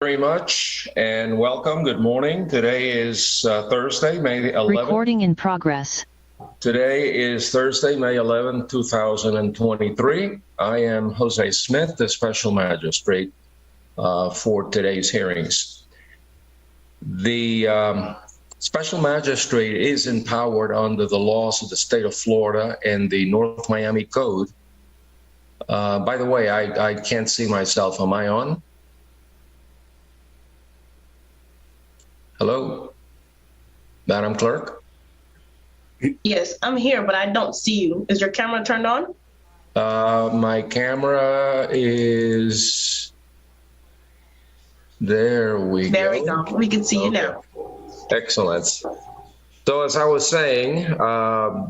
Very much and welcome. Good morning. Today is Thursday, May 11th. Recording in progress. Today is Thursday, May 11th, 2023. I am Jose Smith, the Special Magistrate for today's hearings. The Special Magistrate is empowered under the laws of the state of Florida and the North Miami Code. By the way, I can't see myself. Am I on? Hello, Madam Clerk? Yes, I'm here, but I don't see you. Is your camera turned on? My camera is... There we go. We can see you now. Excellent. So as I was saying,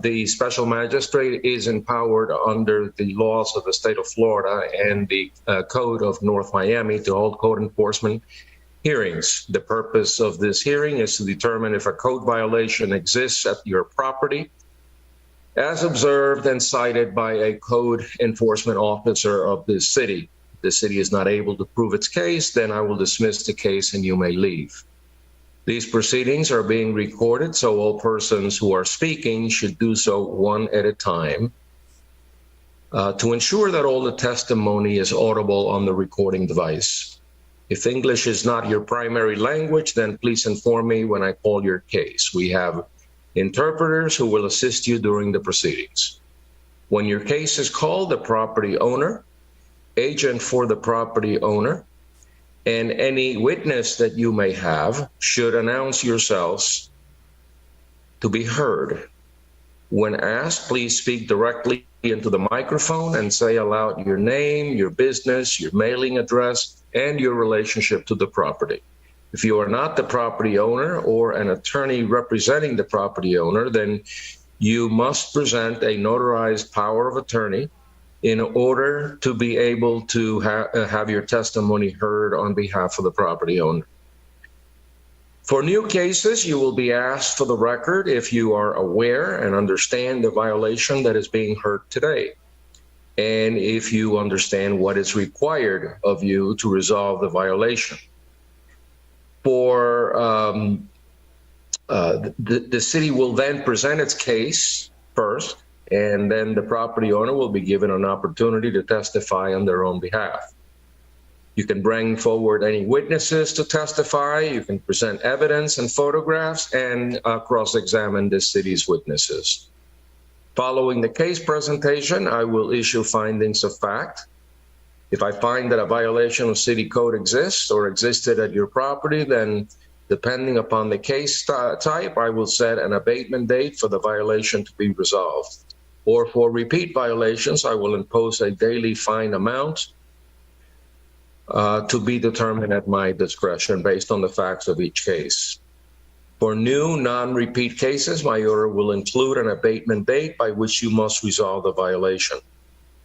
the Special Magistrate is empowered under the laws of the state of Florida and the Code of North Miami to hold code enforcement hearings. The purpose of this hearing is to determine if a code violation exists at your property as observed and cited by a code enforcement officer of this city. If the city is not able to prove its case, then I will dismiss the case and you may leave. These proceedings are being recorded, so all persons who are speaking should do so one at a time to ensure that all the testimony is audible on the recording device. If English is not your primary language, then please inform me when I call your case. We have interpreters who will assist you during the proceedings. When your case is called, the property owner, agent for the property owner, and any witness that you may have should announce yourselves to be heard. When asked, please speak directly into the microphone and say aloud your name, your business, your mailing address, and your relationship to the property. If you are not the property owner or an attorney representing the property owner, then you must present a notarized power of attorney in order to be able to have your testimony heard on behalf of the property owner. For new cases, you will be asked for the record if you are aware and understand the violation that is being heard today, and if you understand what is required of you to resolve the violation. For the city will then present its case first, and then the property owner will be given an opportunity to testify on their own behalf. You can bring forward any witnesses to testify. You can present evidence and photographs and cross-examine the city's witnesses. Following the case presentation, I will issue findings of fact. If I find that a violation of city code exists or existed at your property, then depending upon the case type, I will set an abatement date for the violation to be resolved. Or for repeat violations, I will impose a daily fine amount to be determined at my discretion based on the facts of each case. For new non-repeat cases, my order will include an abatement date by which you must resolve the violation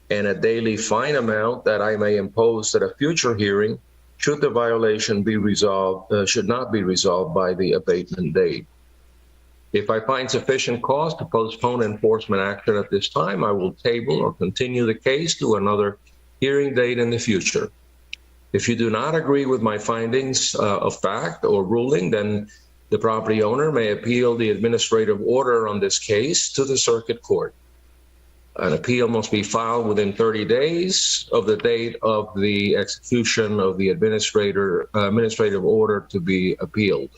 and a daily fine amount that I may impose at a future hearing should the violation be resolved, should not be resolved by the abatement date. If I find sufficient cause to postpone enforcement action at this time, I will table or continue the case to another hearing date in the future. If you do not agree with my findings of fact or ruling, then the property owner may appeal the administrative order on this case to the circuit court. An appeal must be filed within 30 days of the date of the execution of the administrative order to be appealed.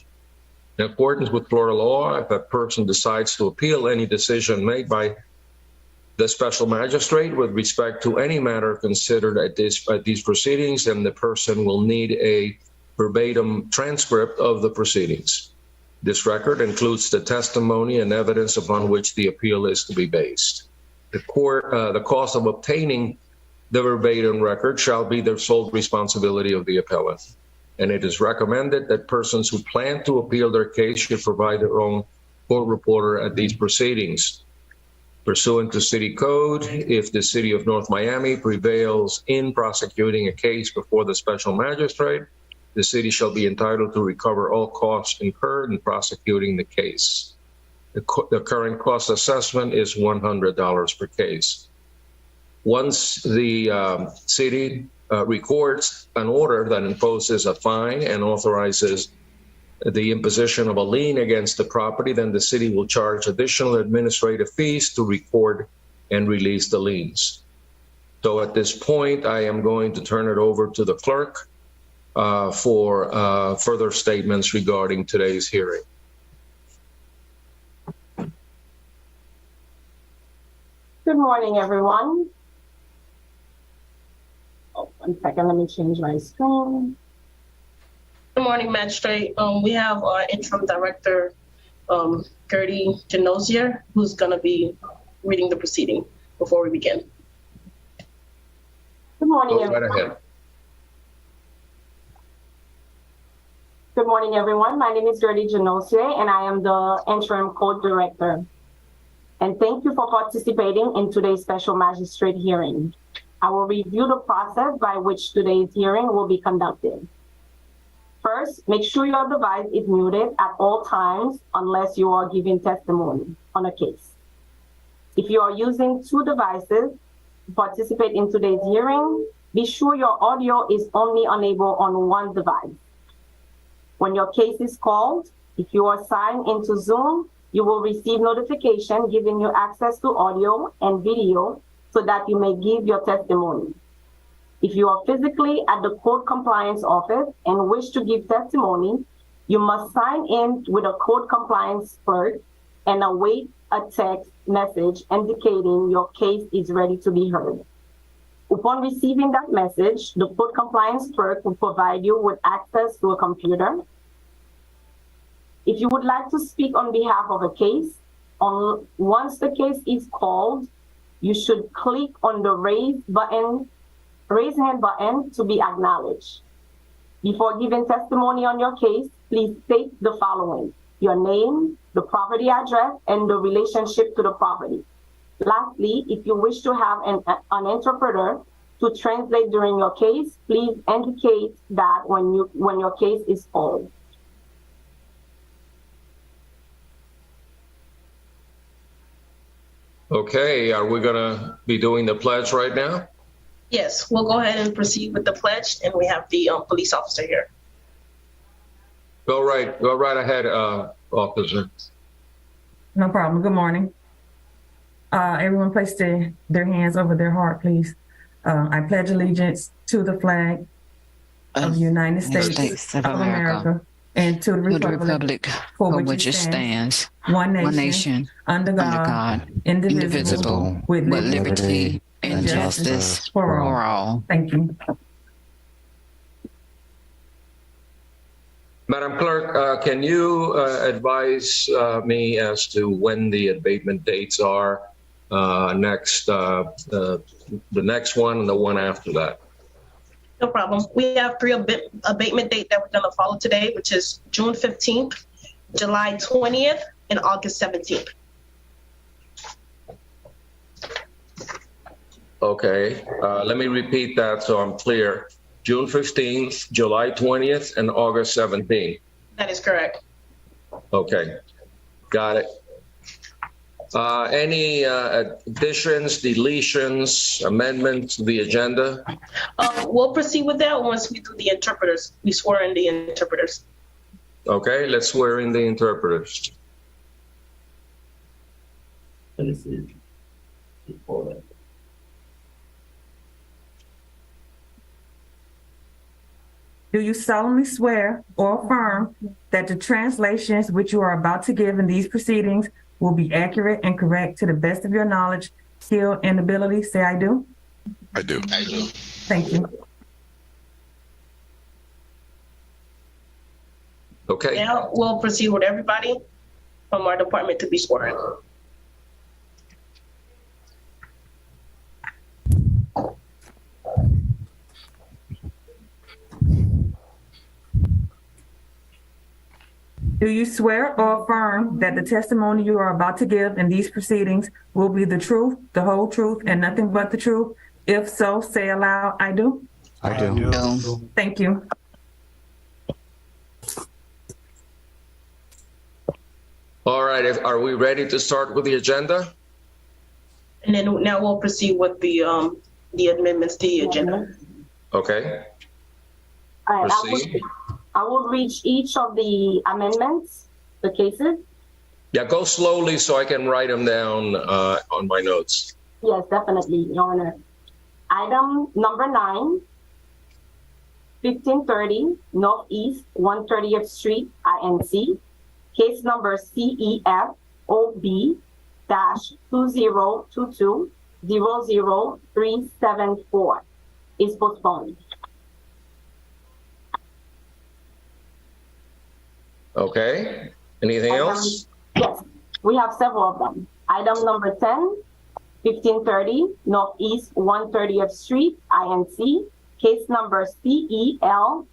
In accordance with Florida law, if a person decides to appeal any decision made by the special magistrate with respect to any matter considered at these proceedings, then the person will need a verbatim transcript of the proceedings. This record includes the testimony and evidence upon which the appeal is to be based. The cost of obtaining the verbatim record shall be the sole responsibility of the appellant. And it is recommended that persons who plan to appeal their case should provide their own court reporter at these proceedings. Pursuant to city code, if the city of North Miami prevails in prosecuting a case before the special magistrate, the city shall be entitled to recover all costs incurred in prosecuting the case. The current cost assessment is $100 per case. Once the city records an order that imposes a fine and authorizes the imposition of a lien against the property, then the city will charge additional administrative fees to record and release the liens. So at this point, I am going to turn it over to the clerk for further statements regarding today's hearing. Good morning, everyone. Oh, 1 second, let me change my screen. Good morning, Magistrate. We have our interim director, Gertie Genosier, who's going to be reading the proceeding before we begin. Good morning, Go right everyone. ahead. Good morning, everyone. My name is Gertie Genosier, and I am the interim court director. And thank you for participating in today's special magistrate hearing. I will review the process by which today's hearing will be conducted. First, make sure your device is muted at all times unless you are giving testimony on a case. If you are using two devices to participate in today's hearing, be sure your audio is only enabled on one device. When your case is called, if you are signed into Zoom, you will receive notification giving you access to audio and video so that you may give your testimony. If you are physically at the court compliance office and wish to give testimony, you must sign in with a court compliance clerk and await a text message indicating your case is ready to be heard. Upon receiving that message, the court compliance clerk will provide you with access to a computer. If you would like to speak on behalf of a case, once the case is called, you should click on the raise hand button to be acknowledged. Before giving testimony on your case, please state the following: your name, the property address, and the relationship to the property. Lastly, if you wish to have an interpreter to translate during your case, please indicate that when your case is called. Okay, are we going to be doing the pledge right now? Yes, we'll go ahead and proceed with the pledge, and we have the police officer here. Go right ahead, officer. No problem. Good morning. Everyone place their hands over their heart, please. I pledge allegiance to the flag of the United States of America and to the republic for which it stands, one nation, under God, indivisible, with liberty and justice for all. Thank you. Madam Clerk, can you advise me as to when the abatement dates are next, the next one and the one after that? No problem. We have three abatement dates that we're going to follow today, which is June 15th, July 20th, and August 17th. Okay, let me repeat that so I'm clear. June 15th, July 20th, and August 17th. That is correct. Okay, got it. Any additions, deletions, amendments to the agenda? We'll proceed with that once we do the interpreters. We swear in the interpreters. Okay, let's swear in the interpreters. Do you solemnly swear or affirm that the translations which you are about to give in these proceedings will be accurate and correct to the best of your knowledge, skill, and ability? Say, I do. I do. I do. Thank you. Okay. Now we'll proceed with everybody from our department to be sworn. Do you swear or affirm that the testimony you are about to give in these proceedings will be the truth, the whole truth, and nothing but the truth? If so, say aloud, I do. I do. Thank you. All right, are we ready to start with the agenda? And then now we'll proceed with the amendments to the agenda. Okay, All right, proceed. I will read each of the amendments, the cases. Yeah, go slowly so I can write them down on my notes. Yes, definitely, Your Honor. Item number 9, 1530 Northeast 130th Street, INC. Case number CEF-OB-2022-00374 is postponed. Okay, anything else? Yes, we have several of them. Item number 10, 1530 Northeast 130th Street, INC. Case number CELDR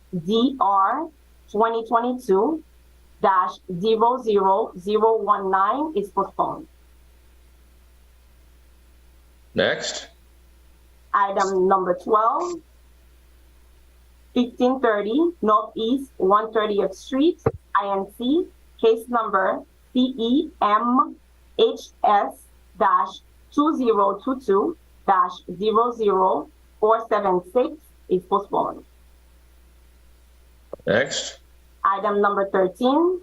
2022-00019 is postponed. Next. Item number 12, 1530 Northeast 130th Street, INC. Case number CEMHS-2022-00476 is postponed. Next. Item number 13,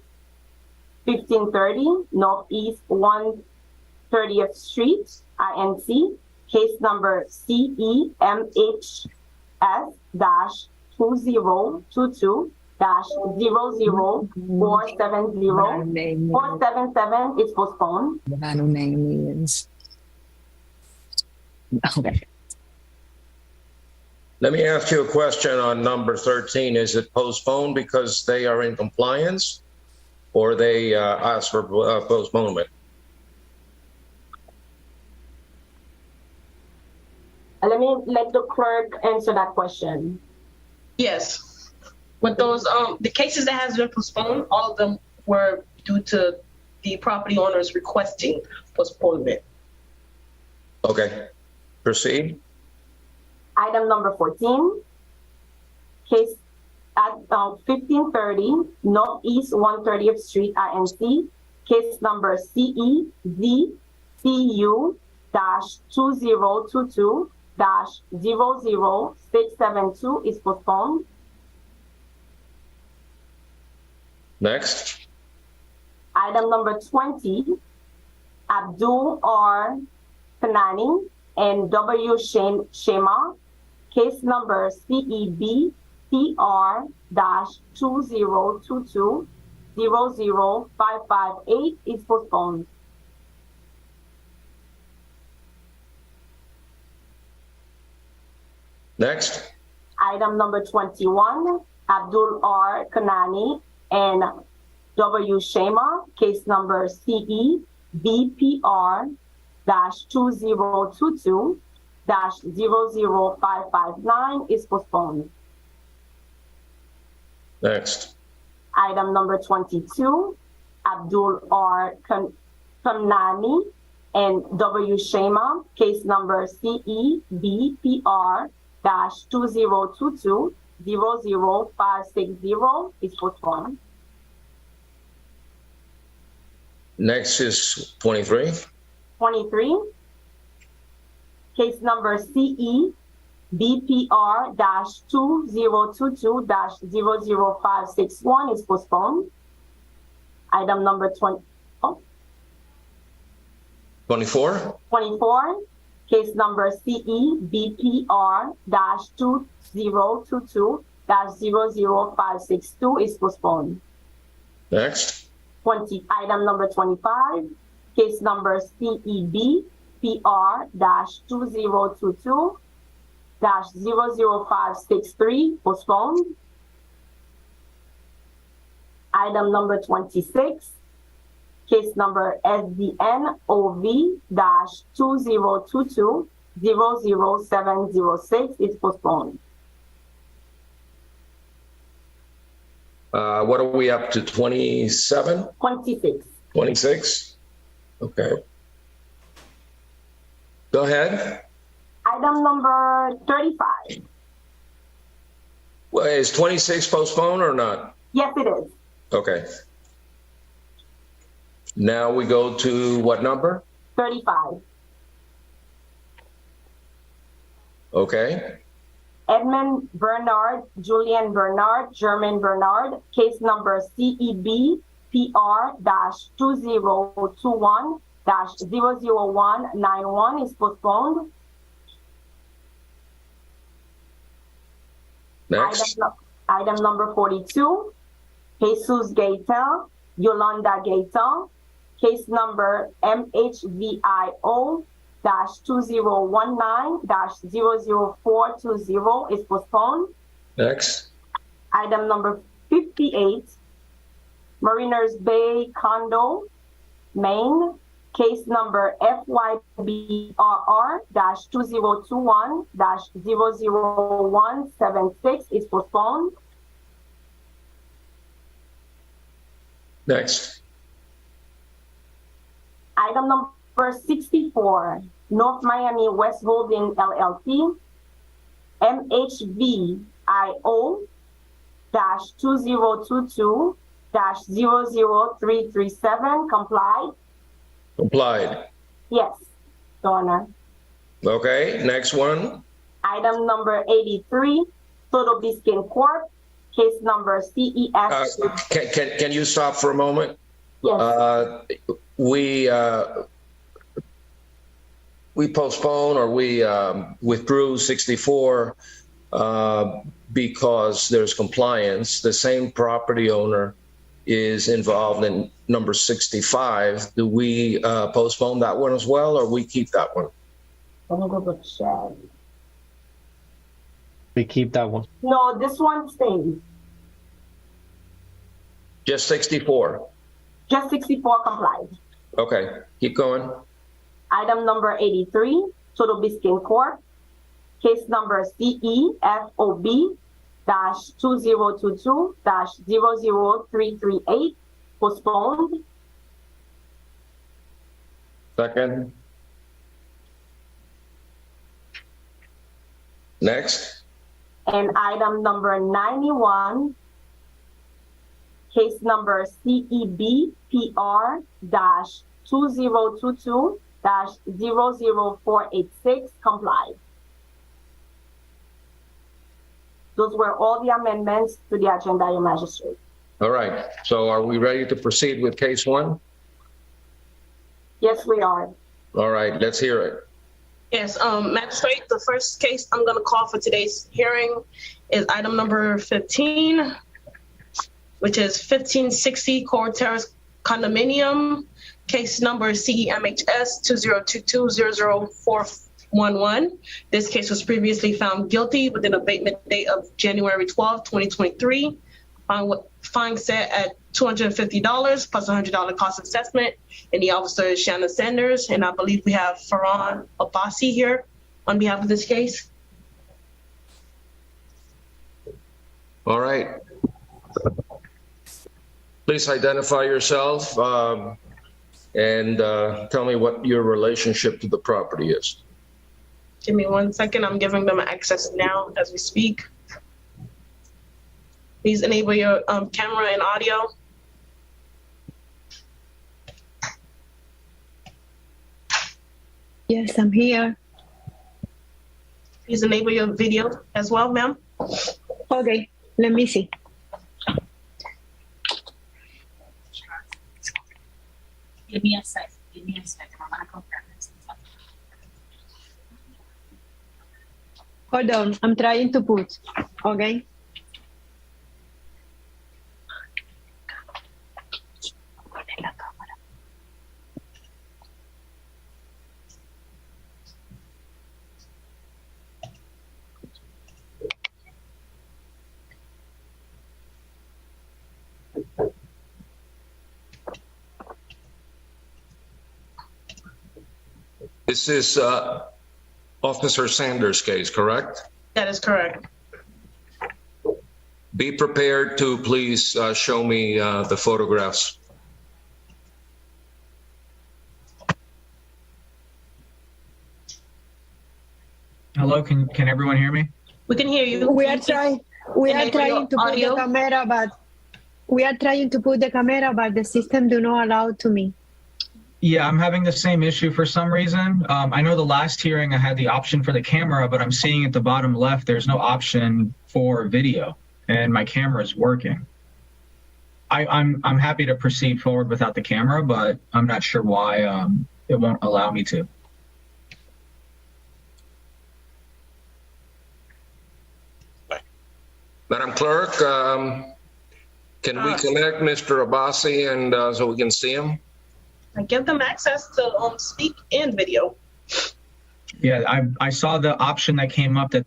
1530 Northeast 130th Street, INC. Case number CEMHS-2022-00477 is postponed. The final name is. Okay. Let me ask you a question on number 13. Is it postponed because they are in compliance or they ask for postponement? Let the clerk answer that question. Yes. With those, the cases that has been postponed, all of them were due to the property owners requesting postponement. Okay, proceed. Item number 14, case at 1530 Northeast 130th Street, INC. Case number CEZCU-2022-00672 is postponed. Next. Item number 20, Abdul R. Kanani and W. Shema. Case number CEB-TR-2022-00558 is postponed. Next. Item number 21, Abdul R. Kanani and W. Shema. Case number CEB-PR-2022-00559 is postponed. Next. Item number 22, Abdul R. Kanani and W. Shema. Case number CEB-PR-2022-00560 is postponed. Next is 23. 23, case number CEBPR-2022-00561 is postponed. Item number 24. 24, case number CEBPR-2022-00562 is postponed. Next. Item number 25, case number CEB-PR-2022-00563 postponed. Item number 26, case number SDN-OV-2022-00706 is postponed. What are we up to? 27? 26. 26? Okay. Go ahead. Item number 35. Well, is 26 postponed or not? Yes, it is. Okay. Now we go to what number? 35. Okay. Edmund Bernard, Julian Bernard, German Bernard, case number CEB PR-2021-00191 is postponed. Next. Item number 42, Jesus Gaetan, Yolanda Gaetan, case number MHVIO-2019-00420 is postponed. Next. Item number 58, Mariners Bay Condo, Maine, case number FYBRR-2021-00176 is postponed. Next. Item number 64, North Miami West Holding LLC, MHV-IO-2022-00337 complied. Complied. Yes, Your Honor. Okay, next one. Item number 83, Soto Biskin Corp., case number CES. Can you stop for a moment? Yes. We postponed or we withdrew 64 because there's compliance. The same property owner is involved in number 65. Do we postpone that one as well, or we keep that one? Let me go check. We keep that one. No, this one stays. Just 64. Just 64 complies. Okay, keep going. Item number 83, Soto Biskin Corp., case number CEFOB-2022-00338, postponed. Second. Next. And item number 91, case number CEB-PR-2022-00486 complied. Those were all the amendments to the agenda, Your Majesty. All right, so are we ready to proceed with case one? Yes, we are. All right, let's hear it. Yes, Magistrate, the first case I'm going to call for today's hearing is item number 15, which is 1560 Coral Terrace Condominium, case number CEMHS 2022-00411. This case was previously found guilty with an abatement date of January 12, 2023. Fine set at $250 plus $100 cost assessment. And the officer is Shannon Sanders. And I believe we have Farhan Abbasi here on behalf of this case. All right. Please identify yourself and tell me what your relationship to the property is. Give me 1 second. I'm giving them access now as we speak. Please enable your camera and audio. Yes, I'm here. Please enable your video as well, ma'am. Okay, let me see. Give me a second. I'm gonna confirm this. Hold on, I'm trying to put, okay? This is Officer Sanders' case, correct? That is correct. Be prepared to please show me the photographs. Hello, can everyone hear me? We can hear you. We are trying to enable your put the audio. camera, but we are trying to put the camera, but the system do not allow to me. Yeah, I'm having the same issue for some reason. I know the last hearing I had the option for the camera, but I'm seeing at the bottom left, there's no option for video, and my camera is working. I'm happy to proceed forward without the camera, but I'm not sure why it won't allow me to. Madam Clerk, can we connect Mr. Abbasi and so we can see him? I give them access to speak and video. Yeah, I saw the option that came up to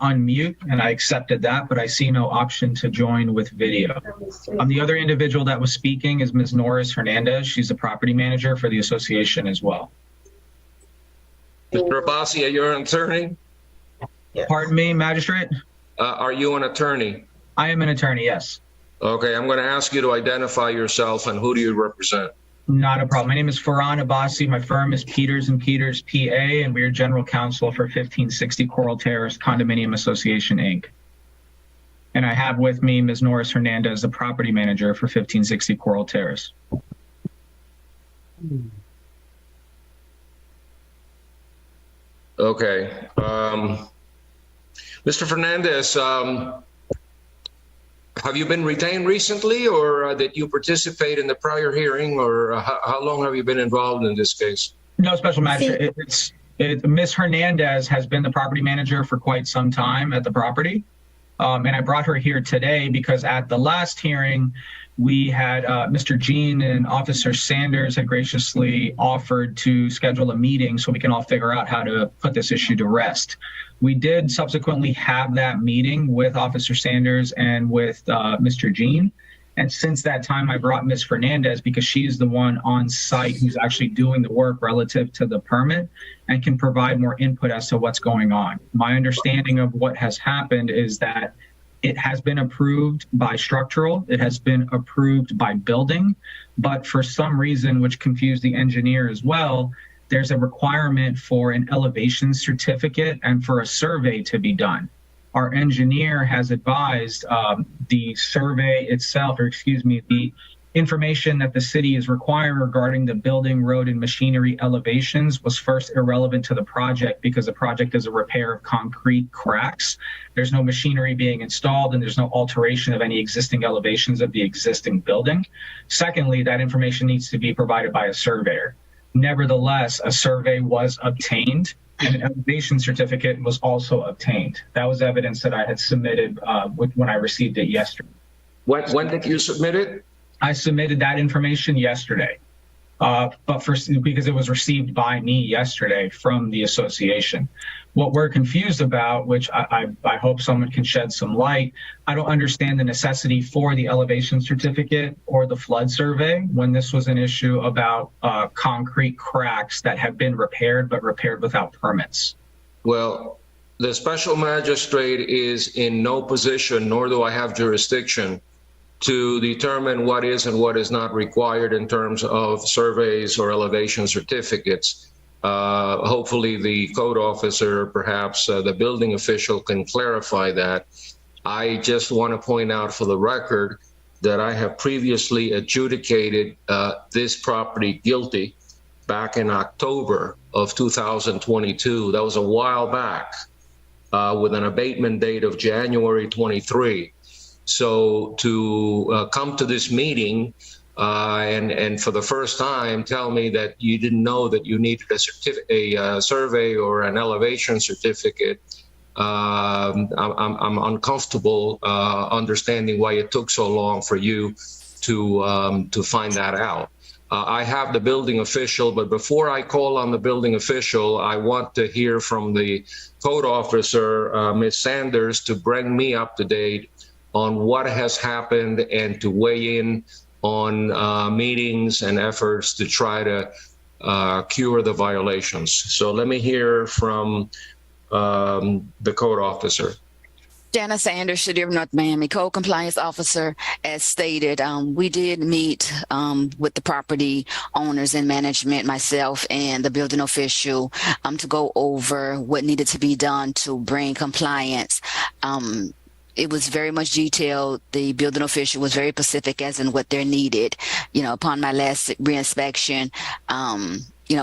unmute, and I accepted that, but I see no option to join with video. The other individual that was speaking is Ms. Norris Hernandez. She's the property manager for the association as well. Mr. Abbasi, are you an attorney? Yes. Pardon me, magistrate? Are you an attorney? I am an attorney, yes. Okay, I'm going to ask you to identify yourself and who do you represent? Not a problem. My name is Farhan Abbasi. My firm is Peters & Peters, PA, and we are general counsel for 1560 Coral Terrace Condominium Association, Inc. And I have with me Ms. Norris Hernandez, the property manager for 1560 Coral Terrace. Okay. Mr. Fernandez, have you been retained recently, or did you participate in the prior hearing, or how long have you been involved in this case? No, Special Magistrate. Ms. Hernandez has been the property manager for quite some time at the property. And I brought her here today because at the last hearing, we had Mr. Jean and Officer Sanders had graciously offered to schedule a meeting so we can all figure out how to put this issue to rest. We did subsequently have that meeting with Officer Sanders and with Mr. Jean. And since that time, I brought Ms. Fernandez because she's the one on site who's actually doing the work relative to the permit and can provide more input as to what's going on. My understanding of what has happened is that it has been approved by structural, it has been approved by building, but for some reason, which confused the engineer as well, there's a requirement for an elevation certificate and for a survey to be done. Our engineer has advised the survey itself, or excuse me, the information that the city is requiring regarding the building, road, and machinery elevations was first irrelevant to the project because the project is a repair of concrete cracks. There's no machinery being installed and there's no alteration of any existing elevations of the existing building. Secondly, that information needs to be provided by a surveyor. Nevertheless, a survey was obtained and an elevation certificate was also obtained. That was evidence that I had submitted when I received it yesterday. When did you submit it? I submitted that information yesterday, because it was received by me yesterday from the association. What we're confused about, which I hope someone can shed some light, I don't understand the necessity for the elevation certificate or the flood survey when this was an issue about concrete cracks that have been repaired, but repaired without permits. Well, the special magistrate is in no position, nor do I have jurisdiction to determine what is and what is not required in terms of surveys or elevation certificates. Hopefully the code officer, perhaps the building official, can clarify that. I just want to point out for the record that I have previously adjudicated this property guilty back in October of 2022. That was a while back, with an abatement date of January 23. So to come to this meeting and for the first time tell me that you didn't know that you needed a survey or an elevation certificate, I'm uncomfortable understanding why it took so long for you to find that out. I have the building official, but before I call on the building official, I want to hear from the code officer, Ms. Sanders, to bring me up to date on what has happened and to weigh in on meetings and efforts to try to cure the violations. So let me hear from the code officer. Janice Sanders, City of North Miami, Code Compliance Officer. As stated, we did meet with the property owners and management, myself and the building official, to go over what needed to be done to bring compliance it was very much detailed. The building official was very specific as in what they're needed. Upon my last reinspection,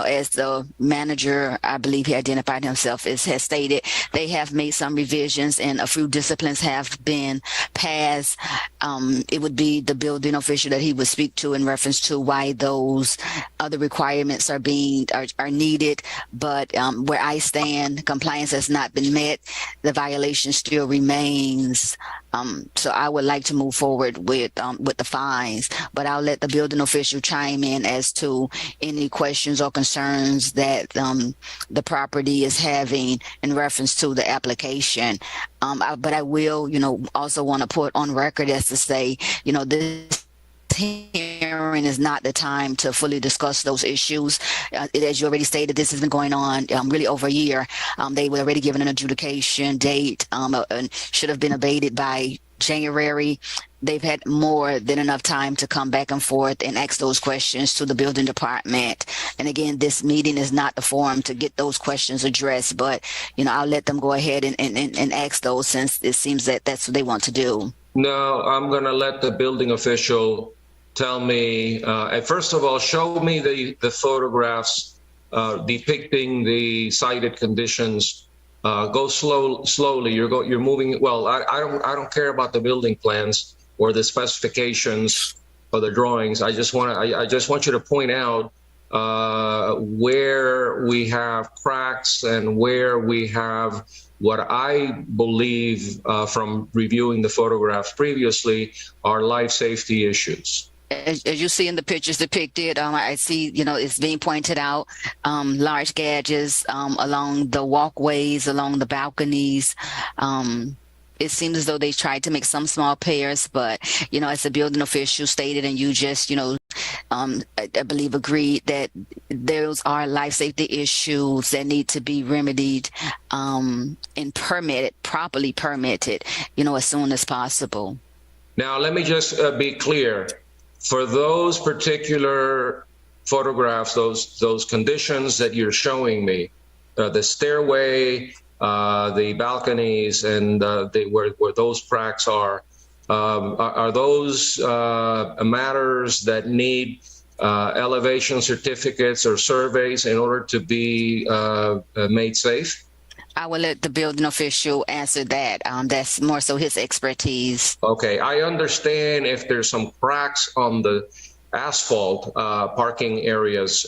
as the manager, I believe he identified himself as has stated, they have made some revisions and a few disciplines have been passed. It would be the building official that he would speak to in reference to why those other requirements are needed. But where I stand, compliance has not been met. The violation still remains. So I would like to move forward with the fines, but I'll let the building official chime in as to any questions or concerns that the property is having in reference to the application. But I will, also want to put on record as to say, this hearing is not the time to fully discuss those issues. As you already stated, this has been going on really over a year. They were already given an adjudication date and should have been abated by January. They've had more than enough time to come back and forth and ask those questions to the building department. And again, this meeting is not the forum to get those questions addressed, but I'll let them go ahead and ask those, since it seems that that's what they want to do. No, I'm going to let the building official tell me, first of all, show me the photographs depicting the cited conditions. Go slowly. You're moving. Well, I don't care about the building plans or the specifications or the drawings. I just want you to point out where we have cracks and where we have what I believe from reviewing the photographs previously are life safety issues. As you see in the pictures depicted, I see, it's being pointed out, large gauges along the walkways, along the balconies. It seems as though they tried to make some small repairs, but, as the building official stated, and you just, I believe agreed that those are life safety issues that need to be remedied and properly permitted, as soon as possible. Now, let me just be clear. For those particular photographs, those conditions that you're showing me, the stairway, the balconies, and where those cracks are those matters that need elevation certificates or surveys in order to be made safe? I will let the building official answer that. That's more so his expertise. Okay, I understand if there's some cracks on the asphalt parking areas,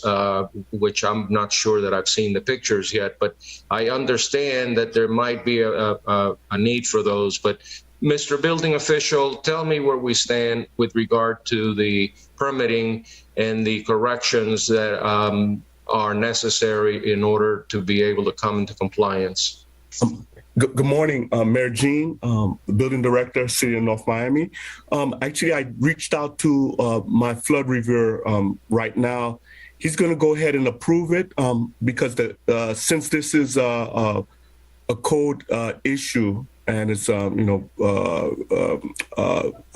which I'm not sure that I've seen the pictures yet, but I understand that there might be a need for those. But Mr. Building Official, tell me where we stand with regard to the permitting and the corrections that are necessary in order to be able to come into compliance. Good morning, Mayor Jean, the building director, City of North Miami. Actually, I reached out to my flood reviewer right now. He's going to go ahead and approve it because since this is a code issue and it's some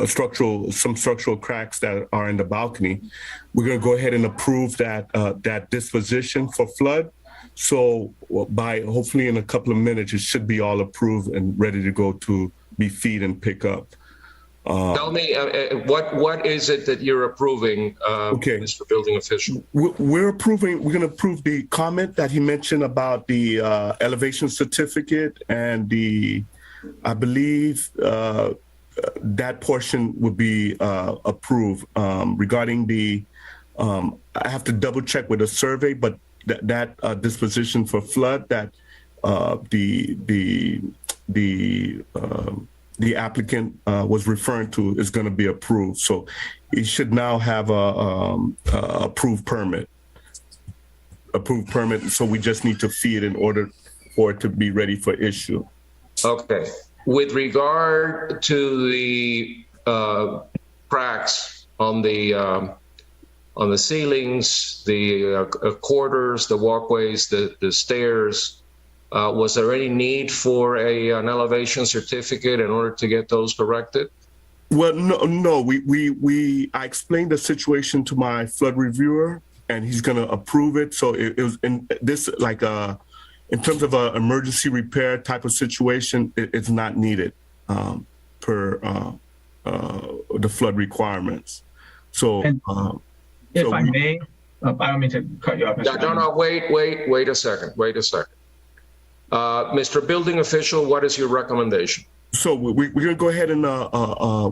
structural cracks that are in the balcony, we're going to go ahead and approve that disposition for flood. So by hopefully in a couple of minutes, it should be all approved and ready to go to be feed and pick up. Tell me, what is it that you're approving, okay, Mr. Building Official? We're going to approve the comment that he mentioned about the elevation certificate and I believe that portion would be approved. Regarding I have to double check with a survey, but that disposition for flood that the applicant was referring to is going to be approved. So he should now have a approved permit. So we just need to feed in order for it to be ready for issue. Okay. With regard to the cracks on the ceilings, the quarters, the walkways, the stairs, was there any need for an elevation certificate in order to get those corrected? Well, no. I explained the situation to my flood reviewer, and he's going to approve it. So it was in this in terms of an emergency repair type of situation, it's not needed. per the flood requirements. So, And if so I may, I don't mean to cut you off, Mr. No, wait a second. Mr. Building Official, what is your recommendation? So we're going to go ahead and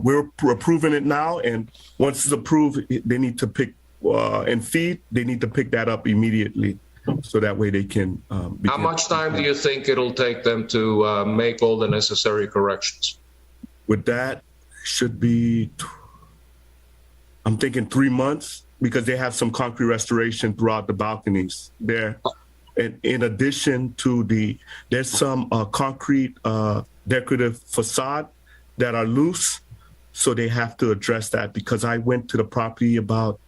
we're approving it now. And once it's approved, they need to pick and feed. They need to pick that up immediately, so that way they can. How much time do you think it'll take them to make all the necessary corrections? With that, should be, I'm thinking 3 months, because they have some concrete restoration throughout the balconies there. And in addition to there's some concrete decorative facade that are loose. So they have to address that, because I went to the property about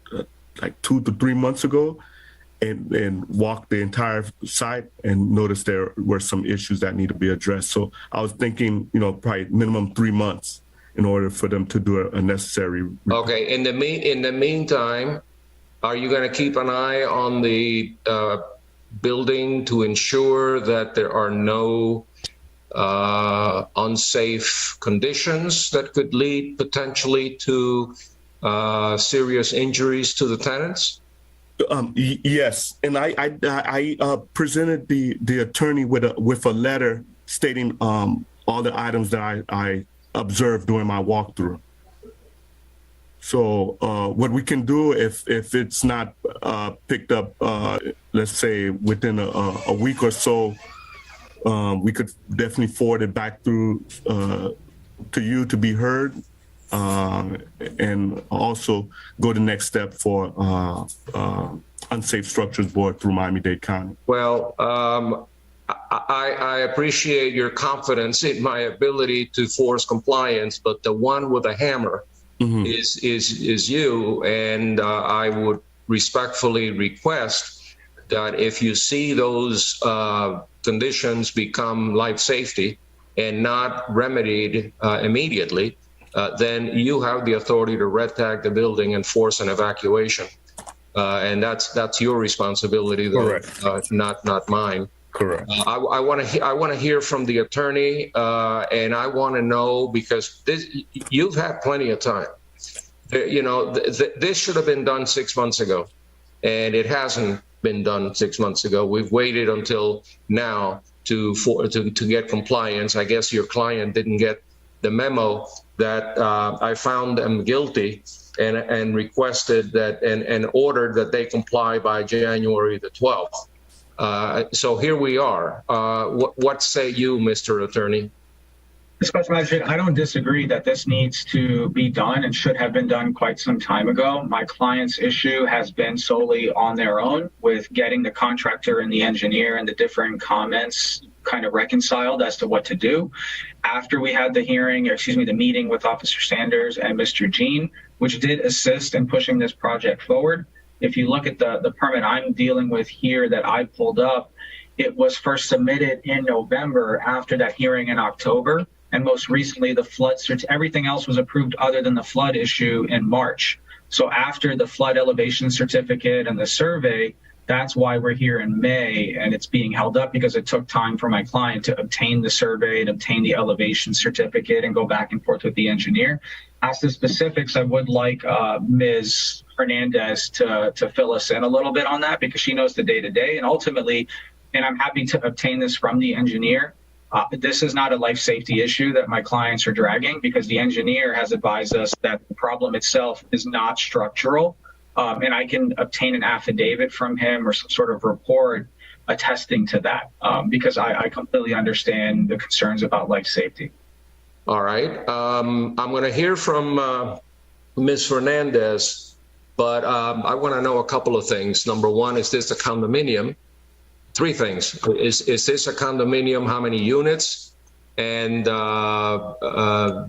like 2 to 3 months ago and walked the entire site and noticed there were some issues that need to be addressed. So I was thinking, probably minimum 3 months in order for them to do a necessary. Okay. In the meantime, are you going to keep an eye on the building to ensure that there are no unsafe conditions that could lead potentially to serious injuries to the tenants? Yes, and I presented the attorney with a letter stating all the items that I observed during my walkthrough. So what we can do, if it's not picked up, let's say within a week or so, we could definitely forward it back through to you to be heard, and also go the next step for Unsafe Structures Board through Miami-Dade County. Well, I appreciate your confidence in my ability to force compliance, but the one with a hammer is you, and I would respectfully request that if you see those conditions become life safety and not remedied immediately, then you have the authority to red tag the building and force an evacuation, and that's your responsibility, though, not mine. Correct. I want to hear from the attorney, and I want to know, because you've had plenty of time. This should have been done 6 months ago, and it hasn't been done 6 months ago. We've waited until now to get compliance. I guess your client didn't get the memo that I found them guilty and requested that and ordered that they comply by January the 12th. So here we are. What say you, Mr. Attorney? Special Magistrate, I don't disagree that this needs to be done and should have been done quite some time ago. My client's issue has been solely on their own with getting the contractor and the engineer and the different comments kind of reconciled as to what to do. After we had the the meeting with Officer Sanders and Mr. Jean, which did assist in pushing this project forward. If you look at the permit I'm dealing with here that I pulled up, it was first submitted in November after that hearing in October. And most recently, the flood everything else was approved other than the flood issue in March. So after the flood elevation certificate and the survey, that's why we're here in May, and it's being held up because it took time for my client to obtain the survey and obtain the elevation certificate and go back and forth with the engineer. As to specifics, I would like Ms. Hernandez to fill us in a little bit on that, because she knows the day-to-day, and ultimately, and I'm happy to obtain this from the engineer, this is not a life safety issue that my clients are dragging, because the engineer has advised us that the problem itself is not structural. And I can obtain an affidavit from him or some sort of report attesting to that, because I completely understand the concerns about life safety. All right. I'm going to hear from Ms. Fernandez, but I want to know a couple of things. Number one, is this a condominium? 3 things. Is this a condominium? How many units? And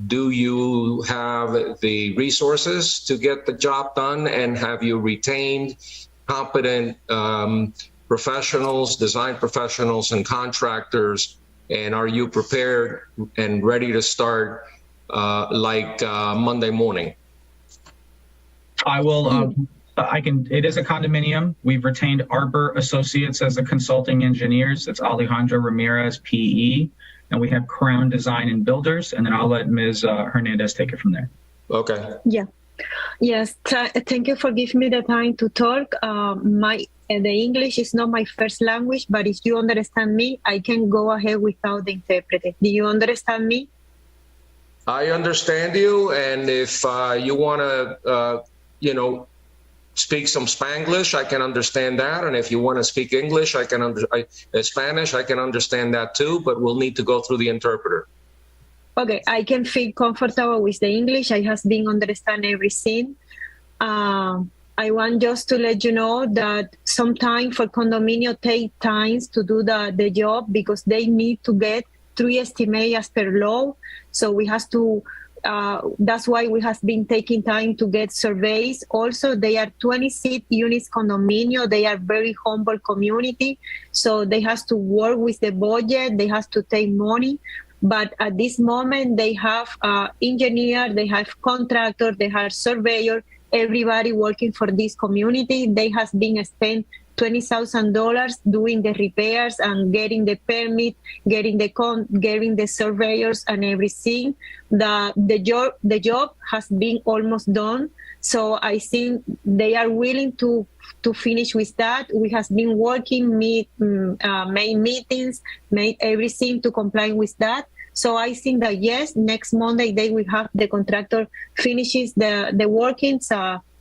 do you have the resources to get the job done? And have you retained competent professionals, design professionals and contractors? And are you prepared and ready to start Monday morning? I will. It is a condominium. We've retained Arbor Associates as the consulting engineers. It's Alejandro Ramirez, PE. and we have Crown Design and Builders, and then I'll let Ms. Hernandez take it from there. Okay. Yeah. Yes. Thank you for giving me the time to talk. The English is not my first language, but if you understand me, I can go ahead without the interpreter. Do you understand me? I understand you, and if you want to, speak some Spanglish, I can understand that. And if you want to speak English, Spanish, I can understand that too. But we'll need to go through the interpreter. Okay, I can feel comfortable with the English. I have been understand everything. I want just to let you know that sometimes for condominium take times to do the job because they need to get 3 estimates as per law. So we have to, that's why we have been taking time to get surveys. Also, they are 26 units condominium. They are very humble community. So they have to work with the budget. They have to take money. But at this moment, they have engineer, they have contractor, they have surveyor, everybody working for this community. They have been spent $20,000 doing the repairs and getting the permit, getting the surveyors and everything. The job has been almost done. So I think they are willing to finish with that. We have been working, made meetings, made everything to comply with that. So I think that yes, next Monday they will have the contractor finishes the workings.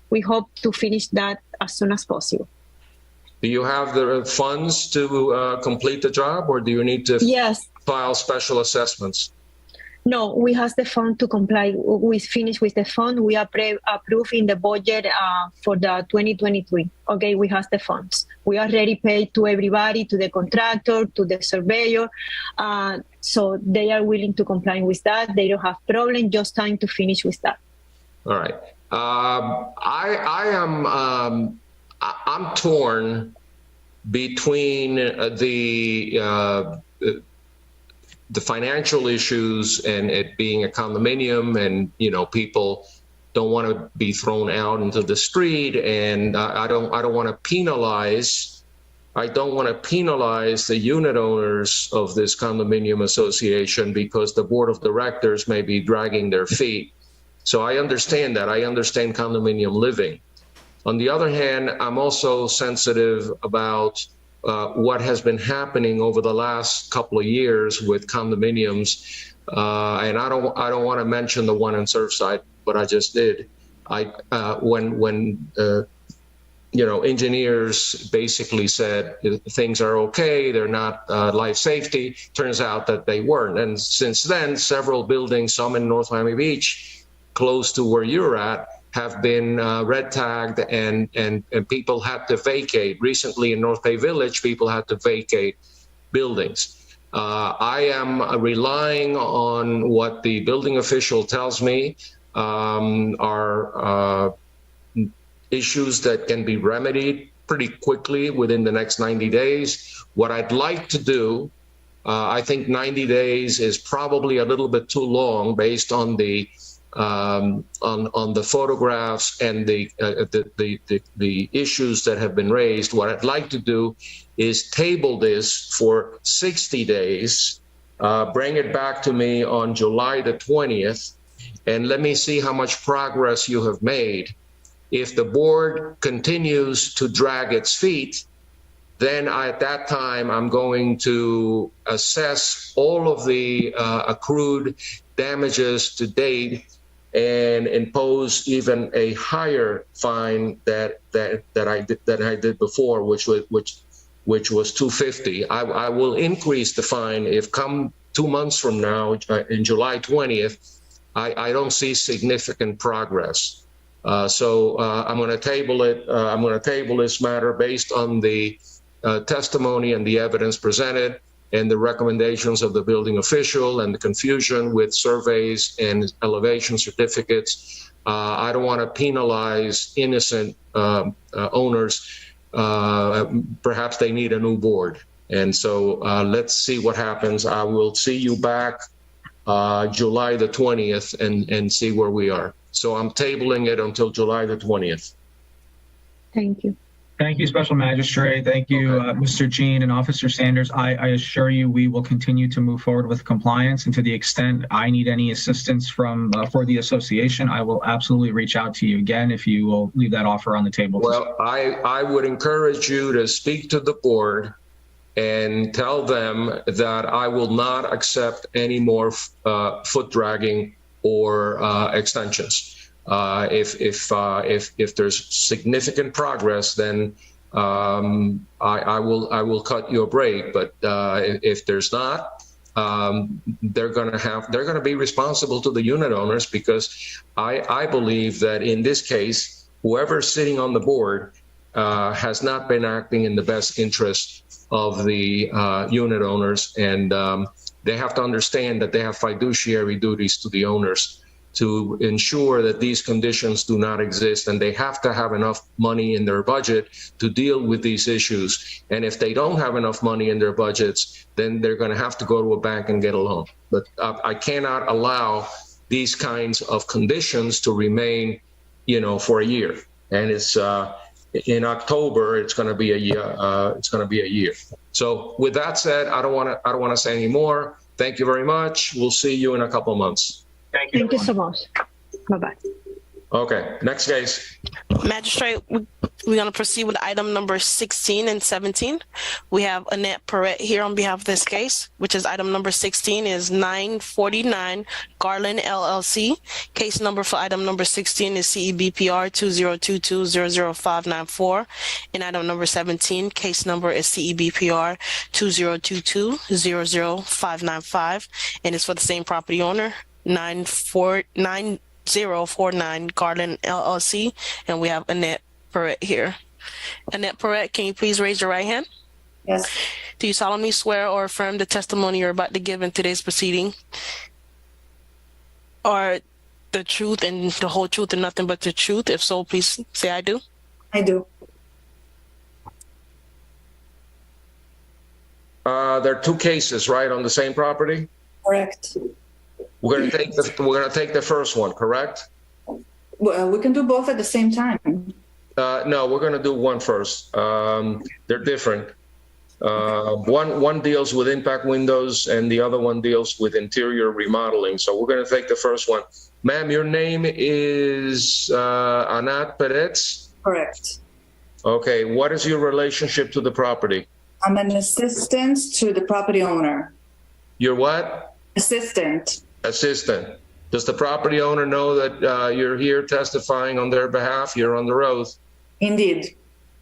We hope to finish that as soon as possible. Do you have the funds to complete the job, or do you need to file special assessments? No, we have the fund to comply. We finish with the fund. We are approving the budget for the 2023. Okay, we have the funds. We already paid to everybody, to the contractor, to the surveyor. So they are willing to comply with that. They don't have problem, just time to finish with that. All right. I'm torn between the financial issues and it being a condominium, and people don't want to be thrown out into the street, and I don't want to penalize. I don't want to penalize the unit owners of this condominium association because the board of directors may be dragging their feet. So I understand that. I understand condominium living. On the other hand, I'm also sensitive about what has been happening over the last couple of years with condominiums, and I don't want to mention the one in Surfside, but I just did. When engineers basically said things are okay, they're not life safety. Turns out that they weren't, and since then, several buildings, some in North Miami Beach, close to where you're at, have been red tagged, and people had to vacate. Recently in North Bay Village, people had to vacate buildings. I am relying on what the building official tells me are issues that can be remedied pretty quickly within the next 90 days. What I'd like to do, I think 90 days is probably a little bit too long based on the photographs and the issues that have been raised. What I'd like to do is table this for 60 days, bring it back to me on July the 20th, and let me see how much progress you have made. If the board continues to drag its feet, then at that time, I'm going to assess all of the accrued damages to date and impose even a higher fine that I did before, which was $250. I will increase the fine if come 2 months from now, in July 20th, I don't see significant progress. So I'm going to table it. I'm going to table this matter based on the testimony and the evidence presented, and the recommendations of the building official, and the confusion with surveys and elevation certificates. I don't want to penalize innocent owners. Perhaps they need a new board. And so let's see what happens. I will see you back July the 20th and see where we are. So I'm tabling it until July the 20th. Thank you. Thank you, Special Magistrate. Thank you, Mr. Jean and Officer Sanders. I assure you we will continue to move forward with compliance, and to the extent I need any assistance from for the association, I will absolutely reach out to you again if you will leave that offer on the table. Well, I would encourage you to speak to the board and tell them that I will not accept any more foot dragging or extensions. If there's significant progress, then I will cut you a break. But if there's not, they're going to be responsible to the unit owners, because I believe that in this case, whoever's sitting on the board has not been acting in the best interest of the unit owners, and they have to understand that they have fiduciary duties to the owners to ensure that these conditions do not exist, and they have to have enough money in their budget to deal with these issues. And if they don't have enough money in their budgets, then they're going to have to go to a bank and get a loan. But I cannot allow these kinds of conditions to remain, for a year. And it's in October, it's going to be a year. It's going to be a year. So with that said, I don't want to say any more. Thank you very much. We'll see you in a couple of months. Thank you. Thank you so much. Bye-bye. Okay, next case. Magistrate, we're going to proceed with item number 16 and 17. We have Annette Perret here on behalf of this case, which is item number 16 is 949 Garland LLC. Case number for item number 16 is CEBPR 2022-00594. And item number 17, case number is CEBPR 2022-00595. And it's for the same property owner, 9049 Garland LLC, and we have Annette Perret here. Annette Perret, can you please raise your right hand? Yes. Do you solemnly swear or affirm the testimony you're about to give in today's proceeding are the truth and the whole truth and nothing but the truth? If so, please say I do. I do. There are two cases, right, on the same property? Correct. We're going to take the first one, correct? Well, we can do both at the same time. No, we're going to do one first. They're different. One deals with impact windows, and the other one deals with interior remodeling. So we're going to take the first one. Ma'am, your name is Annette Perret? Correct. Okay. What is your relationship to the property? I'm an assistant to the property owner. You're what? Assistant. Assistant. Does the property owner know that you're here testifying on their behalf? You're on the oath. Indeed.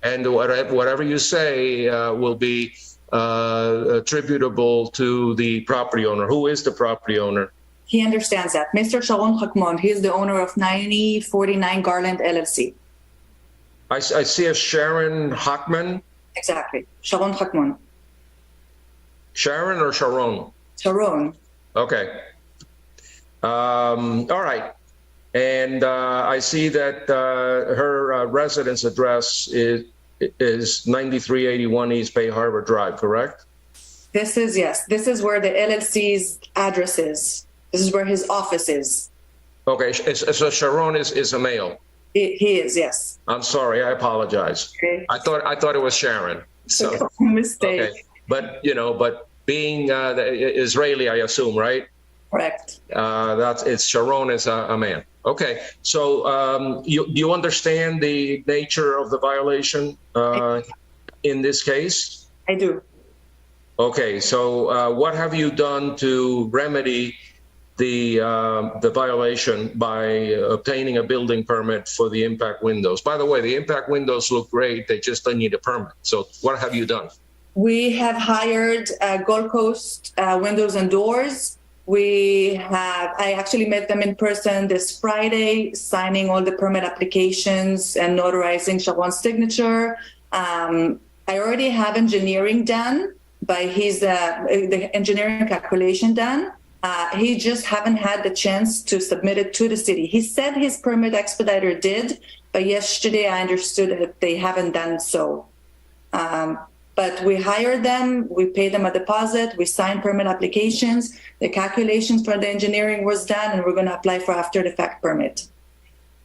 And whatever you say will be attributable to the property owner. Who is the property owner? He understands that. Mr. Sharon Hakmon, he is the owner of 9049 Garland LLC. I see a Sharon Hockman. Exactly. Sharon Hakmon. Sharon or Sharon? Sharon. Okay. All right. And I see that her residence address is 9381 East Bay Harbor Drive, correct? This is, yes. This is where the LLC's address is. This is where his office is. Okay. So Sharon is a male. He is, yes. I'm sorry. I apologize. Okay. I thought it was Sharon. So mistake. Okay. But being Israeli, I assume, right? Correct. It's Sharon is a man. Okay. So you understand the nature of the violation in this case? I do. Okay. So what have you done to remedy the violation by obtaining a building permit for the impact windows? By the way, the impact windows look great. They just don't need a permit. So what have you done? We have hired Gold Coast Windows and Doors. I actually met them in person this Friday, signing all the permit applications and notarizing Sharon's signature. I already have engineering done by the engineering calculation done. He just haven't had the chance to submit it to the city. He said his permit expediter did, but yesterday I understood that they haven't done so. But we hired them, we paid them a deposit, we signed permit applications, the calculations for the engineering was done, and we're going to apply for after the fact permit.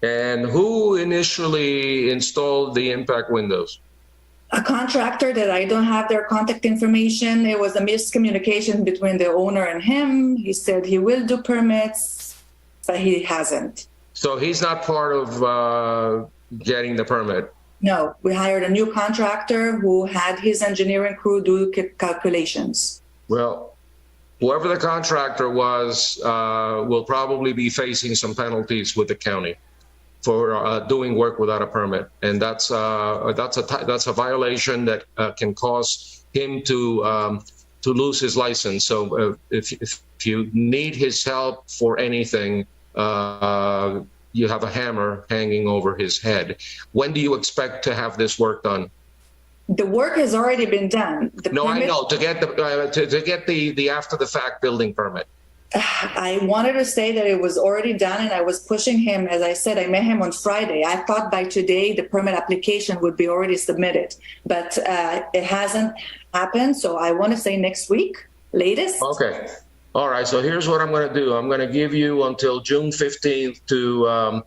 And who initially installed the impact windows? A contractor that I don't have their contact information. It was a miscommunication between the owner and him. He said he will do permits, but he hasn't. So he's not part of getting the permit? No, we hired a new contractor who had his engineering crew do calculations. Well, whoever the contractor was will probably be facing some penalties with the county for doing work without a permit, and that's a violation that can cause him to lose his license. So if you need his help for anything, you have a hammer hanging over his head. When do you expect to have this work done? The work has already been done. I know, to get the after the fact building permit. I wanted to say that it was already done, and I was pushing him. As I said, I met him on Friday. I thought by today the permit application would be already submitted, but it hasn't happened. So I want to say next week, latest. Okay. All right. So here's what I'm going to do. I'm going to give you until June 15th to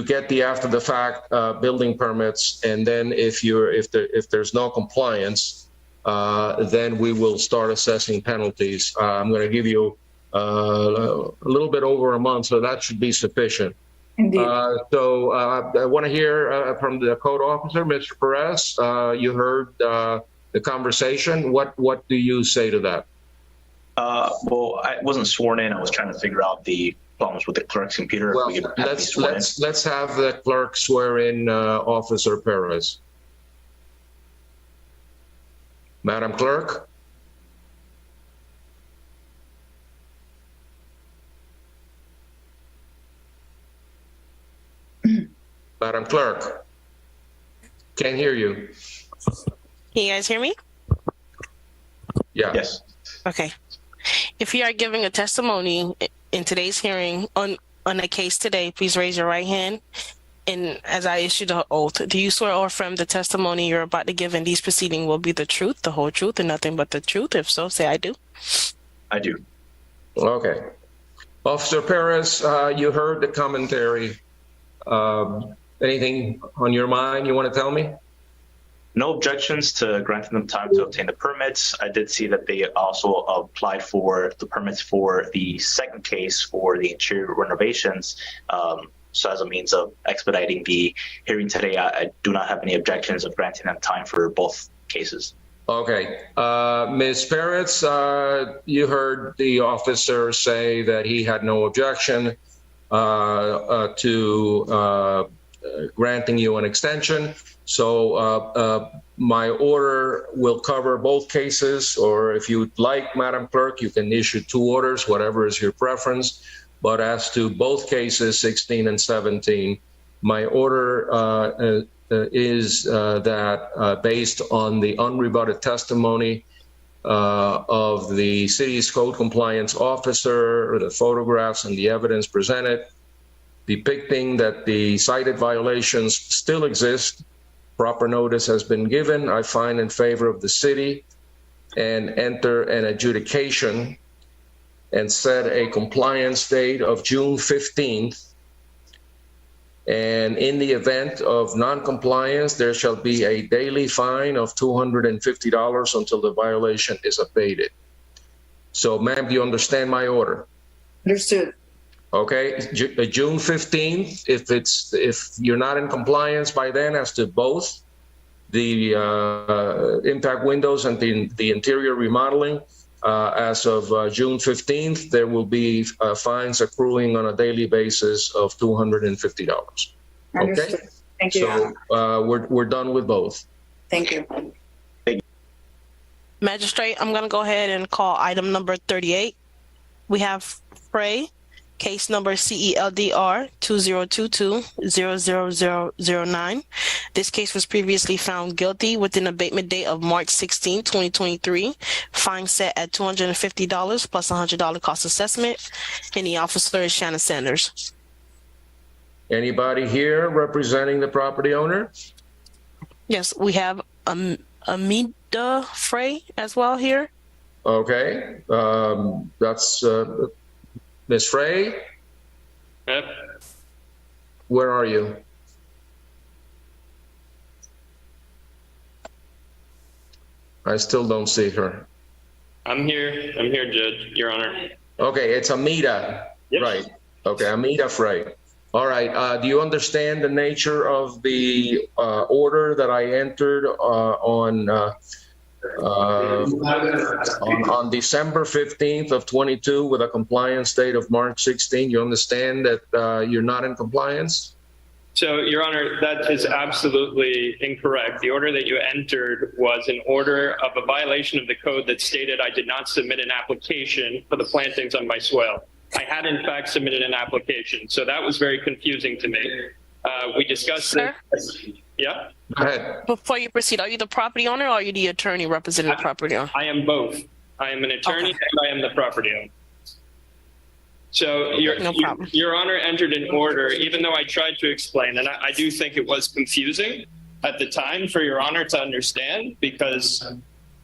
get the after the fact building permits, and then if there's no compliance, then we will start assessing penalties. I'm going to give you a little bit over a month, so that should be sufficient. Indeed. So I want to hear from the code officer, Mr. Perez. You heard the conversation. What do you say to that? Well, I wasn't sworn in. I was trying to figure out the problems with the clerk's computer. Well, let's have the clerk swear in Officer Perez. Madam Clerk. Madam Clerk, can't hear you. Can you guys hear me? Yeah. Yes. Okay. If you are giving a testimony in today's hearing on a case today, please raise your right hand. And as I issue the oath, do you swear or affirm the testimony you're about to give in these proceedings will be the truth, the whole truth, and nothing but the truth? If so, say I do. I do. Okay. Officer Perez, you heard the commentary. Anything on your mind you want to tell me? No objections to granting them time to obtain the permits. I did see that they also applied for the permits for the second case for the interior renovations. So as a means of expediting the hearing today, I do not have any objections of granting them time for both cases. Okay. Ms. Perez, you heard the officer say that he had no objection to granting you an extension. So my order will cover both cases, or if you'd like, Madam Clerk, you can issue two orders, whatever is your preference. But as to both cases, 16 and 17, my order is that based on the unrebutted testimony of the city's code compliance officer, or the photographs and the evidence presented, depicting that the cited violations still exist, proper notice has been given, I find in favor of the city and enter an adjudication and set a compliance date of June 15th. And in the event of non-compliance, there shall be a daily fine of $250 until the violation is abated. So, ma'am, do you understand my order? Understood. Okay, June 15th, if you're not in compliance by then as to both the impact windows and the interior remodeling, as of June 15th, there will be fines accruing on a daily basis of $250. Okay? Understood. Thank you. So we're done with both. Thank you. Magistrate, I'm going to go ahead and call item number 38. We have Frey. Case number CELDR 2022-00009. This case was previously found guilty with an abatement date of March 16, 2023. Fine set at $250 plus $100 cost assessment. And the officer is Shannon Sanders. Anybody here representing the property owner? Yes, we have Amida Frey as well here. Okay, that's Ms. Frey? Yep. Where are you? I still don't see her. I'm here, Judge, Your Honor. Okay, it's Amita. Yes. Right. Okay, Amita Frey. All right. Do you understand the nature of the order that I entered on December 15th of 22 with a compliance date of March 16? You understand that you're not in compliance? So, Your Honor, that is absolutely incorrect. The order that you entered was an order of a violation of the code that stated I did not submit an application for the plantings on my swale. I had, in fact, submitted an application. So that was very confusing to me. We discussed this. Yeah? Go ahead. Before you proceed, are you the property owner or are you the attorney representing the property owner? I am both. I am an attorney and I am the property owner. So Your Honor entered an order, even though I tried to explain, and I do think it was confusing at the time for Your Honor to understand, because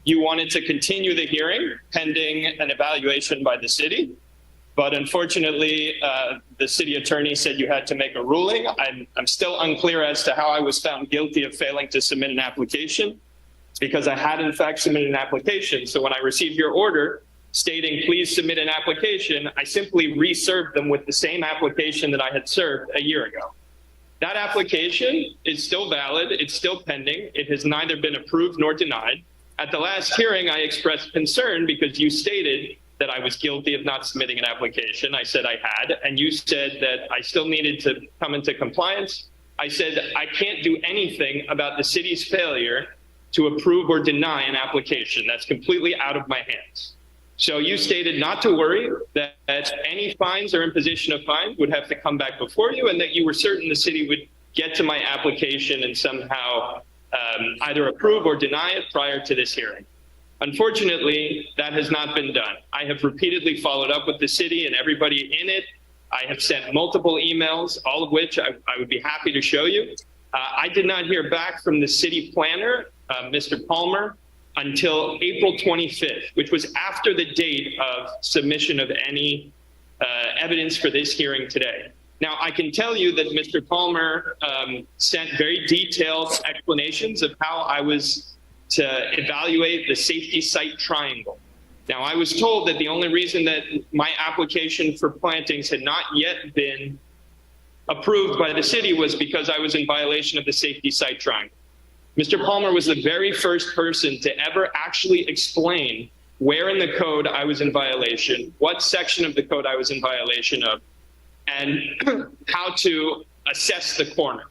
you wanted to continue the hearing pending an evaluation by the city. But unfortunately, the city attorney said you had to make a ruling. I'm still unclear as to how I was found guilty of failing to submit an application. It's because I had, in fact, submitted an application. So when I received your order stating, please submit an application, I simply reserved them with the same application that I had served a year ago. That application is still valid. It's still pending. It has neither been approved nor denied. At the last hearing, I expressed concern because you stated that I was guilty of not submitting an application. I said I had, and you said that I still needed to come into compliance. I said I can't do anything about the city's failure to approve or deny an application. That's completely out of my hands. So you stated not to worry, that any fines or imposition of fines would have to come back before you, and that you were certain the city would get to my application and somehow either approve or deny it prior to this hearing. Unfortunately, that has not been done. I have repeatedly followed up with the city and everybody in it. I have sent multiple emails, all of which I would be happy to show you. I did not hear back from the city planner, Mr. Palmer, until April 25th, which was after the date of submission of any evidence for this hearing today. Now, I can tell you that Mr. Palmer sent very detailed explanations of how I was to evaluate the safety site triangle. Now, I was told that the only reason that my application for plantings had not yet been approved by the city was because I was in violation of the safety site triangle. Mr. Palmer was the very first person to ever actually explain where in the code I was in violation, what section of the code I was in violation of, and how to assess the corner.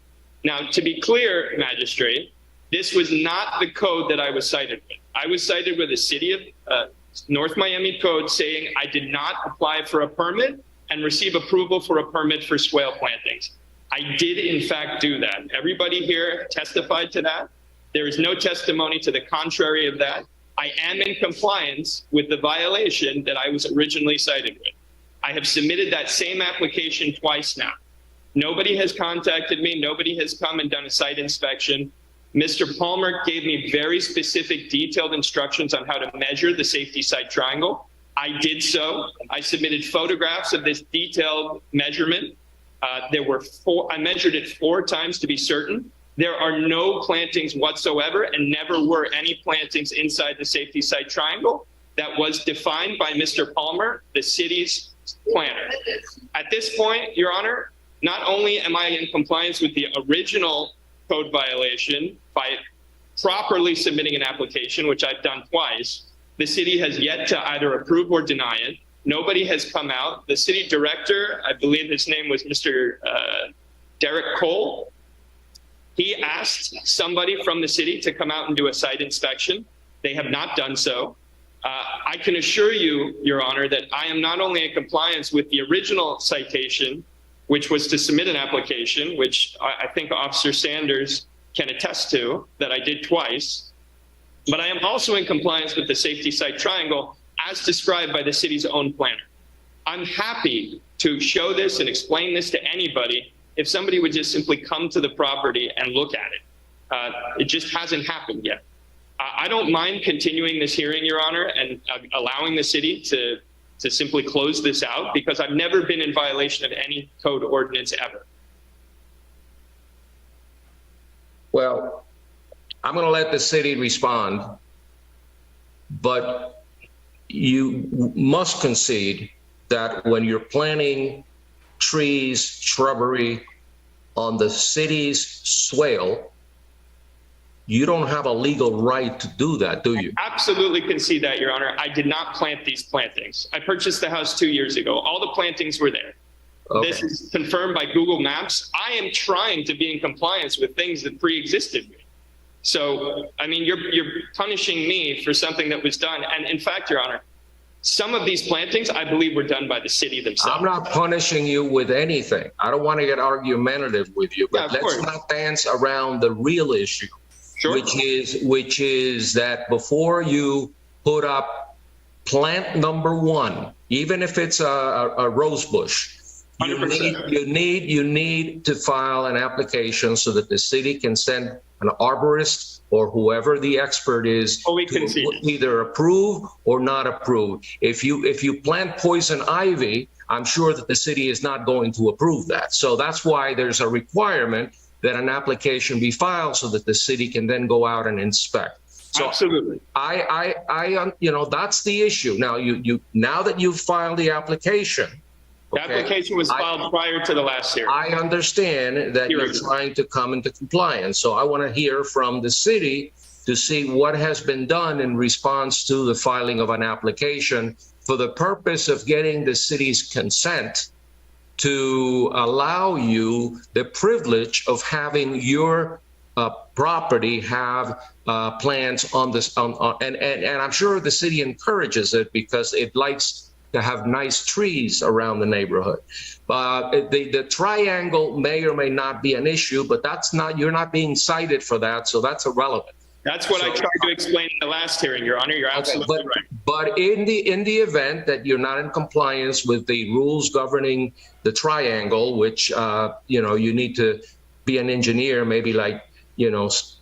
Now, to be clear, Magistrate, this was not the code that I was cited with. I was cited with the city of North Miami code saying I did not apply for a permit and receive approval for a permit for swale plantings. I did, in fact, do that. Everybody here testified to that. There is no testimony to the contrary of that. I am in compliance with the violation that I was originally cited with. I have submitted that same application twice now. Nobody has contacted me. Nobody has come and done a site inspection. Mr. Palmer gave me very specific, detailed instructions on how to measure the safety site triangle. I did so. I submitted photographs of this detailed measurement. I measured it 4 times to be certain. There are no plantings whatsoever and never were any plantings inside the safety site triangle that was defined by Mr. Palmer, the city's planner. At this point, Your Honor, not only am I in compliance with the original code violation by properly submitting an application, which I've done twice, the city has yet to either approve or deny it. Nobody has come out. The city director, I believe his name was Mr. Derek Cole, he asked somebody from the city to come out and do a site inspection. They have not done so. I can assure you, Your Honor, that I am not only in compliance with the original citation, which was to submit an application, which I think Officer Sanders can attest to, that I did twice, but I am also in compliance with the safety site triangle as described by the city's own planner. I'm happy to show this and explain this to anybody if somebody would just simply come to the property and look at it. It just hasn't happened yet. I don't mind continuing this hearing, Your Honor, and allowing the city to simply close this out, because I've never been in violation of any code ordinance ever. Well, I'm going to let the city respond. but you must concede that when you're planting trees, shrubbery on the city's swale, you don't have a legal right to do that, do you? Absolutely concede that, Your Honor. I did not plant these plantings. I purchased the house 2 years ago. All the plantings were there. Okay. This is confirmed by Google Maps. I am trying to be in compliance with things that pre-existed me. So, I mean, you're punishing me for something that was done. And in fact, Your Honor, some of these plantings, I believe, were done by the city themselves. I'm not punishing you with anything. I don't want to get argumentative with you, but Yeah, let's not dance around the real issue. Sure. Which is that before you put up plant number one, even if it's a rose bush, you need to file an application so that the city can send an arborist or whoever the expert is to either approve or not approve. If you plant poison ivy, I'm sure that the city is not going to approve that. So that's why there's a requirement that an application be filed so that the city can then go out and inspect. So absolutely. I that's the issue. Now now that you've filed the application. The application was filed prior to the last hearing. I understand that you're trying to come into compliance. So I want to hear from the city to see what has been done in response to the filing of an application for the purpose of getting the city's consent to allow you the privilege of having your property have plants on this, and I'm sure the city encourages it because it likes to have nice trees around the neighborhood. The triangle may or may not be an issue, but you're not being cited for that, so that's irrelevant. That's what I tried to explain in the last hearing, Your Honor. You're absolutely right. But in the event that you're not in compliance with the rules governing the triangle, which you need to be an engineer, maybe like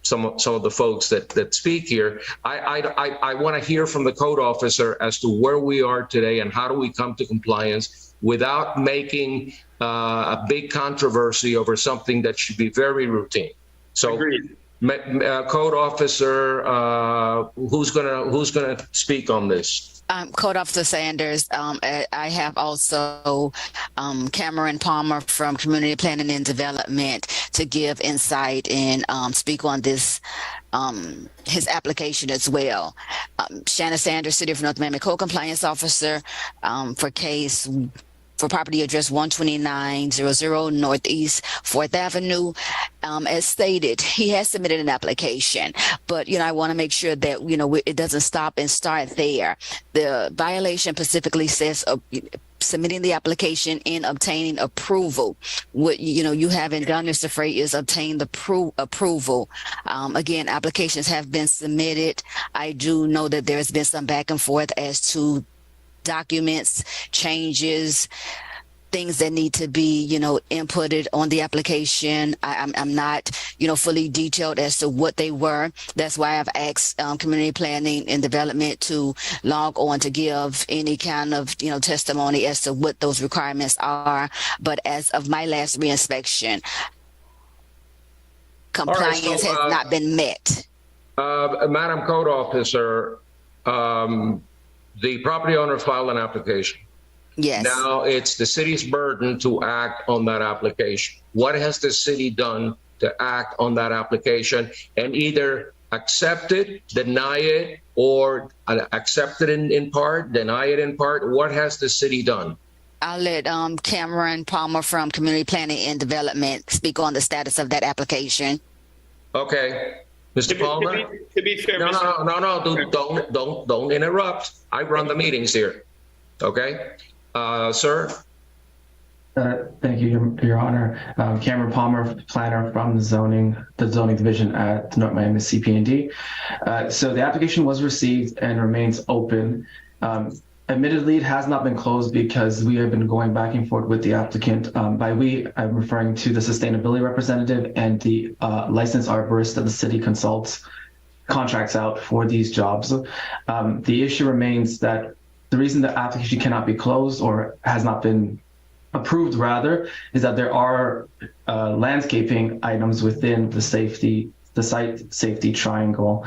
some of the folks that speak here. I want to hear from the code officer as to where we are today and how do we come to compliance without making a big controversy over something that should be very routine. So. Agreed. Code officer, who's gonna speak on this? Code Officer Sanders. I have also Cameron Palmer from Community Planning and Development to give insight and speak on this, his application as well. Shanna Sanders, City of North Miami Code Compliance Officer for property address 12900 Northeast 4th Avenue. As stated, he has submitted an application, but, I want to make sure that, it doesn't stop and start there. The violation specifically says submitting the application and obtaining approval. What, you haven't done, Mr. Frey, is obtain the approval. Again, applications have been submitted. I do know that there's been some back and forth as to documents, changes, things that need to be, inputted on the application. I'm not, fully detailed as to what they were. That's why I've asked Community Planning and Development to log on to give any kind of, testimony as to what those requirements are. But as of my last reinspection, compliance has not been met. Madam Code Officer, the property owner filed an application. Yes. Now it's the city's burden to act on that application. What has the city done to act on that application and either accept it, deny it, or accept it in part, deny it in part? What has the city done? I'll let Cameron Palmer from Community Planning and Development speak on the status of that application. Okay. Mr. Palmer? To be fair, No, don't interrupt. I run the meetings here. Okay? Sir? Thank you, Your Honor. Cameron Palmer, planner from the zoning division at North Miami CP&D. So the application was received and remains open. Admittedly, it has not been closed because we have been going back and forth with the applicant. By we, I'm referring to the sustainability representative and the licensed arborist that the city contracts out for these jobs. The issue remains that the reason the application cannot be closed or has not been approved, rather, is that there are landscaping items within the site safety triangle.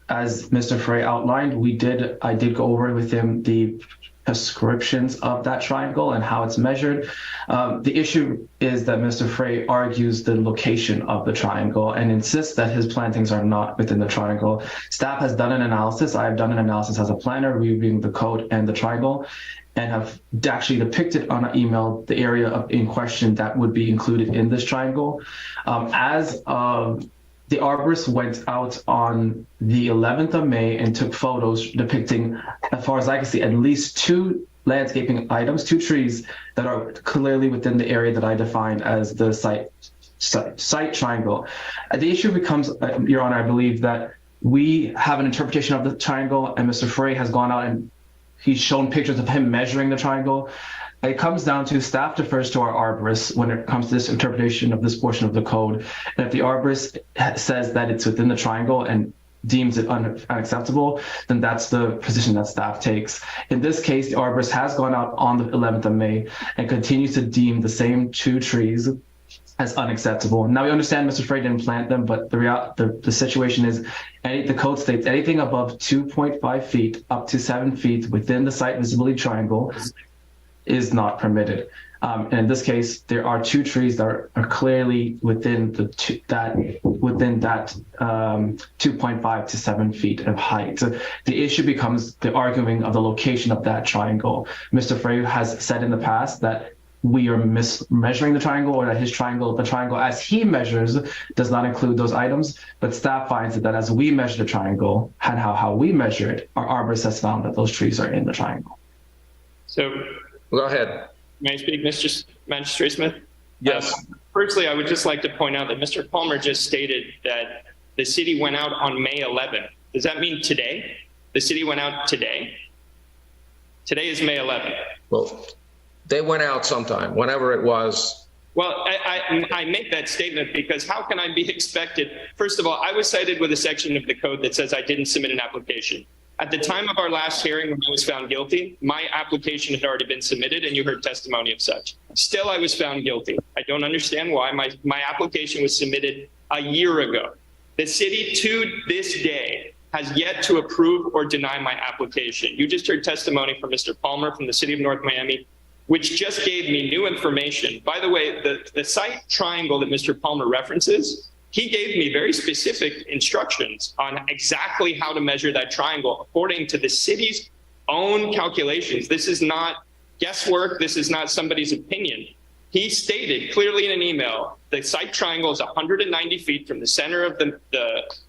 as Mr. Frey outlined, I did go over with him the prescriptions of that triangle and how it's measured. The issue is that Mr. Frey argues the location of the triangle and insists that his plantings are not within the triangle. Staff has done an analysis. I have done an analysis as a planner, reviewing the code and the triangle, and have actually depicted on an email the area in question that would be included in this triangle. The arborist went out on the 11th of May and took photos depicting, as far as I can see, at least 2 landscaping items, 2 trees that are clearly within the area that I defined as the site triangle. The issue becomes, Your Honor, I believe that we have an interpretation of the triangle, and Mr. Frey has gone out and he's shown pictures of him measuring the triangle. It comes down to staff defers to our arborist when it comes to this interpretation of this portion of the code. And if the arborist says that it's within the triangle and deems it unacceptable, then that's the position that staff takes. In this case, the arborist has gone out on the 11th of May and continues to deem the same 2 trees as unacceptable. Now, we understand Mr. Frey didn't plant them, but the situation is the code states anything above 2.5 feet up to 7 feet within the site visibility triangle is not permitted. And in this case, there are 2 trees that are clearly within that 2.5 to 7 feet of height. So the issue becomes the arguing of the location of that triangle. Mr. Frey has said in the past that we are mismeasuring the triangle, or that the triangle as he measures does not include those items, but staff finds that as we measure the triangle and how we measure it, our arborist has found that those trees are in the triangle. So, go ahead. May I speak, Mr. Magistrate Smith? Yes. Firstly, I would just like to point out that Mr. Palmer just stated that the city went out on May 11th. Does that mean today? The city went out today? Today is May 11th. Well, they went out sometime, whenever it was. Well, I make that statement because how can I be expected? First of all, I was cited with a section of the code that says I didn't submit an application. At the time of our last hearing, when I was found guilty, my application had already been submitted and you heard testimony of such. Still, I was found guilty. I don't understand why. My application was submitted a year ago. The city to this day has yet to approve or deny my application. You just heard testimony from Mr. Palmer from the city of North Miami, which just gave me new information. By the way, the site triangle that Mr. Palmer references, he gave me very specific instructions on exactly how to measure that triangle according to the city's own calculations. This is not guesswork. This is not somebody's opinion. He stated clearly in an email, the site triangle is 190 feet from the center of the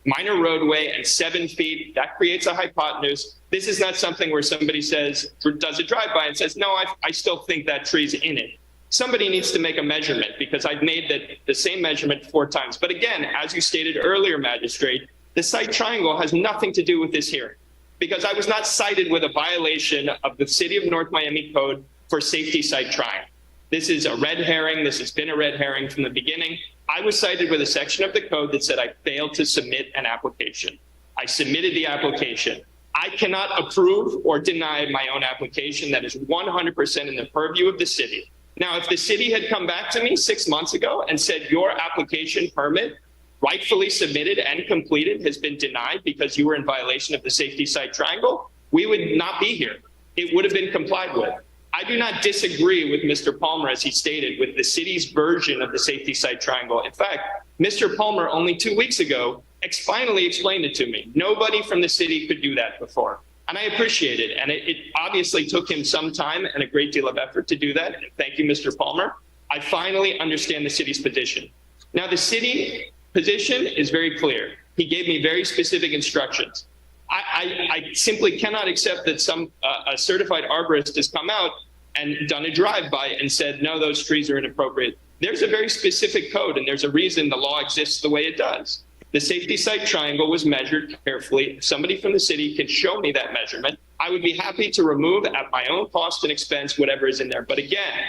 minor roadway and 7 feet. That creates a hypotenuse. This is not something where somebody says, does a drive-by and says, no, I still think that tree's in it. Somebody needs to make a measurement because I've made the same measurement 4 times. But again, as you stated earlier, Magistrate, the site triangle has nothing to do with this hearing because I was not cited with a violation of the City of North Miami Code for safety site triangle. This is a red herring. This has been a red herring from the beginning. I was cited with a section of the code that said I failed to submit an application. I submitted the application. I cannot approve or deny my own application. That is 100% in the purview of the city. Now, if the city had come back to me 6 months ago and said your application permit rightfully submitted and completed has been denied because you were in violation of the safety site triangle, we would not be here. It would have been complied with. I do not disagree with Mr. Palmer, as he stated, with the city's version of the safety site triangle. In fact, Mr. Palmer only 2 weeks ago finally explained it to me. Nobody from the city could do that before. And I appreciate it. And it obviously took him some time and a great deal of effort to do that. And thank you, Mr. Palmer. I finally understand the city's position. Now, the city position is very clear. He gave me very specific instructions. I simply cannot accept that a certified arborist has come out and done a drive-by and said, no, those trees are inappropriate. There's a very specific code, and there's a reason the law exists the way it does. The safety site triangle was measured carefully. If somebody from the city can show me that measurement, I would be happy to remove at my own cost and expense whatever is in there. But again,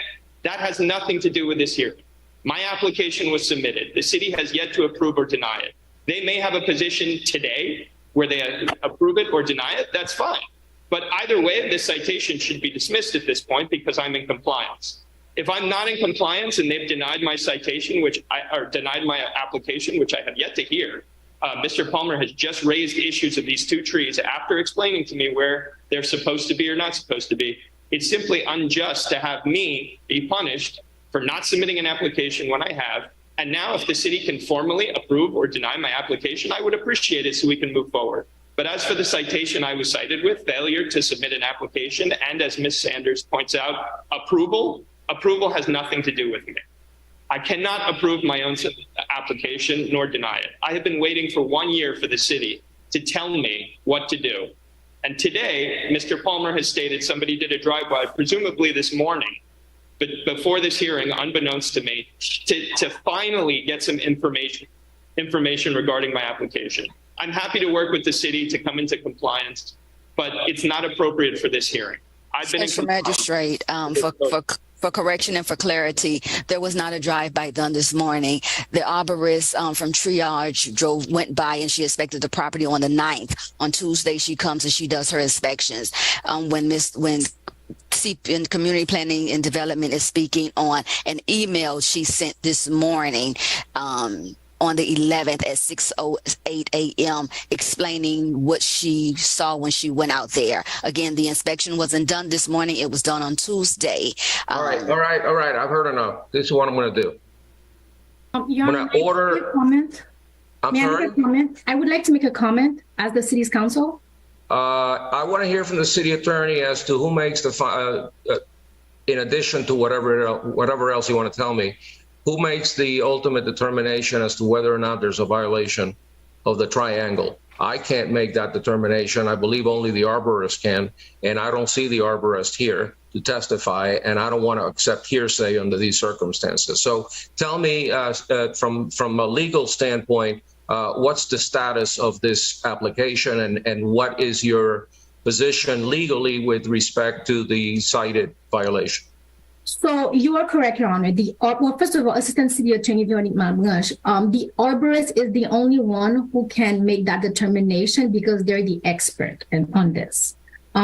that has nothing to do with this hearing. My application was submitted. The city has yet to approve or deny it. They may have a position today where they approve it or deny it. That's fine. But either way, this citation should be dismissed at this point because I'm in compliance. If I'm not in compliance and they've denied my citation, or denied my application, which I have yet to hear, Mr. Palmer has just raised issues of these two trees after explaining to me where they're supposed to be or not supposed to be. It's simply unjust to have me be punished for not submitting an application when I have. And now if the city can formally approve or deny my application, I would appreciate it so we can move forward. But as for the citation I was cited with, failure to submit an application, and as Ms. Sanders points out, approval has nothing to do with me. I cannot approve my own application nor deny it. I have been waiting for 1 year for the city to tell me what to do. And today, Mr. Palmer has stated somebody did a drive-by, presumably this morning, but before this hearing, unbeknownst to me, to finally get some information regarding my application. I'm happy to work with the city to come into compliance, but it's not appropriate for this hearing. I've been Mr. Magistrate, for correction and for clarity, there was not a drive-by done this morning. The arborist from Triage went by and she inspected the property on the 9th. On Tuesday, she comes and she does her inspections. When CPN Community Planning and Development is speaking on an email she sent this morning, on the 11th at 6:08 a.m. explaining what she saw when she went out there. Again, the inspection wasn't done this morning. It was done on Tuesday. All right. I've heard enough. This is what I'm going to do. Your Honor, may I make a comment? May I make a comment? I would like to make a comment as the city's counsel. I want to hear from the city attorney as to who makes the, in addition to whatever else you want to tell me, who makes the ultimate determination as to whether or not there's a violation of the triangle. I can't make that determination. I believe only the arborist can, and I don't see the arborist here to testify, and I don't want to accept hearsay under these circumstances. So tell me from a legal standpoint, what's the status of this application, and what is your position legally with respect to the cited violation? So you are correct, Your Honor. Well, first of all, Assistant City Attorney Veronique Malmush, the arborist is the only one who can make that determination because they're the expert on this.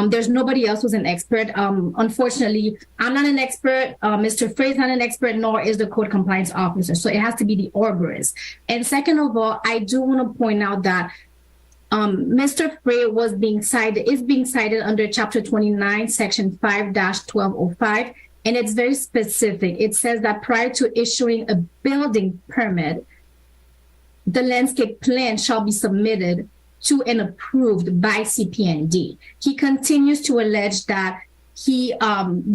There's nobody else who's an expert. Unfortunately, I'm not an expert. Mr. Frey is not an expert, nor is the code compliance officer. So it has to be the arborist. And second of all, I do want to point out that Mr. Frey is being cited under Chapter 29, Section 5-1205. And it's very specific. It says that prior to issuing a building permit, the landscape plan shall be submitted to and approved by CPND. He continues to allege that the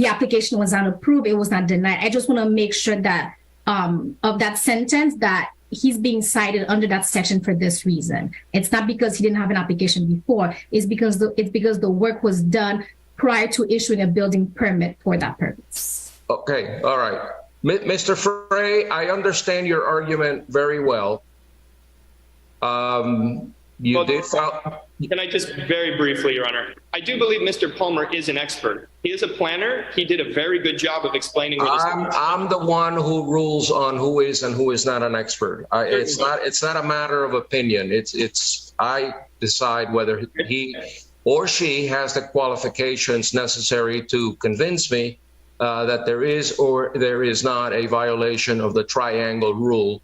application was not approved, it was not denied. I just want to make sure that of that sentence that he's being cited under that section for this reason. It's not because he didn't have an application before. It's because the work was done prior to issuing a building permit for that purpose. Okay, all right. Mr. Frey, I understand your argument very well. Can I just very briefly, Your Honor? I do believe Mr. Palmer is an expert. He is a planner. He did a very good job of explaining what I'm the one who rules on who is and who is not an expert. It's not a matter of opinion. I decide whether he or she has the qualifications necessary to convince me that there is or there is not a violation of the triangle rule,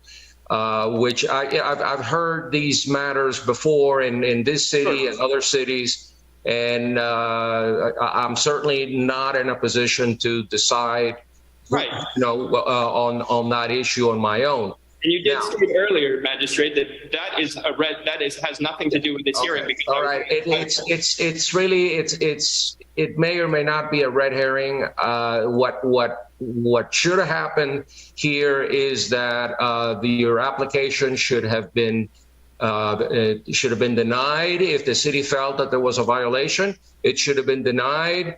which I've heard these matters before in this city and other cities, and I'm certainly not in a position to decide, on that issue on my own. And you did state earlier, Magistrate, that has nothing to do with this hearing. Because all right, it may or may not be a red herring. What should have happened here is that your application should have been denied if the city felt that there was a violation. It should have been denied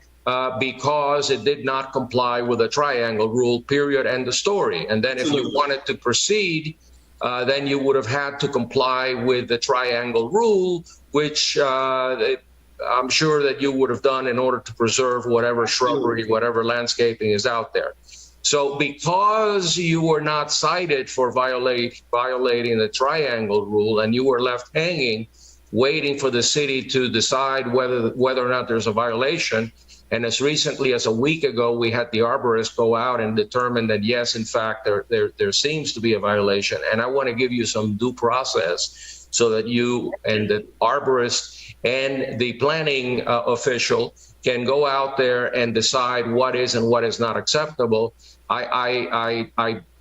because it did not comply with the triangle rule, period, end of story. And then if you wanted to proceed, then you would have had to comply with the triangle rule, which I'm sure that you would have done in order to preserve whatever shrubbery, whatever landscaping is out there. So because you were not cited for violating the triangle rule and you were left hanging, waiting for the city to decide whether or not there's a violation, And as recently as a week ago, we had the arborist go out and determine that, yes, in fact, there seems to be a violation. And I want to give you some due process so that you and the arborist and the planning official can go out there and decide what is and what is not acceptable. I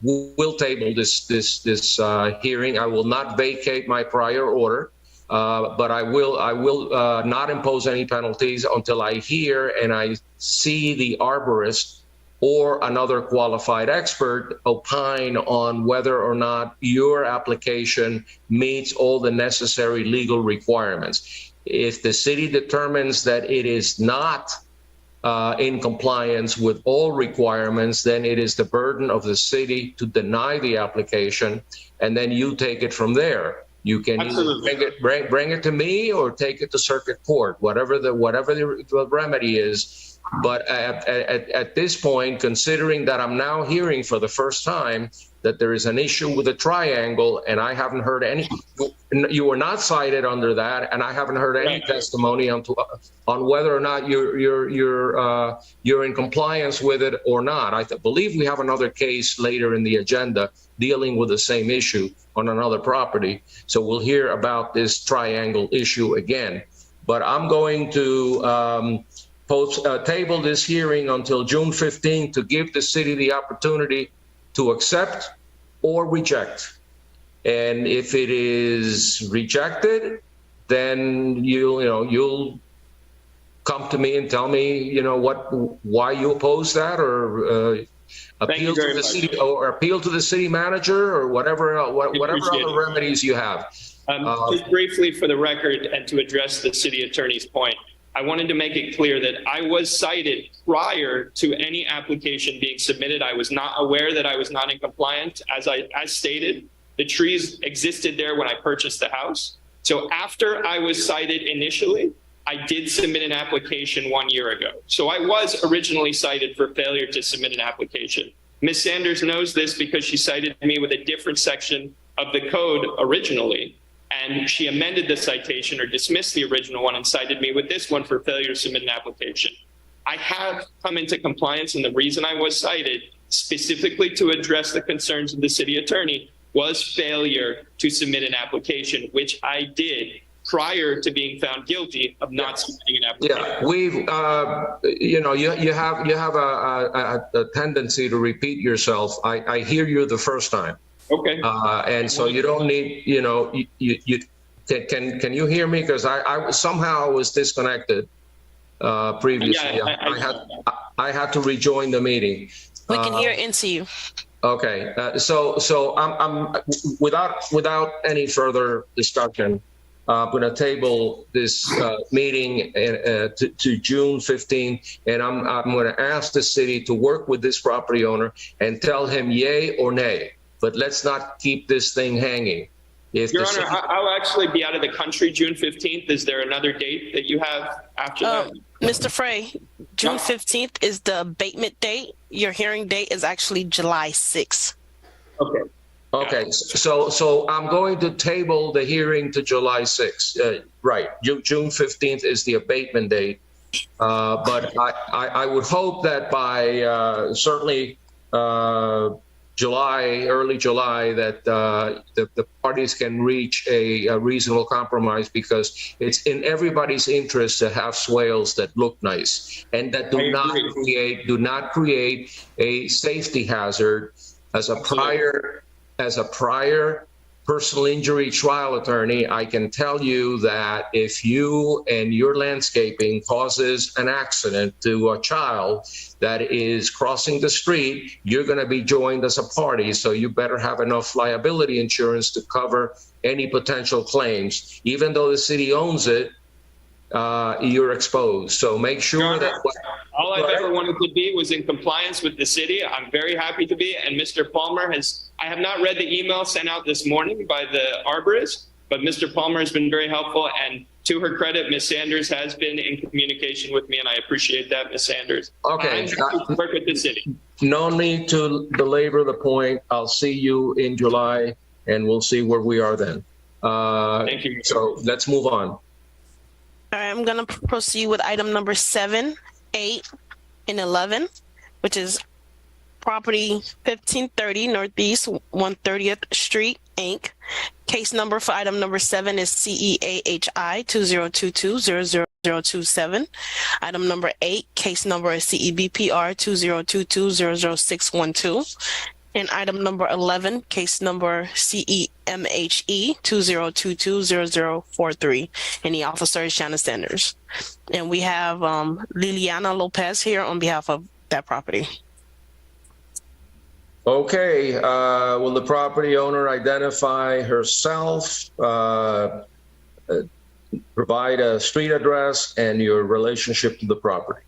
will table this hearing. I will not vacate my prior order. But I will not impose any penalties until I hear and I see the arborist or another qualified expert opine on whether or not your application meets all the necessary legal requirements. If the city determines that it is not in compliance with all requirements, then it is the burden of the city to deny the application, and then you take it from there. You can either bring it to me or take it to circuit court, whatever the remedy is. But at this point, considering that I'm now hearing for the first time that there is an issue with a triangle, and I haven't heard any, you were not cited under that, and I haven't heard any testimony on whether or not you're in compliance with it or not. I believe we have another case later in the agenda dealing with the same issue on another property, so we'll hear about this triangle issue again. But I'm going to table this hearing until June 15th to give the city the opportunity to accept or reject. And if it is rejected, then you'll come to me and tell me, why you oppose that, or appeal to the city, or appeal to the city manager, or whatever other remedies you have. Just briefly for the record, and to address the city attorney's point, I wanted to make it clear that I was cited prior to any application being submitted. I was not aware that I was not in compliance. As stated, the trees existed there when I purchased the house. So after I was cited initially, I did submit an application 1 year ago. So I was originally cited for failure to submit an application. Ms. Sanders knows this because she cited me with a different section of the code originally. And she amended the citation or dismissed the original one and cited me with this one for failure to submit an application. I have come into compliance, and the reason I was cited specifically to address the concerns of the city attorney was failure to submit an application, which I did prior to being found guilty of not submitting an application. Yeah, we've, you have a tendency to repeat yourself. I hear you the first time. Okay. And so you don't need, can you hear me? Because I somehow was disconnected previously. Yeah, I had to rejoin the meeting. We can hear and see you. Okay. So I'm without any further discussion, I'm going to table this meeting to June 15th, and I'm going to ask the city to work with this property owner and tell him yay or nay. But let's not keep this thing hanging. Your Honor, I'll actually be out of the country June 15th. Is there another date that you have after that? Mr. Frey, June 15th is the abatement date. Your hearing date is actually July 6th. Okay. Okay, so I'm going to table the hearing to July 6th. Right, June 15th is the abatement date. But I would hope that by certainly early July, that the parties can reach a reasonable compromise, because it's in everybody's interest to have swales that look nice and that do not create a safety hazard. As a prior personal injury trial attorney, I can tell you that if you and your landscaping causes an accident to a child that is crossing the street, you're going to be joined as a party. So you better have enough liability insurance to cover any potential claims. Even though the city owns it, you're exposed. So make sure that... All I've ever wanted to be was in compliance with the city. I'm very happy to be. And Mr. Palmer I have not read the email sent out this morning by the arborist, but Mr. Palmer has been very helpful. And to her credit, Ms. Sanders has been in communication with me, and I appreciate that, Ms. Sanders. Okay. I'm happy to work with the city. No need to belabor the point. I'll see you in July, and we'll see where we are then. Thank you. So let's move on. All right, I'm going to proceed with item number 7. 8, and 11, which is property 1530 Northeast 130th Street, Inc. Case number for item number 7 is CEAHI 2022-00027. Item number 8, case number is CEBPR 2022-00612. And item number 11, case number CEMHE 2022-0043. And the officer is Shannon Sanders. And we have Liliana Lopez here on behalf of that property. Okay, will the property owner identify herself, provide a street address and your relationship to the property?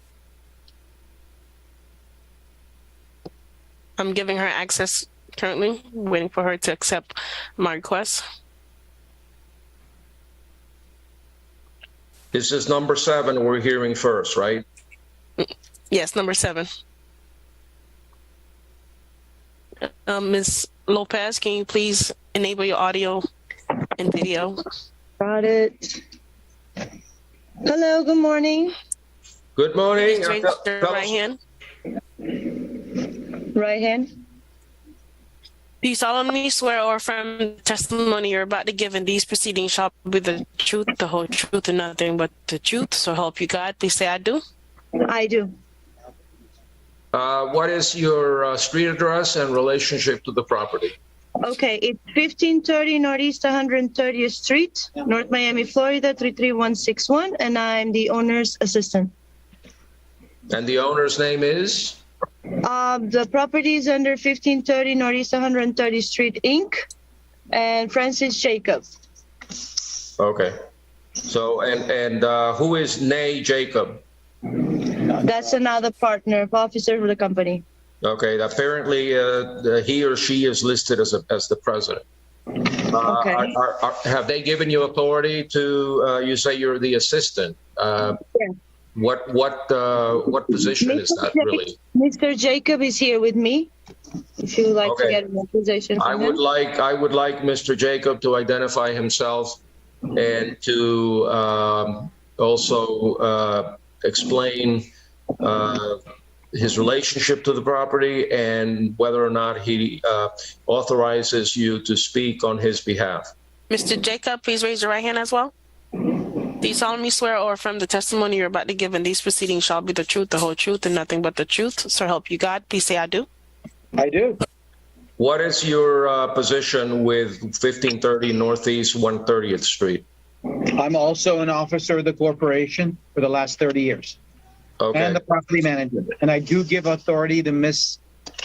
I'm giving her access currently, waiting for her to accept my request. This is number 7 we're hearing first, right? Yes, number 7. Ms. Lopez, can you please enable your audio and video? Got it. Hello, good morning. Good morning. Please raise your right hand. Right hand. Do you solemnly swear or affirm the testimony you're about to give in these proceedings shall be the truth, the whole truth, and nothing but the truth? So help you God. Please say I do. I do. What is your street address and relationship to the property? Okay, it's 1530 Northeast 130th Street, North Miami, Florida 33161, and I'm the owner's assistant. And the owner's name is? The property is under 1530 Northeast 130th Street, Inc., and Francis Jacob. Okay. So, and who is Nay Jacob? That's another partner, officer of the company. Okay. Apparently, he or she is listed as the president. Okay. Have they given you authority to? You say you're the assistant. Yeah. What position is that really? Mr. Jacob is here with me. If you would like to get more position. I would like Mr. Jacob to identify himself and to also explain his relationship to the property and whether or not he authorizes you to speak on his behalf. Mr. Jacob, please raise your right hand as well. Do you solemnly swear or affirm the testimony you're about to give in these proceedings shall be the truth, the whole truth, and nothing but the truth? So help you God. Please say I do. I do. What is your position with 1530 Northeast 130th Street? I'm also an officer of the corporation for the last 30 years. Okay. And the property manager. And I do give authority to Ms.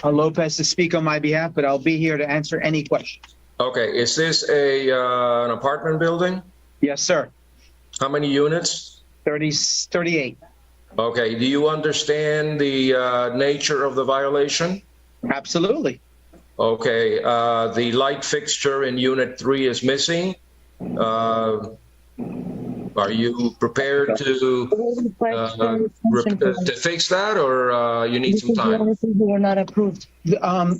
Lopez to speak on my behalf, but I'll be here to answer any questions. Okay. Is this an apartment building? Yes, sir. How many units? 38. Okay. Do you understand the nature of the violation? Absolutely. Okay. The light fixture in Unit 3 is missing. Are you prepared to fix that, or you need some time? Were not approved.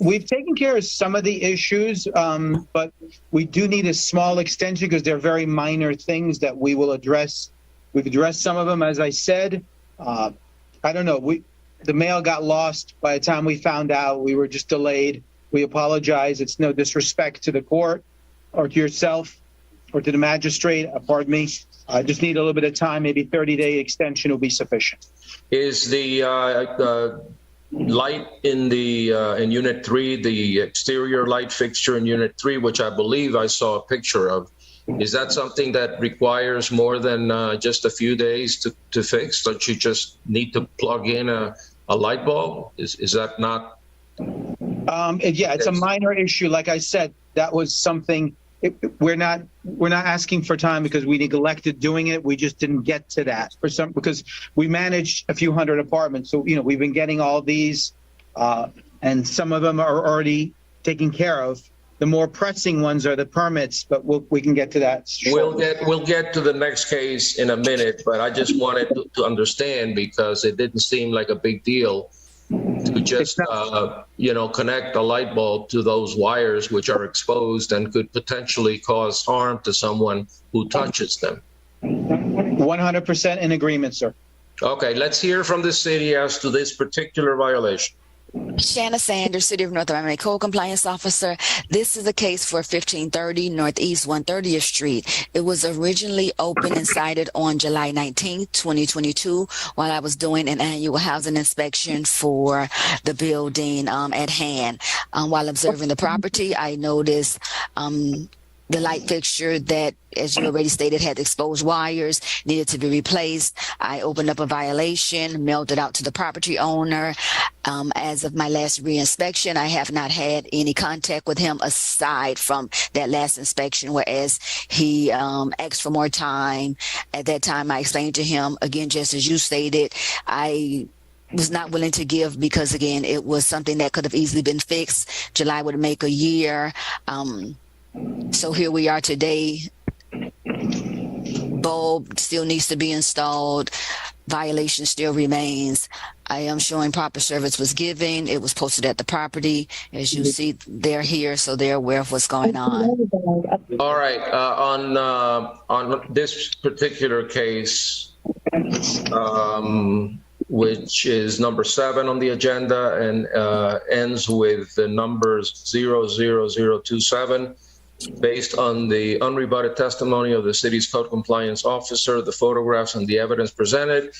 We've taken care of some of the issues, but we do need a small extension because they're very minor things that we will address. We've addressed some of them, as I said. I don't know. The mail got lost by the time we found out. We were just delayed. We apologize. It's no disrespect to the court or to yourself or to the magistrate. Pardon me. I just need a little bit of time. Maybe 30-day extension will be sufficient. Is the light in Unit 3, the exterior light fixture in Unit 3, which I believe I saw a picture of, is that something that requires more than just a few days to fix? Don't you just need to plug in a light bulb? Is that not? Yeah, it's a minor issue. Like I said, that was something. We're not asking for time because we neglected doing it. We just didn't get to that because we managed a few hundred apartments. So, we've been getting all these and some of them are already taken care of. The more pressing ones are the permits, but we can get to that shortly. We'll get to the next case in a minute, but I just wanted to understand because it didn't seem like a big deal to just connect a light bulb to those wires which are exposed and could potentially cause harm to someone who touches them. 100% in agreement, sir. Okay, let's hear from the city as to this particular violation. Shanna Sanders, City of North Miami Code Compliance Officer. This is a case for 1530 Northeast 130th Street. It was originally opened and cited on July 19th, 2022, while I was doing an annual housing inspection for the building at hand. While observing the property, I noticed the light fixture that, as you already stated, had exposed wires, needed to be replaced. I opened up a violation, mailed it out to the property owner. As of my last reinspection, I have not had any contact with him aside from that last inspection, whereas he asked for more time. At that time, I explained to him, again, just as you stated, I was not willing to give because, again, it was something that could have easily been fixed. July would make a year. So here we are today. Bulb still needs to be installed. Violation still remains. I am showing proper service was given. It was posted at the property. As you see, they're here, so they're aware of what's going on. All right, on this particular case, which is number 7 on the agenda and ends with the numbers 00027. Based on the unrebutted testimony of the city's code compliance officer, the photographs and the evidence presented,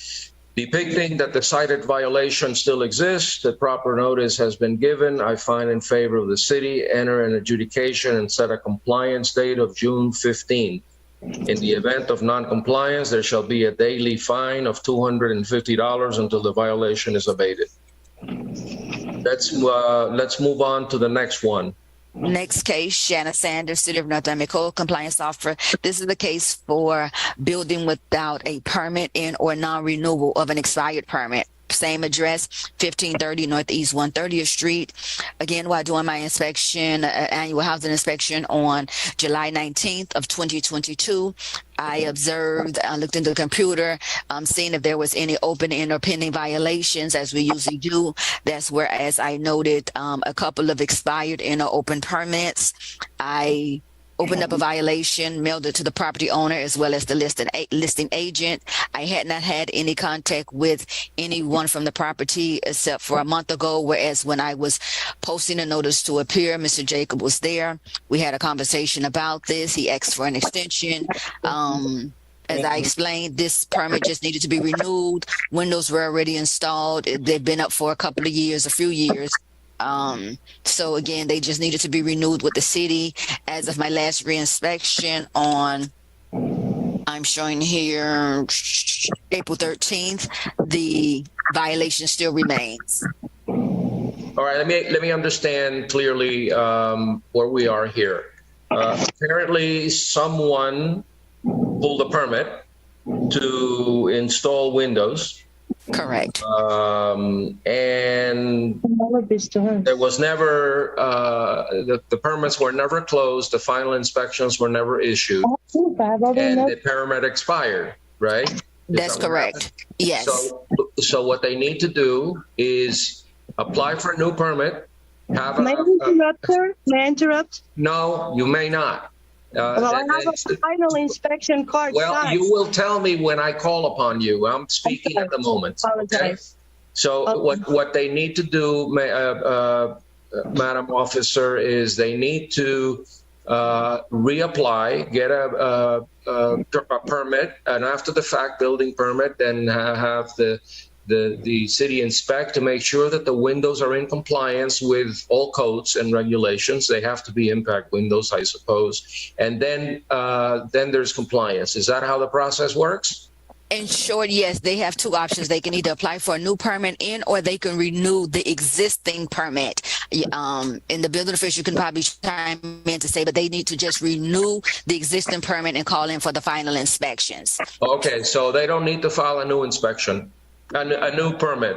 depicting that the cited violation still exists, the proper notice has been given. I find in favor of the city, enter an adjudication and set a compliance date of June 15. In the event of non-compliance, there shall be a daily fine of $250 until the violation is abated. Let's move on to the next one. Next case, Shanna Sanders, City of North Miami Code Compliance Officer. This is the case for building without a permit in or non-renewal of an expired permit. Same address, 1530 Northeast 130th Street. Again, while doing my inspection, annual housing inspection on July 19th of 2022, I observed, I looked into the computer, seeing if there was any open or pending violations, as we usually do. That's whereas I noted a couple of expired or open permits. I opened up a violation, mailed it to the property owner as well as the listing agent. I had not had any contact with anyone from the property except for a month ago, whereas when I was posting a notice to appear, Mr. Jacob was there. We had a conversation about this. He asked for an extension. As I explained, this permit just needed to be renewed. Windows were already installed. They've been up for a couple of years, a few years. So again, they just needed to be renewed with the city. As of my last reinspection on, I'm showing here, April 13th, the violation still remains. All right, let me understand clearly where we are here. Apparently, someone pulled a permit to install windows. Correct. And there was never, the permits were never closed, the final inspections were never issued, and the permit expired, right? That's correct. Yes. So what they need to do is apply for a new permit. May I interrupt? No, you may not. Well, I have a final inspection card. Well, you will tell me when I call upon you. I'm speaking at the moment. Okay? So what they need to do, Madam Officer, is they need to reapply, get a permit, an after-the-fact building permit, and have the city inspect to make sure that the windows are in compliance with all codes and regulations. They have to be impact windows, I suppose. And then there's compliance. Is that how the process works? In short, yes, they have two options. They can either apply for a new permit or they can renew the existing permit. And the building official can probably chime in to say, but they need to just renew the existing permit and call in for the final inspections. Okay, so they don't need to file a new inspection. A new permit?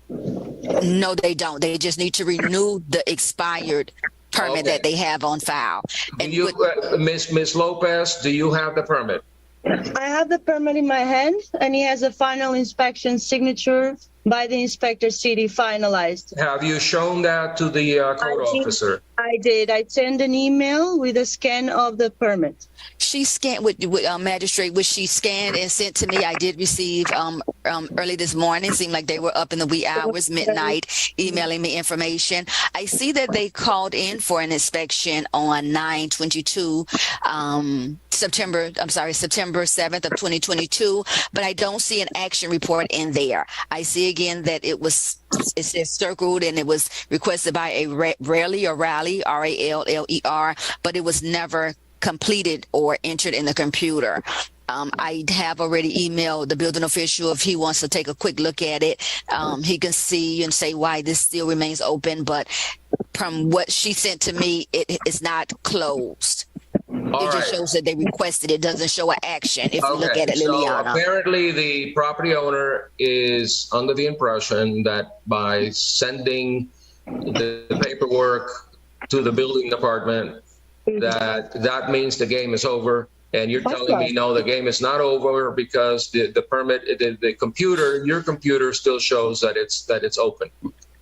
No, they don't. They just need to renew the expired permit that they have on file. And you, Ms. Lopez, do you have the permit? I have the permit in my hand, and he has a final inspection signature by the inspector city finalized. Have you shown that to the code officer? I did. I sent an email with a scan of the permit. she scanned with magistrate, which she scanned and sent to me. I did receive early this morning. Seemed like they were up in the wee hours, midnight, emailing me information. I see that they called in for an inspection on 9/22, September 7th of 2022, but I don't see an action report in there. I see again that it says circled and it was requested by a Rally, R-A-L-L-E-R, but it was never completed or entered in the computer. I have already emailed the building official. If he wants to take a quick look at it, he can see and say why this still remains open. But from what she sent to me, it is not closed. It just shows that they requested it. Doesn't show an action if you look at it, Liliana. So apparently the property owner is under the impression that by sending the paperwork to the building department, that means the game is over. And you're telling me, no, the game is not over because the permit, the computer, your computer still shows that it's open.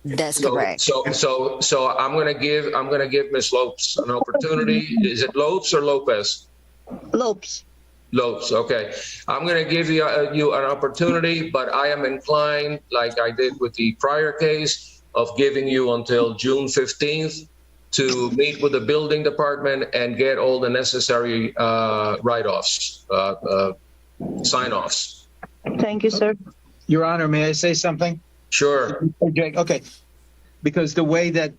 That's correct. So I'm gonna give Ms. Lopes an opportunity. Is it Lopes or Lopez? Lopes. Lopes. Okay. I'm gonna give you an opportunity, but I am inclined, like I did with the prior case, of giving you until June 15th to meet with the building department and get all the necessary write-offs, sign-offs. Thank you, sir. Your Honor, may I say something? Sure. Okay. Because the way that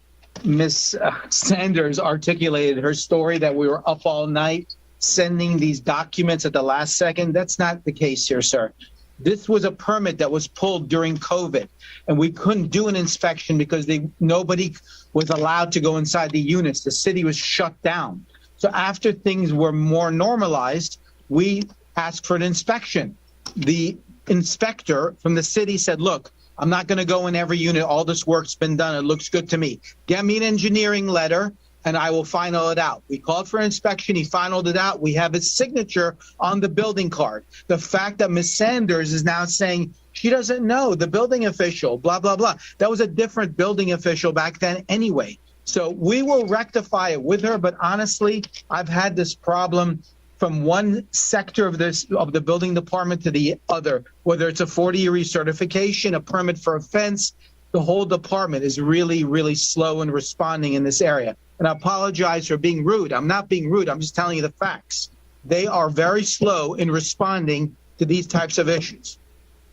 Ms. Sanders articulated her story, that we were up all night sending these documents at the last second, that's not the case here, sir. This was a permit that was pulled during COVID, and we couldn't do an inspection because nobody was allowed to go inside the units. The city was shut down. So after things were more normalized, we asked for an inspection. The inspector from the city said, look, I'm not going to go in every unit. All this work's been done. It looks good to me. Get me an engineering letter and I will final it out. We called for inspection. He finalized it out. We have his signature on the building card. The fact that Ms. Sanders is now saying she doesn't know the building official, blah, blah, blah. That was a different building official back then anyway. So we will rectify it with her. But honestly, I've had this problem from one sector of the building department to the other, whether it's a 40-year recertification, a permit for a fence. The whole department is really, really slow in responding in this area. And I apologize for being rude. I'm not being rude. I'm just telling you the facts. They are very slow in responding to these types of issues.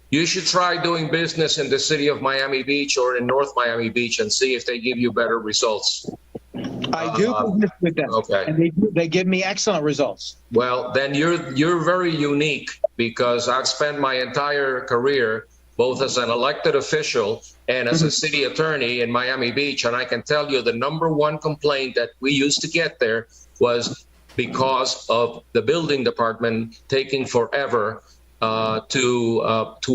You should try doing business in the city of Miami Beach or in North Miami Beach and see if they give you better results. I do business with them, okay. And they give me excellent results. Well, then you're very unique because I've spent my entire career both as an elected official and as a city attorney in Miami Beach, and I can tell you the number one complaint that we used to get there was because of the building department taking forever to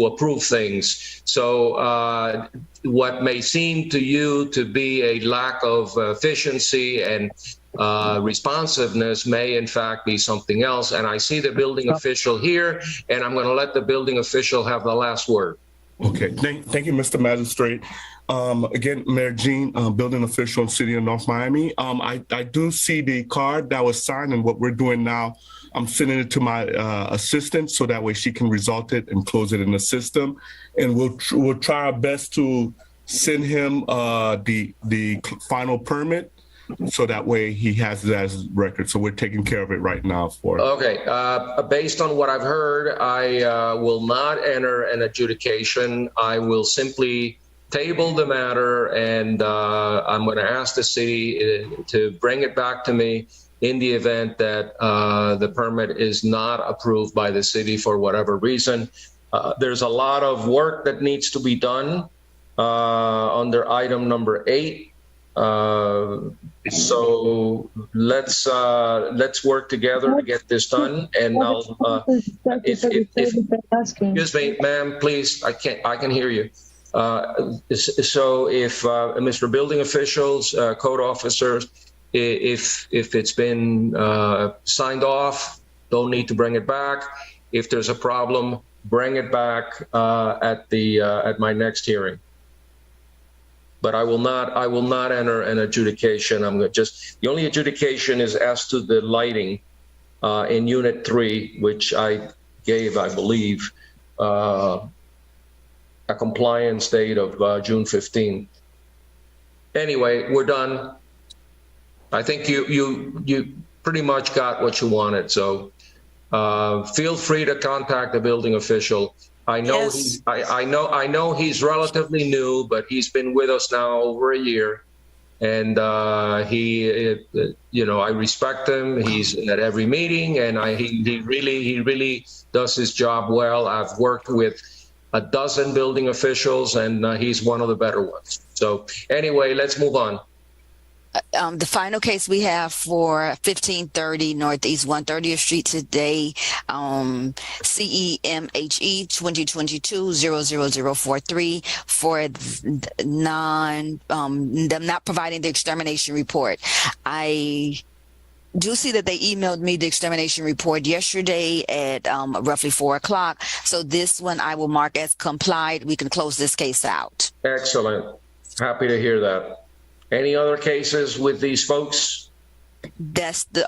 approve things. So what may seem to you to be a lack of efficiency and responsiveness may in fact be something else. And I see the building official here, and I'm going to let the building official have the last word. Okay, thank you, Mr. Magistrate. Again, Mayor Jean, building official in City of North Miami. I do see the card that was signed, and what we're doing now, I'm sending it to my assistant so that way she can result it and close it in the system. And we'll try our best to send him the final permit so that way he has it as record. So we're taking care of it right now for him. Okay, based on what I've heard, I will not enter an adjudication. I will simply table the matter, and I'm going to ask the city to bring it back to me in the event that the permit is not approved by the city for whatever reason. There's a lot of work that needs to be done under item number 8. So let's work together to get this done. And I'll, excuse me, ma'am, please, I can hear you. So if Mr. Building Officials, code officers, if it's been signed off, don't need to bring it back. If there's a problem, bring it back at my next hearing. But I will not enter an adjudication. I'm going to the only adjudication is as to the lighting in Unit 3, which I gave, I believe, a compliance date of June 15th. Anyway, we're done. I think you pretty much got what you wanted. So feel free to contact the building official. I know Yes. I know he's relatively new, but he's been with us now over a year, and I respect him. He's at every meeting, and he really does his job well. I've worked with a dozen building officials, and he's one of the better ones. So anyway, let's move on. The final case we have for 1530 Northeast 130th Street today, CEMHE 2022-00043 for them not providing the extermination report. I do see that they emailed me the extermination report yesterday at roughly 4 o'clock. So this one I will mark as complied. We can close this case out. Excellent. Happy to hear that. Any other cases with these folks? That's the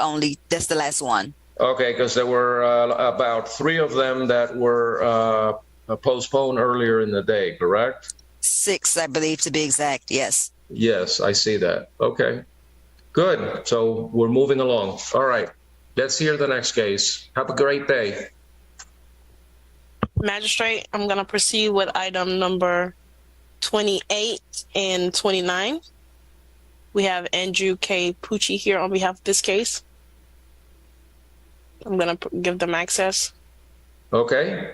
last one. Okay, because there were about 3 of them that were postponed earlier in the day, correct? 6, I believe, to be exact. Yes. Yes, I see that. Okay, good. So we're moving along. All right, let's hear the next case. Have a great day. Magistrate, I'm going to proceed with item number 28 and 29. We have Andrew K. Pucci here on behalf of this case. I'm going to give them access. Okay.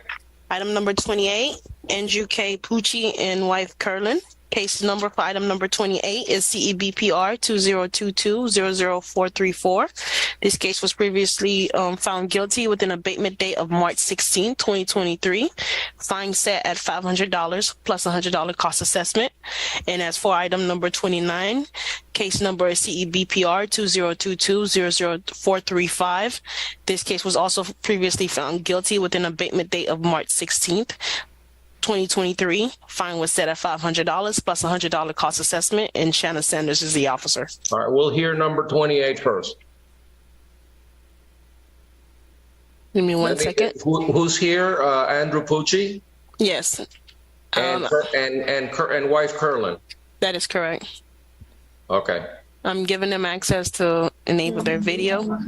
Item number 28, Andrew K. Pucci and wife Curlin. Case number for item number 28 is CEBPR 2022-00434. This case was previously found guilty with an abatement date of March 16, 2023. Fine set at $500 plus $100 cost assessment. And as for item number 29, case number is CEBPR 2022-00435. This case was also previously found guilty with an abatement date of March 16th. 2023. Fine was set at $500 plus $100 cost assessment, and Shanna Sanders is the officer. All right, we'll hear number 28 first. Give me one second. Who's here? Andrew Pucci? Yes. And wife Curlin? That is correct. Okay. I'm giving them access to enable their video.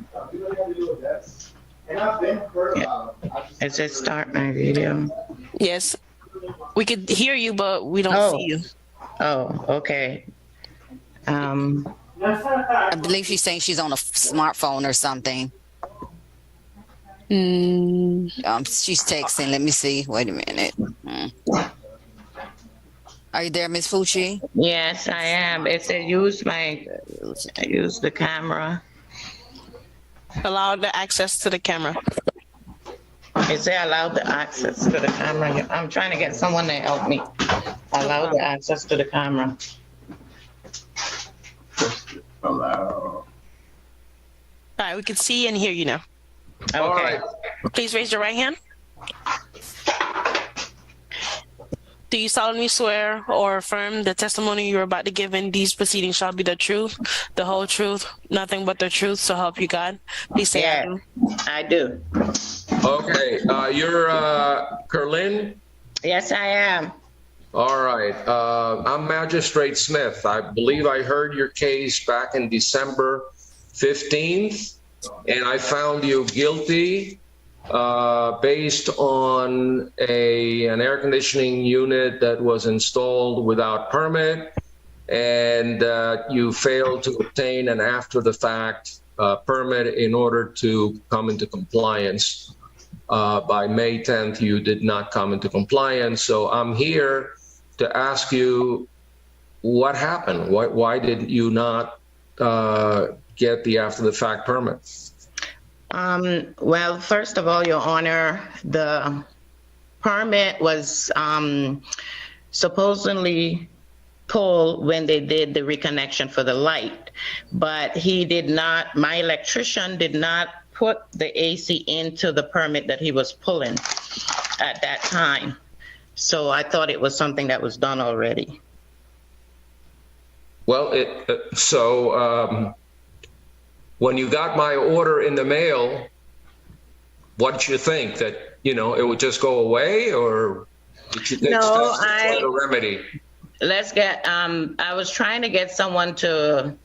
Is it start my video? Yes. We could hear you, but we don't see you. Oh, okay. I believe she's saying she's on a smartphone or something. She's texting. Let me see. Wait a minute. Are you there, Ms. Pucci? Yes, I am. It said use the camera. Allow the access to the camera. It said allow the access to the camera. I'm trying to get someone to help me. Allow the access to the camera. All right, we can see and hear you now. Okay. All right. Please raise your right hand. Do you solemnly swear or affirm the testimony you're about to give in these proceedings shall be the truth, the whole truth, nothing but the truth, so help you God? Please say I do. I do. Okay, you're Curlin? Yes, I am. All right, I'm Magistrate Smith. I believe I heard your case back in December 15th, and I found you guilty based on an air conditioning unit that was installed without permit, and you failed to obtain an after-the-fact permit in order to come into compliance. By May 10th, you did not come into compliance. So I'm here to ask you what happened. Why did you not get the after-the-fact permit? Well, first of all, Your Honor, the permit was supposedly pulled when they did the reconnection for the light, but my electrician did not put the AC into the permit that he was pulling at that time. So I thought it was something that was done already. Well, when you got my order in the mail, what did you think? That, it would just go away, or did you take No, steps to try to remedy? Let's get, I was trying to get someone to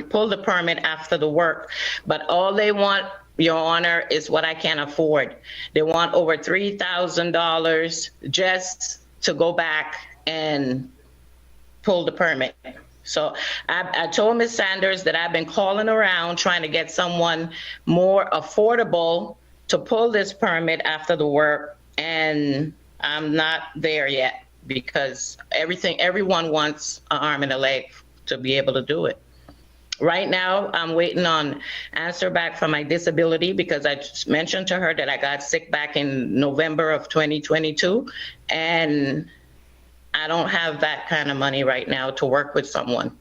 pull the permit after the work, but all they want, Your Honor, is what I can't afford. They want over $3,000 just to go back and pull the permit. So I told Ms. Sanders that I've been calling around trying to get someone more affordable to pull this permit after the work, and I'm not there yet because everyone wants an arm and a leg to be able to do it. Right now, I'm waiting on answer back from my disability because I just mentioned to her that I got sick back in November of 2022, and I don't have that kind of money right now to work with someone.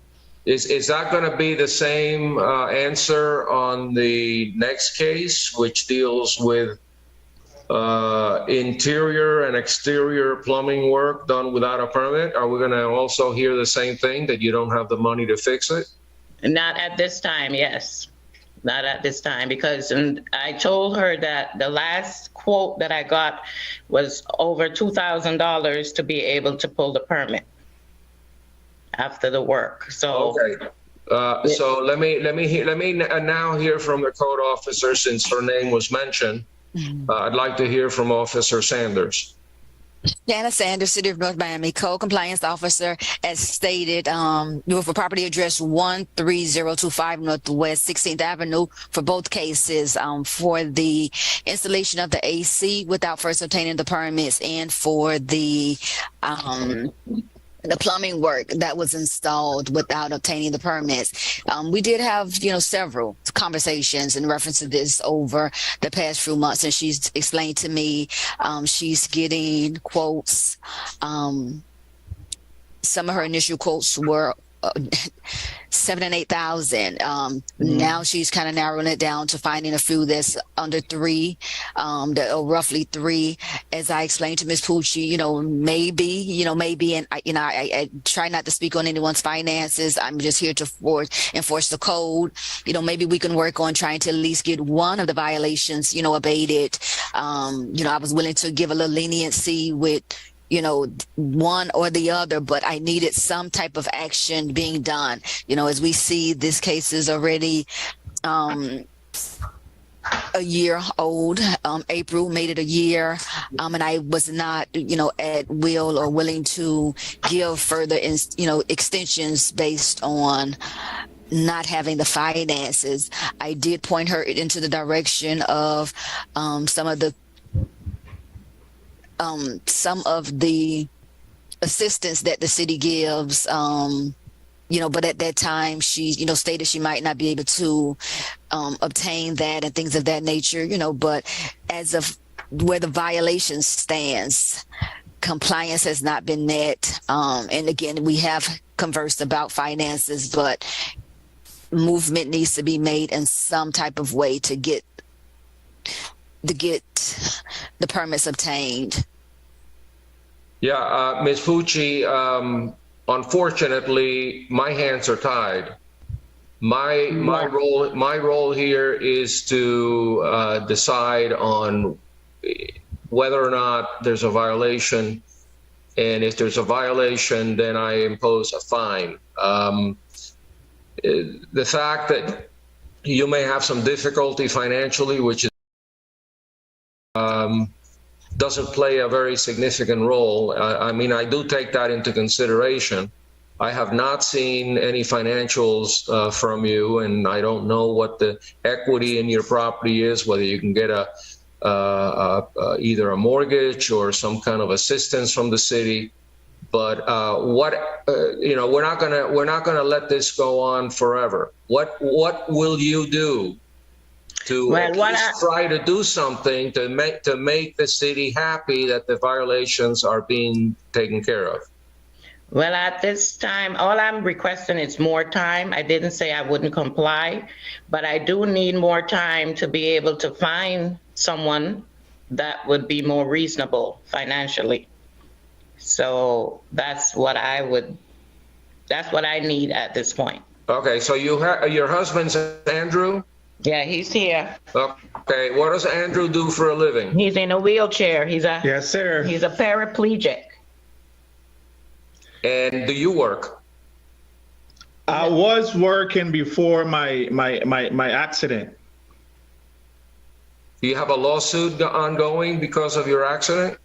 Is that going to be the same answer on the next case, which deals with interior and exterior plumbing work done without a permit? Are we going to also hear the same thing, that you don't have the money to fix it? Not at this time, yes. Not at this time, because I told her that the last quote that I got was over $2,000 to be able to pull the permit after the work. So okay. So let me now hear from the code officer, since her name was mentioned. I'd like to hear from Officer Sanders. Janice Sanders, City of North Miami, Code Compliance Officer, as stated, for property address 13025 Northwest 16th Avenue for both cases, for the installation of the AC without first obtaining the permits, and for the plumbing work that was installed without obtaining the permits. We did have, several conversations in reference to this over the past few months, and she's explained to me she's getting quotes. Some of her initial quotes were 7,000 and 8,000. Now she's kind of narrowing it down to finding a few that's under 3, roughly 3. As I explained to Ms. Pucci, maybe, and I try not to speak on anyone's finances. I'm just here to enforce the code. Maybe we can work on trying to at least get one of the violations, abated. I was willing to give a little leniency with one or the other, but I needed some type of action being done. As we see, this case is already a year old. April made it a year, and I was not, at will or willing to give further, extensions based on not having the finances. I did point her into the direction of some of the assistance that the city gives, but at that time she, stated she might not be able to obtain that and things of that nature, but as of where the violation stands, compliance has not been met. And again, we have conversed about finances, but movement needs to be made in some type of way to get the permits obtained. Yeah, Ms. Pucci, unfortunately, my hands are tied. My role here is to decide on whether or not there's a violation, and if there's a violation, then I impose a fine. The fact that you may have some difficulty financially, which is doesn't play a very significant role. I do take that into consideration. I have not seen any financials from you, and I don't know what the equity in your property is, whether you can get either a mortgage or some kind of assistance from the city. But we're not gonna let this go on forever. What will you do to at least try to do something to make the city happy that the violations are being taken care of? Well, at this time, all I'm requesting is more time. I didn't say I wouldn't comply, but I do need more time to be able to find someone that would be more reasonable financially. So that's what I need at this point. Okay, so your husband's Andrew? Yeah, he's here. Okay, what does Andrew do for a living? He's in a wheelchair. Yes, sir. He's a paraplegic. And do you work? I was working before my accident. Do you have a lawsuit ongoing because of your accident?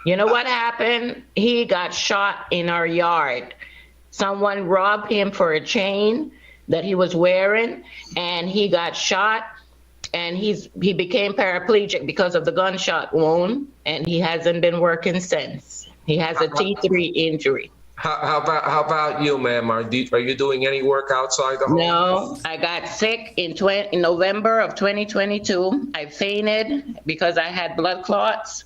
You know what happened? He got shot in our yard. Someone robbed him for a chain that he was wearing, and he got shot, and he became paraplegic because of the gunshot wound, and he hasn't been working since. He has a T3 injury. How about you, ma'am? Are you doing any work outside the home? No, I got sick in November of 2022. I fainted because I had blood clots,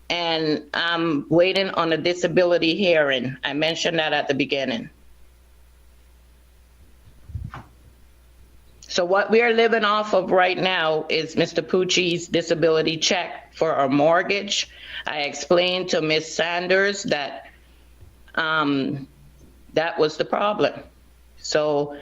and I'm waiting on a disability hearing. I mentioned that at the beginning. So what we are living off of right now is Mr. Pucci's disability check for our mortgage. I explained to Ms. Sanders that that was the problem. So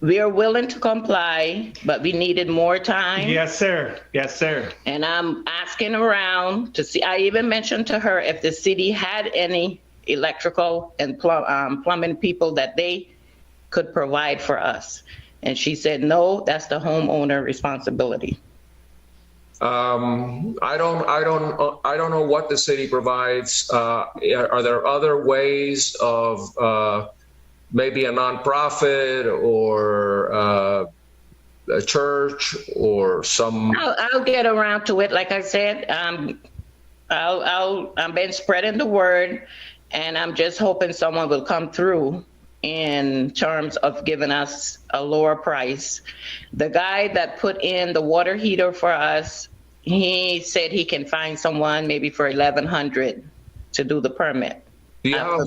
we are willing to comply, but we needed more time. Yes, sir. Yes, sir. And I'm asking around to see, I even mentioned to her if the city had any electrical and plumbing people that they could provide for us. And she said, no, that's the homeowner responsibility. I don't know what the city provides. Are there other ways of maybe a nonprofit or a church or some? I'll get around to it. Like I said, I've been spreading the word, and I'm just hoping someone will come through in terms of giving us a lower price. The guy that put in the water heater for us, he said he can find someone maybe for $1,100 to do the permit. Do you have a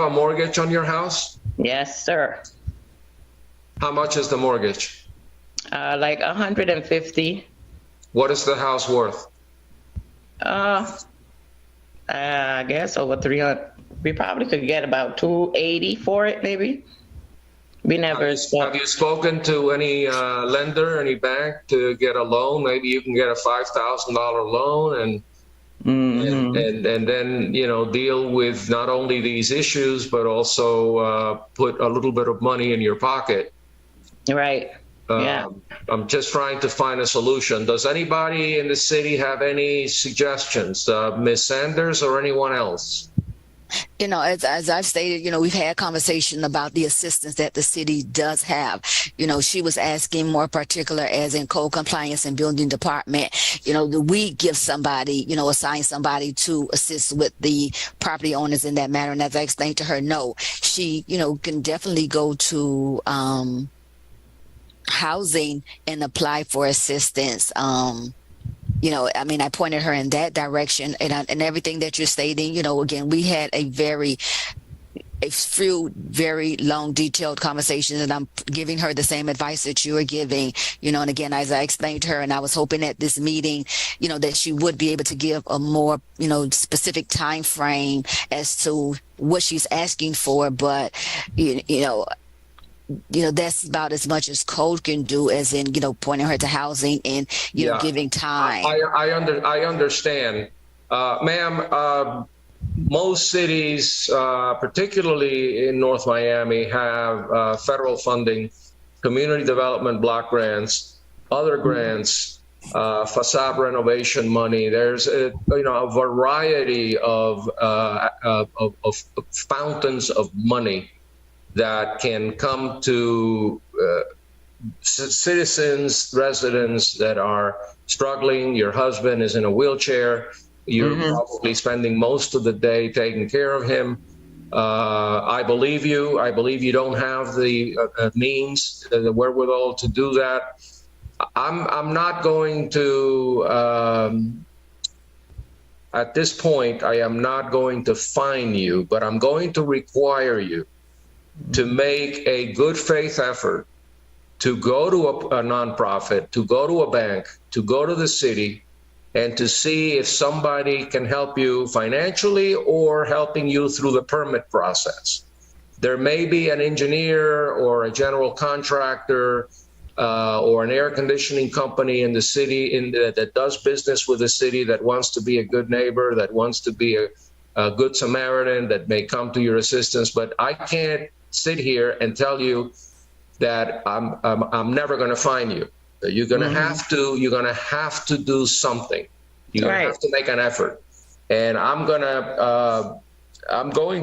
mortgage on your house? Yes, sir. How much is the mortgage? Like $150. What is the house worth? I guess over 300. We probably could get about $280 for it, maybe. We never. Have you spoken to any lender, any bank to get a loan? Maybe you can get a $5,000 loan and then deal with not only these issues but also put a little bit of money in your pocket. Right. Yeah. I'm just trying to find a solution. Does anybody in the city have any suggestions? Ms. Sanders or anyone else? As I've stated, we've had conversation about the assistance that the city does have. She was asking more particular as in code compliance and building department, we give somebody, assign somebody to assist with the property owners in that matter. And as I explained to her, no, she, can definitely go to housing and apply for assistance. I pointed her in that direction, and everything that you're stating, again, we had a few very long, detailed conversations, and I'm giving her the same advice that you are giving, and again, as I explained to her, and I was hoping at this meeting, that she would be able to give a more, specific time frame as to what she's asking for, but, that's about as much as code can do, as in, pointing her to housing and, giving time. I understand. Ma'am, most cities, particularly in North Miami, have federal funding, community development block grants, other grants, facade renovation money. There's a variety of fountains of money that can come to citizens, residents that are struggling. Your husband is in a wheelchair. You're probably spending most of the day taking care of him. I believe you. I believe you don't have the means, the wherewithal to do that. I'm not going to, at this point, I am not going to fine you, but I'm going to require you to make a good faith effort to go to a nonprofit, to go to a bank, to go to the city, and to see if somebody can help you financially or helping you through the permit process. There may be an engineer or a general contractor or an air conditioning company in the city that does business with the city that wants to be a good neighbor, that wants to be a good Samaritan, that may come to your assistance. But I can't sit here and tell you that I'm never going to find you. You're going to have to. You're going to have to do something. You're going to have to make an effort. And I'm going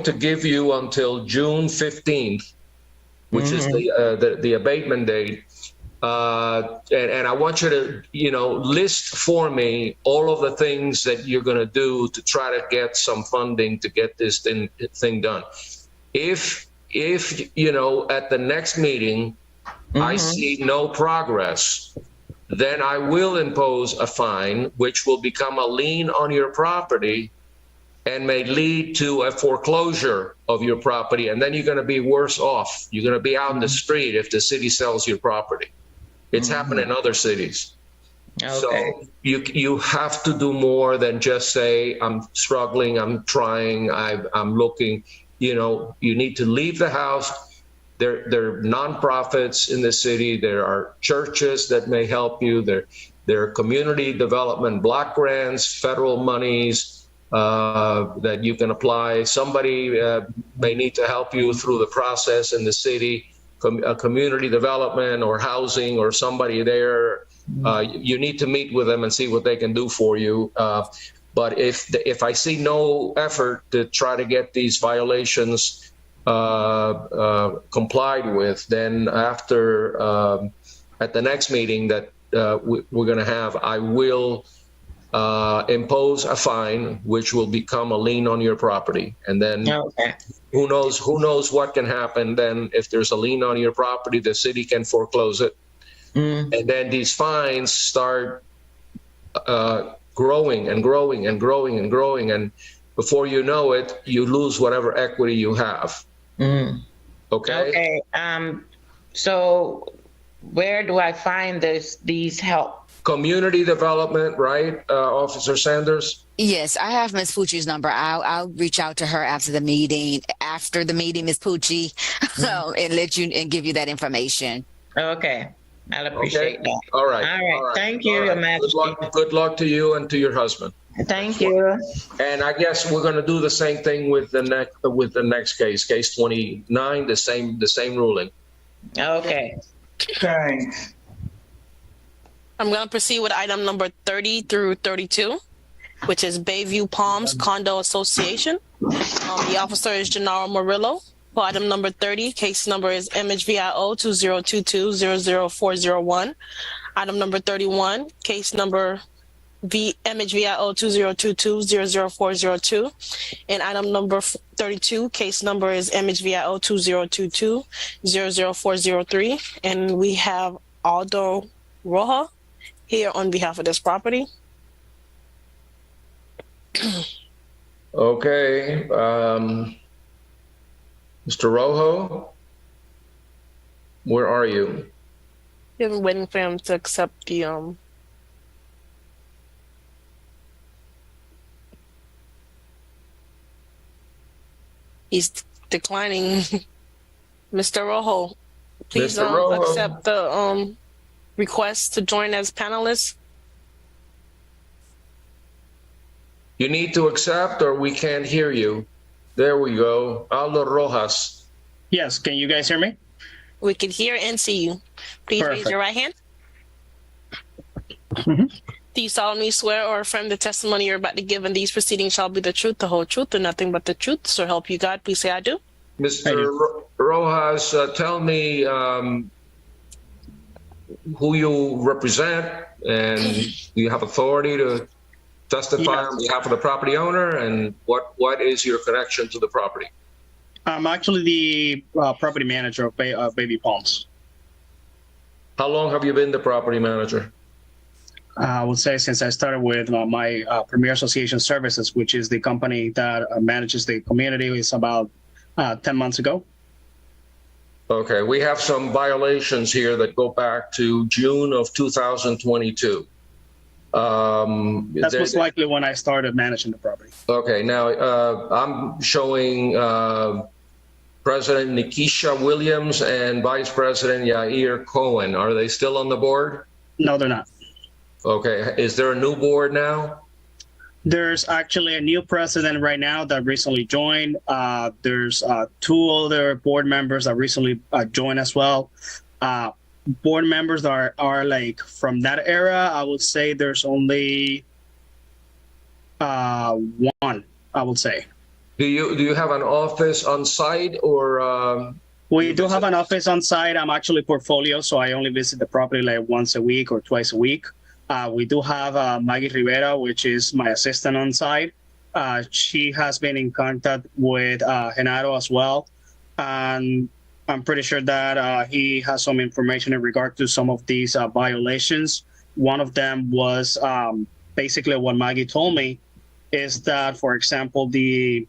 to give you until June 15th, which is the abatement date. And I want you to, list for me all of the things that you're going to do to try to get some funding to get this thing done. If at the next meeting, I see no progress, then I will impose a fine, which will become a lien on your property and may lead to a foreclosure of your property. And then you're going to be worse off. You're going to be out in the street if the city sells your property. It's happened in other cities. Okay. So you have to do more than just say, I'm struggling, I'm trying, I'm looking. You need to leave the house. There are nonprofits in the city. There are churches that may help you. There are community development block grants, federal monies that you can apply. Somebody may need to help you through the process in the city. Community development or housing or somebody there, you need to meet with them and see what they can do for you. But if I see no effort to try to get these violations complied with, then after at the next meeting that we're going to have, I will impose a fine, which will become a lien on your property, and then who knows what can happen. Then if there's a lien on your property, the city can foreclose it, and then these fines start growing and growing and growing and growing, and before you know it, you lose whatever equity you have. Okay. So where do I find these help? Community development, right, Officer Sanders? Yes, I have Ms. Pucci's number. I'll reach out to her after the meeting, Ms. Pucci, and let you and give you that information. Okay, I'll appreciate that. All right. All right. Thank you, Your Majesty. Good luck to you and to your husband. Thank you. And I guess we're going to do the same thing with the next case, case 29, the same ruling. Okay. Thanks. I'm going to proceed with item number 30 through 32, which is Bayview Palms Condo Association. The officer is Gennaro Murillo. For item number 30, case number is MHVIO 2022-00401. Item number 31, case number MHVIO 2022-00402. And item number 32, case number is MHVIO 2022-00403. And we have Aldo Roja here on behalf of this property. Okay. Mr. Rojo, where are you? Just waiting for him to accept the he's declining. Mr. Rojo, please accept the request to join as panelist. You need to accept or we can't hear you. There we go. Aldo Rojas. Yes, can you guys hear me? We can hear and see you. Please raise your right hand. Do you solemnly swear or affirm the testimony you're about to give in these proceedings shall be the truth, the whole truth, and nothing but the truth? So help you God. Please say I do. Mr. Rojas, tell me who you represent, and do you have authority to testify on behalf of the property owner, and what is your connection to the property? I'm actually the property manager of Bayview Palms. How long have you been the property manager? I would say since I started with my Premier Association Services, which is the company that manages the community, is about 10 months ago. Okay, we have some violations here that go back to June of 2022. That's most likely when I started managing the property. Okay, now I'm showing President Nikisha Williams and Vice President Yair Cohen. Are they still on the board? No, they're not. Okay. Is there a new board now? There's actually a new president right now that recently joined. There's 2 other board members that recently joined as well. Board members that are like from that era, I would say there's only 1, I would say. Do you have an office on site or? We do have an office on site. I'm actually portfolio, so I only visit the property like once a week or twice a week. We do have Maggie Rivera, which is my assistant on site. She has been in contact with Genaro as well. And I'm pretty sure that he has some information in regard to some of these violations. One of them was basically what Maggie told me is that, for example, the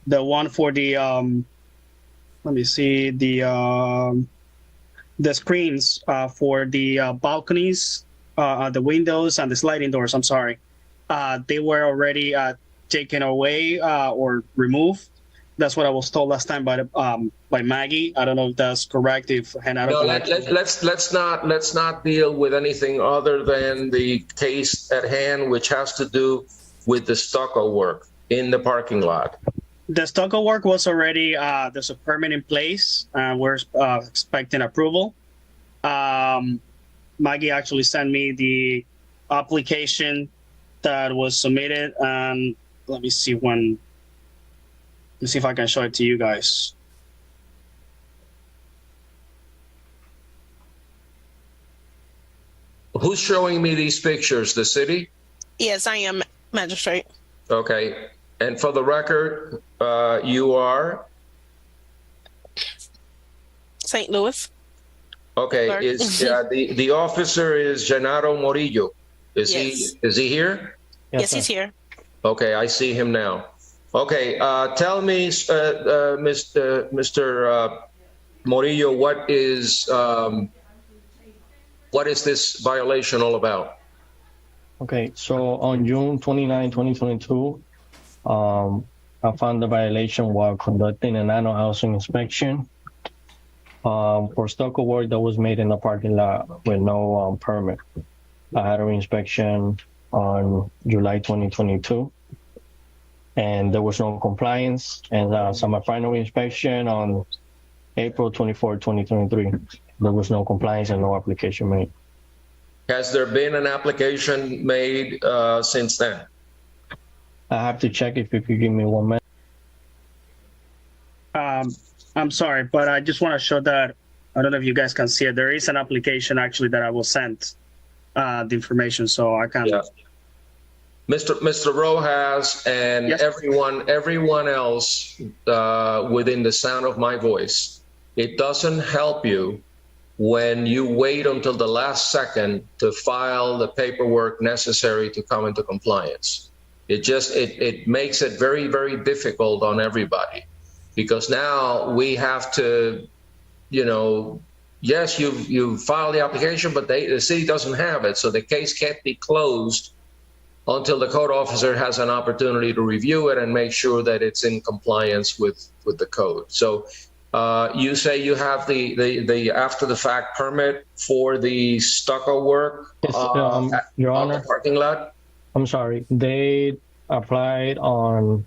one for the, let me see, the screens for the balconies, the windows and the sliding doors, I'm sorry, they were already taken away or removed. That's what I was told last time by Maggie. I don't know if that's correct. If Genaro, no, let's not deal with anything other than the case at hand, which has to do with the stucco work in the parking lot. The stucco work was already there's a permit in place, and we're expecting approval. Maggie actually sent me the application that was submitted, and let me see when. Let's see if I can show it to you guys. Who's showing me these pictures? The city? Yes, I am, magistrate. Okay. And for the record, you are? St. Louis. Okay. Is the officer is Genaro Morillo? Is he here? Yes, he's here. Okay, I see him now. Okay, tell me, Mr. Morillo, what is this violation all about? Okay, so on June 29, 2022, I found the violation while conducting an annual housing inspection for stucco work that was made in the parking lot with no permit. I had a reinspection on July 2022. And there was no compliance. And so my final inspection on April 24, 2023, there was no compliance and no application made. Has there been an application made since then? I have to check if you could give me 1 minute. I'm sorry, but I just want to show that, I don't know if you guys can see it. There is an application actually that I was sent the information, so I can. Yeah. Mr. Rojas and yes. everyone else within the sound of my voice, it doesn't help you when you wait until the last second to file the paperwork necessary to come into compliance. It makes it very, very difficult on everybody, because now we have to, yes, you filed the application, but the city doesn't have it, so the case can't be closed until the code officer has an opportunity to review it and make sure that it's in compliance with the code. So you say you have the after the fact permit for the stucco work Your on Honor, the parking lot? I'm sorry. They applied on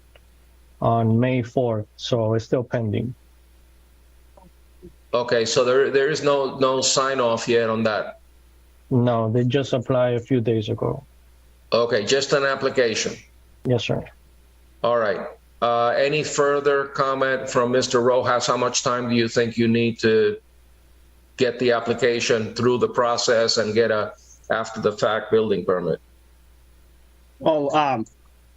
May 4th, so it's still pending. Okay, so there is no sign off yet on that. No, they just applied a few days ago. Okay, just an application. Yes, sir. All right. Any further comment from Mr. Rojas? How much time do you think you need to get the application through the process and get a after the fact building permit? Well,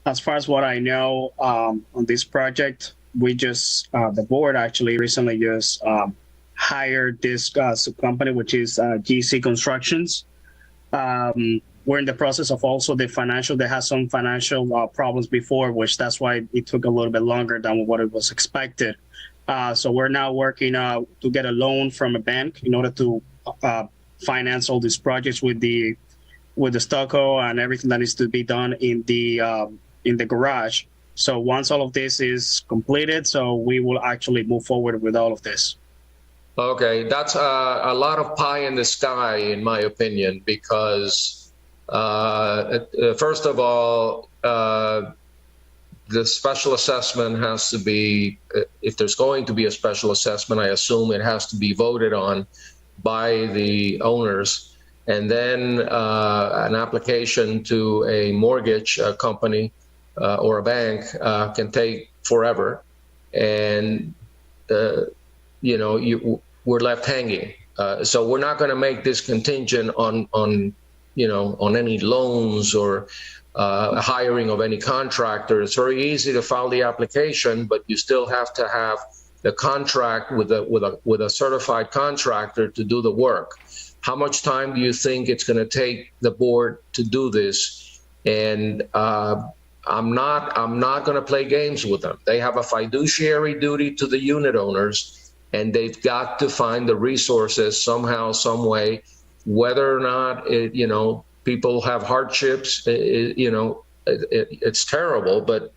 as far as what I know, on this project, we just, the board actually recently just hired this company, which is GC Constructions. We're in the process of also the financial. They had some financial problems before, which that's why it took a little bit longer than what it was expected. So we're now working to get a loan from a bank in order to finance all these projects with the stucco and everything that needs to be done in the garage. So once all of this is completed, so we will actually move forward with all of this. Okay, that's a lot of pie in the sky, in my opinion, because first of all, the special assessment has to be, if there's going to be a special assessment, I assume it has to be voted on by the owners. And then an application to a mortgage company or a bank can take forever. And we're left hanging. So we're not going to make this contingent on any loans or hiring of any contractor. It's very easy to file the application, but you still have to have the contract with a certified contractor to do the work. How much time do you think it's going to take the board to do this? And I'm not going to play games with them. They have a fiduciary duty to the unit owners, and they've got to find the resources somehow, some way, whether or not people have hardships. It's terrible, but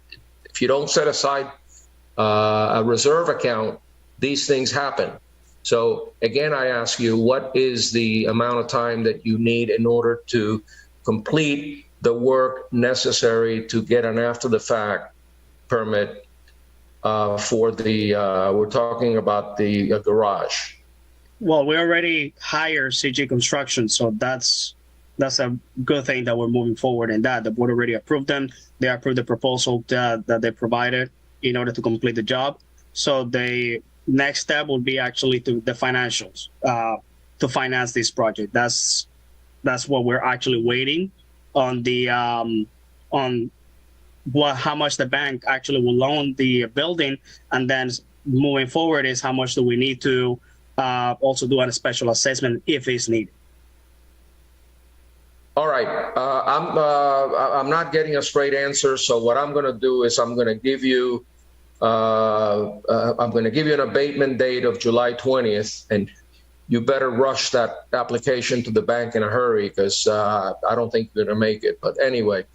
if you don't set aside a reserve account, these things happen. So again, I ask you, what is the amount of time that you need in order to complete the work necessary to get an after-the-fact permit for the, we're talking about the garage? Well, we already hired CG Construction, so that's a good thing that we're moving forward in that. The board already approved them. They approved the proposal that they provided in order to complete the job. So the next step will be actually to the financials to finance this project. That's what we're actually waiting on the how much the bank actually will loan the building, and then moving forward is how much do we need to also do a special assessment if it's needed. All right, I'm not getting a straight answer. So what I'm going to do is I'm going to give you an abatement date of July 20th, and you better rush that application to the bank in a hurry, because I don't think you're going to make it. But anyway,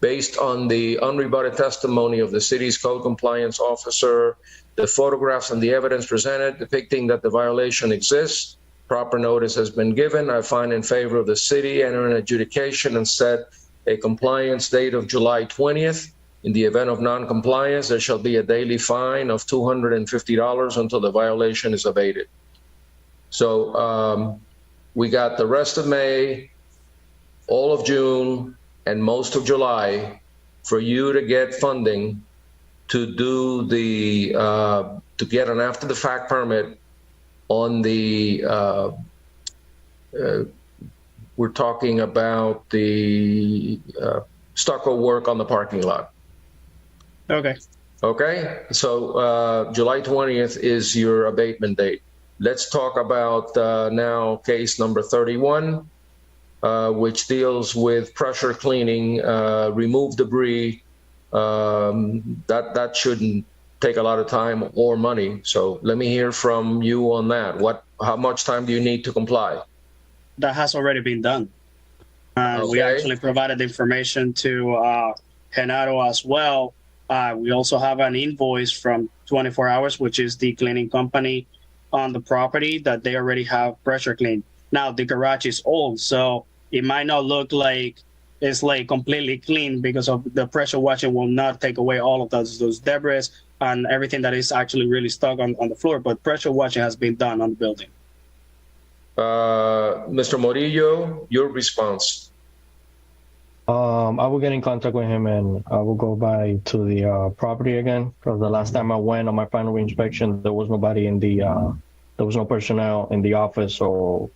based on the unrebutted testimony of the city's code compliance officer, the photographs and the evidence presented depicting that the violation exists, proper notice has been given. I find in favor of the city, enter an adjudication and set a compliance date of July 20th. In the event of non-compliance, there shall be a daily fine of $250 until the violation is abated. So we got the rest of May, all of June, and most of July for you to get funding to do the to get an after-the-fact permit on the we're talking about the stucco work on the parking lot. Okay. Okay. So July 20th is your abatement date. Let's talk about now case number 31, which deals with pressure cleaning, remove debris. That shouldn't take a lot of time or money. So let me hear from you on that. How much time do you need to comply? That has already been done. We actually provided information to Genaro as well. We also have an invoice from 24 Hours, which is the cleaning company on the property, that they already have pressure cleaned. Now the garage is old, so it might not look like it's like completely clean, because of the pressure washing will not take away all of those debris and everything that is actually really stuck on the floor. But pressure washing has been done on the building. Mr. Morillo, your response. I will get in contact with him and I will go by to the property again, because the last time I went on my final inspection, there was nobody in the, there was no personnel in the office, so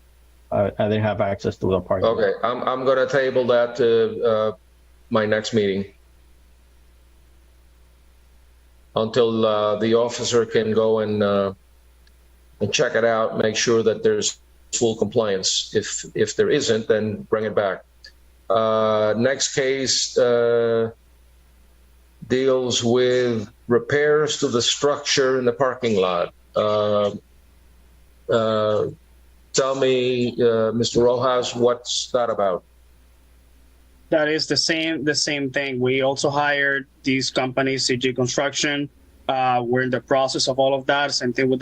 I didn't have access to the parking. Okay, I'm going to table that to my next meeting until the officer can go and check it out, make sure that there's full compliance. If there isn't, then bring it back. Next case deals with repairs to the structure in the parking lot. Tell me, Mr. Rojas, what's that about? That is the same thing. We also hired these companies, CG Construction. We're in the process of all of that. Same thing with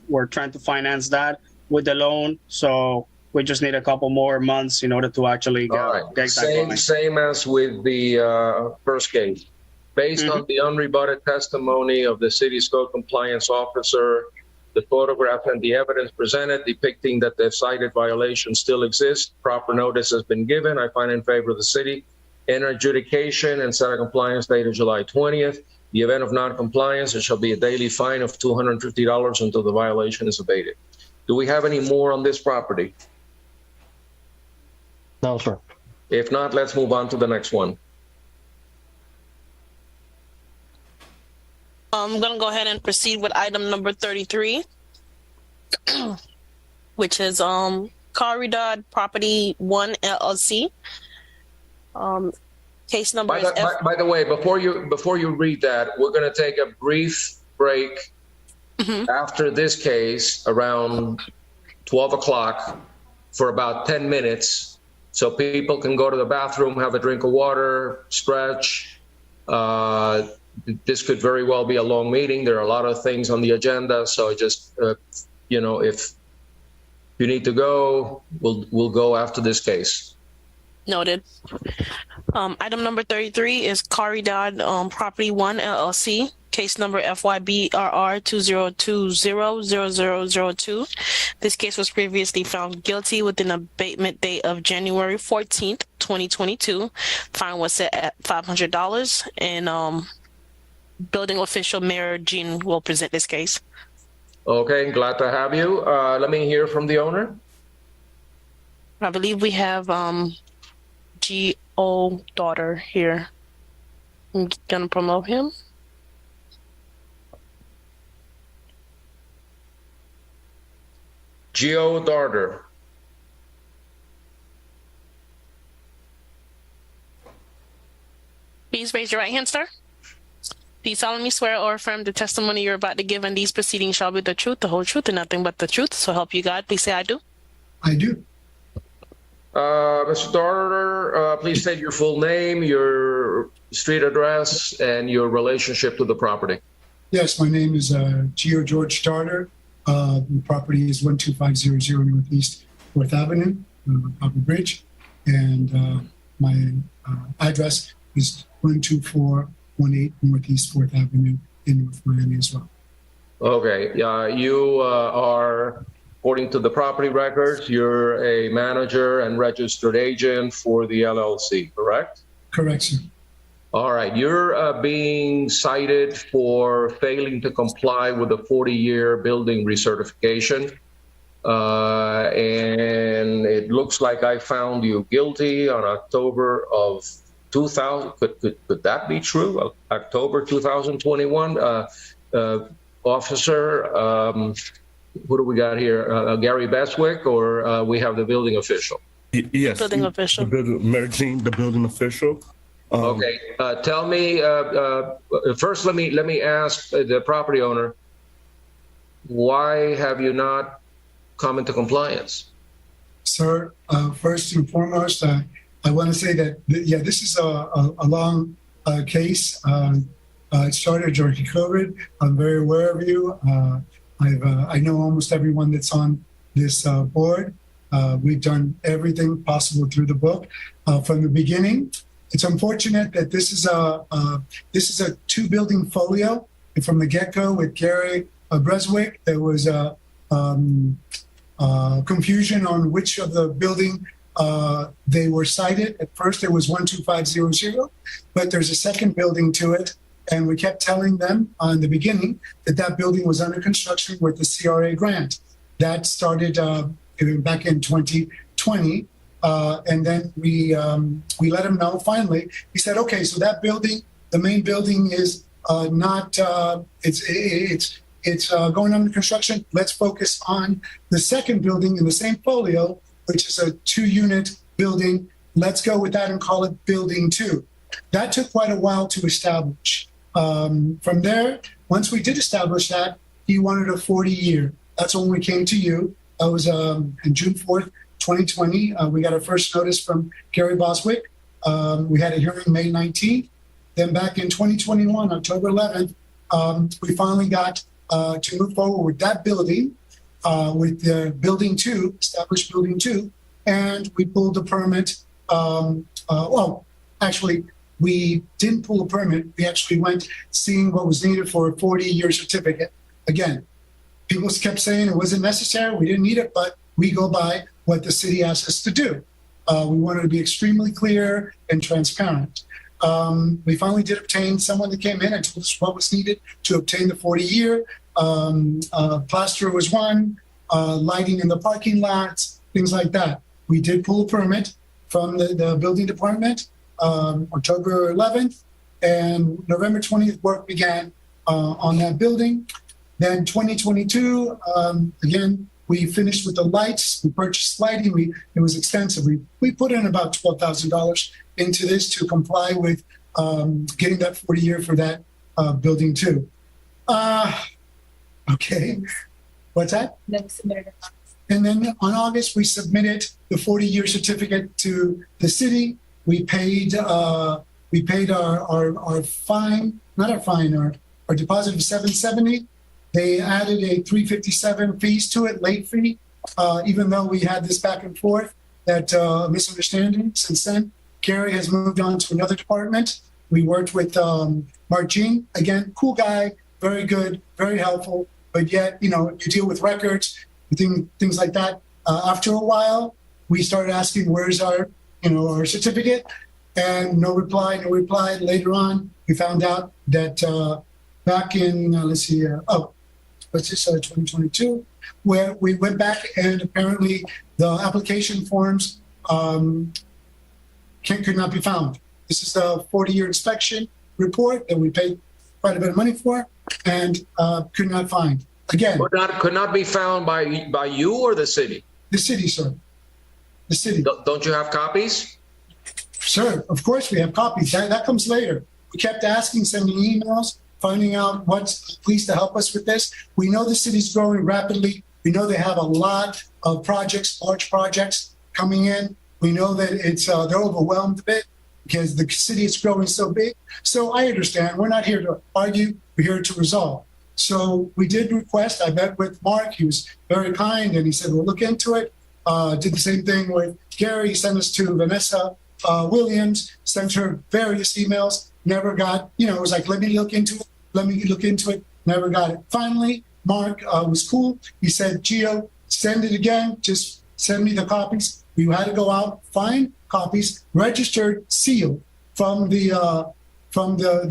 we're trying to finance that with the loan. So we just need a couple more months in order to actually get that going. Same as with the first case. Based on the unrebutted testimony of the city's code compliance officer, the photograph and the evidence presented depicting that the cited violation still exists, proper notice has been given. I find in favor of the city. Enter adjudication and set a compliance date of July 20th. The event of non-compliance, there shall be a daily fine of $250 until the violation is abated. Do we have any more on this property? No, sir. If not, let's move on to the next one. I'm going to go ahead and proceed with item number 33, which is Caridad Property 1 LLC. Case number is by the way, before you read that, we're going to take a brief break after this case around 12 o'clock for about 10 minutes so people can go to the bathroom, have a drink of water, stretch. This could very well be a long meeting. There are a lot of things on the agenda. So just, you know, if you need to go, we'll go after this case. Noted. Item number 33 is Caridad Property 1 LLC. Case number FYBRR 20200002. This case was previously found guilty with an abatement date of January 14th, 2022. Fine was set at $500, and building official Mayor Jean will present this case. Okay, glad to have you. Let me hear from the owner. I believe we have G.O. Daughter here. I'm gonna promote him. Geo Darder. Please raise your right hand, sir. Do you solemnly swear or affirm the testimony you're about to give in these proceedings shall be the truth, the whole truth, and nothing but the truth? So help you God. Please say I do. I do. Mr. Darder, please state your full name, your street address, and your relationship to the property. Yes, my name is Geo George Darder. The property is 12500 Northeast 4th Avenue, Upper Bridge. And my address is 12418 Northeast 4th Avenue in North Miami as well. Okay. You are, according to the property records, you're a manager and registered agent for the LLC, correct? Correct, sir. All right. You're being cited for failing to comply with the 40-year building recertification. And it looks like I found you guilty on October of 2000. Could that be true? October 2021. Officer, who do we got here? Gary Beswick, or we have the building official? Yes. Building official. Mary Jean, the building official. Okay. Tell me, first, let me ask the property owner, why have you not come into compliance? Sir, first and foremost, I want to say that, this is a long case. It started during COVID. I'm very aware of you. I know almost everyone that's on this board. We've done everything possible through the book from the beginning. It's unfortunate that this is a 2-building folio. And from the get-go with Gary Beswick, there was confusion on which of the building they were cited. At first, it was 12500, but there's a second building to it. And we kept telling them in the beginning that building was under construction with the CRA grant. That started back in 2020. And then we let him know finally. He said, okay, so that building, the main building is not, it's going under construction. Let's focus on the second building in the same folio, which is a 2-unit building. Let's go with that and call it building 2. That took quite a while to establish. From there, once we did establish that, he wanted a 40-year. That's when we came to you. That was in June 4th, 2020. We got our first notice from Gary Beswick. We had a hearing May 19th. Then back in 2021, October 11th, we finally got to move forward with that building, with the building 2, established building 2, and we pulled the permit. Well, actually, we didn't pull a permit. We actually went seeing what was needed for a 40-year certificate. Again, people kept saying it wasn't necessary. We didn't need it, but we go by what the city asked us to do. We wanted to be extremely clear and transparent. We finally did obtain someone that came in and told us what was needed to obtain the 40-year. Plaster was one, lighting in the parking lots, things like that. We did pull a permit from the building department October 11th, and November 20th work began on that building. Then 2022, again, we finished with the lights. We purchased lighting. It was extensive. We put in about $12,000 into this to comply with getting that 40-year for that building too. Okay, what's that? And then on August, we submitted the 40-year certificate to the city. We paid our fine, not our fine, our deposit of $770. They added a $357 fees to it, late fee, even though we had this back and forth, that misunderstanding. Since then, Gary has moved on to another department. We worked with Mark Jean, again, cool guy, very good, very helpful, but yet, you deal with records, things like that. After a while, we started asking, where's our certificate? And no reply. Later on, we found out that back in, 2022, where we went back and apparently the application forms could not be found. This is a 40-year inspection report that we paid quite a bit of money for and could not find. Again, could not be found by you or the city? The city, sir. The city. Don't you have copies? Sir, of course we have copies. That comes later. We kept asking, sending emails, finding out what's pleased to help us with this. We know the city's growing rapidly. We know they have a lot of projects, large projects coming in. We know that they're overwhelmed a bit because the city is growing so big. So I understand. We're not here to argue. We're here to resolve. So we did request. I met with Mark. He was very kind, and he said, we'll look into it. Did the same thing with Gary. He sent us to Vanessa Williams, sent her various emails, never got, it was like, let me look into it, never got it. Finally, Mark was cool. He said, Gio, send it again, just send me the copies. We had to go out, find copies, registered, sealed from the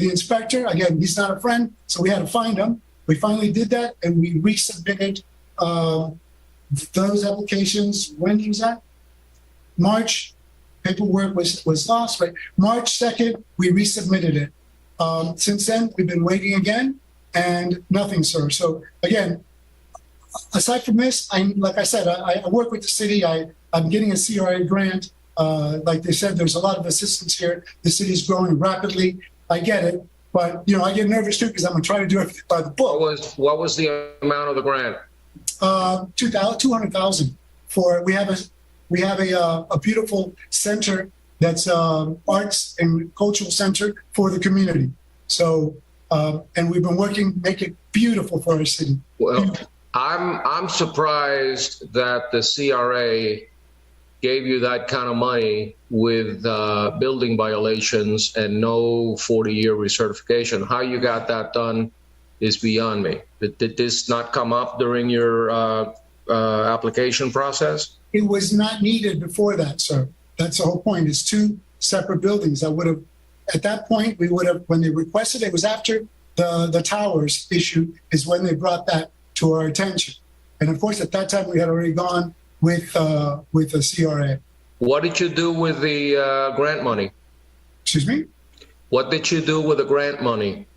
inspector. Again, he's not a friend, so we had to find him. We finally did that, and we resubmitted those applications. When was that? March. Paperwork was lost, right? March 2nd, we resubmitted it. Since then, we've been waiting again, and nothing, sir. So again, aside from this, like I said, I work with the city. I'm getting a CRA grant. Like they said, there's a lot of assistance here. The city's growing rapidly. I get it, but I get nervous too because I'm trying to do everything by the book. What was the amount of the grant? $200,000 we have a beautiful center that's arts and cultural center for the community. So, and we've been working, make it beautiful for our city. Well, I'm surprised that the CRA gave you that kind of money with building violations and no 40-year recertification. How you got that done is beyond me. Did this not come up during your application process? It was not needed before that, sir. That's the whole point. It's two separate buildings. I would have, at that point, we would have, when they requested it, was after the towers issue is when they brought that to our attention. And of course, at that time, we had already gone with the CRA. What did you do with the grant money? Excuse me? What did you do with the grant money?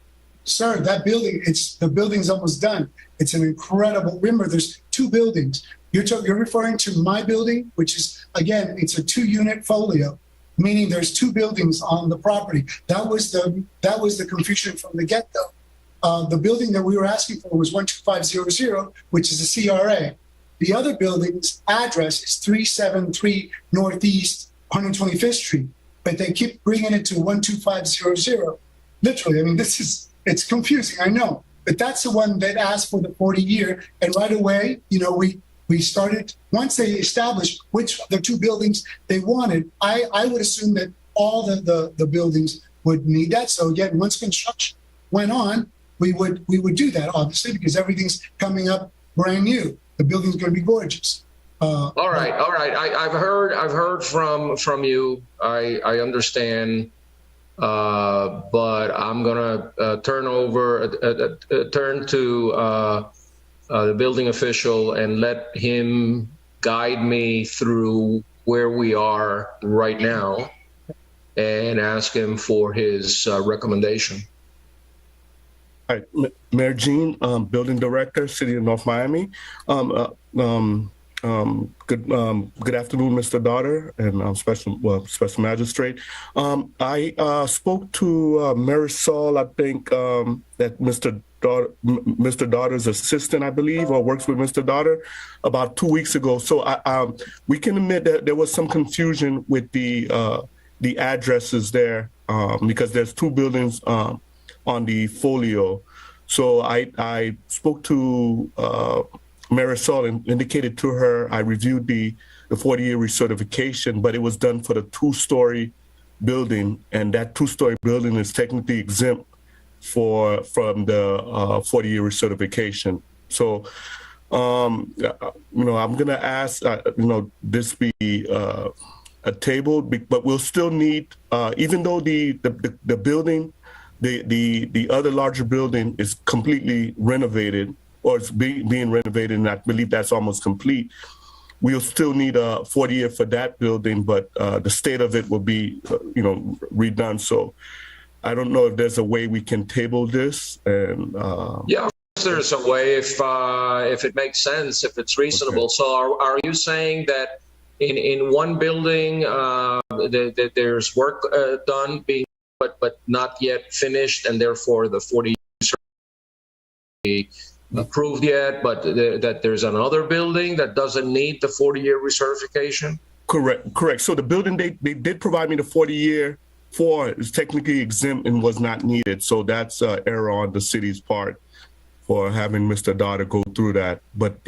Sir, that building, the building's almost done. It's an incredible, remember, there's two buildings. You're referring to my building, which is, again, it's a 2-unit folio, meaning there's two buildings on the property. That was the confusion from the get-go. The building that we were asking for was 12500, which is a CRA. The other building's address is 373 Northeast 125th Street. but they keep bringing it to 12500. Literally, I mean, it's confusing, I know, but that's the one that asked for the 40-year. And right away, we started, once they established which of the two buildings they wanted, I would assume that all the buildings would need that. So again, once construction went on, we would do that, obviously, because everything's coming up brand new. The building's going to be gorgeous. All right. I've heard from you. I understand, but I'm gonna turn to the building official and let him guide me through where we are right now, and ask him for his recommendation. All right, Mayor Jean, Building Director, City of North Miami. Good afternoon, Mr. Daughter and Special Magistrate. I spoke to Marisol, I think that Mr. Daughter's assistant, I believe, or works with Mr. Daughter, about 2 weeks ago. So we can admit that there was some confusion with the addresses there, because there's two buildings on the folio. So I spoke to Marisol and indicated to her I reviewed the 40-year recertification, but it was done for the 2-story building, and that 2-story building is technically exempt from the 40-year recertification. So, I'm going to ask, this be a table, but we'll still need, even though the building, the other larger building is completely renovated, or it's being renovated, and I believe that's almost complete, we'll still need a 40-year for that building, but the state of it will be, redone. So I don't know if there's a way we can table this. And yeah, there's a way if it makes sense, if it's reasonable. Okay. So are you saying that in one building that there's work done being but not yet finished, and therefore the 40 years approved yet, but that there's another building that doesn't need the 40-year recertification? Correct. So the building they did provide me the 40-year for is technically exempt and was not needed. So that's an error on the city's part for having Mr. Daughter go through that. But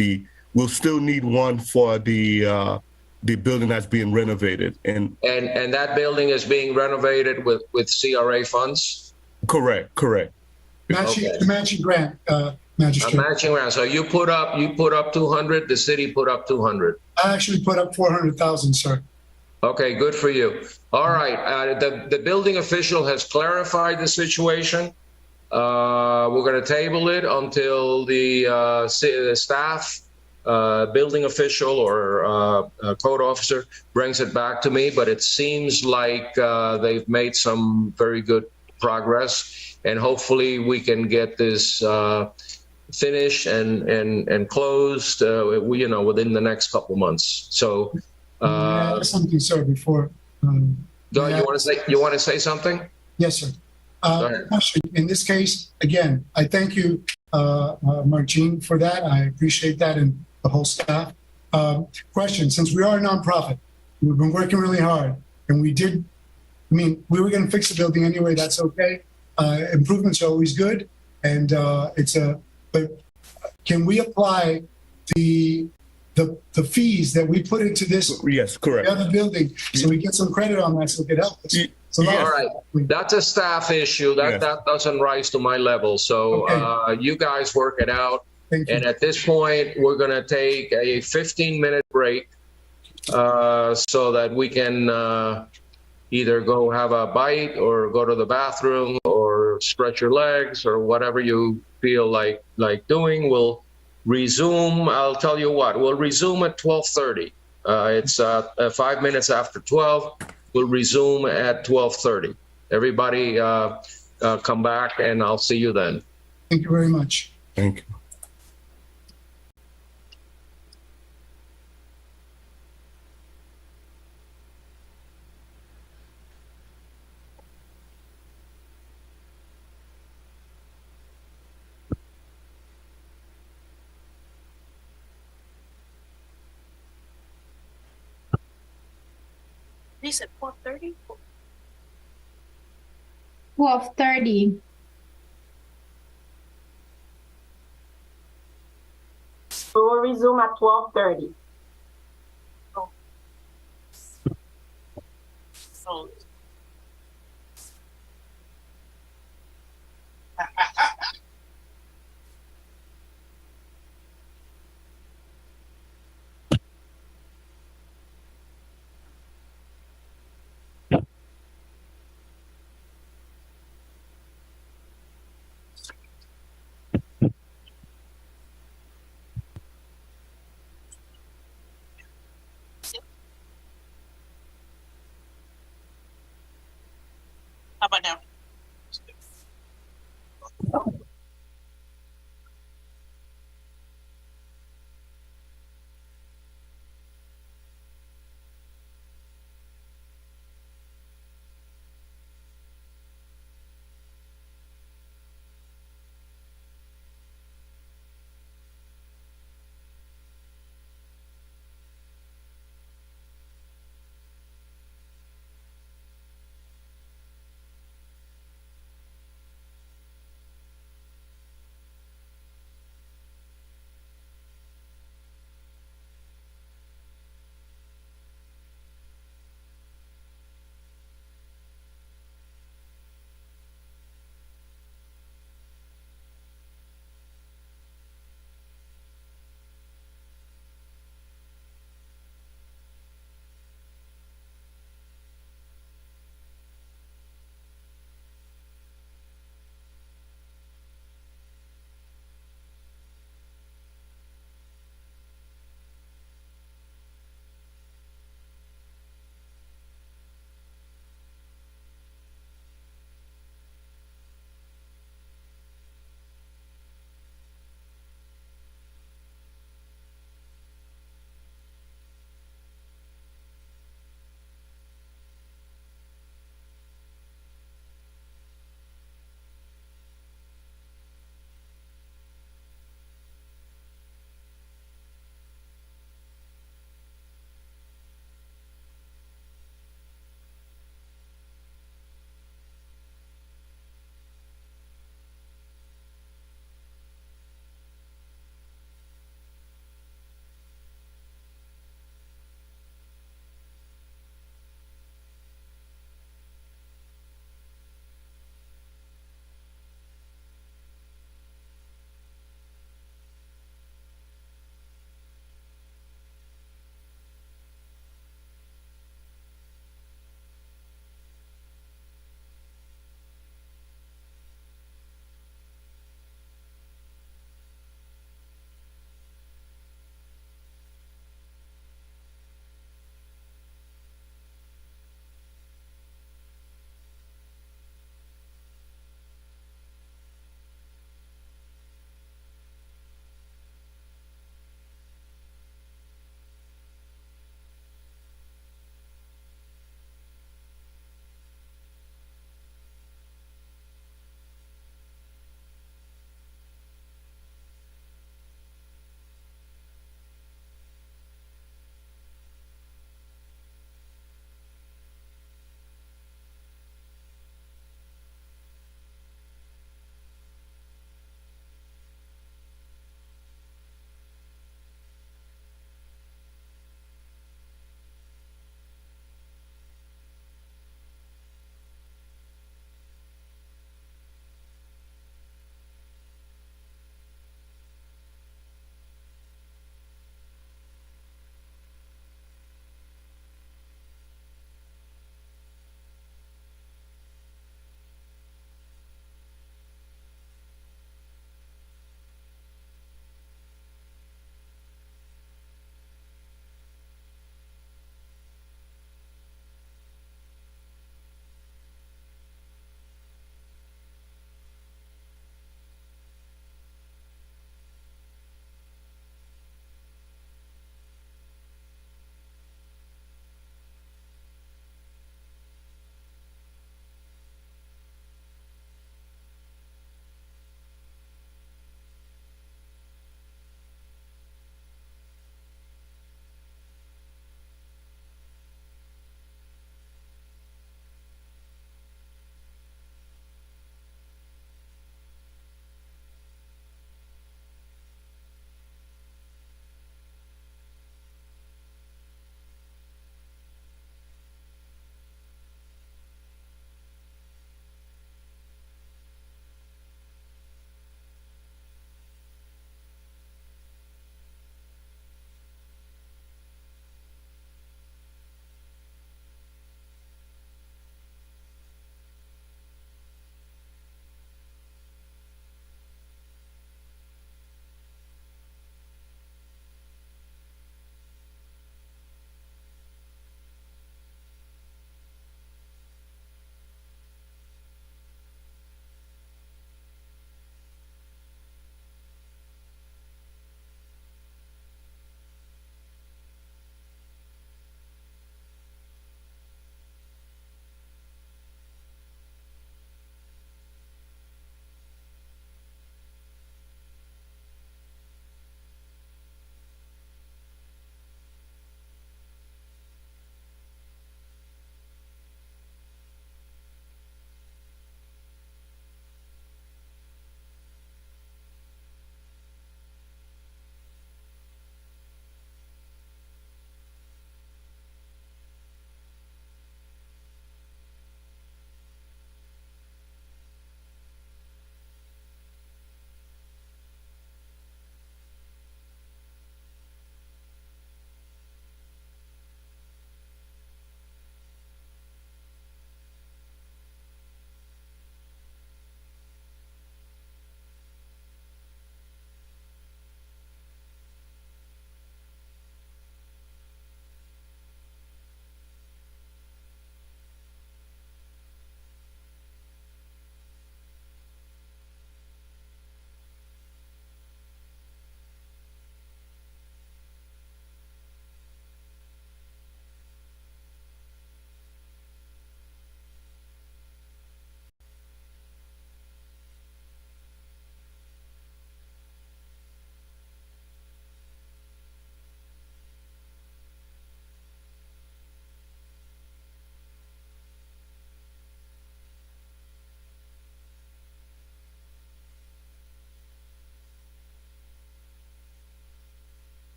we'll still need one for the building that's being renovated. And that building is being renovated with CRA funds? Correct. Matching grant, Magistrate. A matching grant. So you put up 200, the city put up 200. I actually put up 400,000, sir. Okay, good for you. All right, the building official has clarified the situation. We're going to table it until the staff, building official or code officer brings it back to me, but it seems like they've made some very good progress, and hopefully we can get this finished and closed within the next couple months. So something, sir, before you want to say something? Yes, sir. In this case, again, I thank you, Martine, for that. I appreciate that, and the whole staff. Question: since we are a nonprofit, we've been working really hard, and we were going to fix the building anyway. That's okay. Improvements are always good, and but can we apply the fees that we put into this? Yes, correct. The other building, so we get some credit on that, so it could help us. So all right, that's a staff issue. That doesn't rise to my level. So okay. You guys work it out. Thank you. And at this point, we're going to take a 15-minute break so that we can either go have a bite or go to the bathroom or stretch your legs or whatever you feel like doing. We'll resume. I'll tell you what. We'll resume at 12:30. It's 5 minutes after 12. We'll resume at 12:30. Everybody come back, and I'll see you then. Thank you very much. Thank you. He said 4:30. 12:30. We will resume at 12:30. How about now?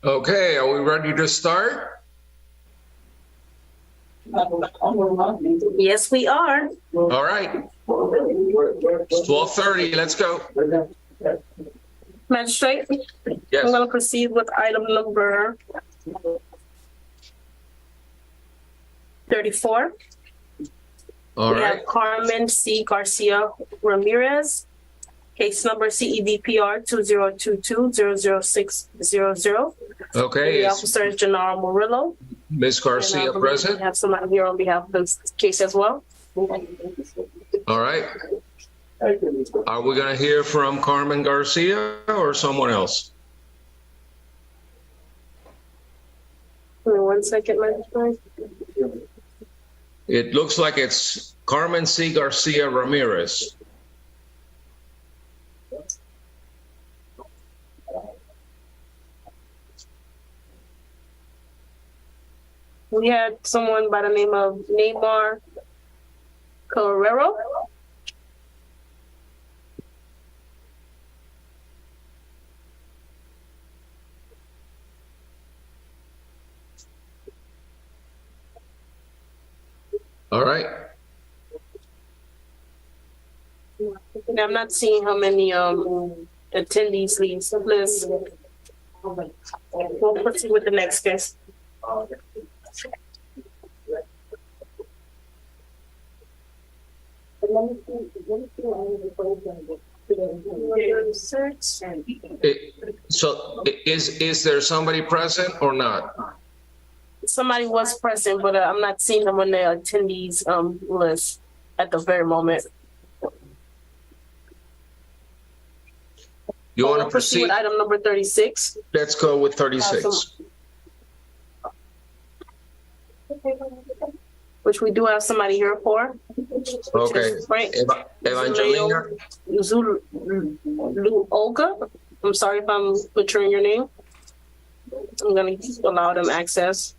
Okay, are we ready to start? Yes, we are. All right. It's 12:30. Let's go. Magistrate, Yes. I'm going to proceed with item number 34. All We right. have Carmen C. Garcia Ramirez, case number CEDPR 2022-00600. Okay. The Is officer is Gennaro Murillo. Ms. Garcia And I believe present? We have somebody here on behalf of this case as well. All right. Are we going to hear from Carmen Garcia or someone else? Give me 1 second, Magistrate. It looks like it's Carmen C. Garcia Ramirez. We had someone by the name of Neymar Carrero. All right. And I'm not seeing how many attendees list. We'll proceed with the next case. Is there somebody present or not? Somebody was present, but I'm not seeing them on the attendees list at the very moment. You want to We'll proceed proceed? with item number 36. Let's go with 36. Which we do have somebody here for. Okay. Frank Evangelina. Olga. I'm sorry if I'm butchering your name. I'm going to allow them access.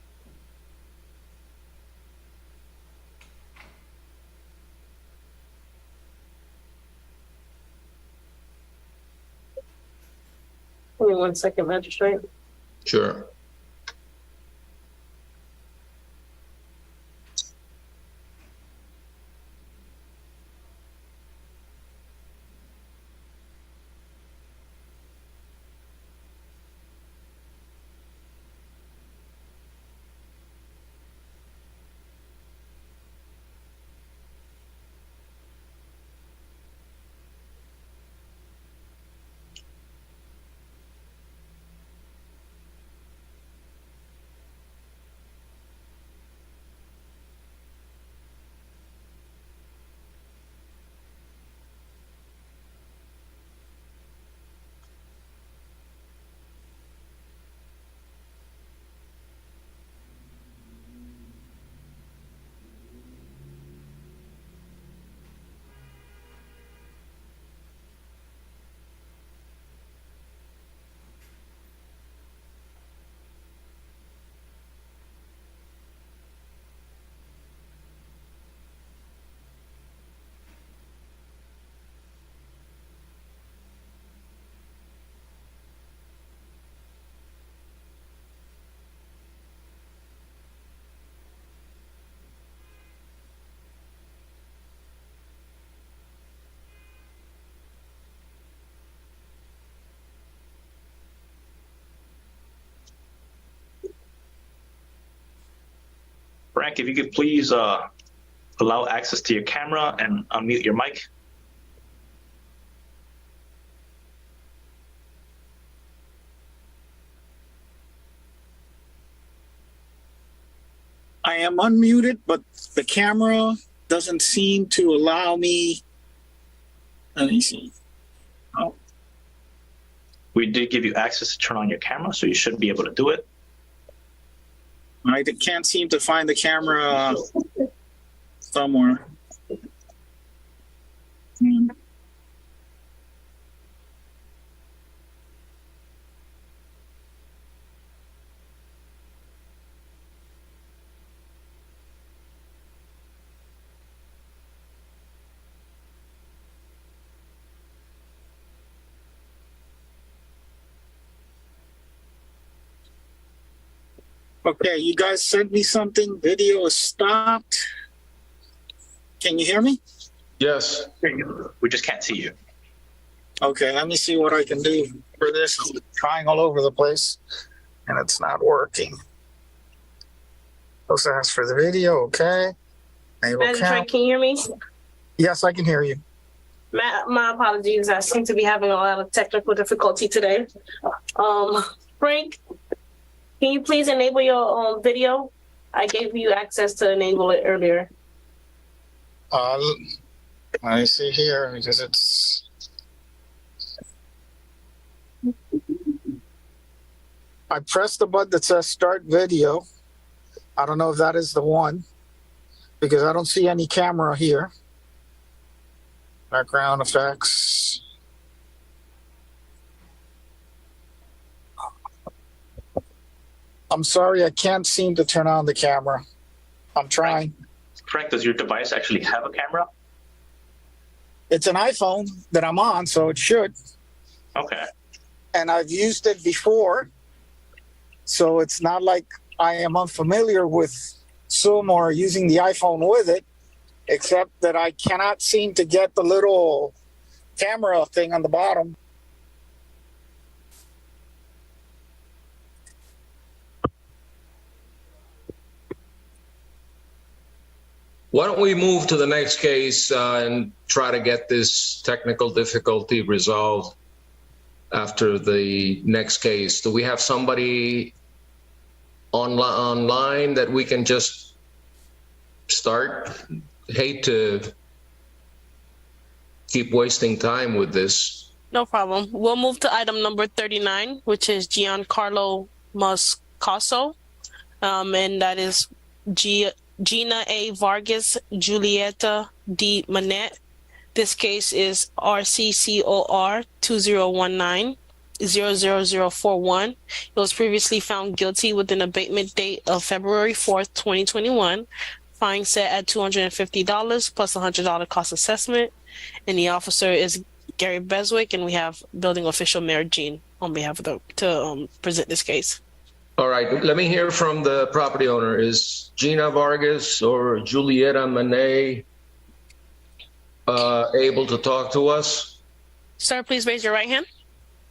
Give me 1 second, Magistrate. Sure. Frank, if you could please allow access to your camera and unmute your mic. I am unmuted, but the camera doesn't seem to allow me. Let me see. Oh, We did give you access to turn on your camera, so you should be able to do it. I can't seem to find the camera somewhere. Okay, you guys sent me something. Video is stopped. Can you hear me? Yes. We just can't see you. Okay, let me see what I can do for this. I'm trying all over the place, and it's not working. Also ask for the video. Okay. Madam Chair, can you hear me? Yes, I can hear you. My apologies. I seem to be having a lot of technical difficulty today. Frank, can you please enable your video? I gave you access to enable it earlier. I see here because it's. I pressed the button that says start video. I don't know if that is the one because I don't see any camera here. Background effects. I'm sorry, I can't seem to turn on the camera. I'm trying. Frank, does your device actually have a camera? It's an iPhone that I'm on, so it should. Okay. And I've used it before, so it's not like I am unfamiliar with Zoom or using the iPhone with it, except that I cannot seem to get the little camera thing on the bottom. Why don't we move to the next case and try to get this technical difficulty resolved after the next case? Do we have somebody online that we can just start? Hate to keep wasting time with this. No problem. We'll move to item number 39, which is Giancarlo Moscoso. And that is Gina A. Vargas, Julieta D. Manette. This case is RCCOR 2019-00041. It was previously found guilty with an abatement date of February 4th, 2021. Fine set at $250 plus $100 cost assessment. And the officer is Gary Beswick, and we have building official Mayor Jean on behalf of to present this case. All right, let me hear from the property owner. Is Gina Vargas or Julieta Manet able to talk to us? Sir, please raise your right hand.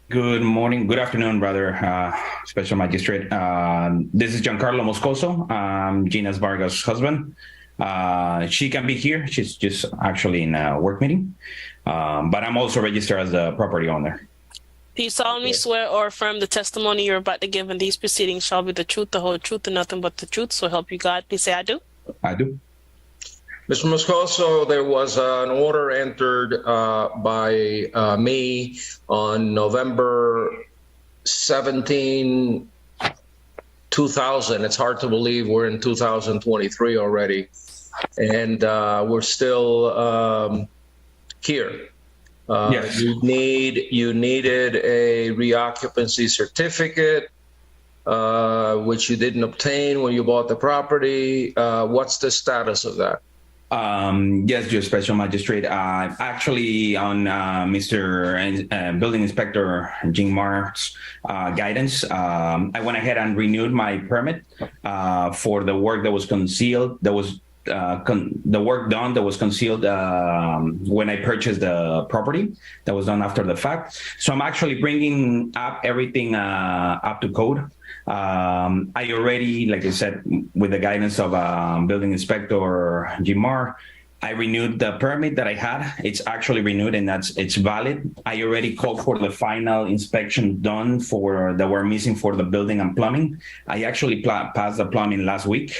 Good morning, good afternoon, brother, Special Magistrate. This is Giancarlo Moscoso, Gina Vargas' husband. She can be here. She's just actually in a work meeting, but I'm also registered as a property owner. Do you solemnly swear or affirm the testimony you're about to give in these proceedings shall be the truth, the whole truth, and nothing but the truth? So help you God. Please say I do. I do. Mr. Moscoso, there was an order entered by me on November 17, 2000. It's hard to believe we're in 2023 already. And we're still here. Yes. You needed a reoccupancy certificate, which you didn't obtain when you bought the property. What's the status of that? Yes, your Special Magistrate. Actually, on Mr. Building Inspector Jean Mar's guidance, I went ahead and renewed my permit for the work that was concealed. That was the work done that was concealed when I purchased the property. That was done after the fact. So I'm actually bringing up everything up to code. I already, like I said, with the guidance of Building Inspector Jimar, I renewed the permit that I had. It's actually renewed and it's valid. I already called for the final inspection done that were missing for the building and plumbing. I actually passed the plumbing last week.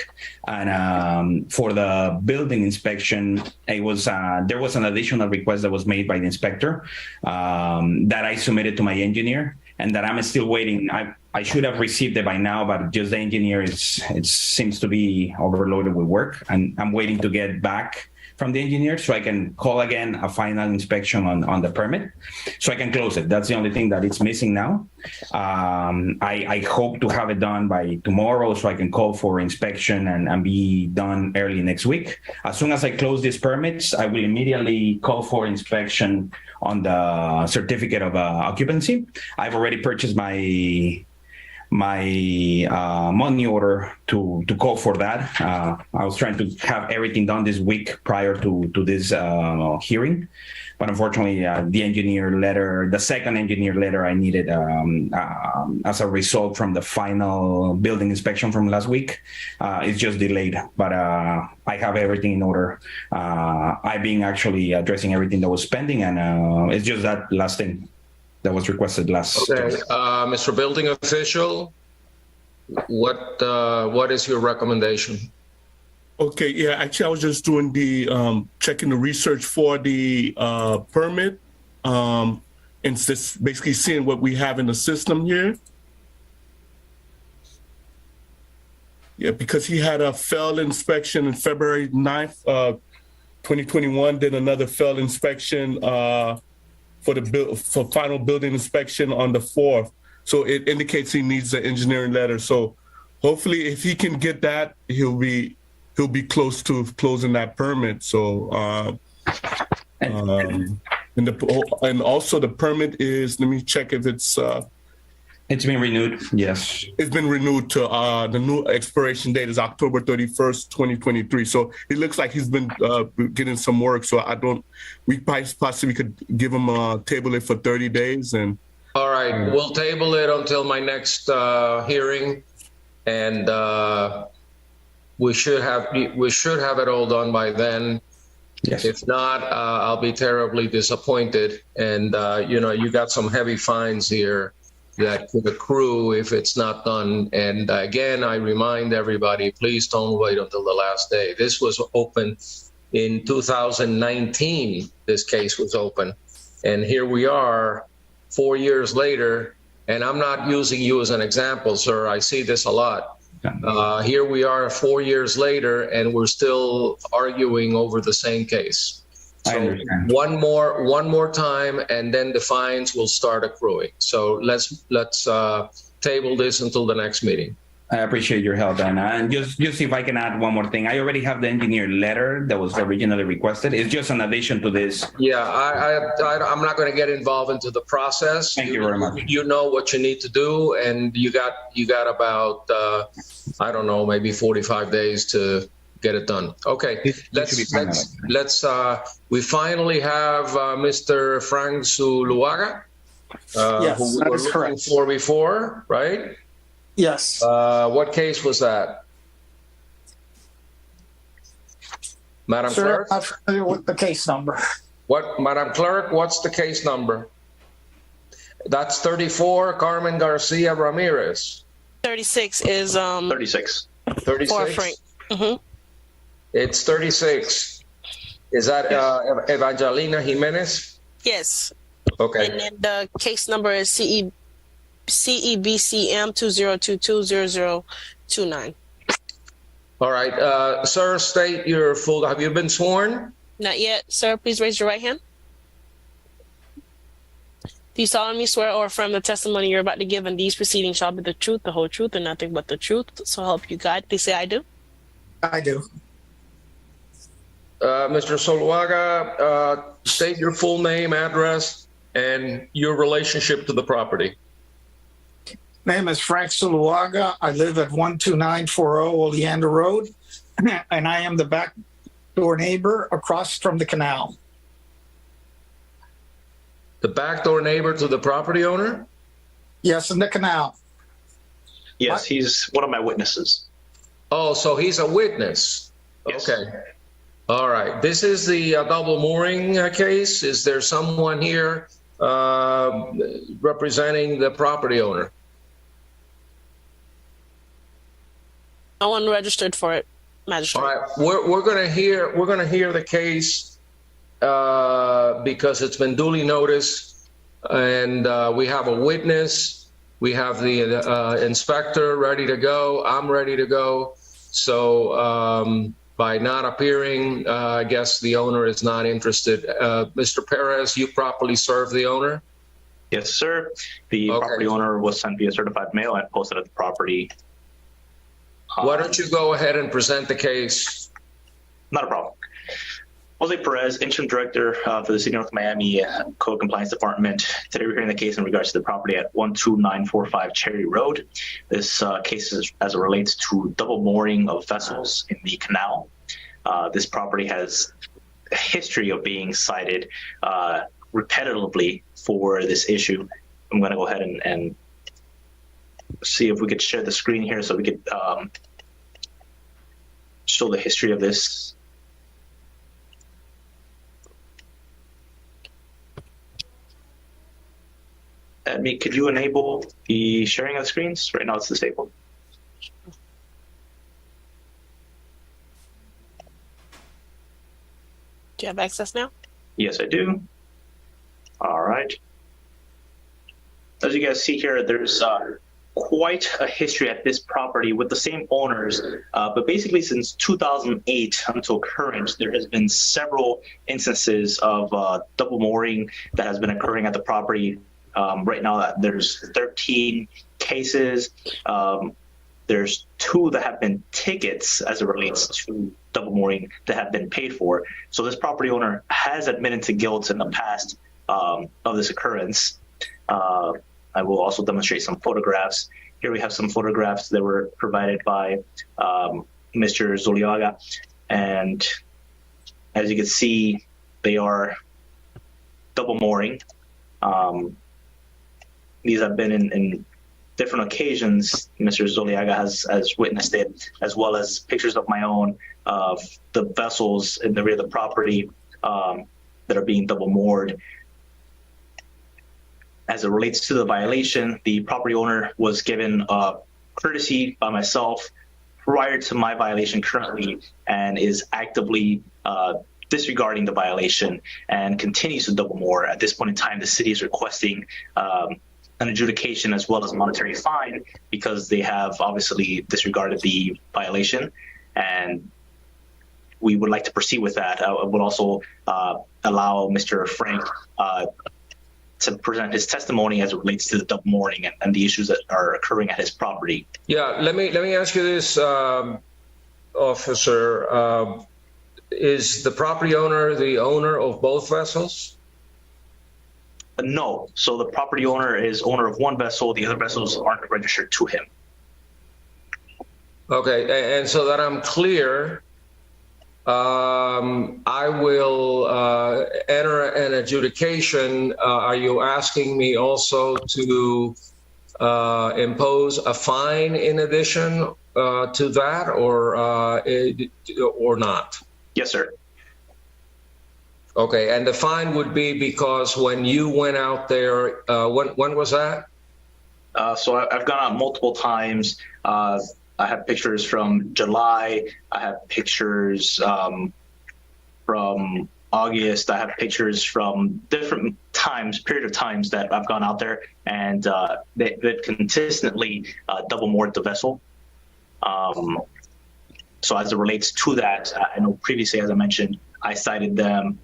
And for the building inspection, there was an additional request that was made by the inspector that I submitted to my engineer and that I'm still waiting. I should have received it by now, but just the engineer it seems to be overloaded with work, and I'm waiting to get back from the engineer so I can call again a final inspection on the permit so I can close it. That's the only thing that it's missing now. I hope to have it done by tomorrow so I can call for inspection and be done early next week. As soon as I close these permits, I will immediately call for inspection on the certificate of occupancy. I've already purchased my my money order to call for that. I was trying to have everything done this week prior to this hearing, but unfortunately, the second engineer letter I needed as a result from the final building inspection from last week, is just delayed. But I have everything in order. I've been actually addressing everything that was pending, and it's just that last thing that was requested last. Okay, Mr. Building Official, what is your recommendation? Okay, yeah, actually, I was just doing the checking the research for the permit, and just basically seeing what we have in the system here. Yeah, because he had a failed inspection in February 9th, 2021, then another failed inspection for final building inspection on the 4th. So it indicates he needs an engineering letter. So hopefully if he can get that, he'll be close to closing that permit. So and also the permit is, let me check if it's been renewed. Yes. It's been renewed to the new expiration date is October 31st, 2023. So it looks like he's been getting some work. So we possibly could give him table it for 30 days. And all right, we'll table it until my next hearing, and we should have it all done by then. Yes. If not, I'll be terribly disappointed. And you got some heavy fines here that could accrue if it's not done. And again, I remind everybody, please don't wait until the last day. This was open in 2019. This case was open, and here we are 4 years later. And I'm not using you as an example, sir. I see this a lot. Here we are 4 years later, and we're still arguing over the same case. So one more time, and then the fines will start accruing. So let's table this until the next meeting. I appreciate your help, Anna. And just if I can add one more thing, I already have the engineer letter that was originally requested. It's just an addition to this. Yeah, I'm not going to get involved into the process. Thank you very much. You know what you need to do, and you got about I don't know, maybe 45 days to get it done. Okay, we finally have Mr. Frank Zuluaga, yes, who we that were is looking correct. for before, right? Yes. What case was that? Madam Sir, Clerk? I'm familiar with the case number. Madam Clerk, what's the case number? That's 34, Carmen Garcia Ramirez. 36 is 36. 36? for Frank. Mm-hmm. It's 36. Is that Evangelina Jimenez? Yes. Okay. And then the case number is CEBCM 20220029. All right. Sir, state your full. Have you been sworn? Not yet, sir. Please raise your right hand. Do you solemnly swear or affirm the testimony you're about to give in these proceedings shall be the truth, the whole truth, and nothing but the truth? So help you God. Please say I do. I do. Mr. Zuluaga, state your full name, address, and your relationship to the property. Name is Frank Zuluaga. I live at 12940 Oleander Road, and I am the back door neighbor across from the canal. The back door neighbor to the property owner? Yes, in the canal. Yes, he's one of my witnesses. Oh, so he's a witness. Yes. Okay. All right. This is the double mooring case. Is there someone here representing the property owner? No one registered for it, magistrate. All right. We're gonna hear the case because it's been duly noticed, and we have a witness. We have the inspector ready to go. I'm ready to go. So by not appearing, I guess the owner is not interested. Mr. Perez, you properly served the owner? Yes, sir. The property owner was sent via certified mail and posted at the property. Why don't you go ahead and present the case? Not a problem. Jose Perez, Interim Director for the City of North Miami Code Compliance Department. Today we're hearing the case in regards to the property at 12945 Cherry Road. This case is as it relates to double mooring of vessels in the canal. This property has a history of being cited repetitively for this issue. I'm going to go ahead and see if we could share the screen here so we could show the history of this. Admin, could you enable the sharing of the screens? Right now it's disabled. Do you have access now? Yes, I do. All right. As you guys see here, there's quite a history at this property with the same owners, but basically since 2008 until current, there has been several instances of double mooring that has been occurring at the property. Right now, there's 13 cases. There's 2 that have been tickets as it relates to double mooring that have been paid for. So this property owner has admitted to guilt in the past of this occurrence. I will also demonstrate some photographs. Here we have some photographs that were provided by Mr. Zuliaga. And as you can see, they are double mooring. These have been in different occasions. Mr. Zuliaga has witnessed it, as well as pictures of my own of the vessels in the rear of the property that are being double moored. As it relates to the violation, the property owner was given courtesy by myself prior to my violation currently, and is actively disregarding the violation and continues to double moor. At this point in time, the city is requesting an adjudication as well as a monetary fine because they have obviously disregarded the violation, and we would like to proceed with that. I would also allow Mr. Frank to present his testimony as it relates to the double mooring and the issues that are occurring at his property. Yeah, let me ask you this, officer. Is the property owner the owner of both vessels? No. So the property owner is owner of one vessel. The other vessels aren't registered to him. Okay, and so that I'm clear, I will enter an adjudication. Are you asking me also to impose a fine in addition to that, or not? Yes, sir. Okay, and the fine would be because when you went out there, when was that? So I've gone out multiple times. I have pictures from July. I have pictures from August. I have pictures from different period of times that I've gone out there, and they've consistently double moored the vessel. So as it relates to that, I know previously, as I mentioned, I cited them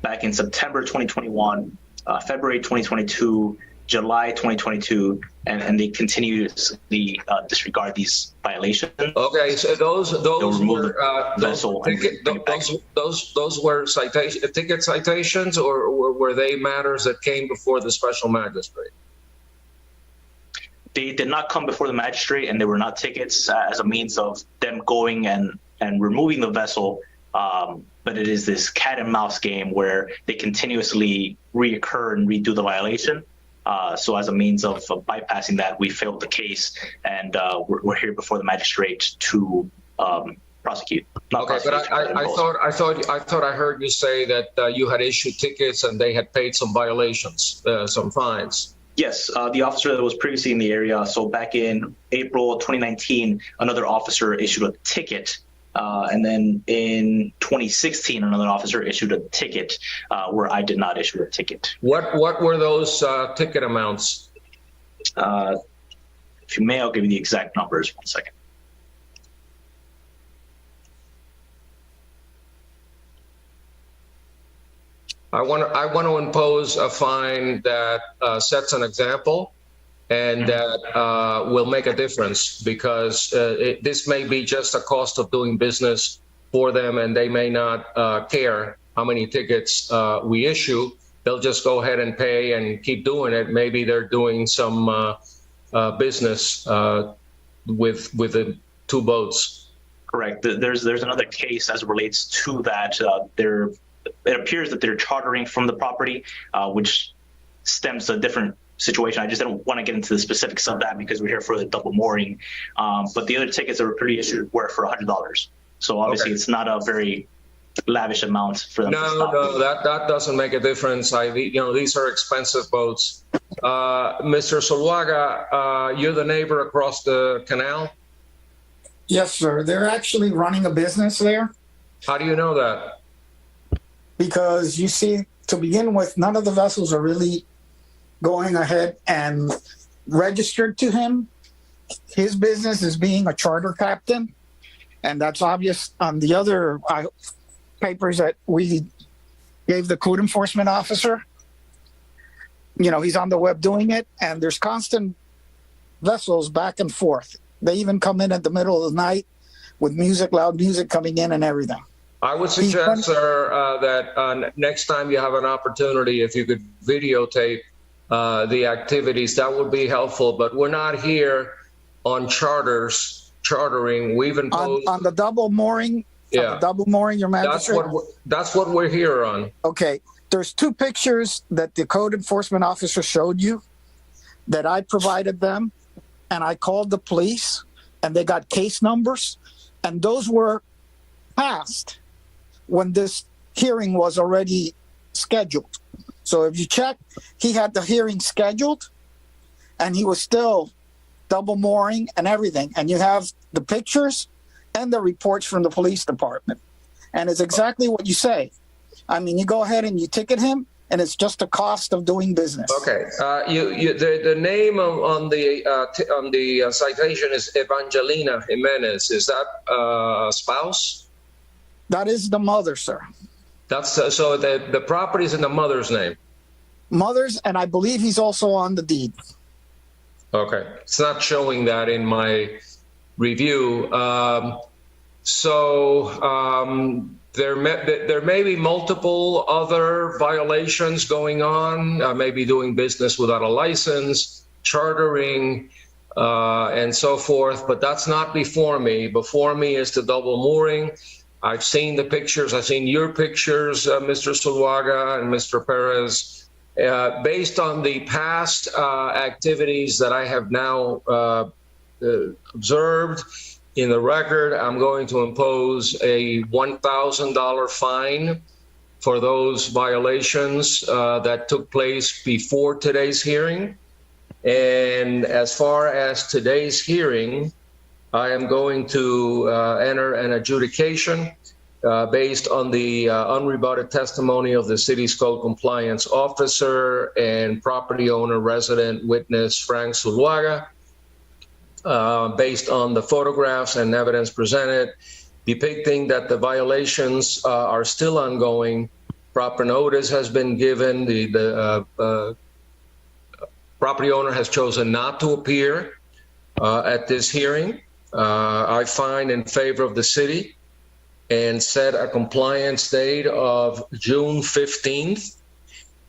back in September 2021, February 2022, July 2022, and they continue to disregard these violations. Okay, so those were ticket citations, or were they matters that came before the special magistrate? They did not come before the magistrate, and they were not tickets as a means of them going and removing the vessel. But it is this cat and mouse game where they continuously reoccur and redo the violation. So as a means of bypassing that, we failed the case, and we're here before the magistrate to prosecute. Okay, but I thought I heard you say that you had issued tickets and they had paid some violations, some fines. Yes, the officer that was previously in the area. So back in April 2019, another officer issued a ticket. And then in 2016, another officer issued a ticket where I did not issue a ticket. What were those ticket amounts? If you may, I'll give you the exact numbers. 1 second. I want to impose a fine that sets an example and that will make a difference, because this may be just a cost of doing business for them, and they may not care how many tickets we issue. They'll just go ahead and pay and keep doing it. Maybe they're doing some business with the two boats. Correct. There's another case as it relates to that. It appears that they're chartering from the property, which stems a different situation. I just don't want to get into the specifics of that because we're here for the double mooring. But the other tickets that were pre-issued were for $100. So obviously it's not a very lavish amount for them. No, that doesn't make a difference. These are expensive boats. Mr. Zuluaga, you're the neighbor across the canal? Yes, sir. They're actually running a business there. How do you know that? Because you see, to begin with, none of the vessels are really going ahead and registered to him. His business is being a charter captain, and that's obvious on the other papers that we gave the code enforcement officer. He's on the web doing it, and there's constant vessels back and forth. They even come in at the middle of the night with music, loud music coming in and everything. I would suggest, sir, that next time you have an opportunity, if you could videotape the activities, that would be helpful. But we're not here on chartering. We've imposed on the double mooring. Yeah, double mooring, Your Majesty. That's what we're here on. Okay, there's two pictures that the code enforcement officer showed you that I provided them, and I called the police, and they got case numbers, and those were passed when this hearing was already scheduled. So if you check, he had the hearing scheduled, and he was still double mooring and everything. And you have the pictures and the reports from the police department. And it's exactly what you say. I mean, you go ahead and you ticket him, and it's just the cost of doing business. Okay. The name on the citation is Evangelina Jimenez. Is that a spouse? That is the mother, sir. That's so the property is in the mother's name. Mother's, and I believe he's also on the deed. Okay, it's not showing that in my review. There may be multiple other violations going on, maybe doing business without a license, chartering, and so forth, but that's not before me. Before me is the double mooring. I've seen the pictures. I've seen your pictures, Mr. Zuluaga and Mr. Perez. Based on the past activities that I have now observed in the record, I'm going to impose a $1,000 fine for those violations that took place before today's hearing. And as far as today's hearing, I am going to enter an adjudication based on the unrebutted testimony of the city's code compliance officer and property owner resident witness Frank Zuluaga, based on the photographs and evidence presented, depicting that the violations are still ongoing. Proper notice has been given. The property owner has chosen not to appear at this hearing. I find in favor of the city and set a compliance date of June 15th.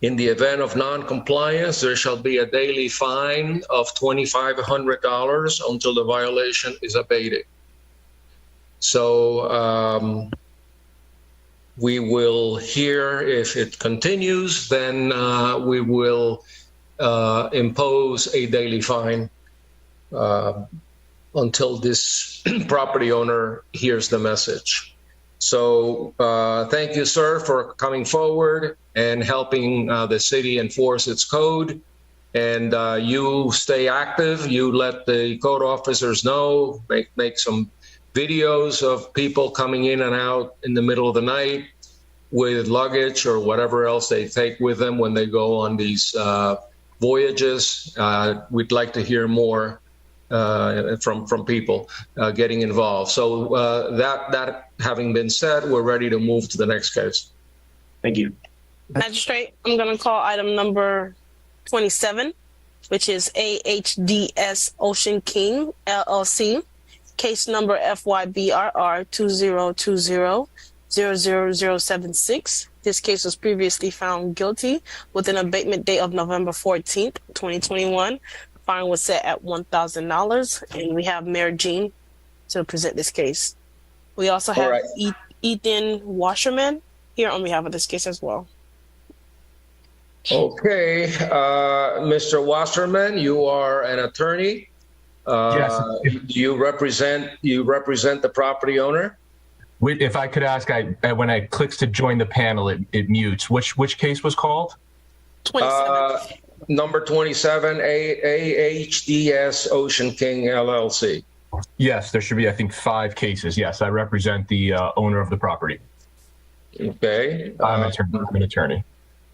In the event of non-compliance, there shall be a daily fine of $2,500 until the violation is abated. So we will hear if it continues, then we will impose a daily fine until this property owner hears the message. So thank you, sir, for coming forward and helping the city enforce its code. And you stay active. You let the code officers know, make some videos of people coming in and out in the middle of the night with luggage or whatever else they take with them when they go on these voyages. We'd like to hear more from people getting involved. So that having been said, we're ready to move to the next case. Thank you. Magistrate, I'm going to call item number 27, which is AHDS Ocean King, LLC, case number FYBRR 2020-000076. This case was previously found guilty with an abatement date of November 14th, 2021. Fine was set at $1,000, and we have Mayor Jean to present this case. We also have Ethan Wasserman here on behalf of this case as well. Okay, Mr. Wasserman, you are an attorney. Yes. You represent the property owner. If I could ask, when I clicks to join the panel, it mutes. Which case was called? 27. Number 27, AHDS Ocean King LLC. Yes, there should be, I think, 5 cases. Yes, I represent the owner of the property. Okay. I'm an attorney.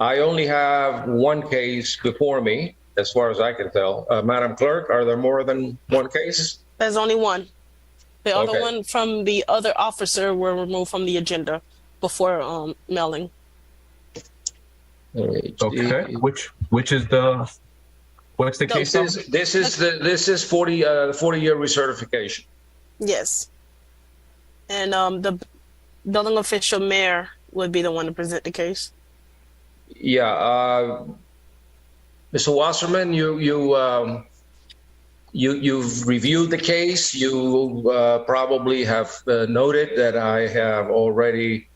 I only have one case before me, as far as I can tell. Madam Clerk, are there more than one case? There's only one. The other Okay. one from the other officer were removed from the agenda before mailing. Okay. Which is the what's the case number? This is 40-year recertification. Yes. And the building official mayor would be the one to present the case. Yeah, Mr. Wasserman, you've reviewed the case. You probably have noted that I have already,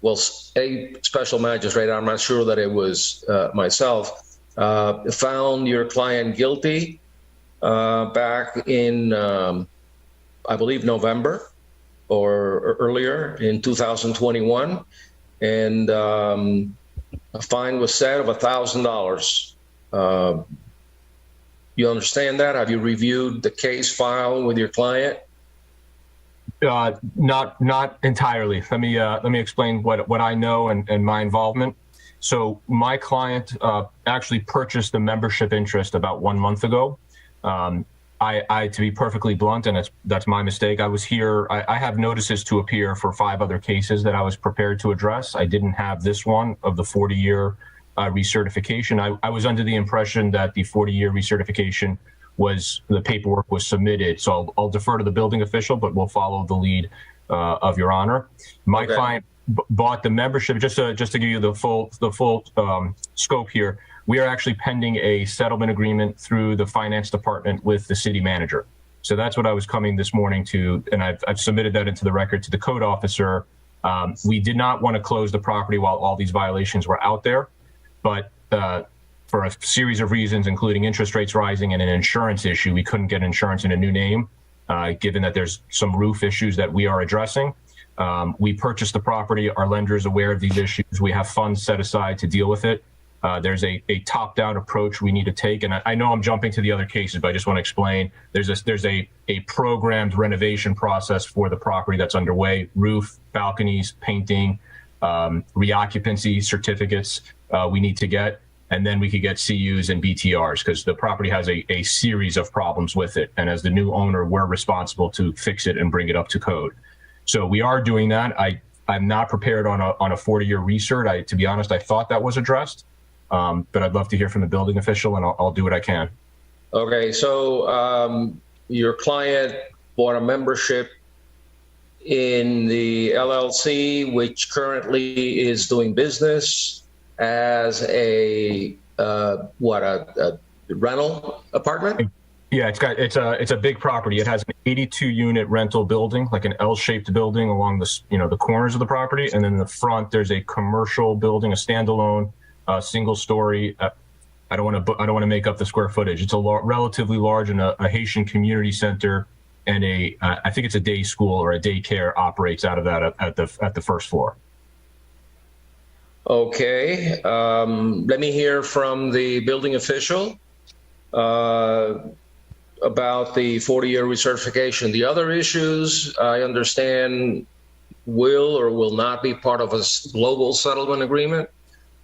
well, a special magistrate, I'm not sure that it was myself, found your client guilty back in, I believe, November or earlier in 2021. And a fine was set of $1,000. You understand that? Have you reviewed the case file with your client? Not entirely. Let me explain what I know and my involvement. So my client actually purchased the membership interest about 1 month ago. I to be perfectly blunt, and that's my mistake. I was here. I have notices to appear for 5 other cases that I was prepared to address. I didn't have this one of the 40-year recertification. I was under the impression that the 40-year recertification the paperwork was submitted. So I'll defer to the building official, but we'll follow the lead of Your Honor. My client bought the membership. Just to give you the full scope here. We are actually pending a settlement agreement through the finance department with the city manager. So that's what I was coming this morning to, and I've submitted that into the record to the code officer. We did not want to close the property while all these violations were out there, but for a series of reasons, including interest rates rising and an insurance issue, we couldn't get insurance in a new name, given that there's some roof issues that we are addressing. We purchased the property. Our lender is aware of these issues. We have funds set aside to deal with it. There's a top-down approach we need to take, and I know I'm jumping to the other cases, but I just want to explain. There's a programmed renovation process for the property that's underway: roof, balconies, painting, reoccupancy certificates we need to get, and then we could get CUs and BTRs because the property has a series of problems with it, and as the new owner, we're responsible to fix it and bring it up to code. So we are doing that. I'm not prepared on a 40-year recert. To be honest, I thought that was addressed. But I'd love to hear from the building official, and I'll do what I can. Okay, so your client bought a membership in the LLC, which currently is doing business as a rental apartment? Yeah, it's a big property. It has an 82-unit rental building, like an L-shaped building along the corners of the property, and then in the front there's a commercial building, a standalone. Single story. I don't want to make up the square footage. It's relatively large, and a Haitian community center and I think it's a day school or a daycare operates out of that at the first floor. Okay. Let me hear from the building official about the 40-year recertification. The other issues, I understand, will or will not be part of a global settlement agreement.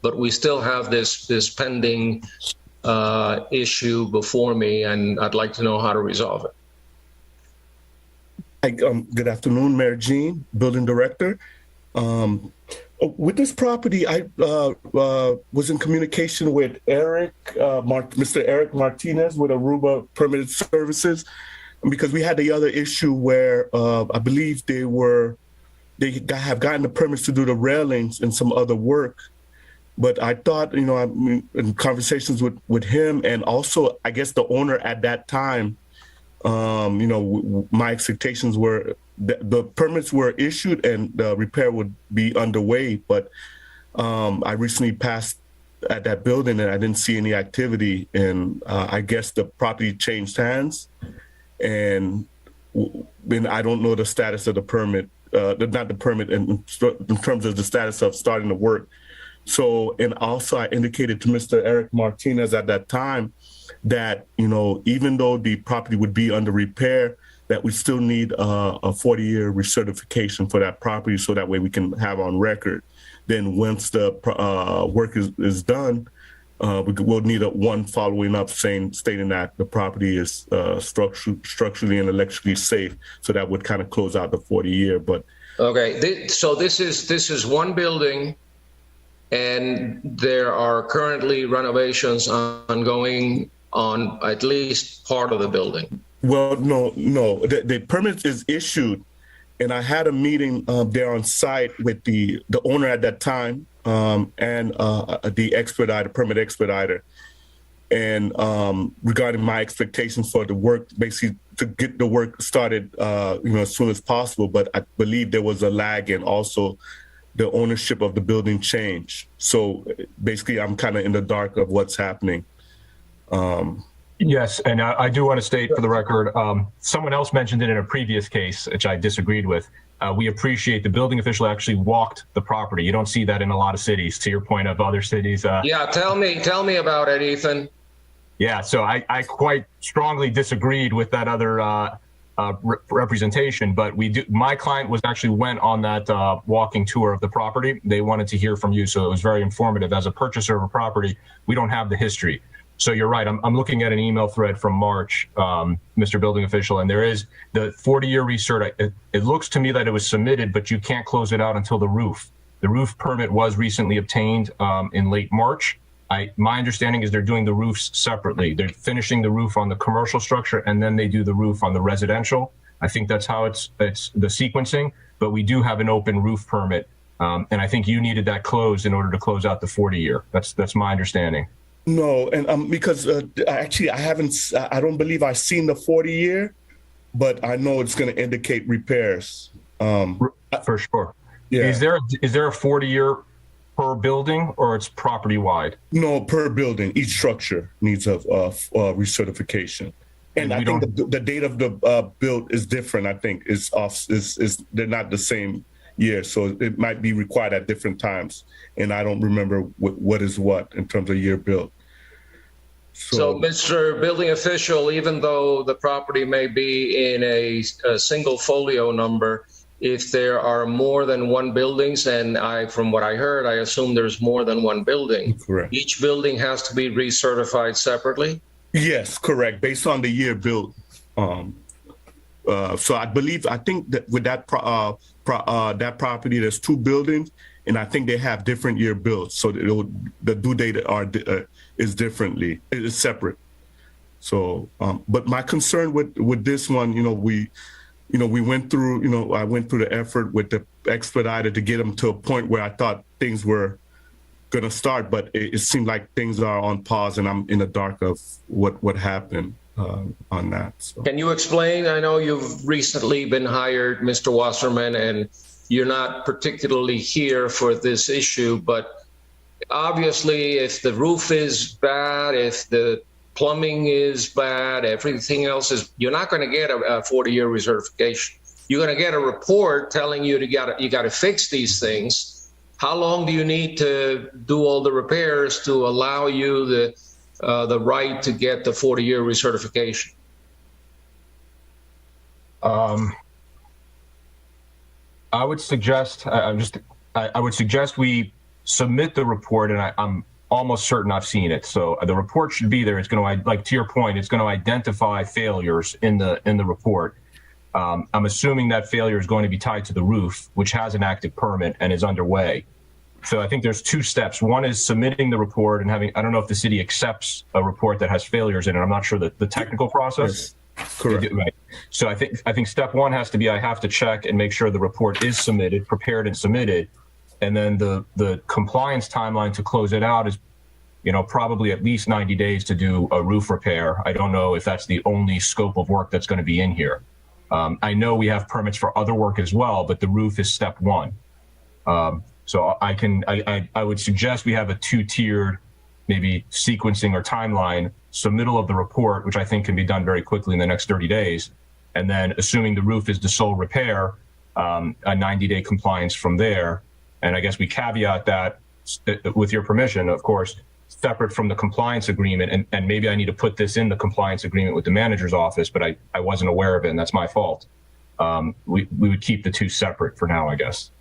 But we still have this pending issue before me, and I'd like to know how to resolve it. Good afternoon, Mayor Jean, Building Director. With this property, I was in communication with Mr. Eric Martinez with Aruba Permitted Services. because we had the other issue where I believe they have gotten the permits to do the railings and some other work. But I thought, you know, in conversations with him and also, I guess, the owner at that time, you know, my expectations were the permits were issued and the repair would be underway. But I recently passed at that building and I didn't see any activity. And I guess the property changed hands. And then I don't know the status of the permit, not the permit in terms of the status of starting the work. So, and also I indicated to Mr. Eric Martinez at that time that, you know, even though the property would be under repair, that we still need a 40-year recertification for that property so that way we can have on record. Then once the work is done, we'll need one following up stating that the property is structurally and electrically safe. So that would kind of close out the 40-year. But okay, so this is one building, and there are currently renovations ongoing on at least part of the building. Well, no. The permit is issued, and I had a meeting there on site with the owner at that time and the permit expediter, and regarding my expectations for the work, basically to get the work started, you know, as soon as possible. But I believe there was a lag, and also the ownership of the building changed. So basically, I'm kind of in the dark of what's happening. Yes, and I do want to state for the record, someone else mentioned it in a previous case, which I disagreed with. We appreciate the building official actually walked the property. You don't see that in a lot of cities, to your point of other cities. Yeah, tell me about it, Ethan. Yeah, so I quite strongly disagreed with that other representation, but my client went on that walking tour of the property. They wanted to hear from you, so it was very informative. As a purchaser of a property, we don't have the history. So you're right. I'm looking at an email thread from March, Mr. Building Official, and there is the 40-year recert. It looks to me that it was submitted, but you can't close it out until the roof. The roof permit was recently obtained in late March. My understanding is they're doing the roofs separately. They're finishing the roof on the commercial structure, and then they do the roof on the residential. I think that's how it's the sequencing, but we do have an open roof permit. And I think you needed that closed in order to close out the 40-year. That's my understanding. No, and because actually I don't believe I've seen the 40-year, but I know it's going to indicate repairs. For sure. Yeah. Is there a 40-year per building, or it's property wide? No, per building. Each structure needs a recertification. And I think the date of the build is different. I think is they're not the same year, so it might be required at different times. And I don't remember what is what in terms of year built. So, Mr. Building Official, even though the property may be in a single folio number, if there are more than one buildings, and from what I heard, I assume there's more than one building. Correct. Each building has to be recertified separately? Yes, correct. Based on the year built. So I think that with that that property, there's two buildings, and I think they have different year builds. So the due date is separate. So, but my concern with this one, we went through, I went through the effort with the expediter to get them to a point where I thought things were going to start, but it seemed like things are on pause, and I'm in the dark of what happened on that. So. Can you explain? I know you've recently been hired, Mr. Wasserman, and you're not particularly here for this issue, but obviously if the roof is bad, if the plumbing is bad, everything else is, you're not going to get a 40-year recertification. You're going to get a report telling you you got to fix these things. How long do you need to do all the repairs to allow you the right to get the 40-year recertification? I would suggest we submit the report, and I'm almost certain I've seen it. So the report should be there. It's going to, like to your point, it's going to identify failures in the report. I'm assuming that failure is going to be tied to the roof, which has an active permit and is underway. So I think there's two steps. One is submitting the report and I don't know if the city accepts a report that has failures in it. I'm not sure the technical process. Correct. Right. So I think step one has to be I have to check and make sure the report is submitted, prepared and submitted. And then the compliance timeline to close it out is, probably at least 90 days to do a roof repair. I don't know if that's the only scope of work that's going to be in here. I know we have permits for other work as well, but the roof is step one. So I would suggest we have a two-tiered, maybe sequencing or timeline, submittal of the report, which I think can be done very quickly in the next 30 days. And then assuming the roof is the sole repair, a 90-day compliance from there. And I guess we caveat that, with your permission, of course, separate from the compliance agreement. And maybe I need to put this in the compliance agreement with the manager's office, but I wasn't aware of it, and that's my fault. We would keep the two separate for now, I guess.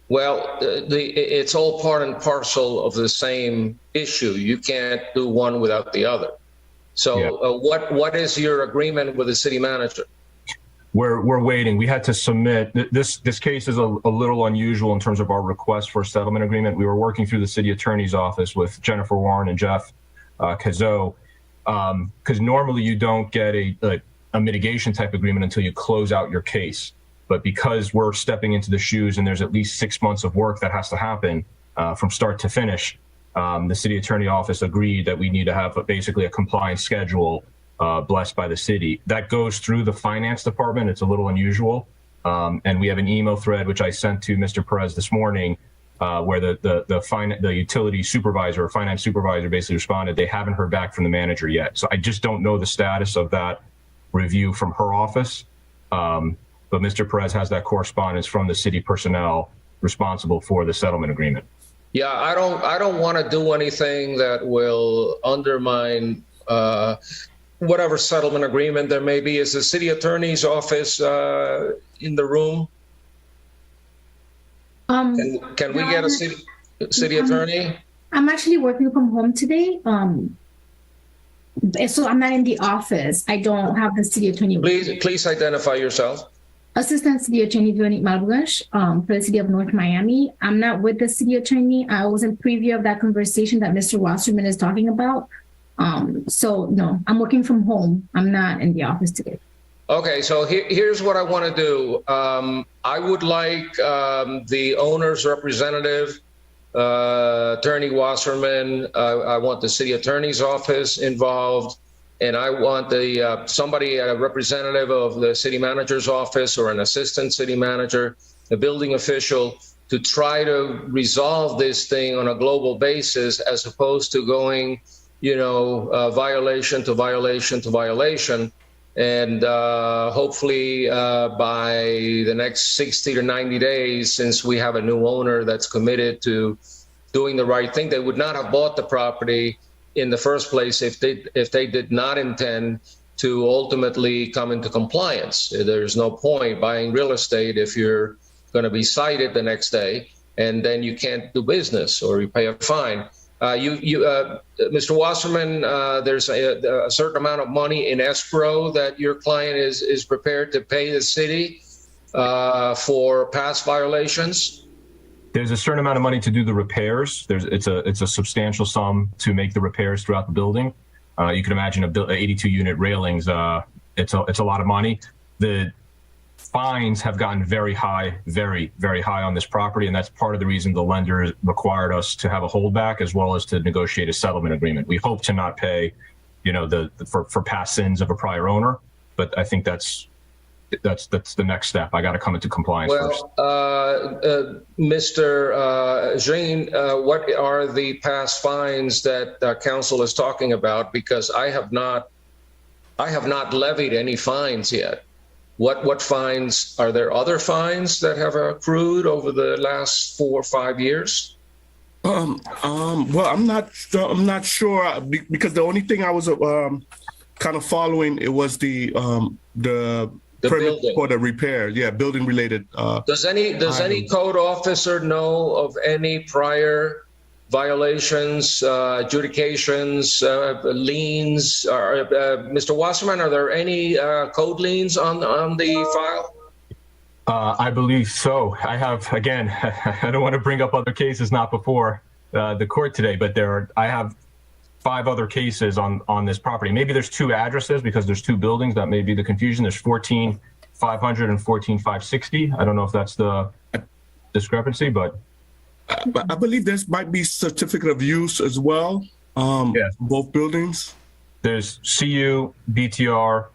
Well, it's all part and parcel of the same issue. You can't do one without the other. So what is your agreement with the city manager? We're waiting. We had to submit. This case is a little unusual in terms of our request for a settlement agreement. We were working through the city attorney's office with Jennifer Warren and Jeff Cazot, because normally you don't get a mitigation type agreement until you close out your case. But because we're stepping into the shoes and there's at least 6 months of work that has to happen from start to finish, the city attorney office agreed that we need to have basically a compliance schedule blessed by the city. That goes through the finance department. It's a little unusual. And we have an email thread, which I sent to Mr. Perez this morning, where the utility supervisor or finance supervisor basically responded, they haven't heard back from the manager yet. So I just don't know the status of that review from her office. But Mr. Perez has that correspondence from the city personnel responsible for the settlement agreement. Yeah, I don't want to do anything that will undermine whatever settlement agreement there may be. Is the city attorney's office in the room? Can we get a city attorney? I'm actually working from home today. So I'm not in the office. I don't have the city attorney. Please identify yourself. Assistant City Attorney Veronique Malbranche for the city of North Miami. I'm not with the city attorney. I was in preview of that conversation that Mr. Wasserman is talking about. So no, I'm working from home. I'm not in the office today. Okay, so here's what I want to do. I would like the owner's representative, Attorney Wasserman. I want the city attorney's office involved. And I want a representative of the city manager's office or an assistant city manager, a building official, to try to resolve this thing on a global basis, as opposed to going, violation to violation to violation. And hopefully by the next 60 to 90 days, since we have a new owner that's committed to doing the right thing, they would not have bought the property in the first place if they did not intend to ultimately come into compliance. There's no point buying real estate if you're going to be cited the next day and then you can't do business or you pay a fine. Mr. Wasserman, there's a certain amount of money in escrow that your client is prepared to pay the city for past violations. There's a certain amount of money to do the repairs. It's a substantial sum to make the repairs throughout the building. You can imagine 82 unit railings. It's a lot of money. The fines have gotten very high, very, very high on this property. And that's part of the reason the lender required us to have a holdback as well as to negotiate a settlement agreement. We hope to not pay, for past sins of a prior owner, but I think that's the next step. I got to come into compliance first. Mr. Jean, what are the past fines that council is talking about? Because I have not levied any fines yet. What fines are there? Other fines that have accrued over the last 4 or 5 years? Well, I'm not sure because the only thing I was kind of following it was the permit for the repair. Yeah, building related. Does any code officer know of any prior violations, adjudications, liens? Mr. Wasserman, are there any code liens on the file? I believe so. I have, again, I don't want to bring up other cases not before the court today, but I have 5 other cases on this property. Maybe there's 2 addresses because there's 2 buildings. That may be the confusion. There's 14,500 and 14,560. I don't know if that's the discrepancy, but I believe there might be certificate of use as well. Both buildings. There's CU, BTR.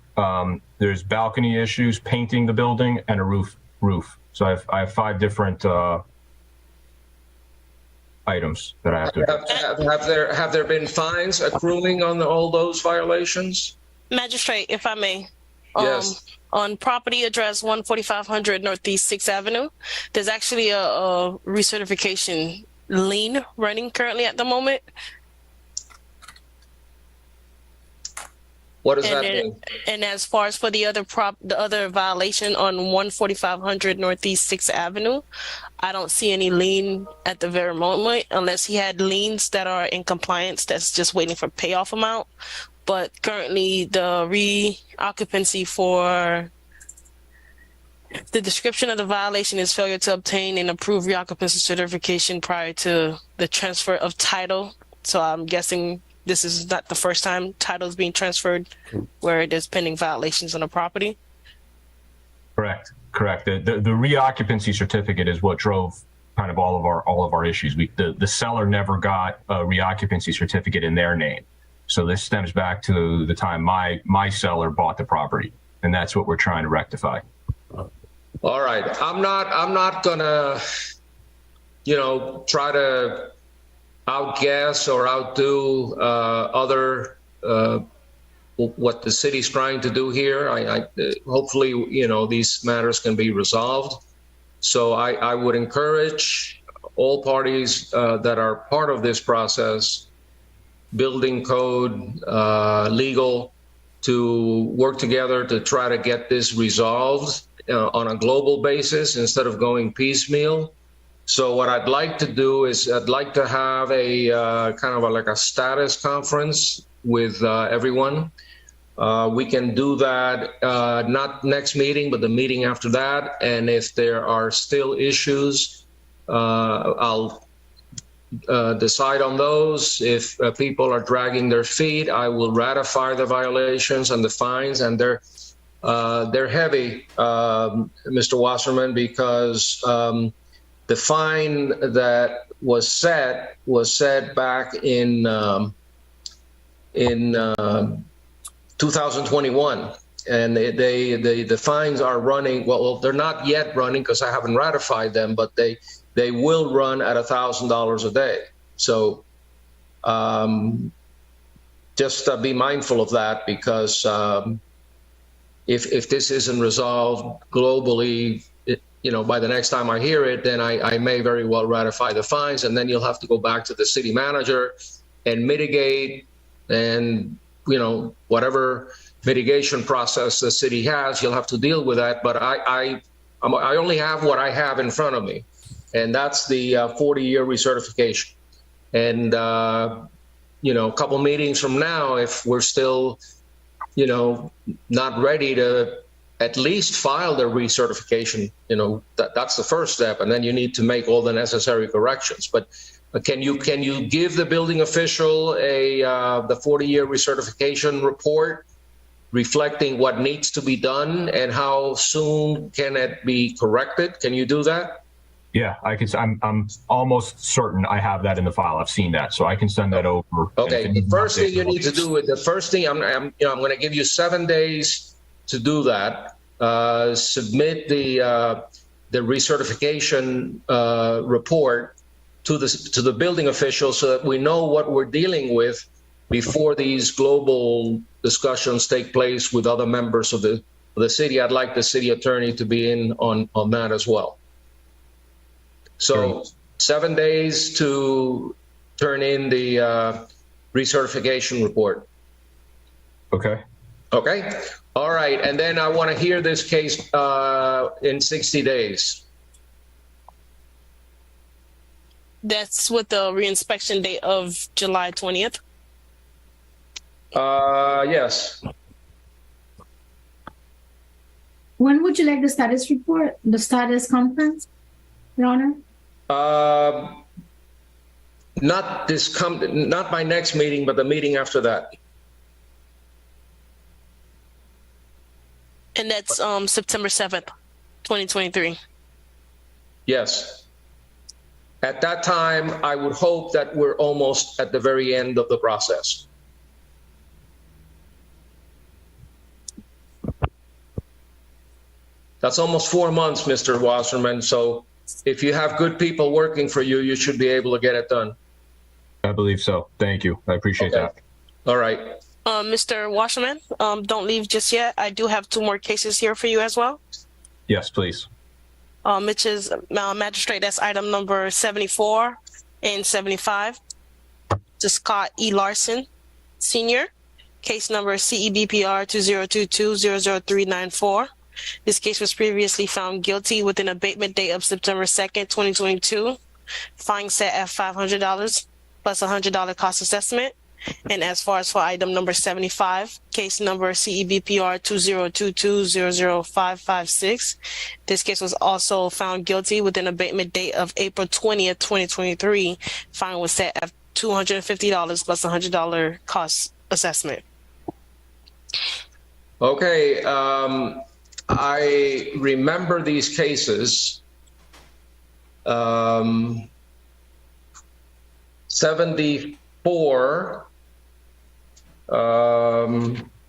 There's balcony issues, painting the building, and a roof. So I have 5 different items that I have to. Have there been fines accruing on all those violations? Magistrate, if I may. Yes. On property address 14500 Northeast 6th Avenue, there's actually a recertification lien running currently at the moment. What does that mean? And as far as for the other violation on 14500 Northeast 6th Avenue, I don't see any lien at the very moment unless he had liens that are in compliance that's just waiting for payoff amount. But currently the reoccupancy for the description of the violation is failure to obtain and approve reoccupancy certification prior to the transfer of title. So I'm guessing this is not the first time title is being transferred where there's pending violations on the property. Correct. The reoccupancy certificate is what drove kind of all of our issues. The seller never got a reoccupancy certificate in their name. So this stems back to the time my seller bought the property, and that's what we're trying to rectify. All right. I'm not gonna, try to outguess or outdo what the city's trying to do here. Hopefully, these matters can be resolved. So I would encourage all parties that are part of this process, building code, legal, to work together to try to get this resolved on a global basis instead of going piecemeal. So what I'd like to do is I'd like to have a kind of like a status conference with everyone. We can do that not next meeting, but the meeting after that. And if there are still issues, I'll decide on those. If people are dragging their feet, I will ratify the violations and the fines, and they're heavy, Mr. Wasserman, because the fine that was set back in 2021, and the fines are running. Well, they're not yet running because I haven't ratified them, but they will run at $1,000 a day. So just be mindful of that, because if this isn't resolved globally, by the next time I hear it, then I may very well ratify the fines, and then you'll have to go back to the city manager and mitigate, and whatever mitigation process the city has, you'll have to deal with that. But I only have what I have in front of me, and that's the 40-year recertification. And a couple meetings from now, if we're still not ready to at least file the recertification, that's the first step, and then you need to make all the necessary corrections. But can you give the building official the 40-year recertification report reflecting what needs to be done and how soon can it be corrected? Can you do that? Yeah, I can. I'm almost certain I have that in the file. I've seen that, so I can send that over. Okay. The first thing you need to do is I'm going to give you 7 days to do that. Submit the recertification report to the building official so that we know what we're dealing with before these global discussions take place with other members of the city. I'd like the city attorney to be in on that as well. So 7 days to turn in the recertification report. Okay. Okay. All right. And then I want to hear this case in 60 days. That's with the reinspection date of July 20th. Yes. When would you like the status report, the status conference, Your Honor? not my next meeting, but the meeting after that. And that's September 7th, 2023. Yes. At that time, I would hope that we're almost at the very end of the process. That's almost 4 months, Mr. Wasserman. So if you have good people working for you, you should be able to get it done. I believe so. Thank you. I appreciate that. All right. Mr. Wasserman, don't leave just yet. I do have 2 more cases here for you as well. Yes, please. Which is magistrate, that's item number 74 and 75. To Scott E. Larson, Sr., case number CEBPR 2022-00394. This case was previously found guilty with an abatement date of September 2nd, 2022. Fine set at $500 plus $100 cost assessment. And as far as for item number 75, case number CEBPR 2022-00556, this case was also found guilty with an abatement date of April 20th, 2023. Fine was set at $250 plus $100 cost assessment. Okay. I remember these cases. 74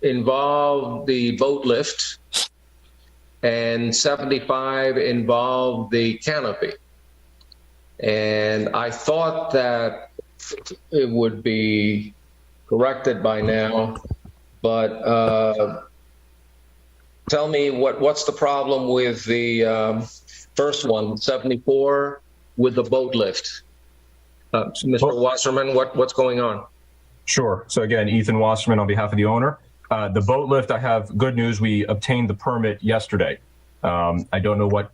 involved the boat lift, and 75 involved the canopy. And I thought that it would be corrected by now, but tell me what's the problem with the first one, 74, with the boat lift? Mr. Wasserman, what's going on? Sure. So again, Ethan Wasserman on behalf of the owner. The boat lift, I have good news. We obtained the permit yesterday. I don't know what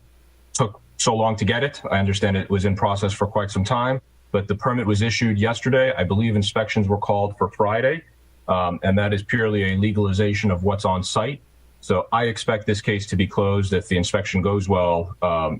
took so long to get it. I understand it was in process for quite some time, but the permit was issued yesterday. I believe inspections were called for Friday, and that is purely a legalization of what's on site. So I expect this case to be closed if the inspection goes well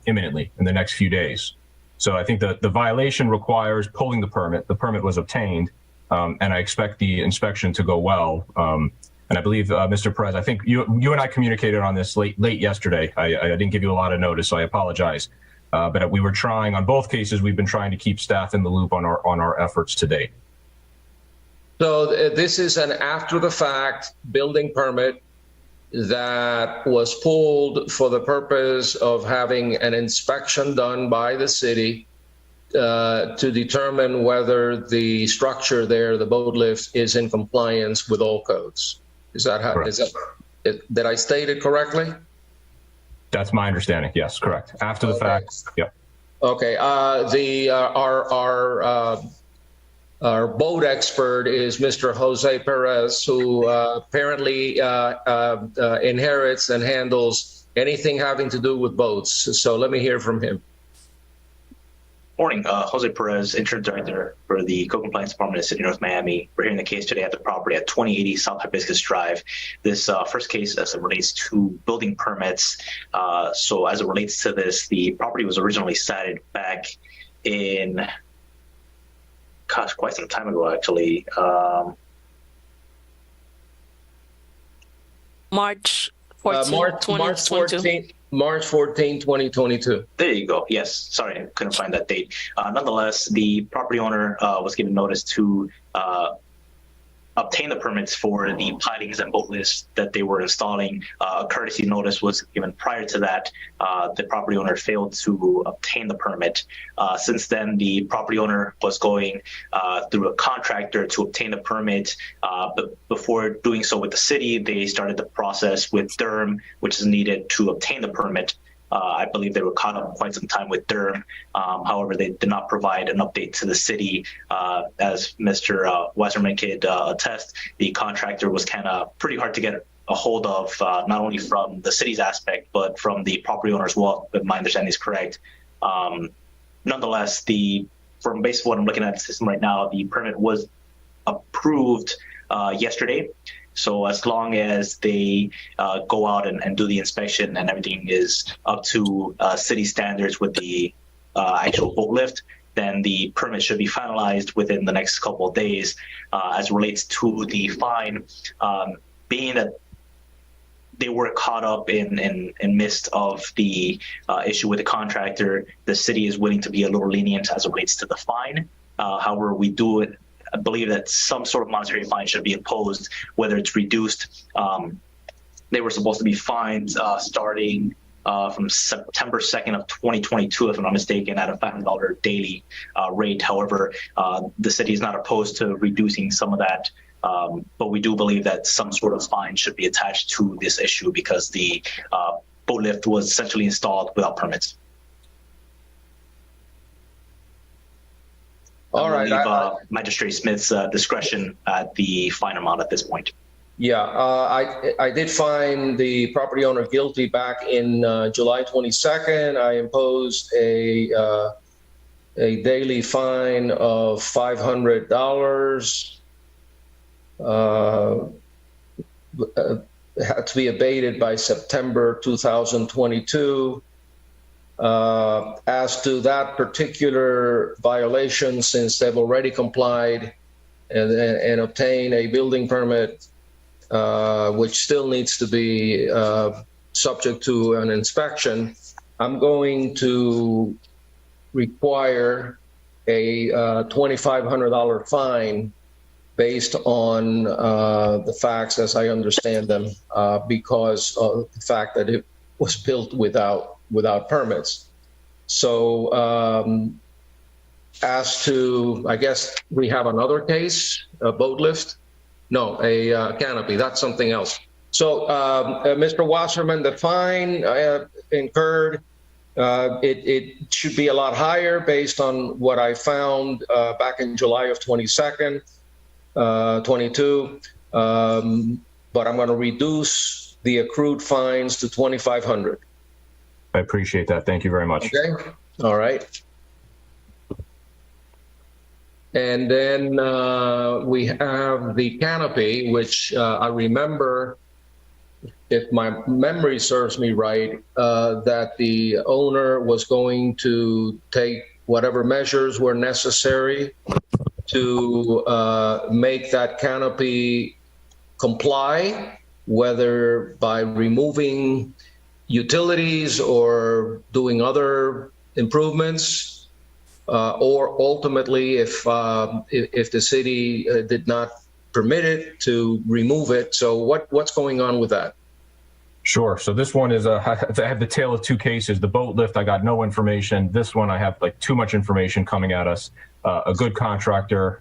imminently in the next few days. So I think the violation requires pulling the permit. The permit was obtained, and I expect the inspection to go well. And I believe, Mr. Perez, I think you and I communicated on this late yesterday. I didn't give you a lot of notice, so I apologize. But we were trying on both cases. We've been trying to keep staff in the loop on our efforts to date. So this is an after-the-fact building permit that was pulled for the purpose of having an inspection done by the city to determine whether the structure there, the boat lift, is in compliance with all codes. Is that how? Correct. Did I state it correctly? That's my understanding. Yes, correct. After the fact. Yeah. Okay. Our boat expert is Mr. Jose Perez, who apparently inherits and handles anything having to do with boats. So let me hear from him. Morning, Jose Perez, Insurance Director for the Code Compliance Department of the City of North Miami. We're hearing the case today at the property at 2080 South Hibiscus Drive. This first case as it relates to building permits. So as it relates to this, the property was originally cited back in, gosh, quite some time ago, actually. March 14, March 14, 2022. There you go. Yes. Sorry, I couldn't find that date. Nonetheless, the property owner was given notice to obtain the permits for the pilings and boat lifts that they were installing. A courtesy notice was given prior to that. The property owner failed to obtain the permit. Since then, the property owner was going through a contractor to obtain the permit. But before doing so with the city, they started the process with Durham, which is needed to obtain the permit. I believe they were caught up quite some time with Durham. However, they did not provide an update to the city. As Mr. Wasserman could attest, the contractor was kind of pretty hard to get a hold of, not only from the city's aspect, but from the property owner as well, if my understanding is correct. Nonetheless, from based on what I'm looking at the system right now, the permit was approved yesterday. So as long as they go out and do the inspection and everything is up to city standards with the actual boat lift, then the permit should be finalized within the next couple of days. As relates to the fine, being that they were caught up in midst of the issue with the contractor, the city is willing to be a little lenient as it relates to the fine. However, we do believe that some sort of monetary fine should be imposed, whether it's reduced. They were supposed to be fined starting from September 2nd of 2022, if I'm not mistaken, at a $500 daily rate. However, the city is not opposed to reducing some of that, but we do believe that some sort of fine should be attached to this issue because the boat lift was essentially installed without permits. All right. Magistrate Smith's discretion at the fine amount at this point. Yeah, I did find the property owner guilty back in July 22nd. I imposed a daily fine of $500. Had to be abated by September 2022. As to that particular violation, since they've already complied and obtained a building permit, which still needs to be subject to an inspection, I'm going to require a $2,500 fine based on the facts as I understand them, because of the fact that it was built without permits. So as to, I guess we have another case, a boat lift. No, a canopy. That's something else. So, Mr. Wasserman, the fine incurred, it should be a lot higher based on what I found back in July of 22. But I'm going to reduce the accrued fines to $2,500. I appreciate that. Thank you very much. Okay. All right. And then we have the canopy, which I remember, if my memory serves me right, that the owner was going to take whatever measures were necessary to make that canopy comply, whether by removing utilities or doing other improvements. Or ultimately, if the city did not permit it, to remove it. So what's going on with that? Sure. So this one is I have the tale of two cases. The boat lift, I got no information. This one, I have like too much information coming at us. A good contractor,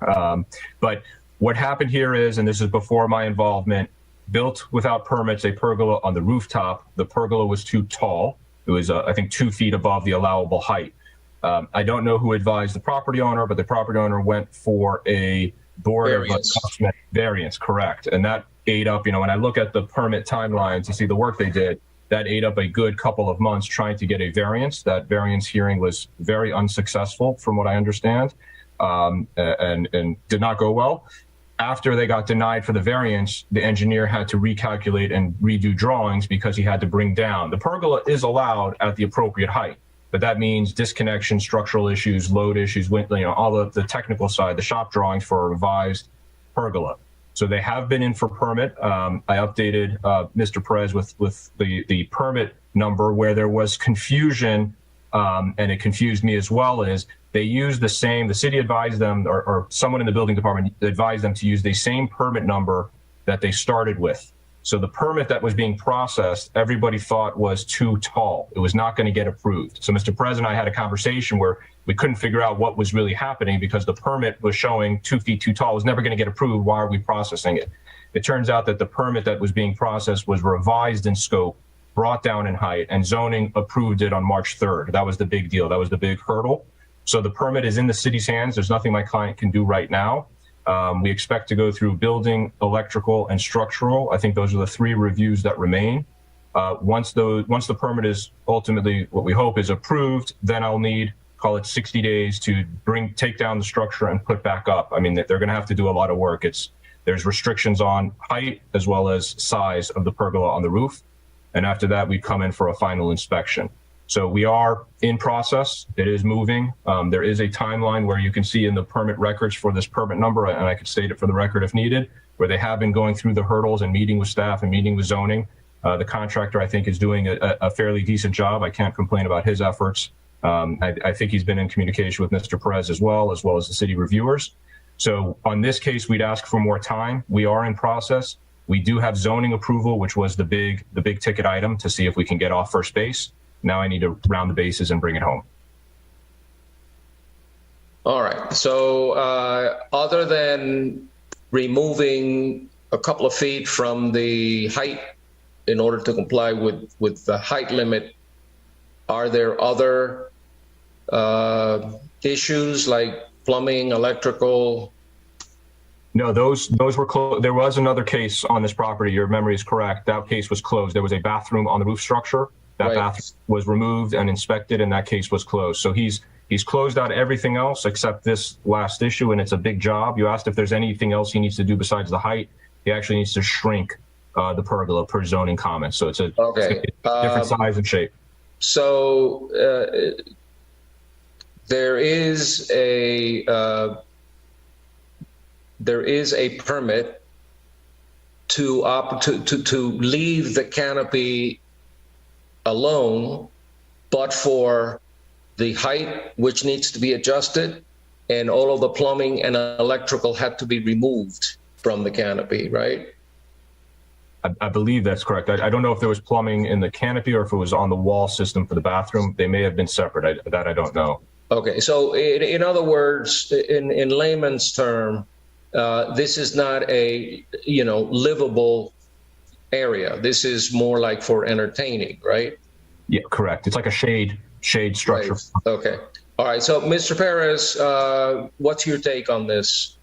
but what happened here is, and this is before my involvement, built without permits a pergola on the rooftop. The pergola was too tall. It was I think 2 feet above the allowable height. I don't know who advised the property owner, but the property owner went for a board of cosmetic variance, correct. And that ate up, when I look at the permit timeline to see the work they did, that ate up a good couple of months trying to get a variance. That variance hearing was very unsuccessful from what I understand, and did not go well. After they got denied for the variance, the engineer had to recalculate and redo drawings because he had to bring down. The pergola is allowed at the appropriate height, but that means disconnection, structural issues, load issues, all of the technical side, the shop drawings for a revised pergola. So they have been in for permit. I updated Mr. Perez with the permit number where there was confusion, and it confused me as well, is they used the city advised them, or someone in the building department advised them to use the same permit number that they started with. So the permit that was being processed, everybody thought was too tall. It was not going to get approved. So Mr. President, I had a conversation where we couldn't figure out what was really happening because the permit was showing 2 feet too tall. It was never going to get approved. Why are we processing it? It turns out that the permit that was being processed was revised in scope, brought down in height, and zoning approved it on March 3rd. That was the big deal. That was the big hurdle. So the permit is in the city's hands. There's nothing my client can do right now. We expect to go through building, electrical, and structural. I think those are the 3 reviews that remain. Once the permit is ultimately, what we hope is approved, then I'll need, call it 60 days to take down the structure and put back up. I mean, they're going to have to do a lot of work. There's restrictions on height as well as size of the pergola on the roof. And after that, we come in for a final inspection. So we are in process. It is moving. There is a timeline where you can see in the permit records for this permit number, and I could state it for the record if needed, where they have been going through the hurdles and meeting with staff and meeting with zoning. The contractor, I think, is doing a fairly decent job. I can't complain about his efforts. I think he's been in communication with Mr. Perez as well as the city reviewers. So on this case, we'd ask for more time. We are in process. We do have zoning approval, which was the big ticket item to see if we can get off first base. Now I need to round the bases and bring it home. All right. So other than removing a couple of feet from the height in order to comply with the height limit, are there other issues like plumbing, electrical? No, those were closed. There was another case on this property. Your memory is correct. That case was closed. There was a bathroom on the roof structure. That bathroom was removed and inspected, and that case was closed. So he's closed out everything else except this last issue, and it's a big job. You asked if there's anything else he needs to do besides the height. He actually needs to shrink the pergola per zoning comment. So it's a different size and shape. So there is a permit to leave the canopy alone, but for the height, which needs to be adjusted, and all of the plumbing and electrical had to be removed from the canopy, right? I believe that's correct. I don't know if there was plumbing in the canopy or if it was on the wall system for the bathroom. They may have been separate. I don't know. Okay, so in other words, in layman's term, this is not a livable area. This is more like for entertaining, right? Yeah, correct. It's like a shade structure. Right. Okay. All right. So, Mr. Perez, what's your take on this?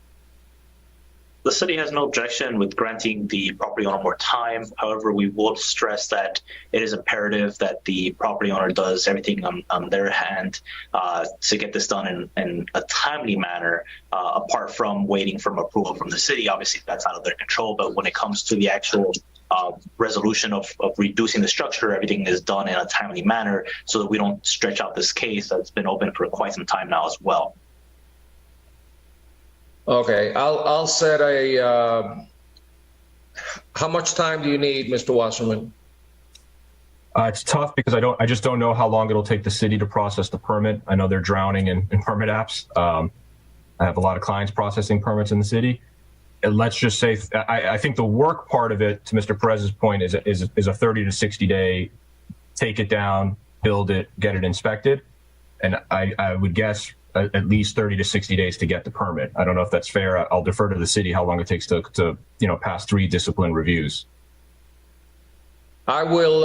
The city has no objection with granting the property owner more time. However, we will stress that it is imperative that the property owner does everything on their hand to get this done in a timely manner, apart from waiting for approval from the city. Obviously, that's out of their control. But when it comes to the actual resolution of reducing the structure, everything is done in a timely manner so that we don't stretch out this case that's been open for quite some time now as well. Okay, I'll set a. How much time do you need, Mr. Wasserman? It's tough because I just don't know how long it'll take the city to process the permit. I know they're drowning in permit apps. I have a lot of clients processing permits in the city. And let's just say I think the work part of it, to Mr. Perez's point, is a 30 to 60 day, take it down, build it, get it inspected, and I would guess at least 30 to 60 days to get the permit. I don't know if that's fair. I'll defer to the city how long it takes to pass 3 discipline reviews. I will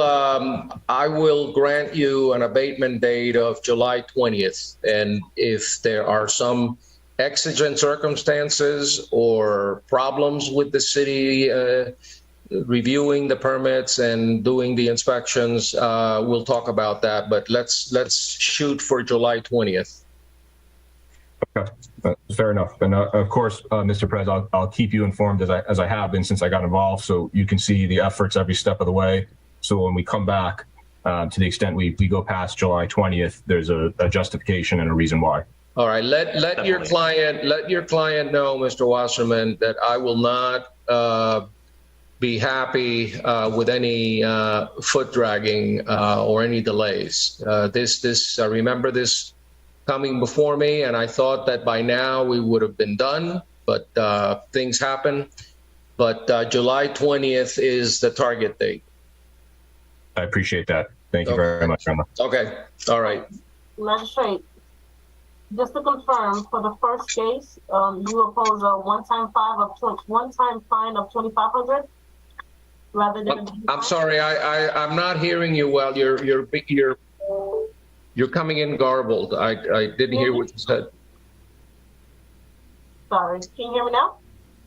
grant you an abatement date of July 20th, and if there are some exigent circumstances or problems with the city reviewing the permits and doing the inspections, we'll talk about that. But let's shoot for July 20th. Okay, fair enough. And of course, Mr. Perez, I'll keep you informed as I have been since I got involved, so you can see the efforts every step of the way. So when we come back, to the extent we go past July 20th, there's a justification and a reason why. All right, let your client know, Mr. Wasserman, that I will not be happy with any foot dragging or any delays. I remember this coming before me, and I thought that by now we would have been done, but things happen. But July 20th is the target date. I appreciate that. Thank you very much, Emma. Okay. All right. Magistrate, just to confirm, for the first case, you oppose a one-time fine of $2,500 rather than. I'm sorry, I'm not hearing you well. You're coming in garbled. I didn't hear what you said. Sorry, can you hear me now?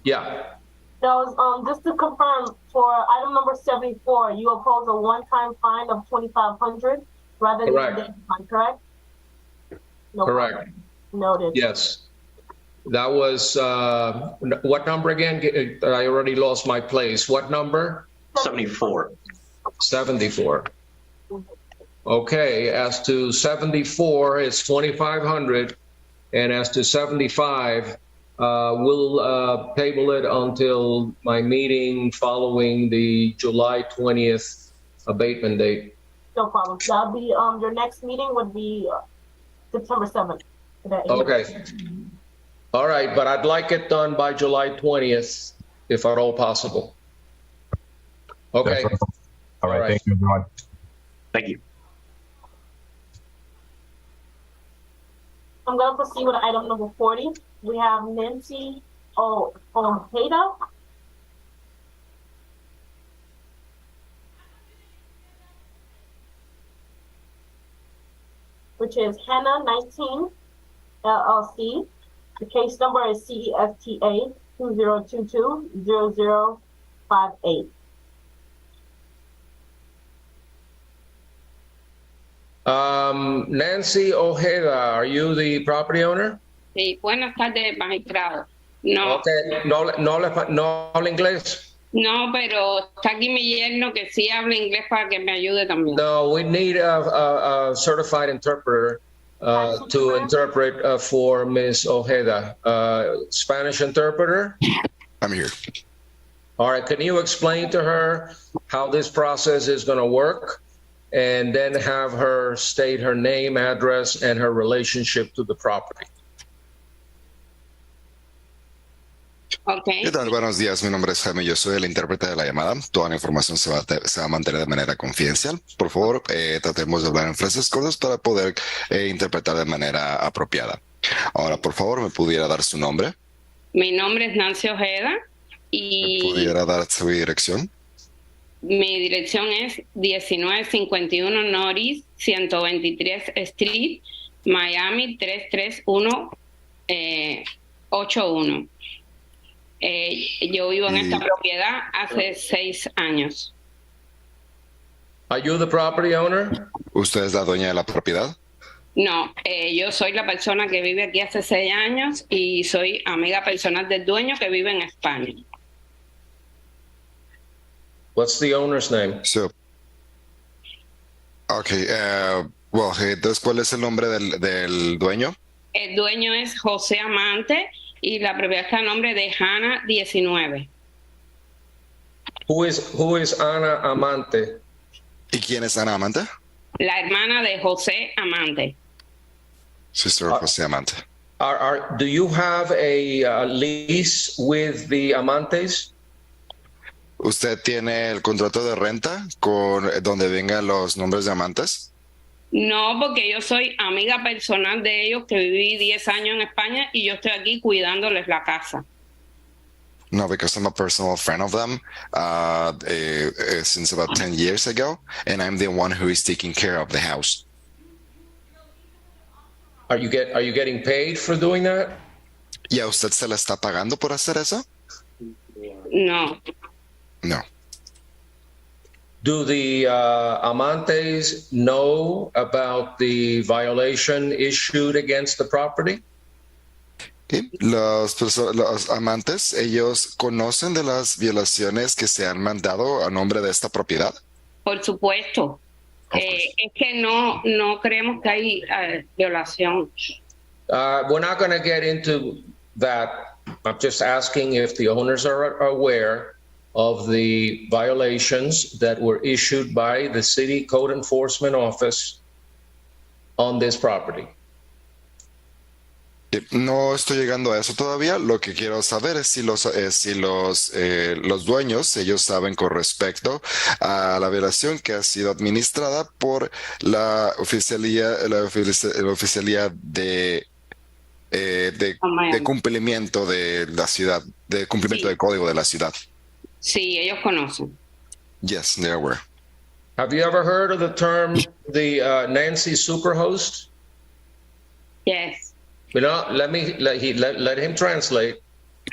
Yeah. That was just to confirm, for item number 74, you oppose a one-time fine of $2,500 rather than a daily fine, correct? No Correct. problem. Noted. Yes. That was what number again? I already lost my place. What number? 74. 74. Okay, as to 74, it's 2,500, and as to 75, we'll table it until my meeting following the July 20th abatement date. No problem. That'll be, your next meeting would be September 7th. Okay. All right, but I'd like it done by July 20th, if at all possible. Okay. All right. Thank you, everyone. Thank you. I'm going to proceed with item number 40. We have Nancy Ojeda. Which is Hannah 19 LLC. The case number is CEFTA 2022-0058. Nancy Ojeda, are you the property owner? Sí, buenas tardes, magistrado. No, Okay. No habla inglés? no, pero está aquí mi yerno que sí habla inglés para que me ayude también. No, we need a certified interpreter to interpret for Ms. Ojeda. Spanish interpreter? I'm here. All right, can you explain to her how this process is going to work? And then have her state her name, address, and her relationship to the property. Okay. ¿Qué tal? Buenos días, mi nombre es Jaime, yo soy el intérprete de la llamada. Toda la información se va a mantener de manera confidencial. Por favor, tratemos de hablar en frases cortas para poder interpretar de manera apropiada. Ahora, por favor, ¿me pudiera dar su nombre? Mi nombre es Nancy Ojeda y ¿Me pudiera dar su dirección? mi dirección es 1951 Norris 123 Street, Miami 33181. Yo vivo en esta propiedad hace 6 años. Are you the property owner? ¿Usted es la dueña de la propiedad? No, yo soy la persona que vive aquí hace 6 años y soy amiga personal del dueño que vive en España. What's the owner's name? So, okay, entonces, ¿cuál es el nombre del dueño? El dueño es José Amante y la propiedad está a nombre de Hannah 19. Who is Ana Amante? ¿Y quién es Ana Amante? La hermana de José Amante. Sister José Amante. Do you have a lease with the Amantes? ¿Usted tiene el contrato de renta con donde vengan los nombres de amantes? No, porque yo soy amiga personal de ellos que viví 10 años en España y yo estoy aquí cuidándoles la casa. No, because I'm a personal friend of them since about 10 years ago, and I'm the one who is taking care of the house. Are you getting paid for doing that? ¿Y a usted se le está pagando por hacer eso? No. No. Do the Amantes know about the violation issued against the property? ¿Sí? Los amantes, ¿ellos conocen de las violaciones que se han mandado a nombre de esta propiedad? Por supuesto. Es que no creemos que hay violación. We're not going to get into that. I'm just asking if the owners are aware of the violations that were issued by the City Code Enforcement Office on this property. No estoy llegando a eso todavía. Lo que quiero saber es si los dueños, ellos saben con respecto a la violación que ha sido administrada por la oficialía de cumplimiento de la ciudad, de cumplimiento del código de la ciudad. Sí, ellos conocen. Yes, they're aware. Have you ever heard of the term the Nancy Superhost? Yes. You know, let him translate.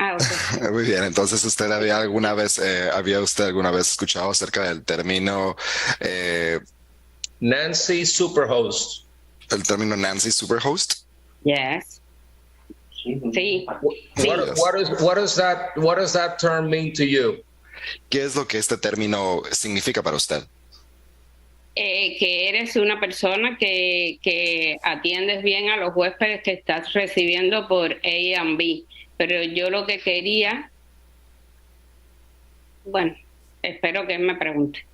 Okay. Muy bien, entonces había usted alguna vez escuchado acerca del término Nancy Superhost? El término Nancy Superhost? Yes. Sí. What does that term mean to you? ¿Qué es lo que este término significa para usted? que eres una persona que atiendes bien a los huéspedes que estás recibiendo por Airbnb. Pero yo lo que quería, bueno, espero que él me pregunte.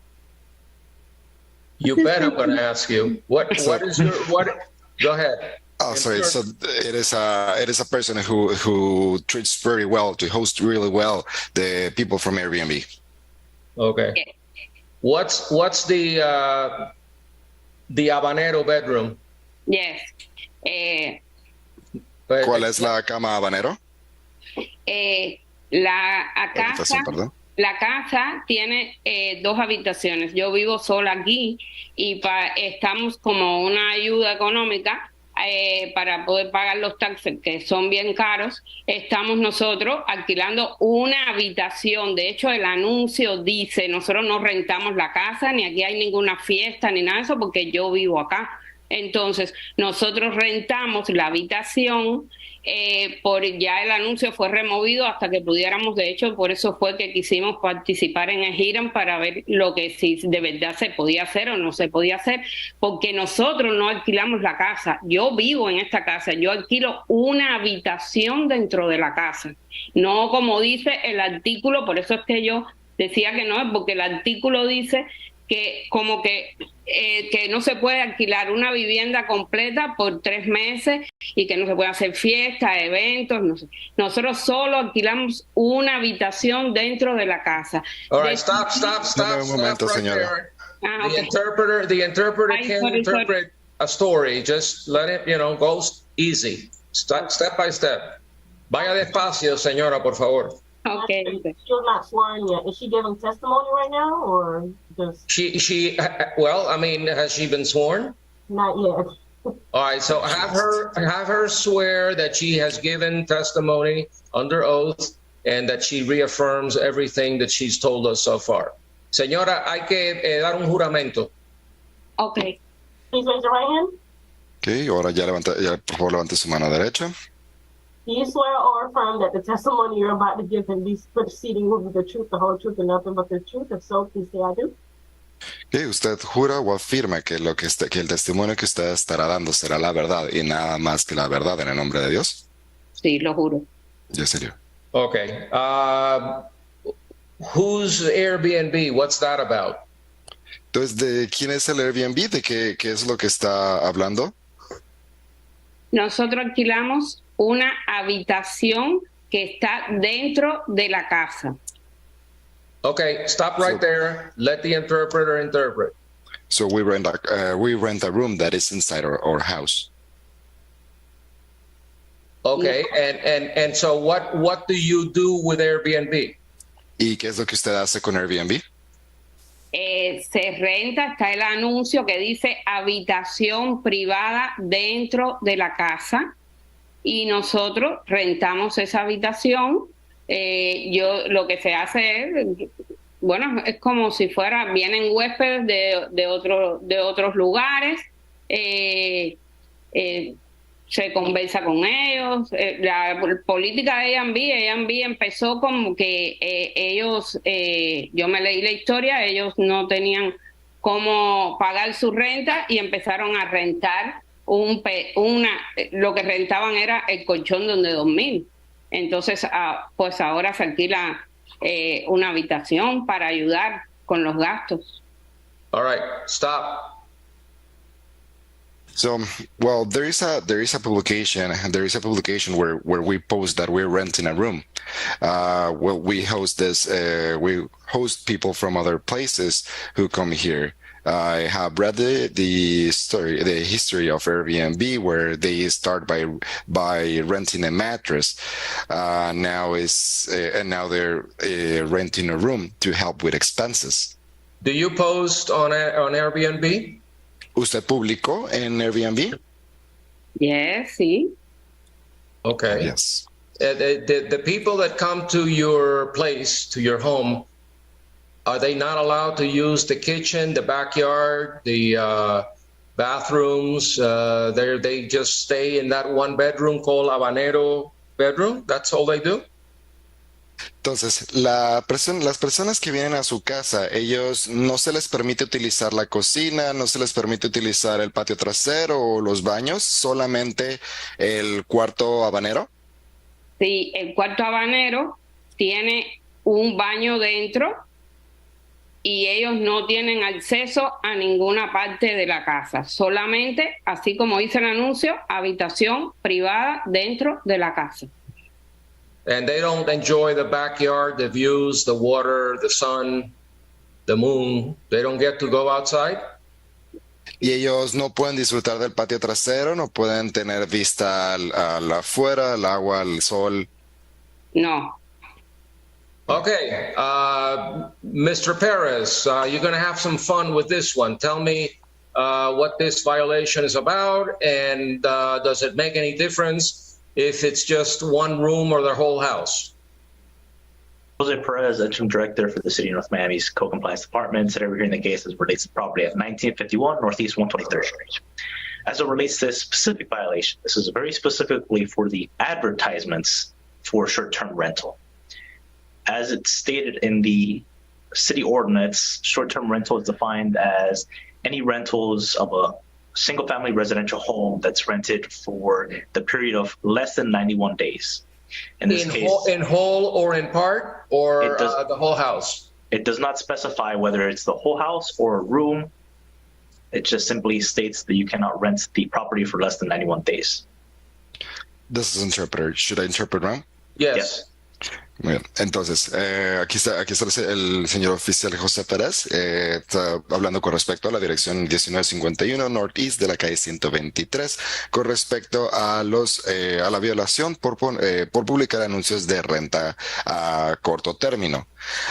You bet I'm going to ask you. What is your, go ahead. Oh, sorry. So it is a person who treats very well, to host really well the people from Airbnb. Okay. Yeah. What's the habanero bedroom? Yes. ¿Cuál es la cama habanero? La casa tiene 2 habitaciones. Yo vivo sola aquí y estamos como una ayuda económica para poder pagar los taxes, que son bien caros. Estamos nosotros alquilando una habitación. De hecho, el anuncio dice, nosotros no rentamos la casa, ni aquí hay ninguna fiesta, ni nada de eso, porque yo vivo acá. Entonces, nosotros rentamos la habitación, ya el anuncio fue removido hasta que pudiéramos, de hecho, por eso fue que quisimos participar en el hearing para ver lo que si de verdad se podía hacer o no se podía hacer, porque nosotros no alquilamos la casa. Yo vivo en esta casa, yo alquilo una habitación dentro de la casa, no como dice el artículo. Por eso es que yo decía que no, es porque el artículo dice que como que no se puede alquilar una vivienda completa por 3 meses y que no se puede hacer fiestas, eventos, no sé. Nosotros solo alquilamos una habitación dentro de la casa. All right, stop Un momento, right señora. there. The interpreter can't interpret a story. Just let it, go easy. Step by step. Vaya despacio, señora, por favor. Okay. Still not sworn yet. Is she giving testimony right now, or just? Well, I mean, has she been sworn? Not yet. All right, so have her swear that she has given testimony under oath and that she reaffirms everything that she's told us so far. Señora, hay que dar un juramento. Okay. Please raise your right hand. Okay, ahora ya por favor levante su mano derecha. Do you swear or affirm that the testimony you're about to give in these proceedings will be the truth, the whole truth, and nothing but the truth? If so, please say I do. Okay, ¿usted jura o afirma que que el testimonio que usted estará dando será la verdad y nada más que la verdad en el nombre de Dios? Sí, lo juro. Yes, señor. Okay. Whose Airbnb? What's that about? Entonces, ¿de quién es el Airbnb? ¿De qué es lo que está hablando? Nosotros alquilamos una habitación que está dentro de la casa. Okay, stop right there. Let the interpreter interpret. So we rent a room that is inside our house. Okay, and so what do you do with Airbnb? ¿Y qué es lo que usted hace con Airbnb? Se renta, está el anuncio que dice habitación privada dentro de la casa y nosotros rentamos esa habitación. Lo que se hace es, bueno, es como si vienen huéspedes de otros lugares, se conversa con ellos. La política de Airbnb empezó como que ellos, yo me leí la historia, ellos no tenían cómo pagar su renta y empezaron a rentar lo que rentaban era el colchón donde dormir. Entonces, pues ahora se alquila una habitación para ayudar con los gastos. All right, stop. So, well, there is a publication where we post that we're renting a room. Well, we host people from other places who come here. I have read the history of Airbnb, where they start by renting a mattress. Now they're renting a room to help with expenses. Do you post on Airbnb? ¿Usted publicó en Airbnb? Yes, sí. Okay. Yes. The people that come to your place, to your home, are they not allowed to use the kitchen, the backyard, the bathrooms? They just stay in that one bedroom called Habanero bedroom? That's all they do? Entonces, las personas que vienen a su casa, ellos no se les permite utilizar la cocina, no se les permite utilizar el patio trasero o los baños, solamente el cuarto habanero. Sí, el cuarto habanero tiene un baño dentro y ellos no tienen acceso a ninguna parte de la casa, solamente, así como dice el anuncio, habitación privada dentro de la casa. And they don't enjoy the backyard, the views, the water, the sun, the moon. They don't get to go outside. Y ellos no pueden disfrutar del patio trasero, no pueden tener vista al afuera, al agua, al sol. No. Okay, Mr. Perez, you're going to have some fun with this one. Tell me what this violation is about, and does it make any difference if it's just one room or the whole house? Jose Perez, interim director for the City of North Miami's Co-Compliance Department. Today we're hearing the case as it relates to property at 1951 Northeast 123rd Street. As it relates to this specific violation, this is very specifically for the advertisements for short-term rental. As it's stated in the city ordinance, short-term rental is defined as any rentals of a single-family residential home that's rented for the period of less than 91 days. In this case, in whole or in part, or the whole house? It does not specify whether it's the whole house or a room. It just simply states that you cannot rent the property for less than 91 days. This is interpreter. Should I interpret wrong? Yes. Muy bien. Entonces, aquí está el señor oficial José Pérez, está hablando con respecto a la dirección 1951 Northeast de la calle 123, con respecto a la violación por publicar anuncios de renta a corto término.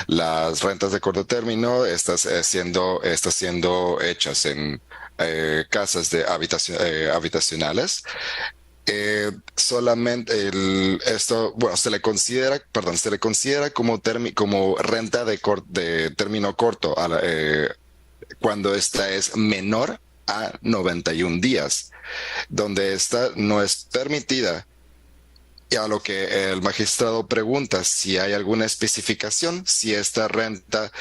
Las rentas de corto término están siendo hechas en casas de habitacionales. Solamente se le considera como renta de término corto cuando esta es menor a 91 días, donde esta no es permitida. Y a lo que el magistrado pregunta si hay alguna especificación, si esta renta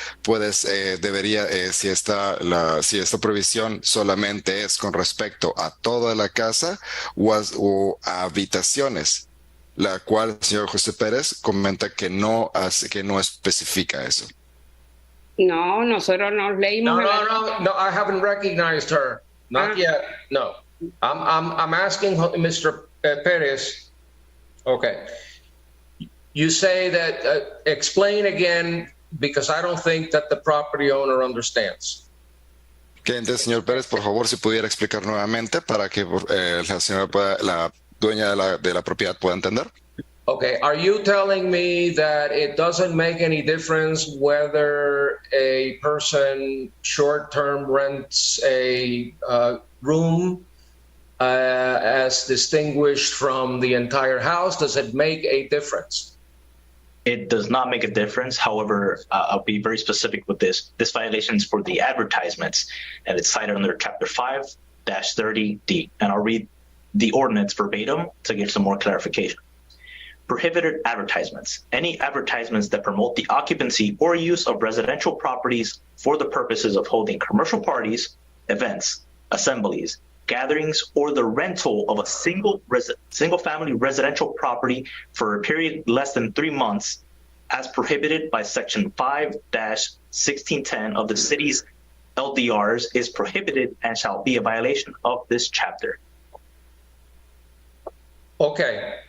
si esta provisión solamente es con respecto a toda la casa o a habitaciones, la cual el señor José Pérez comenta que no especifica eso. No, nosotros nos leímos. No, I haven't recognized her. Not yet. No. I'm asking Mr. Perez. Okay. You say that, explain again, because I don't think that the property owner understands. Que entonces, señor Pérez, por favor, si pudiera explicar nuevamente para que la dueña de la propiedad pueda entender. Okay, are you telling me that it doesn't make any difference whether a person short-term rents a room as distinguished from the entire house? Does it make a difference? It does not make a difference. However, I'll be very specific with this. This violation is for the advertisements, and it's cited under Chapter 5-30D. And I'll read the ordinance verbatim to give some more clarification. Prohibited advertisements. Any advertisements that promote the occupancy or use of residential properties for the purposes of holding commercial parties, events, assemblies, gatherings, or the rental of a single-family residential property for a period less than 3 months, as prohibited by Section 5-1610 of the city's LDRs, is prohibited and shall be a violation of this chapter. Okay.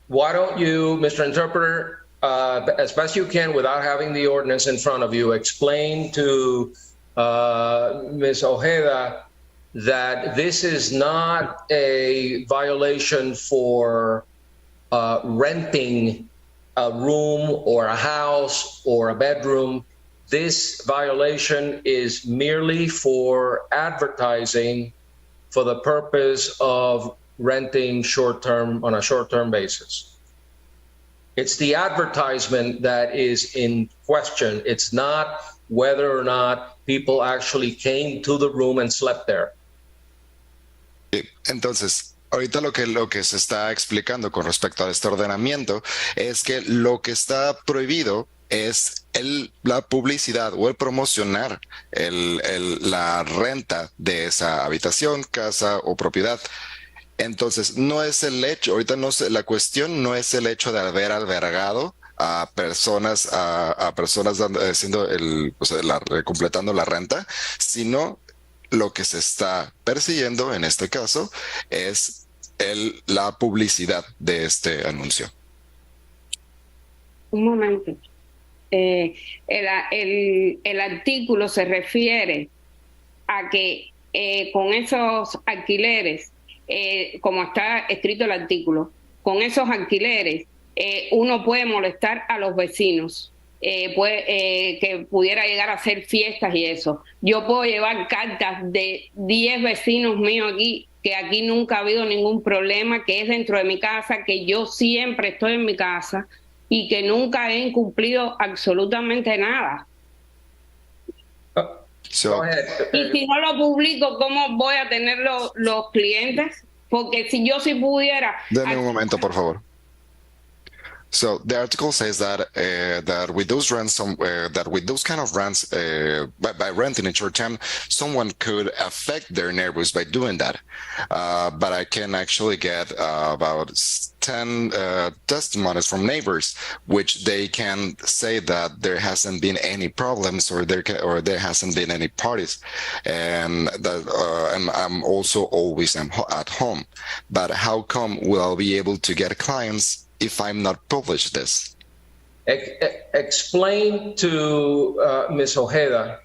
Why don't you, Mr. Interpreter, as best you can without having the ordinance in front of you, explain to Ms. Ojeda that this is not a violation for renting a room or a house or a bedroom. This violation is merely for advertising for the purpose of renting on a short-term basis. It's the advertisement that is in question. It's not whether or not people actually came to the room and slept there. Entonces, Ahorita lo que se está explicando con respecto a este ordenamiento es que lo que está prohibido es la publicidad o el promocionar la renta de esa habitación, casa o propiedad. Entonces, no es el hecho, ahorita no sé, la cuestión no es el hecho de haber albergado a personas haciendo completando la renta, sino lo que se está persiguiendo en este caso es la publicidad de este anuncio. Un momento. El artículo se refiere a que con esos alquileres, como está escrito el artículo, con esos alquileres uno puede molestar a los vecinos, que pudiera llegar a hacer fiestas y eso. Yo puedo llevar cartas de 10 vecinos míos aquí, que aquí nunca ha habido ningún problema, que es dentro de mi casa, que yo siempre estoy en mi casa y que nunca he incumplido absolutamente nada. Y si no lo publico, ¿cómo voy a tener los clientes? Porque si yo pudiera... Deme un momento, por favor. So the article says that that with those rents, that with those kind of rents, by renting in short term, someone could affect their neighbors by doing that. But I can actually get about 10 testimonies from neighbors, which they can say that there hasn't been any problems or there hasn't been any parties, and that and I'm also always at home. But how come will I be able to get clients if I'm not published this? Explain to Ms. Ojeda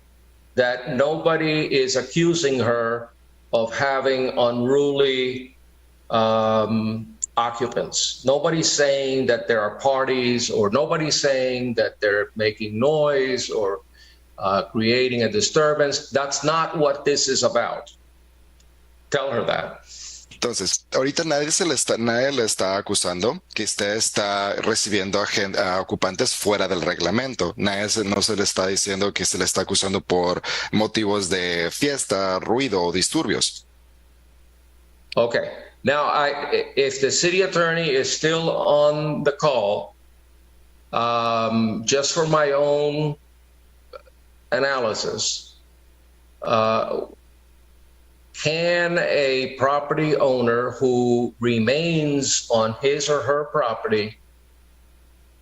that nobody is accusing her of having unruly occupants. Nobody's saying that there are parties, or nobody's saying that they're making noise or creating a disturbance. That's not what this is about. Tell her that. Entonces, ahorita nadie le está acusando que usted está recibiendo a ocupantes fuera del reglamento. No se le está diciendo que se le está acusando por motivos de fiesta, ruido o disturbios. Okay. Now, if the city attorney is still on the call, just for my own analysis, can a property owner who remains on his or her property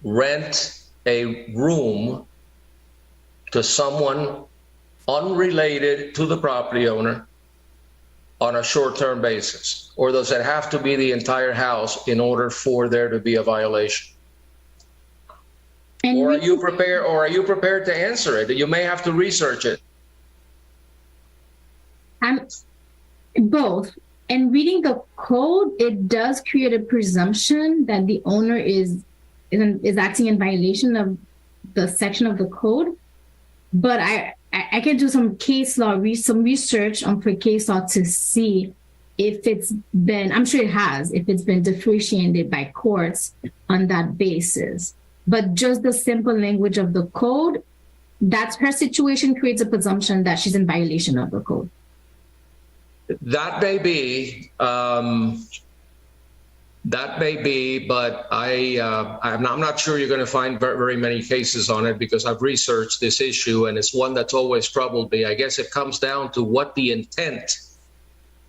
rent a room to someone unrelated to the property owner on a short-term basis? Or does it have to be the entire house in order for there to be a violation? Or are you prepared to answer it? You may have to research it. Both. And reading the code, it does create a presumption that the owner is acting in violation of the section of the code. But I can do some case law, some research for case law to see if it's been, I'm sure it has, if it's been differentiated by courts on that basis. But just the simple language of the code, that's her situation creates a presumption that she's in violation of the code. That may be, but I'm not sure you're going to find very many cases on it, because I've researched this issue and it's one that's always troubled me. I guess it comes down to what the intent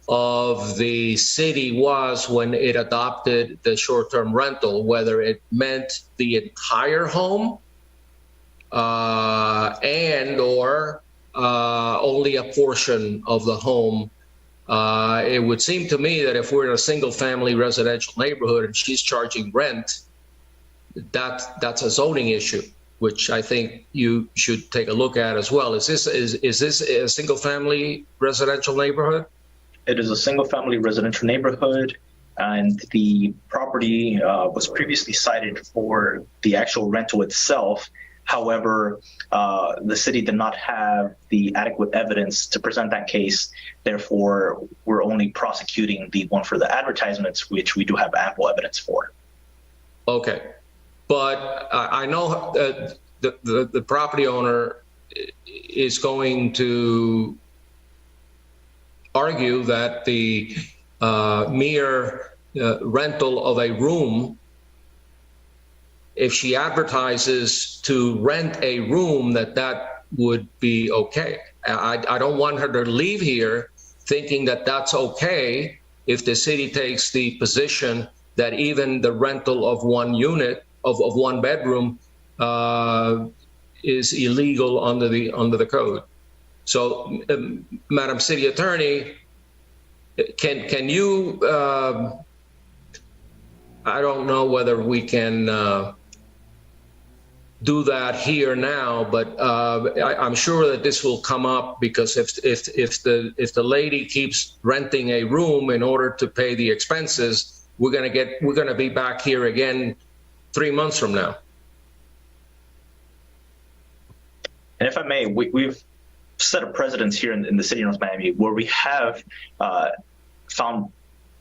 of the city was when it adopted the short-term rental, whether it meant the entire home and or only a portion of the home. It would seem to me that if we're in a single-family residential neighborhood and she's charging rent, that's a zoning issue, which I think you should take a look at as well. Is this a single-family residential neighborhood? It is a single-family residential neighborhood, and the property was previously cited for the actual rental itself. However, the city did not have the adequate evidence to present that case. Therefore, we're only prosecuting the one for the advertisements, which we do have ample evidence for. Okay. But I know the property owner is going to argue that the mere rental of a room, if she advertises to rent a room, that would be okay. I don't want her to leave here thinking that that's okay if the city takes the position that even the rental of one unit of one bedroom is illegal under the code. So, Madam City Attorney, can you? I don't know whether we can do that here now, but I'm sure that this will come up, because if the lady keeps renting a room in order to pay the expenses, we're gonna be back here again 3 months from now. And if I may, we've set a precedence here in the city of North Miami where we have found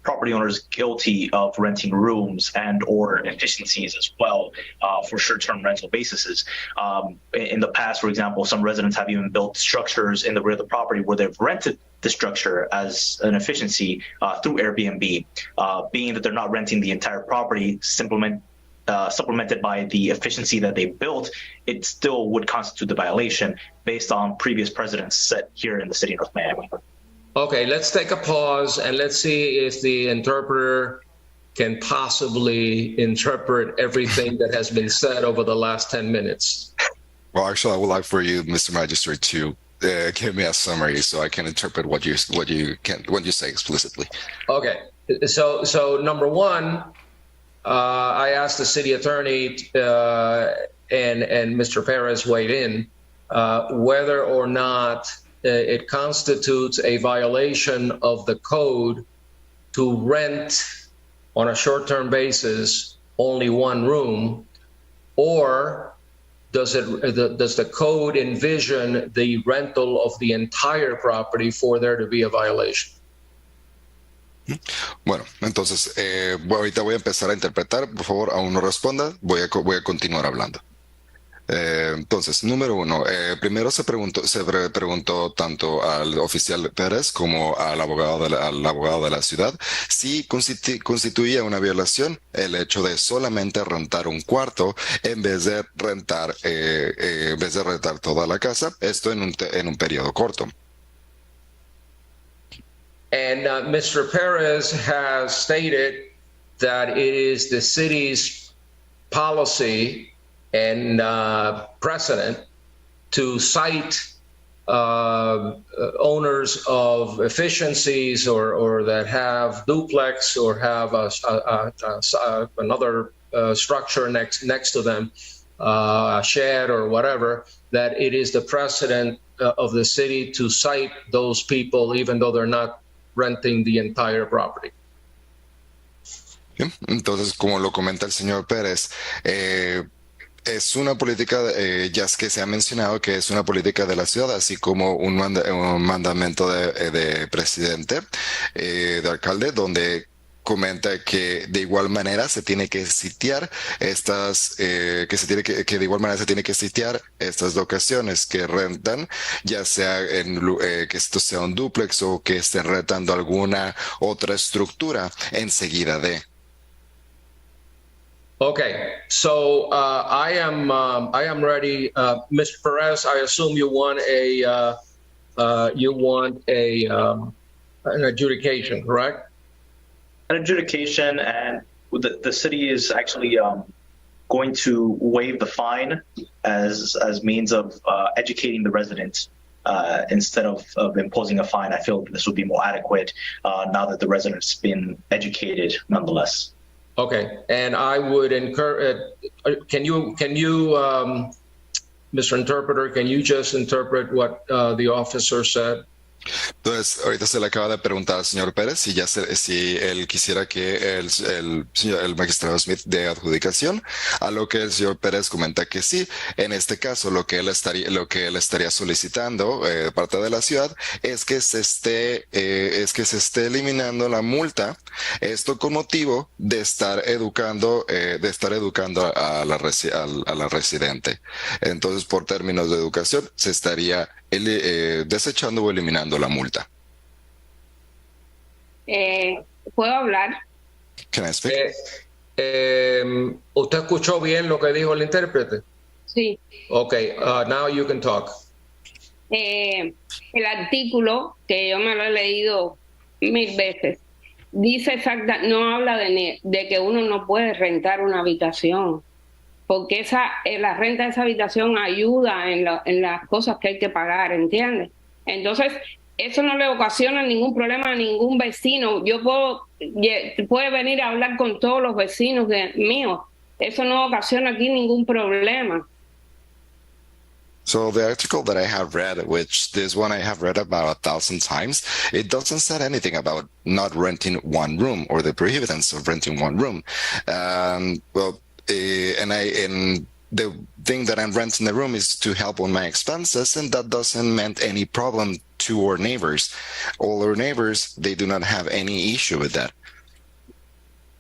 property owners guilty of renting rooms and or efficiencies as well for short-term rental bases. In the past, for example, some residents have even built structures in the rear of the property where they've rented the structure as an efficiency through Airbnb, being that they're not renting the entire property, supplemented by the efficiency that they built, it still would constitute the violation based on previous precedents set here in the city of North Miami. Okay, let's take a pause and let's see if the interpreter can possibly interpret everything that has been said over the last 10 minutes. Well, actually, I would like for you, Mr. Magistrate, to give me a summary so I can interpret what you say explicitly. Okay, so number one, I asked the city attorney and Mr. Perez weighed in whether or not it constitutes a violation of the code to rent on a short-term basis only one room, or does the code envision the rental of the entire property for there to be a violation? Bueno, entonces ahorita voy a empezar a interpretar. Por favor, aún no responda. Voy a continuar hablando. Entonces, número uno, primero se preguntó tanto al oficial Pérez como al abogado de la ciudad si constituía una violación el hecho de solamente rentar un cuarto en vez de rentar toda la casa, esto en un periodo corto. And Mr. Perez has stated that it is the city's policy and precedent to cite owners of efficiencies or that have duplex or have another structure next to them, a shed or whatever, that it is the precedent of the city to cite those people even though they're not renting the entire property. Bien, entonces, como lo comenta el señor Pérez, es una política, ya es que se ha mencionado que es una política de la ciudad, así como un mandamiento de presidente, de alcalde, donde comenta que de igual manera se tiene que sitiar que de igual manera se tiene que sitiar estas locaciones que rentan, ya sea que esto sea un dúplex o que estén rentando alguna otra estructura enseguida de. Okay, so I am ready, Mr. Perez. I assume you want an adjudication, correct? An adjudication, and the city is actually going to waive the fine as means of educating the residents instead of imposing a fine. I feel this would be more adequate now that the residents been educated nonetheless. Okay, and I would can you, Mr. Interpreter, can you just interpret what the officer said? Entonces, ahorita se le acaba de preguntar al señor Pérez si él quisiera que el magistrado Smith dé adjudicación, a lo que el señor Pérez comenta que sí. En este caso, lo que él estaría solicitando de parte de la ciudad es que se esté eliminando la multa. Esto con motivo de estar educando a la residente. Entonces, por términos de educación, se estaría desechando o eliminando la multa. ¿Puedo hablar? Can I speak? ¿Usted escuchó bien lo que dijo el intérprete? Sí. Okay, now you can talk. El artículo, que yo me lo he leído 1000 veces, dice no habla de que uno no puede rentar una habitación, porque la renta de esa habitación ayuda en las cosas que hay que pagar, ¿entiendes? Entonces, eso no le ocasiona ningún problema a ningún vecino. Yo puedo venir a hablar con todos los vecinos míos. Eso no ocasiona aquí ningún problema. So the article that I have read, which this one I have read about 1,000 times, it doesn't say anything about not renting one room or the prohibitance of renting one room. And the thing that I'm renting the room is to help on my expenses, and that doesn't mean any problem to our neighbors. All our neighbors, they do not have any issue with that.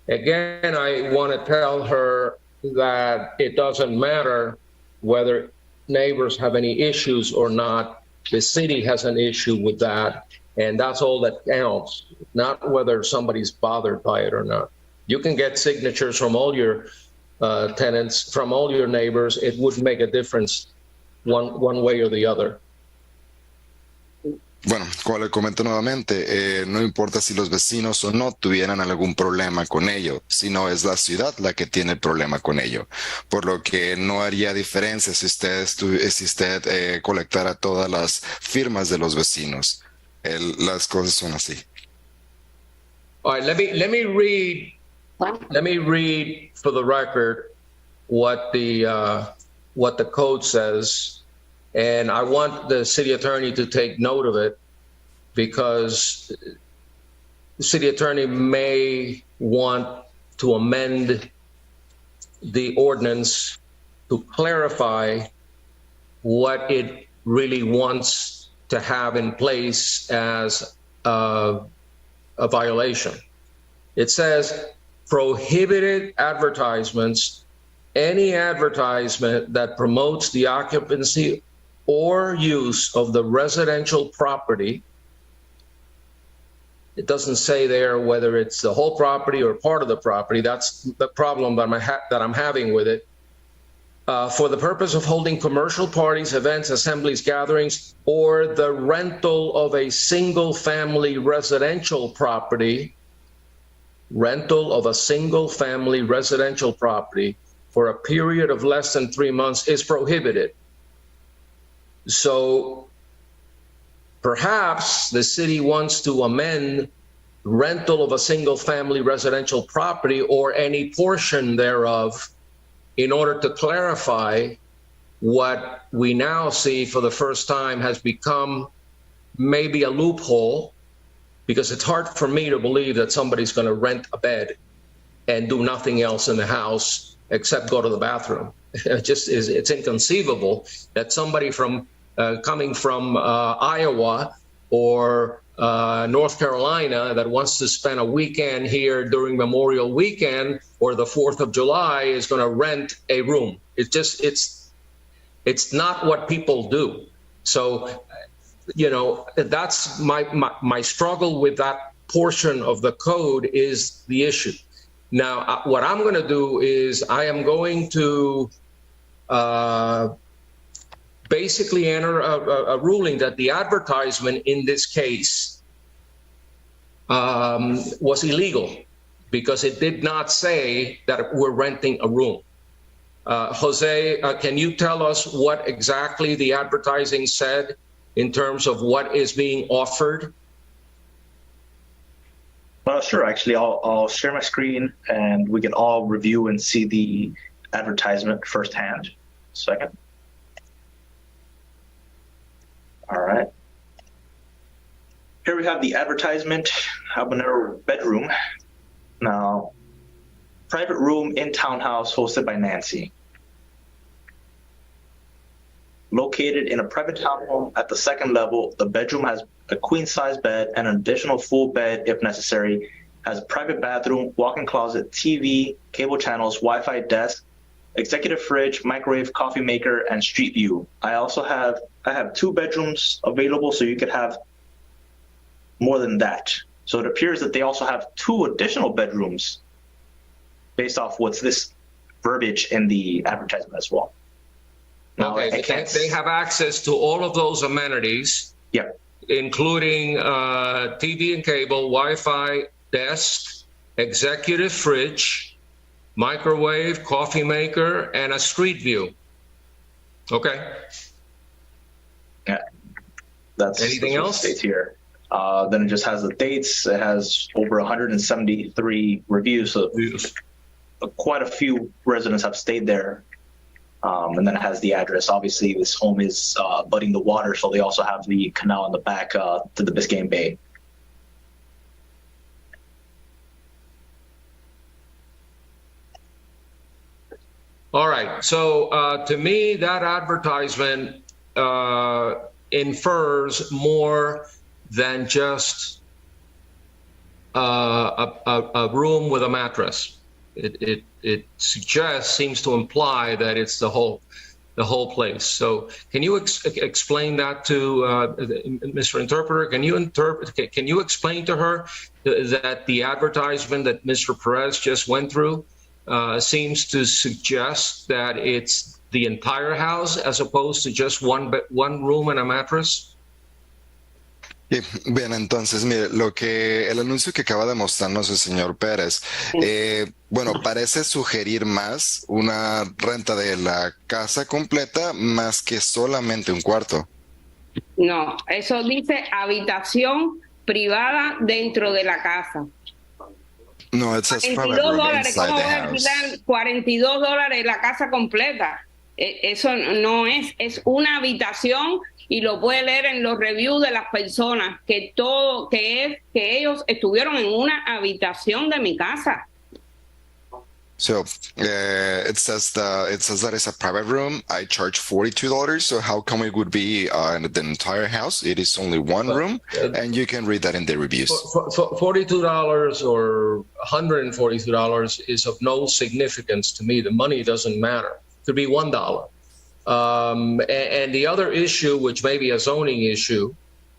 Again, I want to tell her that it doesn't matter whether neighbors have any issues or not. The city has an issue with that, and that's all that counts, not whether somebody's bothered by it or not. You can get signatures from all your tenants, from all your neighbors. It wouldn't make a difference one way or the other. Bueno, como le comento nuevamente, no importa si los vecinos o no tuvieran algún problema con ello, sino es la ciudad la que tiene el problema con ello. Por lo que no haría diferencia si usted colectara todas las firmas de los vecinos. Las cosas son así. All right, let me read for the record what the code says. And I want the city attorney to take note of it, because the city attorney may want to amend the ordinance to clarify what it really wants to have in place as a violation. It says prohibited advertisements, any advertisement that promotes the occupancy or use of the residential property. It doesn't say there whether it's the whole property or part of the property. That's the problem that I'm having with it. For the purpose of holding commercial parties, events, assemblies, gatherings, or the rental of a single-family residential property, for a period of less than 3 months is prohibited. So perhaps the city wants to amend rental of a single-family residential property or any portion thereof in order to clarify what we now see for the first time has become maybe a loophole, because it's hard for me to believe that somebody's going to rent a bed and do nothing else in the house except go to the bathroom. It's inconceivable that somebody coming from Iowa or North Carolina that wants to spend a weekend here during Memorial Weekend or the 4th of July is going to rent a room. It's not what people do. So, that's my struggle with that portion of the code is the issue. Now, what I'm going to do is I am going to basically enter a ruling that the advertisement in this case was illegal, because it did not say that we're renting a room. Jose, can you tell us what exactly the advertising said in terms of what is being offered? Sure. Actually, I'll share my screen and we can all review and see the advertisement firsthand. Second. All right. Here we have the advertisement, Habanero bedroom. Now, private room in townhouse hosted by Nancy. Located in a private townhome at the second level, the bedroom has a queen-size bed and an additional full bed if necessary, has a private bathroom, walk-in closet, TV, cable channels, Wi-Fi desk, executive fridge, microwave, coffee maker, and street view. I have 2 bedrooms available, so you could have more than that. So it appears that they also have 2 additional bedrooms based off what's this verbiage in the advertisement as well. Now, Okay, they have access to all of those amenities. Yeah. Including TV and cable, Wi-Fi, desk, executive fridge, microwave, coffee maker, and a street view. Okay. Yeah. That's anything else? States here. Then it just has the dates. It has over 173 reviews. So quite a few residents have stayed there. And then it has the address. Obviously, this home is abutting the water, so they also have the canal in the back to the Biscayne Bay. All right. So to me, that advertisement infers more than just a room with a mattress. It suggests, seems to imply that it's the whole place. So can you explain that to Mr. Interpreter? Can you explain to her that the advertisement that Mr. Perez just went through seems to suggest that it's the entire house as opposed to just one room and a mattress? Bien, entonces, mire, el anuncio que acaba de mostrarnos el señor Pérez, bueno, parece sugerir más una renta de la casa completa más que solamente un cuarto. No, eso dice habitación privada dentro de la casa. No, it says private room inside ¿Cómo the voy a house. alquilar $42 la casa completa? Eso no es una habitación, y lo puede leer en los reviews de las personas, que ellos estuvieron en una habitación de mi casa. So it says that it's a private room. I charge $42. So how come it would be in the entire house? It is only one room, and you can read that in the reviews. $42 or $142 is of no significance to me. The money doesn't matter. It could be $1. And the other issue, which may be a zoning issue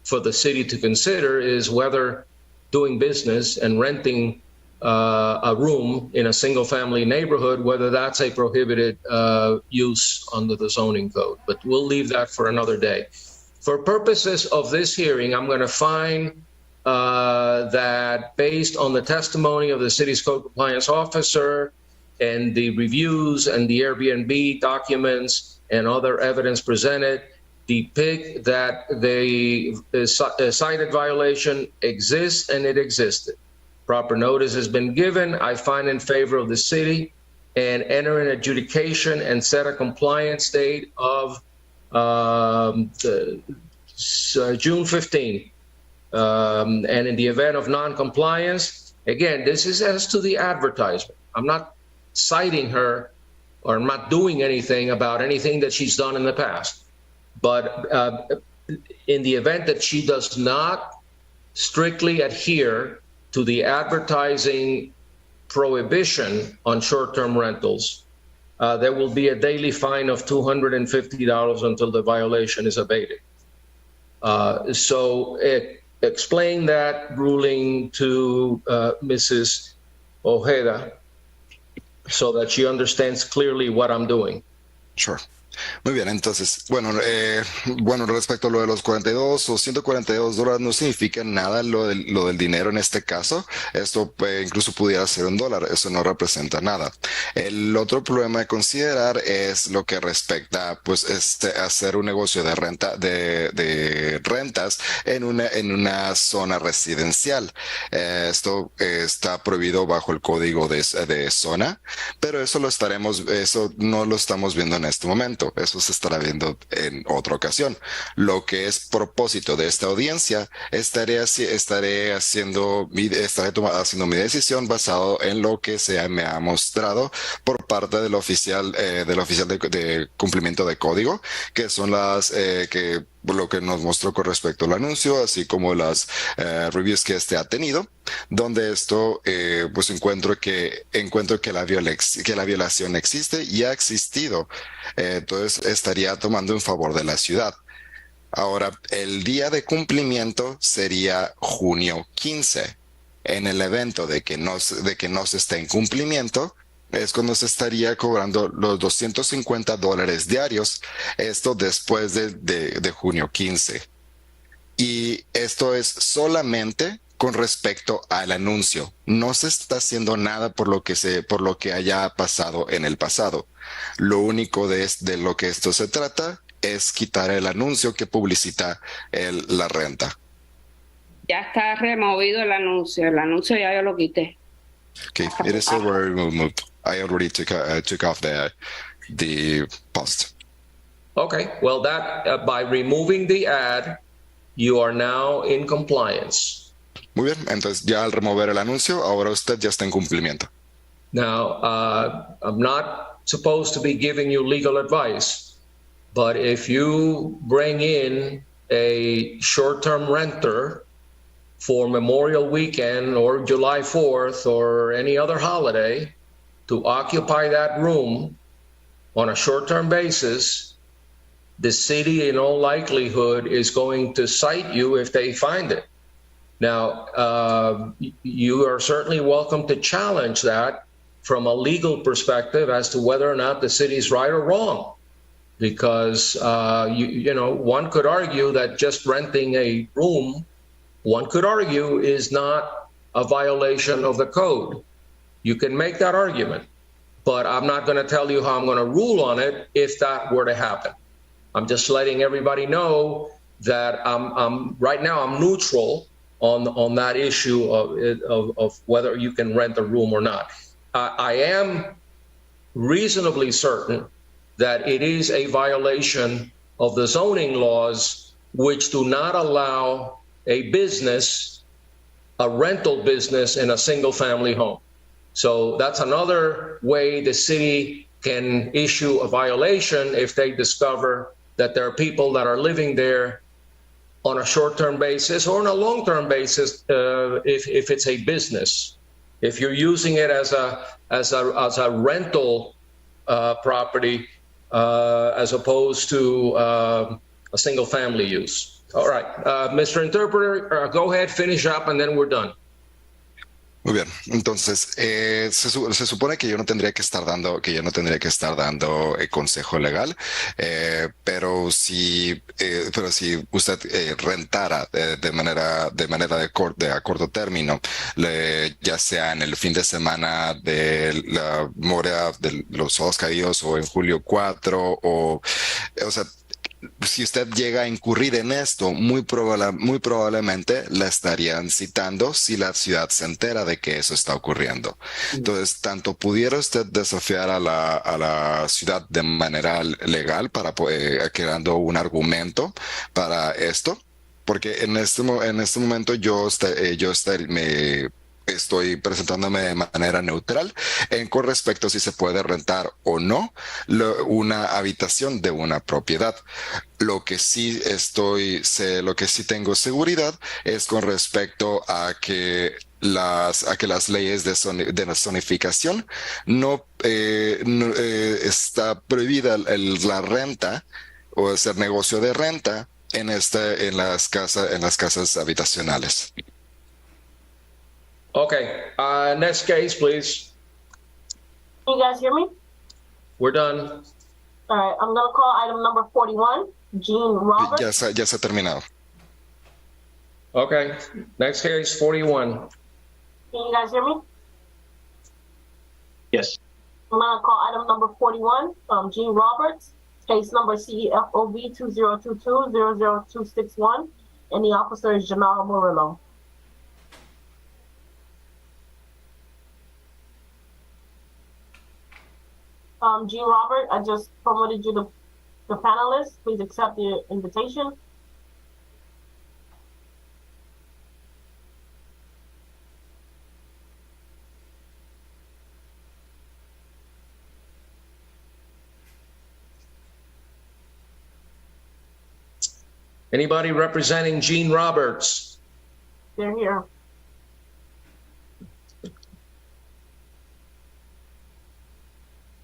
for the city to consider, is whether doing business and renting a room in a single-family neighborhood, whether that's a prohibited use under the zoning code. But we'll leave that for another day. For purposes of this hearing, I'm going to find that based on the testimony of the city's code compliance officer and the reviews and the Airbnb documents and other evidence presented, depict that the cited violation exists and it existed. Proper notice has been given. I find in favor of the city and enter an adjudication and set a compliance date of June 15. And in the event of non-compliance, again, this is as to the advertisement. I'm not citing her or I'm not doing anything about anything that she's done in the past. But in the event that she does not strictly adhere to the advertising prohibition on short-term rentals, there will be a daily fine of $250 until the violation is abated. So explain that ruling to Mrs. Ojeda so that she understands clearly what I'm doing. Sure. Muy bien, entonces, bueno, respecto a lo de los 42 o $142 no significa nada lo del dinero en este caso. Esto incluso pudiera ser $1, eso no representa nada. El otro problema de considerar es lo que respecta, pues, hacer un negocio de rentas en una zona residencial. Esto está prohibido bajo el código de zona, pero eso no lo estamos viendo en este momento. Eso se estará viendo en otra ocasión. Lo que es propósito de esta audiencia, estaré haciendo mi decisión basado en lo que me ha mostrado por parte del oficial de cumplimiento de código, que son lo que nos mostró con respecto al anuncio, así como las reviews que ha tenido, donde esto pues encuentro que la violación existe y ha existido. Entonces estaría tomando en favor de la ciudad. Ahora, el día de cumplimiento sería junio 15. En el evento de que no se esté en cumplimiento, es cuando se estaría cobrando los $250 diarios, esto después de junio 15. Y esto es solamente con respecto al anuncio. No se está haciendo nada por lo que haya pasado en el pasado. Lo único de lo que esto se trata es quitar el anuncio que publicita la renta. Ya está removido el anuncio ya yo lo quité. Okay, it is already removed. I already took off the post. Okay, well, that by removing the ad, you are now in compliance. Muy bien, entonces ya al remover el anuncio, ahora usted ya está en cumplimiento. Now, I'm not supposed to be giving you legal advice, but if you bring in a short-term renter for Memorial Weekend or July 4th or any other holiday to occupy that room on a short-term basis, the city in all likelihood is going to cite you if they find it. Now, you are certainly welcome to challenge that from a legal perspective as to whether or not the city's right or wrong. Because, one could argue that just renting a room, one could argue, is not a violation of the code. You can make that argument, but I'm not going to tell you how I'm going to rule on it if that were to happen. I'm just letting everybody know that right now I'm neutral on that issue of whether you can rent a room or not. I am reasonably certain that it is a violation of the zoning laws, which do not allow a rental business in a single family home. So that's another way the city can issue a violation if they discover that there are people that are living there on a short-term basis or on a long-term basis if it's a business. If you're using it as a rental property as opposed to a single family use. All right, Mr. Interpreter, go ahead, finish up, and then we're done. Muy bien, entonces se supone que yo no tendría que estar dando consejo legal, pero si usted rentara de manera a corto término, ya sea en el fin de semana de la Memoria de los Ojos Caídos o en julio 4 o sea, si usted llega a incurrir en esto, muy probablemente la estarían citando si la ciudad se entera de que eso está ocurriendo. Entonces, tanto pudiera usted desafiar a la ciudad de manera legal para creando un argumento para esto, porque en este momento estoy presentándome de manera neutral con respecto a si se puede rentar o no una habitación de una propiedad. Lo que sí tengo seguridad es con respecto a que las leyes de la zonificación no está prohibida la renta o hacer negocio de renta en las casas habitacionales. Okay, next case, please. Can you guys hear me? We're done. All right, I'm going to call item number 41, Gene Roberts. Ya se ha terminado. Okay, next case, 41. Can you guys hear me? Yes. I'm going to call item number 41, Gene Roberts, case number CEFOV 2022-00261, and the officer is Janara Murillo. Gene Robert, I just promoted you to the panelist. Please accept the invitation. Anybody representing Gene Roberts? They're here.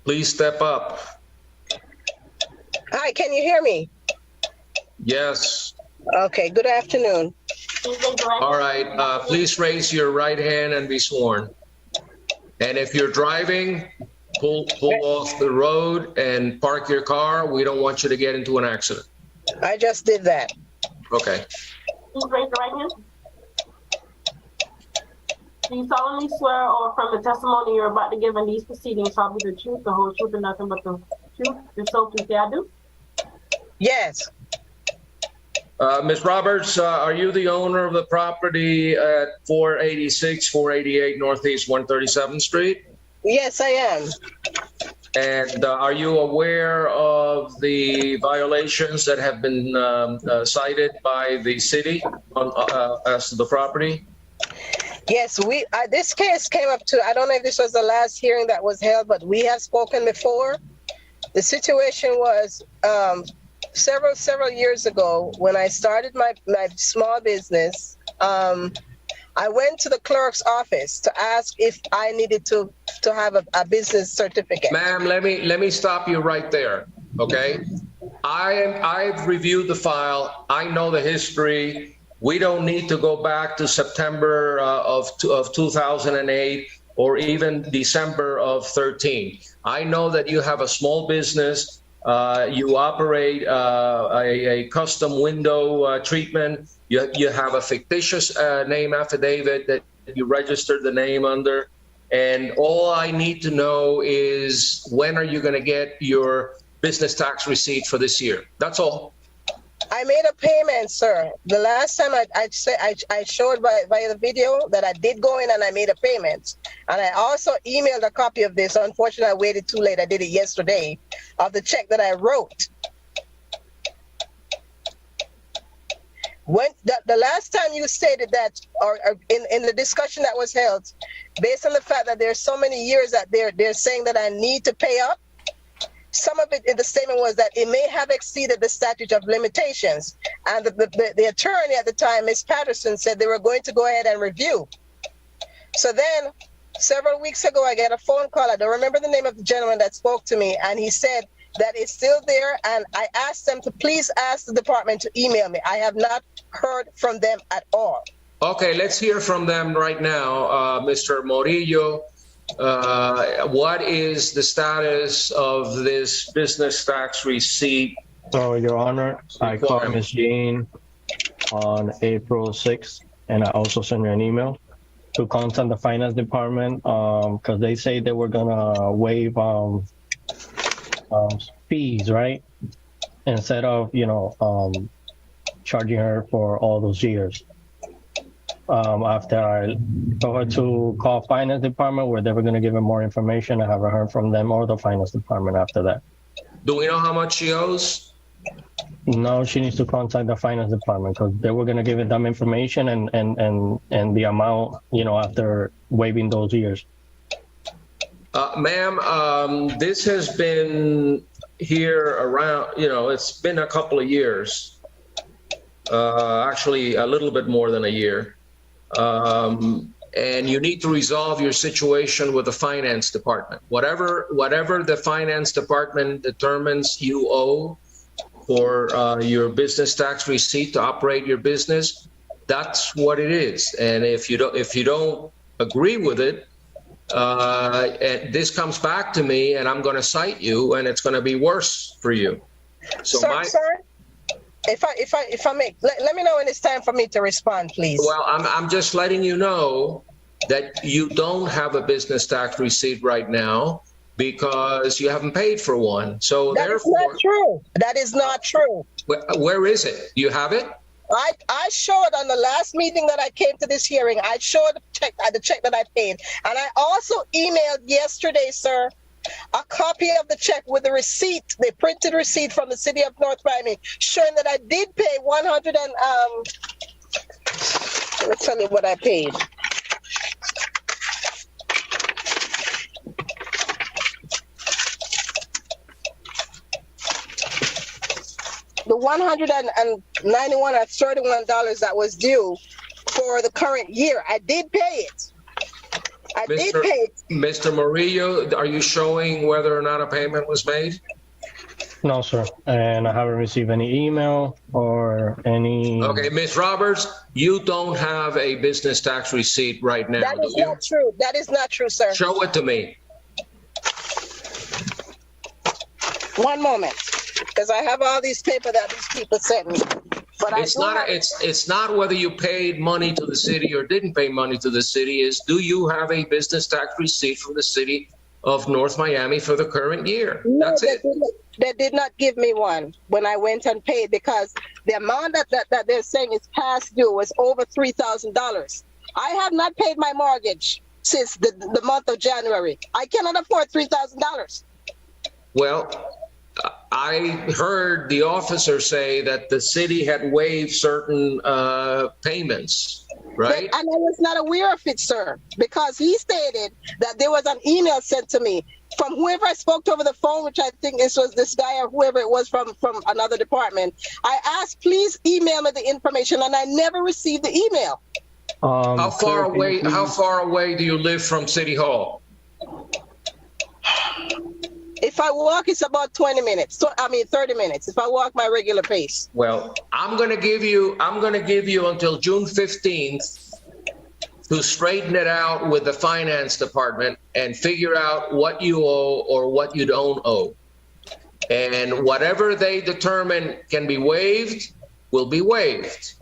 Please step up. Hi, can you hear me? Yes. Okay, good afternoon. All right. Please raise your right hand and be sworn. And if you're driving, pull off the road and park your car. We don't want you to get into an accident. I just did that. Okay. Please raise your right hand. Do you solemnly swear or affirm the testimony you're about to give in these proceedings shall be the truth, the whole truth, and nothing but the truth? If so, please say I do. Yes. Ms. Roberts, are you the owner of the property at 486, 488 Northeast 137th Street? Yes, I am. And are you aware of the violations that have been cited by the city as to the property? Yes, this case came up to, I don't know if this was the last hearing that was held, but we have spoken before. The situation was several years ago when I started my small business. I went to the clerk's office to ask if I needed to have a business certificate. Ma'am, let me stop you right there, okay? I've reviewed the file. I know the history. We don't need to go back to September of 2008 or even December of 13. I know that you have a small business. You operate a custom window treatment. You have a fictitious name affidavit that you registered the name under. And all I need to know is when are you going to get your business tax receipt for this year? That's all. I made a payment, sir. The last time I showed via the video that I did go in and I made a payment. And I also emailed a copy of this. Unfortunately, I waited too late. I did it yesterday, of the check that I wrote. When the last time you stated that, or in the discussion that was held, based on the fact that there's so many years that they're saying that I need to pay up, some of it in the statement was that it may have exceeded the statute of limitations. And the attorney at the time, Ms. Patterson, said they were going to go ahead and review. So then several weeks ago, I get a phone call. I don't remember the name of the gentleman that spoke to me. And he said that it's still there. And I asked them to please ask the department to email me. I have not heard from them at all. Okay, let's hear from them right now. Mr. Morillo, what is the status of this business tax receipt? So, Your Honor, I called Ms. Jean on April 6th, and I also sent her an email to contact the finance department because they say they were gonna waive fees, right? Instead of charging her for all those years. After I told her to call finance department where they were going to give her more information, I haven't heard from them or the finance department after that. Do we know how much she owes? No, she needs to contact the finance department because they were going to give them information and the amount, after waiving those years. Ma'am, this has been here around, it's been a couple of years. Actually, a little bit more than a year. And you need to resolve your situation with the finance department. Whatever the finance department determines you owe for your business tax receipt to operate your business, that's what it is. And if you don't agree with it, this comes back to me, and I'm going to cite you, and it's going to be worse for you. So, sir, if I may, let me know when it's time for me to respond, please. Well, I'm just letting you know that you don't have a business tax receipt right now because you haven't paid for one. So that is not true. That is not true. Where is it? You have it? I showed on the last meeting that I came to this hearing, I showed the check that I paid. And I also emailed yesterday, sir, a copy of the check with the receipt, the printed receipt from the city of North Miami, showing that I did pay let's tell you what I paid. The $191 or $31 that was due for the current year, I did pay it. I did pay it. Mr. Murillo, are you showing whether or not a payment was made? No, sir. And I haven't received any email or any. Okay, Ms. Roberts, you don't have a business tax receipt right now, That is do you? not true. That is not true, sir. Show it to me. One moment, because I have all these paper that these people sent me. But It's I do not, have- it's not whether you paid money to the city or didn't pay money to the city, is do you have a business tax receipt from the city of North Miami for the current year? No, That's it. They did not give me one when I went and paid, because the amount that they're saying is past due was over $3,000. I have not paid my mortgage since the month of January. I cannot afford $3,000. Well, I heard the officer say that the city had waived certain payments, right? And I was not aware of it, sir, because he stated that there was an email sent to me from whoever I spoke to over the phone, which I think this was this guy or whoever it was from another department. I asked, please email me the information, and I never received the email. How far away do you live from City Hall? If I walk, it's about 20 minutes. So, 30 minutes. If I walk my regular pace. Well, I'm going to give you until June 15th to straighten it out with the finance department and figure out what you owe or what you don't owe. And whatever they determine can be waived will be waived.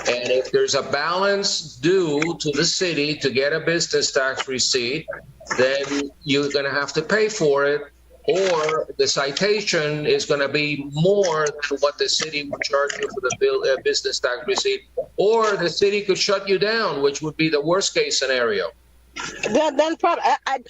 And if there's a balance due to the city to get a business tax receipt, then you're going to have to pay for it, or the citation is going to be more than what the city would charge you for the business tax receipt, or the city could shut you down, which would be the worst case scenario.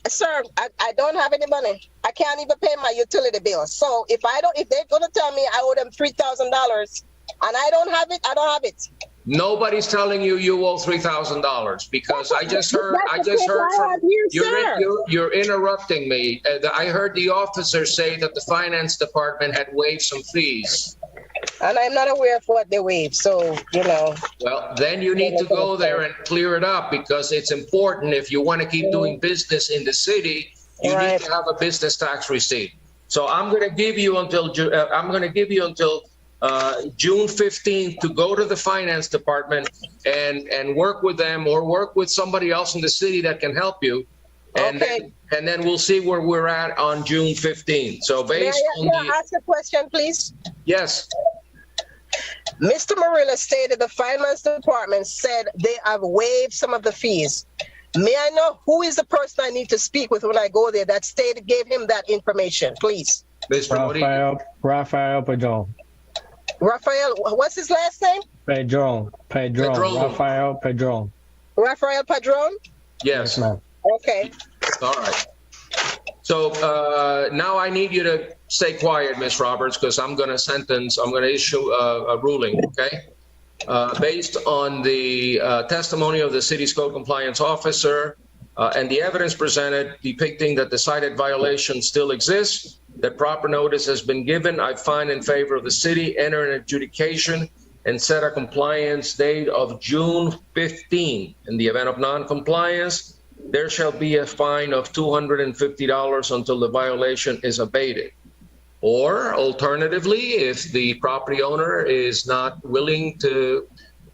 Sir, I don't have any money. I can't even pay my utility bill. So if they're going to tell me I owe them $3,000 and I don't have it, I don't have it. Nobody's telling you you owe $3,000, because I just heard from you're interrupting me. I heard the officer say that the finance department had waived some fees. And I'm not aware of what they waived, so, Well, then you need to go there and clear it up, because it's important. If you want to keep doing business in the city, you need to have a business tax receipt. So I'm going to give you until June 15th to go to the finance department and work with them, or work with somebody else in the city that can help you. And then we'll see where we're at on June 15th. So May I ask a question, please? Yes. Mr. Murillo stated the finance department said they have waived some of the fees. May I know who is the person I need to speak with when I go there that gave him that information, please? Rafael Padron. Rafael, what's his last name? Padron. Rafael Padron. Rafael Padron? Yes, ma'am. Okay. All right. So now I need you to stay quiet, Ms. Roberts, because I'm going to issue a ruling, okay? Based on the testimony of the city's code compliance officer and the evidence presented depicting that the cited violation still exists, that proper notice has been given, I find in favor of the city, enter an adjudication and set a compliance date of June 15. In the event of non-compliance, there shall be a fine of $250 until the violation is abated. Or alternatively, if the property owner is not willing to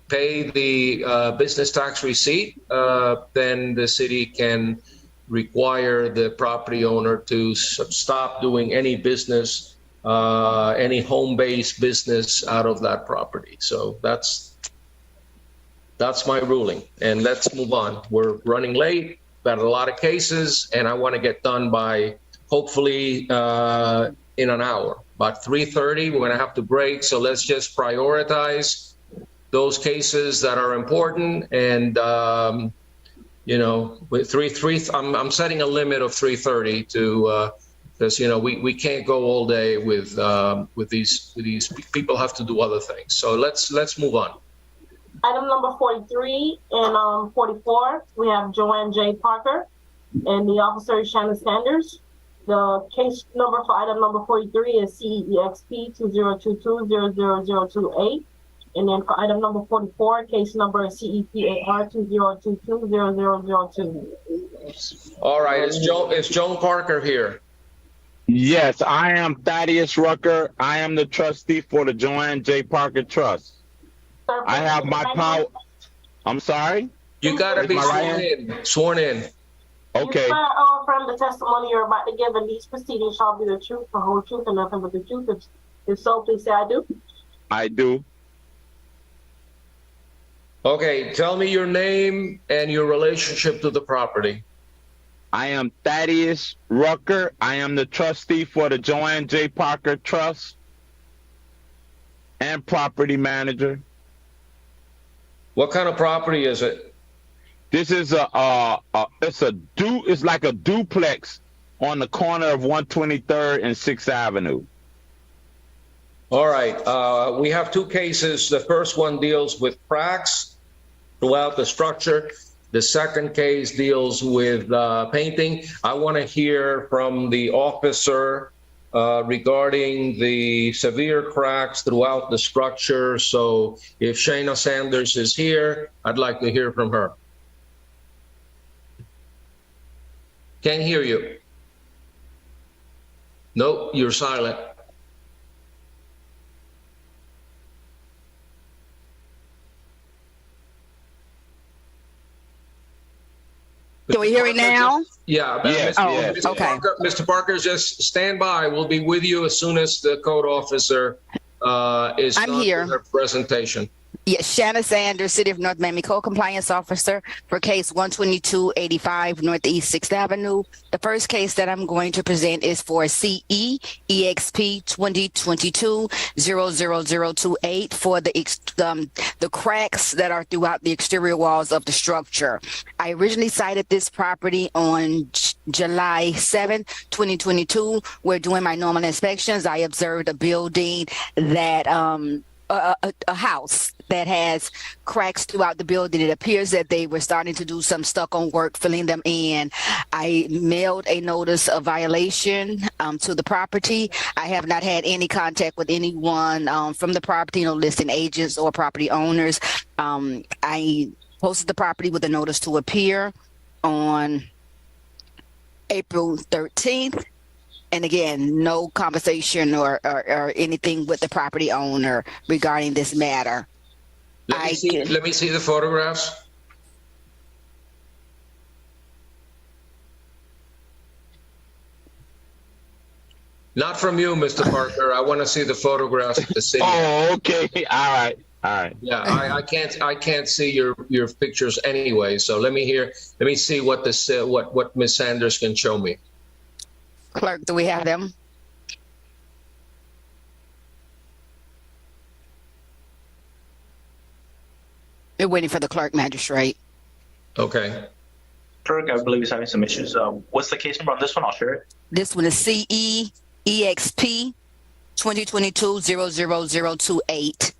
pay the business tax receipt, then the city can require the property owner to stop doing any business, any home-based business out of that property. So that's my ruling. And let's move on. We're running late, got a lot of cases, and I want to get done by hopefully in an hour. About 3:30, we're going to have to break. So let's just prioritize those cases that are important. And, with I'm setting a limit of 3:30 to, because, we can't go all day with these people have to do other things. So let's move on. Item number 43 and 44, we have Joanne J. Parker and the officer is Shannon Sanders. The case number for item number 43 is CEXP 2022-00028. And then for item number 44, case number is CEPAR 2022-0002. All right, is Joan Parker here? Yes, I am Thaddeus Rucker. I am the trustee for the Joanne J. Parker Trust. I have my power. I'm sorry? You got to be sworn in. Okay. From the testimony you're about to give in these proceedings shall be the truth, the whole truth, and nothing but the truth. If so, please say I do. I do. Okay, tell me your name and your relationship to the property. I am Thaddeus Rucker. I am the trustee for the Joanne J. Parker Trust and property manager. What kind of property is it? This is it's like a duplex on the corner of 123rd and 6th Avenue. All right, we have two cases. The first one deals with cracks throughout the structure. The second case deals with painting. I want to hear from the officer regarding the severe cracks throughout the structure. So if Shayna Sanders is here, I'd like to hear from her. Can't hear you. Nope, you're silent. Can we hear me now? Yeah. Yes, yes. Mr. Okay. Parker, Mr. Parker, just stand by. We'll be with you as soon as the code officer is I'm done here. with her presentation. Yes, Shanna Sanders, City of North Miami Co-Compliance Officer for case 12285 Northeast 6th Avenue. The first case that I'm going to present is for CE EXP 2022-00028 for the cracks that are throughout the exterior walls of the structure. I originally cited this property on July 7, 2022. We're doing my normal inspections. I observed a building that a house that has cracks throughout the building. It appears that they were starting to do some stucco work, filling them in. I mailed a notice of violation to the property. I have not had any contact with anyone from the property, no listing agents or property owners. I posted the property with a notice to appear on April 13th. And again, no conversation or anything with the property owner regarding this matter. Let me see the photographs. Not from you, Mr. Parker. I want to see the photographs of the city. Oh, okay. All right. All right. Yeah, I can't see your pictures anyway. So let me see what Ms. Sanders can show me. Clerk, do we have them? We're waiting for the clerk magistrate. Okay. Clerk, I believe he's having some issues. What's the case number on this one? I'll share it. This one is CE EXP 2022-00028.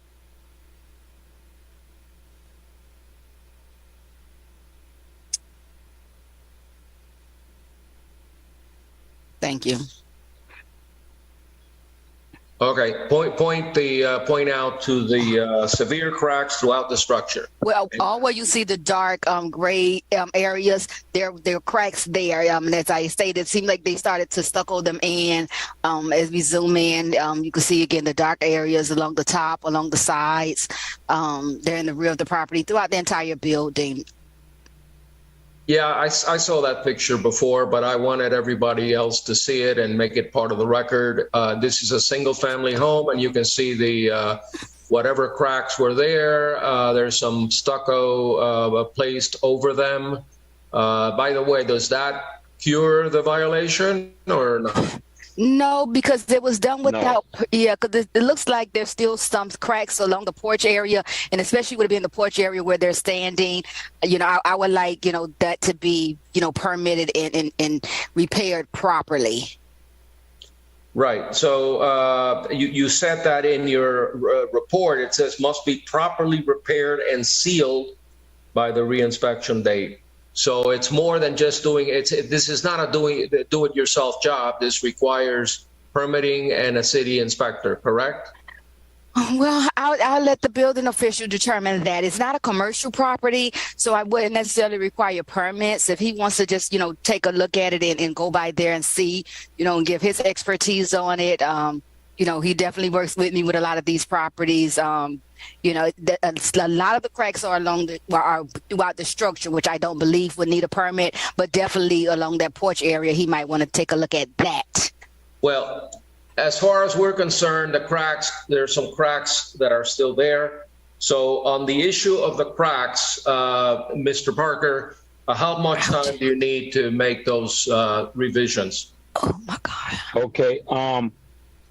Thank you. Okay. Point out to the severe cracks throughout the structure. Well, all where you see the dark gray areas, there are cracks there. As I stated, it seemed like they started to stucco them in. As we zoom in, you can see again the dark areas along the top, along the sides. They're in the rear of the property throughout the entire building. Yeah, I saw that picture before, but I wanted everybody else to see it and make it part of the record. This is a single-family home, and you can see the whatever cracks were there. There's some stucco placed over them. By the way, does that cure the violation or not? No, because it was done without, because it looks like there's still some cracks along the porch area, and especially would have been the porch area where they're standing. I would like, that to be, permitted and repaired properly. Right. So you said that in your report. It says must be properly repaired and sealed by the reinspection date. So it's more than just doing it. This is not a do-it-yourself job. This requires permitting and a city inspector, correct? Well, I'll let the building official determine that. It's not a commercial property, so I wouldn't necessarily require permits. If he wants to just, take a look at it and go by there and see, and give his expertise on it. He definitely works with me with a lot of these properties. A lot of the cracks are are throughout the structure, which I don't believe would need a permit, but definitely along that porch area, he might want to take a look at that. Well, as far as we're concerned, there's some cracks that are still there. So on the issue of the cracks, Mr. Parker, how much time do you need to make those revisions? Oh my God. Okay.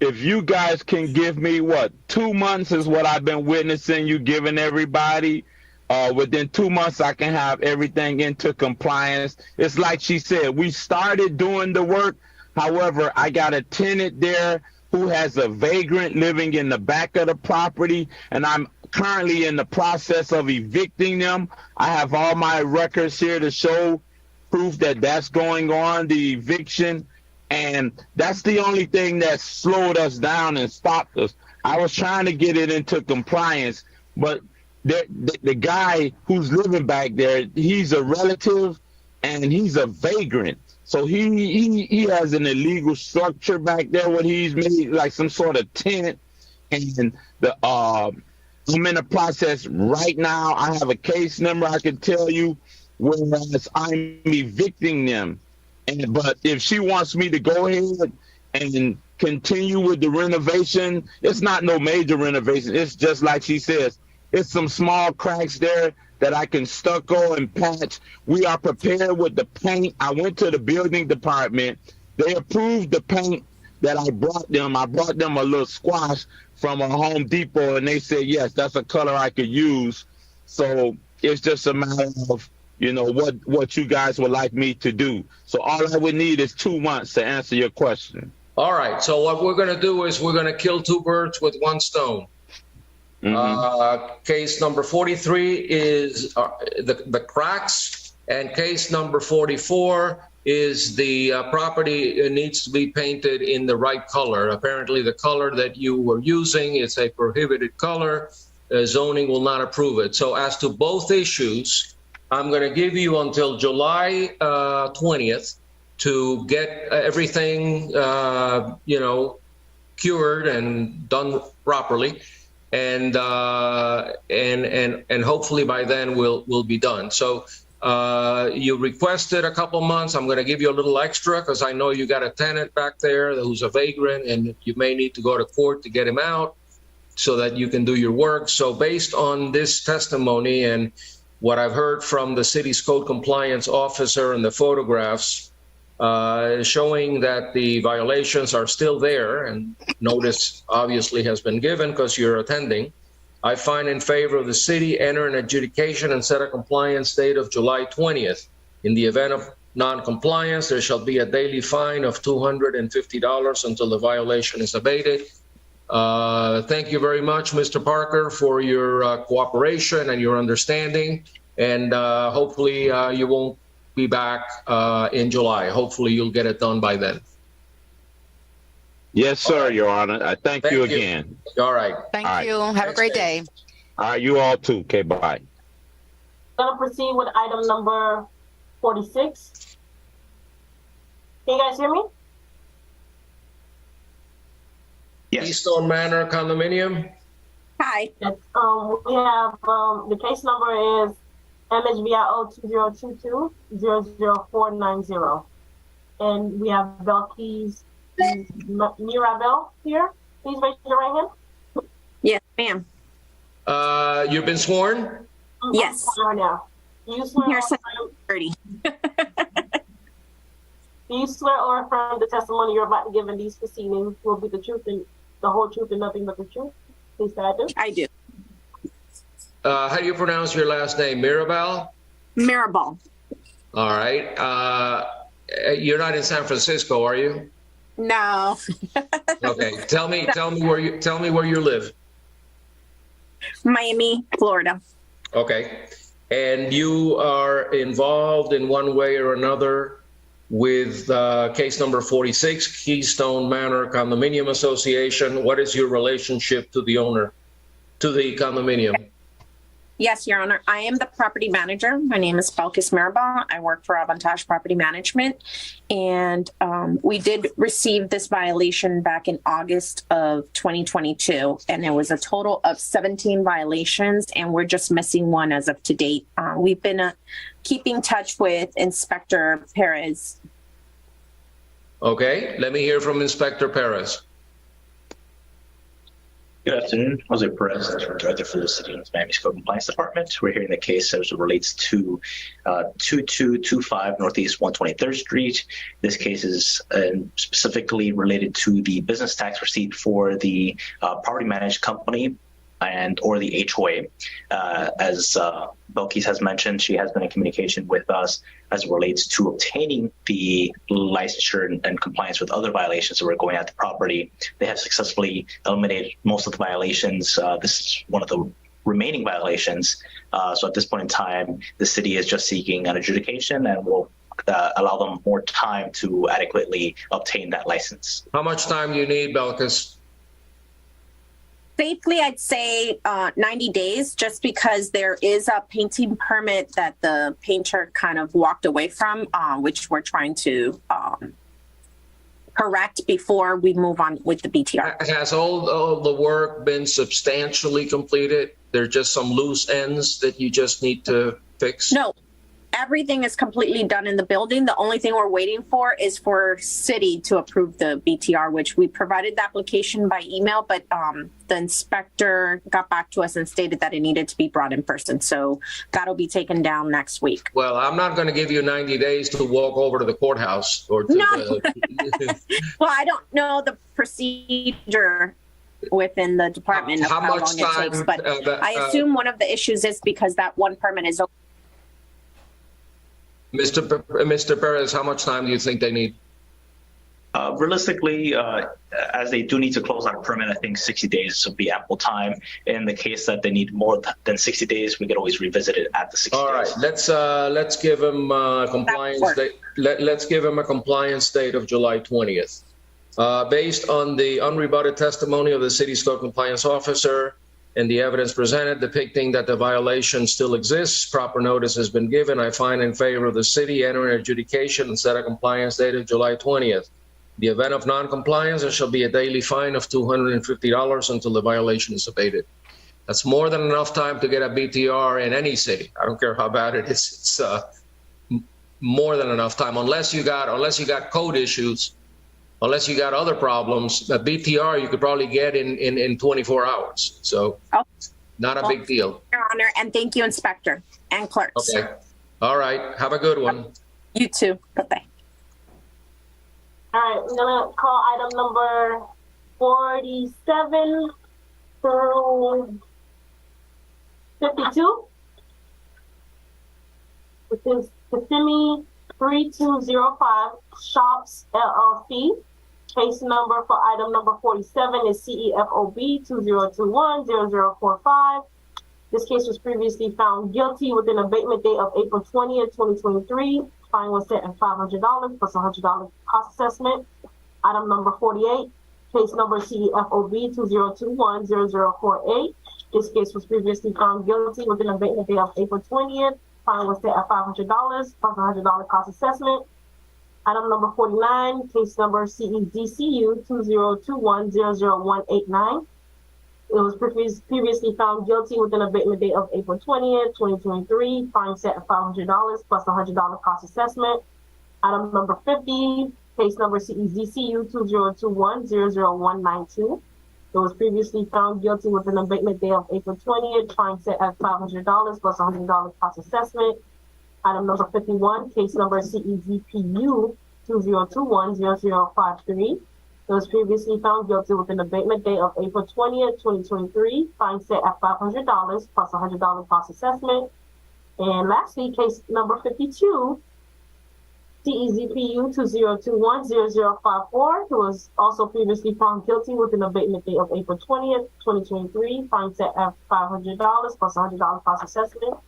If you guys can give me 2 months is what I've been witnessing you giving everybody. Within 2 months, I can have everything into compliance. It's like she said, we started doing the work. However, I got a tenant there who has a vagrant living in the back of the property, and I'm currently in the process of evicting them. I have all my records here to show proof that that's going on, the eviction, and that's the only thing that slowed us down and stopped us. I was trying to get it into compliance, but the guy who's living back there, he's a relative and he's a vagrant. So he has an illegal structure back there where he's made like some sort of tent, and I'm in the process right now. I have a case number I can tell you, whereas I'm evicting them. But if she wants me to go ahead and continue with the renovation, it's not no major renovation. It's just like she says, it's some small cracks there that I can stucco and patch. We are prepared with the paint. I went to the building department. They approved the paint that I brought them. I brought them a little squash from a Home Depot, and they said, yes, that's a color I could use. So it's just a matter of, what you guys would like me to do. So all I would need is 2 months to answer your question. All right. So what we're going to do is we're going to kill two birds with one stone. Case number 43 is the cracks, and case number 44 is the property needs to be painted in the right color. Apparently, the color that you were using is a prohibited color. Zoning will not approve it. So as to both issues, I'm going to give you until July 20th to get everything, cured and done properly. And hopefully by then we'll be done. So you requested a couple months. I'm going to give you a little extra because I know you got a tenant back there who's a vagrant, and you may need to go to court to get him out so that you can do your work. So based on this testimony and what I've heard from the city's code compliance officer and the photographs, showing that the violations are still there, and notice obviously has been given because you're attending, I find in favor of the city enter an adjudication and set a compliance date of July 20th. In the event of non-compliance, there shall be a daily fine of $250 until the violation is abated. Thank you very much, Mr. Parker, for your cooperation and your understanding, and hopefully you won't be back in July. Hopefully you'll get it done by then. Yes, sir, Your Honor. I thank you again. All right. Thank you. Have a great day. All right, you all too. Okay, bye. Gonna proceed with item number 46. Can you guys hear me? Yes. Keystone Manor Condominium. Hi. Yes. We have the case number is MHVIO 2022-00490. And we have Belkis Mirabel here. Please raise your right hand. Yes, ma'am. You've been sworn? Yes. Right now. You swear Here's 30. do you swear or affirm the testimony you're about to give in these proceedings will be the truth and the whole truth and nothing but the truth? Please say I do. I do. How do you pronounce your last name? Mirabal? Mirabal. All right. You're not in San Francisco, are you? No. Okay. Tell me where you live. Miami, Florida. Okay. And you are involved in one way or another with case number 46, Keystone Manor Condominium Association. What is your relationship to the owner, to the condominium? Yes, Your Honor. I am the property manager. My name is Balkis Mirabal. I work for Avantage Property Management. And we did receive this violation back in August of 2022. And there was a total of 17 violations, and we're just missing one as of to date. We've been keeping touch with Inspector Perez. Okay, let me hear from Inspector Perez. Good afternoon. Jose Perez, Director for the City of Miami's Code Compliance Department. We're hearing the case as it relates to 2225 Northeast 123rd Street. This case is specifically related to the business tax receipt for the property managed company and or the HOA. As Belkis has mentioned, she has been in communication with us as it relates to obtaining the licensure and compliance with other violations that were going at the property. They have successfully eliminated most of the violations. This is one of the remaining violations. So at this point in time, the city is just seeking an adjudication and will allow them more time to adequately obtain that license. How much time do you need, Belkis? Safely, I'd say 90 days, just because there is a painting permit that the painter kind of walked away from, which we're trying to correct before we move on with the BTR. Has all the work been substantially completed? There's just some loose ends that you just need to fix? No, everything is completely done in the building. The only thing we're waiting for is for city to approve the BTR, which we provided the application by email, but the inspector got back to us and stated that it needed to be brought in person. So that'll be taken down next week. Well, I'm not going to give you 90 days to walk over to the courthouse or to the... Well, I don't know the procedure within the department of how long it takes, but I assume one of the issues is because that one permit is open. Mr. Perez, how much time do you think they need? Realistically, as they do need to close out a permit, I think 60 days would be ample time. In the case that they need more than 60 days, we could always revisit it at the 60 days. All right, let's give them compliance date. Let's give them a compliance date of July 20th. Based on the unrebutted testimony of the city's code compliance officer and the evidence presented depicting that the violation still exists, proper notice has been given. I find in favor of the city entering adjudication and set a compliance date of July 20th. The event of non-compliance, there shall be a daily fine of $250 until the violation is abated. That's more than enough time to get a BTR in any city. I don't care how bad it is. It's more than enough time, unless you got code issues, unless you got other problems. A BTR you could probably get in 24 hours. So not a big deal. Your Honor, and thank you, Inspector and clerks. Okay. All right. Have a good one. You too. Bye-bye. All right, I'm gonna call item number 47 through 52, which is Kissimmee 3205 Shops LLC. Case number for item number 47 is CEFOB 2021-0045. This case was previously found guilty with an abatement date of April 20th, 2023. Fine was set at $500 plus $100 cost assessment. Item number 48, case number CEFOB 2021-0048. This case was previously found guilty with an abatement date of April 20th. Fine was set at $500 plus $100 cost assessment. Item number 49, case number CEDCU 2021-00189. It was previously found guilty with an abatement date of April 20th, 2023. Fine set at $500 plus $100 cost assessment. Item number 50, case number CEDCU 2021-00192. It was previously found guilty with an abatement date of April 20th. Fine set at $500 plus $100 cost assessment. Item number 51, case number CEDPU 2021-0053. It was previously found guilty with an abatement date of April 20th, 2023. Fine set at $500 plus $100 cost assessment. And lastly, case number 52, CEZPU 2021-0054. It was also previously found guilty with an abatement date of April 20th, 2023. Fine set at $500 plus $100 cost assessment.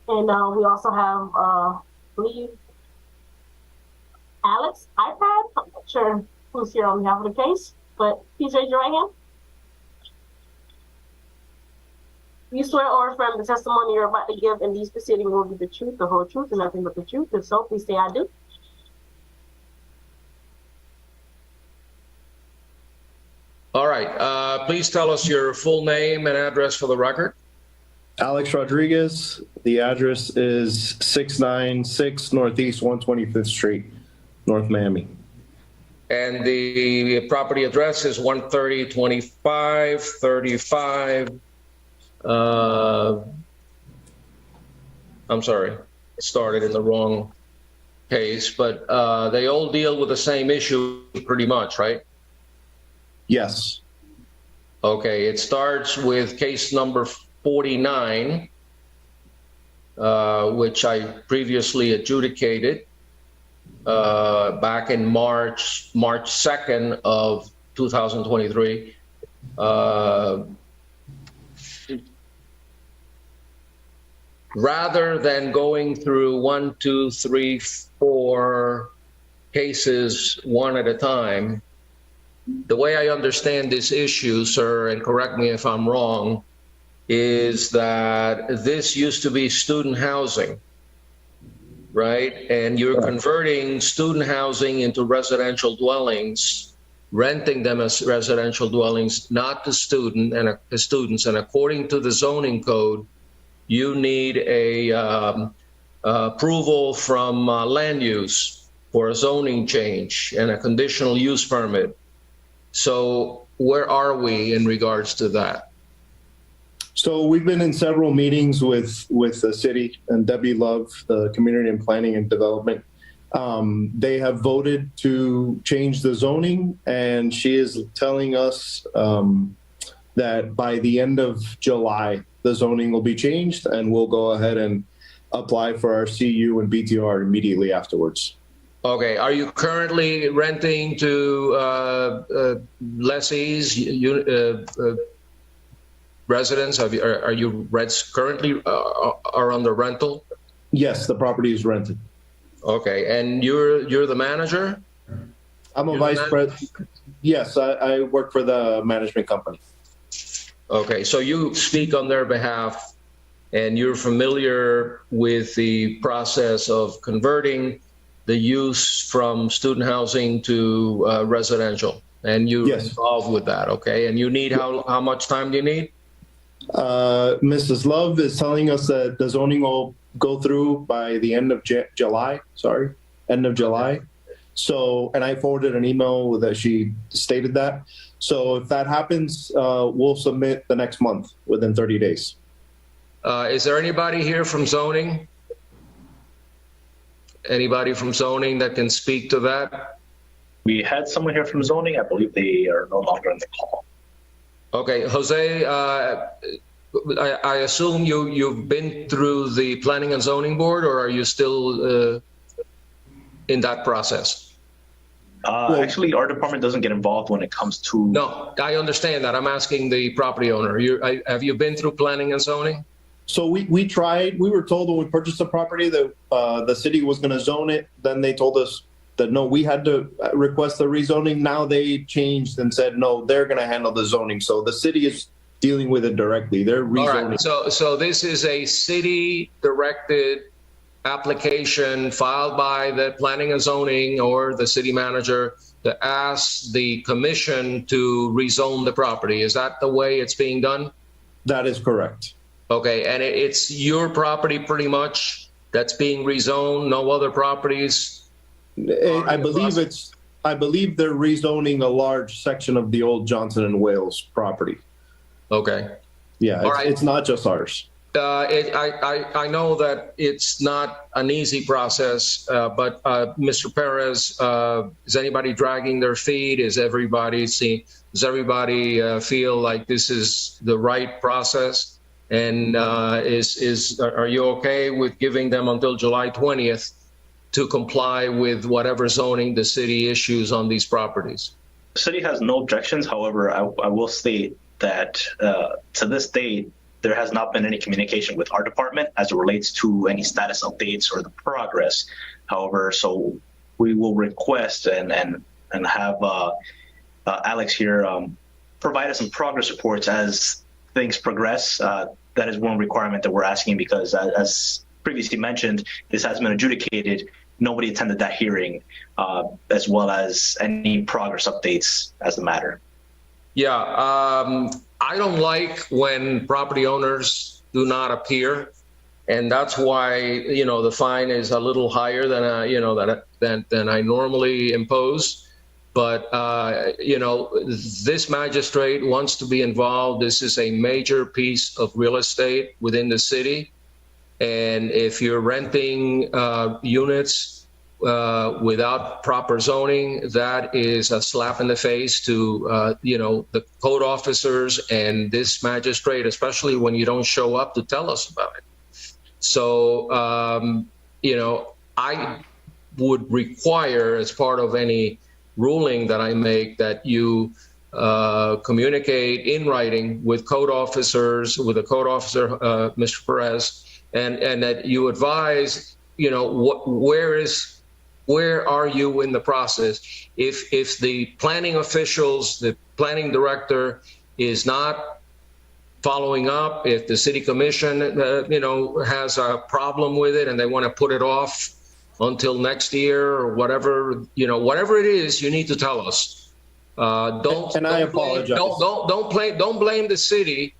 And we also have, I believe, Alex iPad. I'm not sure who's here on behalf of the case, but please raise your right hand. You swear or affirm the testimony you're about to give in these proceedings will be the truth, the whole truth, and nothing but the truth. If so, please say I do. All right. Please tell us your full name and address for the record. Alex Rodriguez. The address is 696 Northeast 125th Street, North Miami. And the property address is 130-2535. I'm sorry, started in the wrong case, but they all deal with the same issue pretty much, right? Yes. Okay, it starts with case number 49, which I previously adjudicated back in March 2nd of 2023. Rather than going through 1, 2, 3, 4 cases one at a time, the way I understand this issue, sir, and correct me if I'm wrong, is that this used to be student housing, right? And you're converting student housing into residential dwellings, renting them as residential dwellings, not to students. And according to the zoning code, you need a approval from land use for a zoning change and a conditional use permit. So where are we in regards to that? So we've been in several meetings with the city and Debbie Love, the Community and Planning and Development. They have voted to change the zoning, and she is telling us that by the end of July, the zoning will be changed, and we'll go ahead and apply for our CU and BTR immediately afterwards. Okay. Are you currently renting to lessees, residents? Are you currently are under rental? Yes, the property is rented. Okay, and you're the manager? I'm a vice president. Yes, I work for the management company. Okay, so you speak on their behalf, and you're familiar with the process of converting the use from student housing to residential, and you're involved with that, okay? And you need, how much time do you need? Mrs. Love is telling us that the zoning will go through by the end of July, end of July. So, and I forwarded an email that she stated that. So if that happens, we'll submit the next month within 30 days. Is there anybody here from zoning? Anybody from zoning that can speak to that? We had someone here from zoning. I believe they are no longer on the call. Okay, Jose, I assume you've been through the Planning and Zoning Board, or are you still in that process? Actually, our department doesn't get involved when it comes to... No, I understand that. I'm asking the property owner. Have you been through Planning and Zoning? So we tried. We were told when we purchased the property that the city was going to zone it. Then they told us that no, we had to request the rezoning. Now they changed and said no, they're going to handle the zoning. So the city is dealing with it directly. They're rezoning. All right. So this is a city-directed application filed by the Planning and Zoning or the city manager to ask the commission to rezone the property. Is that the way it's being done? That is correct. Okay, and it's your property pretty much that's being rezoned, no other properties? I believe they're rezoning a large section of the old Johnson and Wales property. Okay. Yeah, it's not just ours. I know that it's not an easy process, but Mr. Perez, is anybody dragging their feet? Does everybody feel like this is the right process? And are you okay with giving them until July 20th to comply with whatever zoning the city issues on these properties? The city has no objections. However, I will state that to this date, there has not been any communication with our department as it relates to any status updates or the progress. However, so we will request and have Alex here provide us some progress reports as things progress. That is one requirement that we're asking because, as previously mentioned, this has been adjudicated. Nobody attended that hearing, as well as any progress updates as the matter. Yeah, I don't like when property owners do not appear, and that's why the fine is a little higher than than I normally impose. But this magistrate wants to be involved. This is a major piece of real estate within the city, and if you're renting units without proper zoning, that is a slap in the face to the code officers and this magistrate, especially when you don't show up to tell us about it. So I would require, as part of any ruling that I make, that you communicate in writing with code officers, with the code officer, Mr. Perez, and that you advise, where are you in the process? If the planning officials, the planning director is not following up, if the city commission, has a problem with it and they want to put it off until next year or whatever, whatever it is, you need to tell us. Don't blame the city.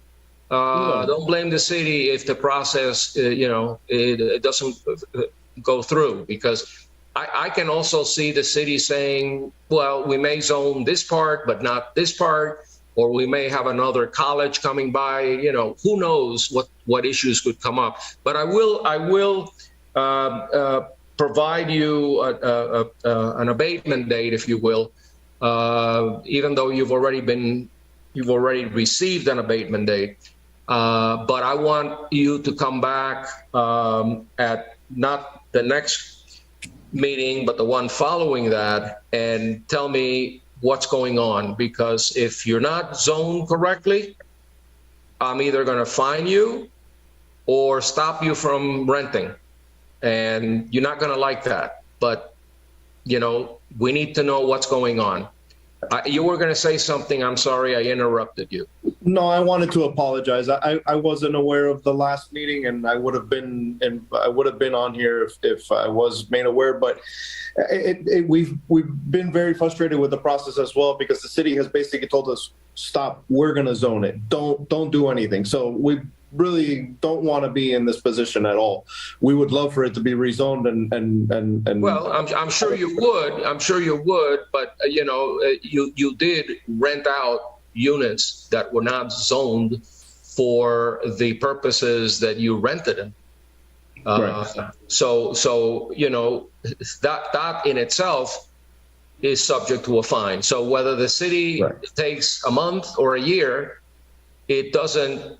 Don't blame the city if the process, it doesn't go through, because I can also see the city saying, well, we may zone this part, but not this part, or we may have another college coming by, who knows what issues could come up. But I will provide you an abatement date, if you will, even though you've already received an abatement date. But I want you to come back at not the next meeting, but the one following that, and tell me what's going on. Because if you're not zoned correctly, I'm either going to fine you or stop you from renting. And you're not going to like that. But, we need to know what's going on. You were going to say something. I'm sorry, I interrupted you. No, I wanted to apologize. I wasn't aware of the last meeting, and I would have been on here if I was made aware. But we've been very frustrated with the process as well, because the city has basically told us, stop. We're going to zone it. Don't do anything. So we really don't want to be in this position at all. We would love for it to be rezoned and well, I'm sure you would, but you did rent out units that were not zoned for the purposes that you rented them. Right. So that in itself is subject to a fine. So whether the city takes a month or a year, it doesn't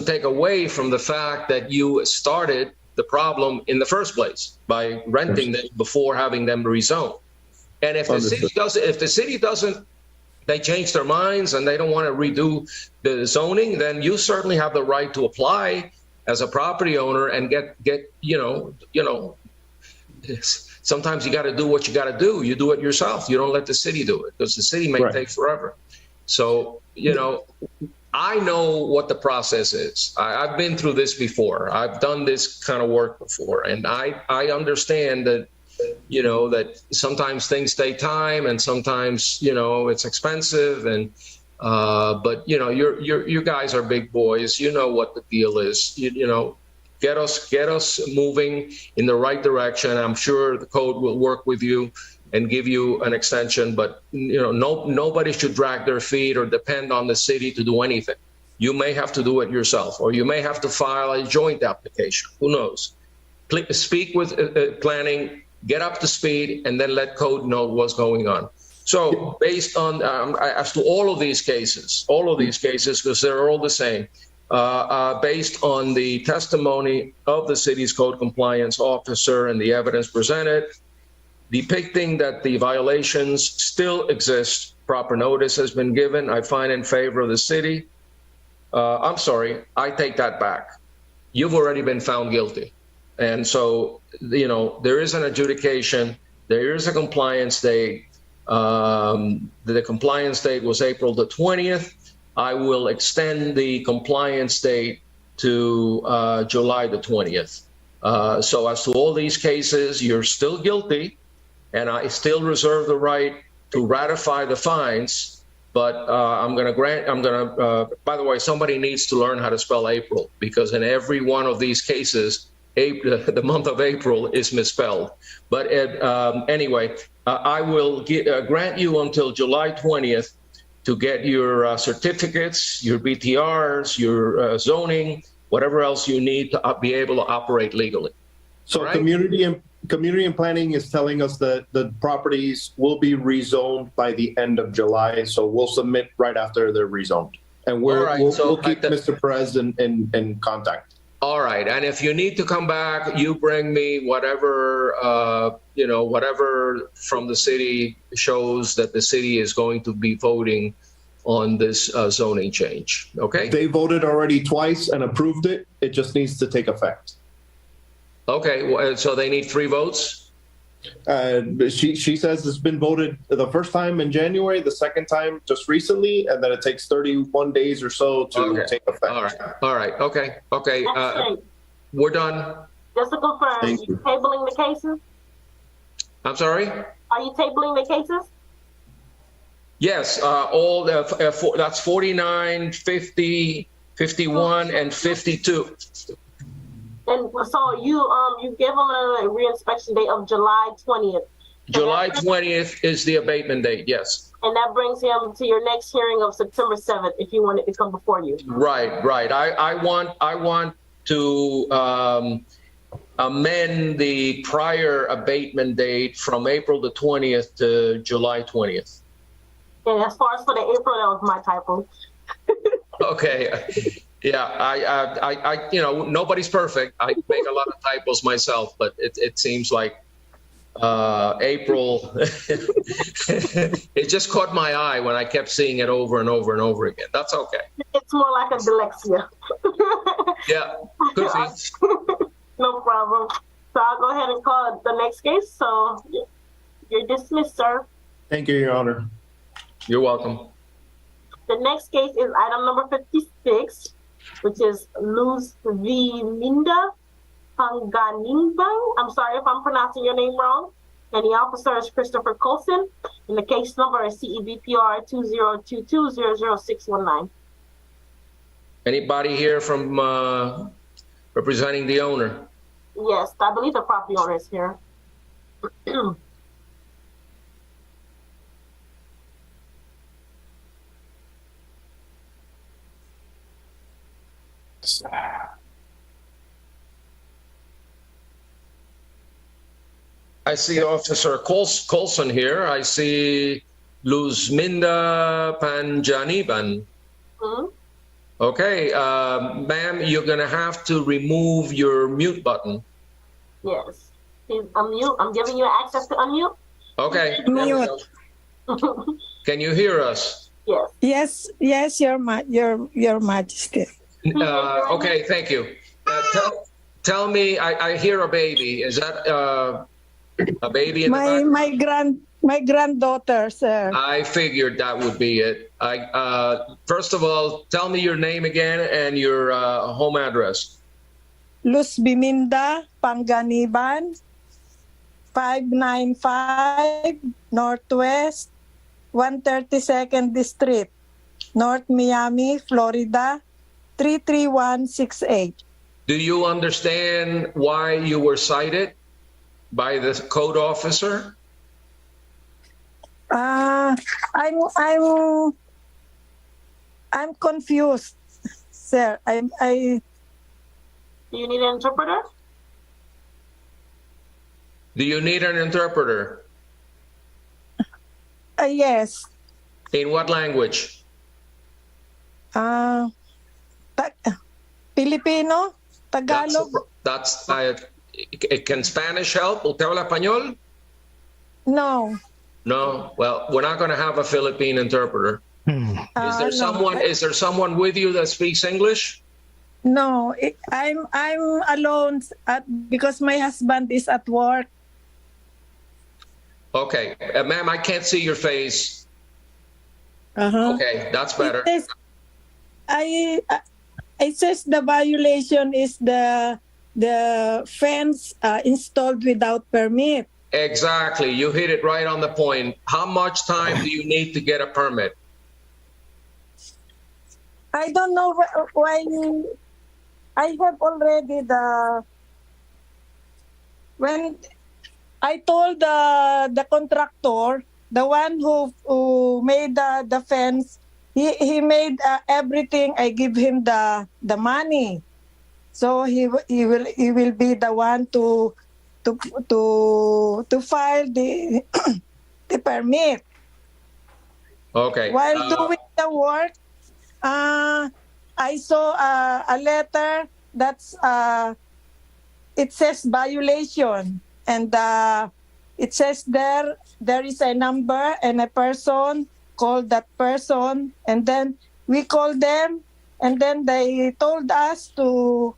take away from the fact that you started the problem in the first place by renting them before having them rezoned. And if the city doesn't, they change their minds and they don't want to redo the zoning, then you certainly have the right to apply as a property owner and get sometimes you got to do what you got to do. You do it yourself. You don't let the city do it, because the city may take forever. So, I know what the process is. I've been through this before. I've done this kind of work before. And I understand that, that sometimes things take time and sometimes, it's expensive. And, but, you guys are big boys. You know what the deal is. Get us moving in the right direction. I'm sure the code will work with you and give you an extension, but nobody should drag their feet or depend on the city to do anything. You may have to do it yourself, or you may have to file a joint application. Who knows? Speak with planning, get up to speed, and then let code know what's going on. So based on, as to all of these cases, because they're all the same, based on the testimony of the city's code compliance officer and the evidence presented, depicting that the violations still exist, proper notice has been given, I find in favor of the city. I'm sorry, I take that back. You've already been found guilty. And so, there is an adjudication, there is a compliance date. The compliance date was April the 20th. I will extend the compliance date to July the 20th. So as to all these cases, you're still guilty, and I still reserve the right to ratify the fines. But by the way, somebody needs to learn how to spell April, because in every one of these cases, the month of April is misspelled. But anyway, I will grant you until July 20th to get your certificates, your BTRs, your zoning, whatever else you need to be able to operate legally. So right? community and planning is telling us that the properties will be rezoned by the end of July. So we'll submit right after they're rezoned. And we'll keep Mr. Perez in contact. All right. And if you need to come back, you bring me whatever, whatever from the city shows that the city is going to be voting on this zoning change. Okay. They voted already twice and approved it. It just needs to take effect. Okay. Well, so they need 3 votes. She says it's been voted the first time in January, the second time just recently, and then it takes 31 days or so to take effect. All right. Okay. We're done. Just to confirm, are you tabling the cases? I'm sorry? Are you tabling the cases? Yes, all that's 49, 50, 51, and 52. And so you give them a reinspection date of July 20th. July 20th is the abatement date, yes. And that brings him to your next hearing of September 7th, if you want it to come before you. Right. I want to amend the prior abatement date from April the 20th to July 20th. And as far as for the April, that was my typo. Okay. Yeah, I nobody's perfect. I make a lot of typos myself, but it seems like April, it just caught my eye when I kept seeing it over and over and over again. That's okay. It's more like a dyslexia. Yeah, could be. No problem. So I'll go ahead and call the next case. So you're dismissed, sir. Thank you, Your Honor. You're welcome. The next case is item number 56, which is Luz V. Minda Panganiban. I'm sorry if I'm pronouncing your name wrong. And the officer is Christopher Colson. And the case number is CEBPR 2022-00619. Anybody here from representing the owner? Yes, I believe the property owner is here. I see Officer Colson here. I see Luzminda Panganiban. Mm-hmm. Okay, ma'am, you're going to have to remove your mute button. Yes. Please unmute. I'm giving you access to unmute. Okay. Mute. Can you hear us? Yes. Yes, Your Majesty. Okay, thank you. Tell me, I hear a baby. Is that a baby in the back? My granddaughter, sir. I figured that would be it. First of all, tell me your name again and your home address. Luz Biminda Panganiban, 595 Northwest 132nd District, North Miami, Florida 33168. Do you understand why you were cited by the code officer? I'm confused, sir. Do you need an interpreter? Do you need an interpreter? Yes. In what language? Filipino, Tagalog. Can Spanish help? ¿Usted habla español? No. No. Well, we're not going to have a Philippine interpreter. Is there someone with you that speaks English? No, I'm alone because my husband is at work. Okay, ma'am, I can't see your face. Okay, that's better. It says the violation is the fence installed without permit. Exactly, you hit it right on the point. How much time do you need to get a permit? I don't know why. I have already when I told the contractor, the one who made the fence, he made everything. I give him the money, so he will be the one to file the the permit. Okay. While doing the work, I saw a letter that's it says violation, and it says there is a number and a person. Call that person, and then we called them, and then they told us to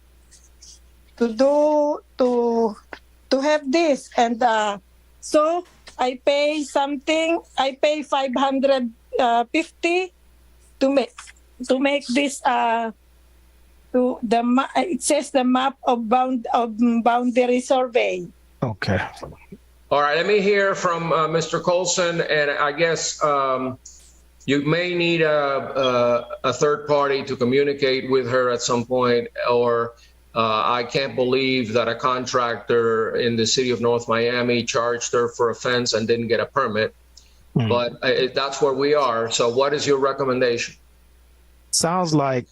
have this, and so I pay something. I pay 550 to make this it says the map of boundary survey. Okay. All right, let me hear from Mr. Colson, and I guess you may need a third party to communicate with her at some point, or I can't believe that a contractor in the city of North Miami charged her for a fence and didn't get a permit, but that's where we are. So what is your recommendation? Sounds like,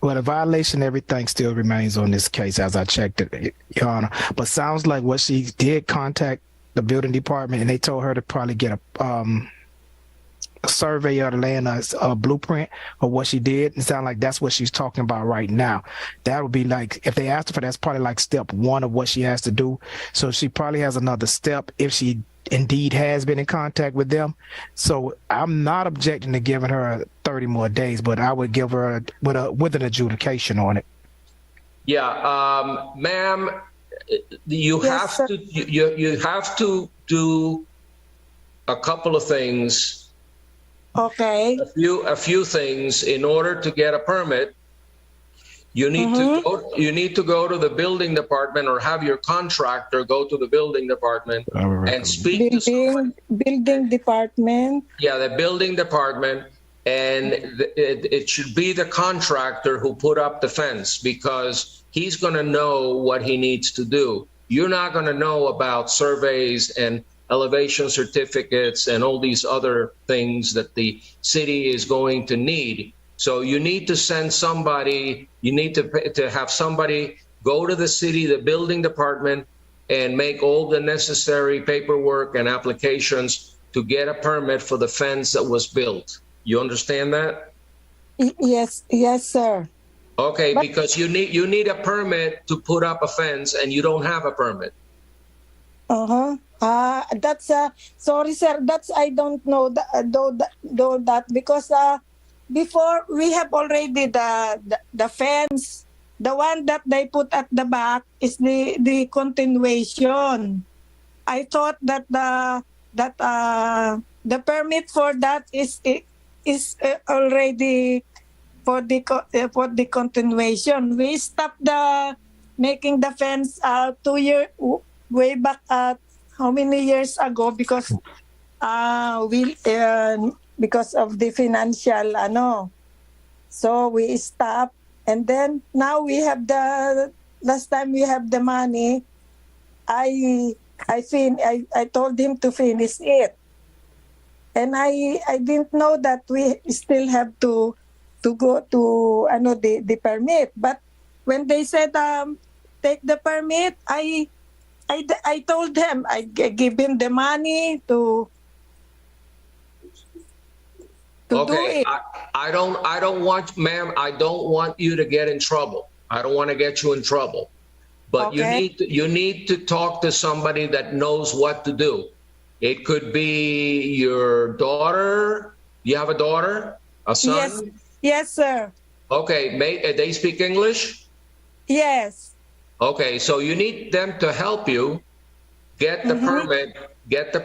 well, the violation, everything still remains on this case as I checked it, Your Honor. But sounds like what she did contact the building department, and they told her to probably get a survey of the land, a blueprint of what she did. It sounds like that's what she's talking about right now. That would be like, if they asked her for that's probably like step one of what she has to do. So she probably has another step if she indeed has been in contact with them. So I'm not objecting to giving her 30 more days, but I would give her with an adjudication on it. Yeah, ma'am, you Yes, have to you have to do a couple of things. Okay. A few things in order to get a permit. You need to go to the building department, or have your contractor go to the building department and speak to building department. Yeah, the building department, and it should be the contractor who put up the fence, because he's going to know what he needs to do. You're not going to know about surveys and elevation certificates and all these other things that the city is going to need. So you need to send somebody, you need to have somebody go to the city, the building department, and make all the necessary paperwork and applications to get a permit for the fence that was built. You understand that? Yes, sir. Okay, because you need a permit to put up a fence, and you don't have a permit. That's sorry, sir. That's I don't know that because before we have already the fence. The one that they put at the back is the continuation. I thought that the permit for that is already for the continuation. We stopped making the fence 2 years way back how many years ago, because because of the financial so we stopped, and then now we have last time we have the money. I told him to finish it, and I didn't know that we still have to go to the permit. But when they said take the permit, I told him I give him the money to do it. I don't want, ma'am, I don't want you to get in trouble. I don't want to get you in trouble. But you need to talk to somebody that knows what to do. It could be your daughter. You have a daughter? A son? Yes, sir. Okay, they speak English? Yes. Okay, so you need them to help you get the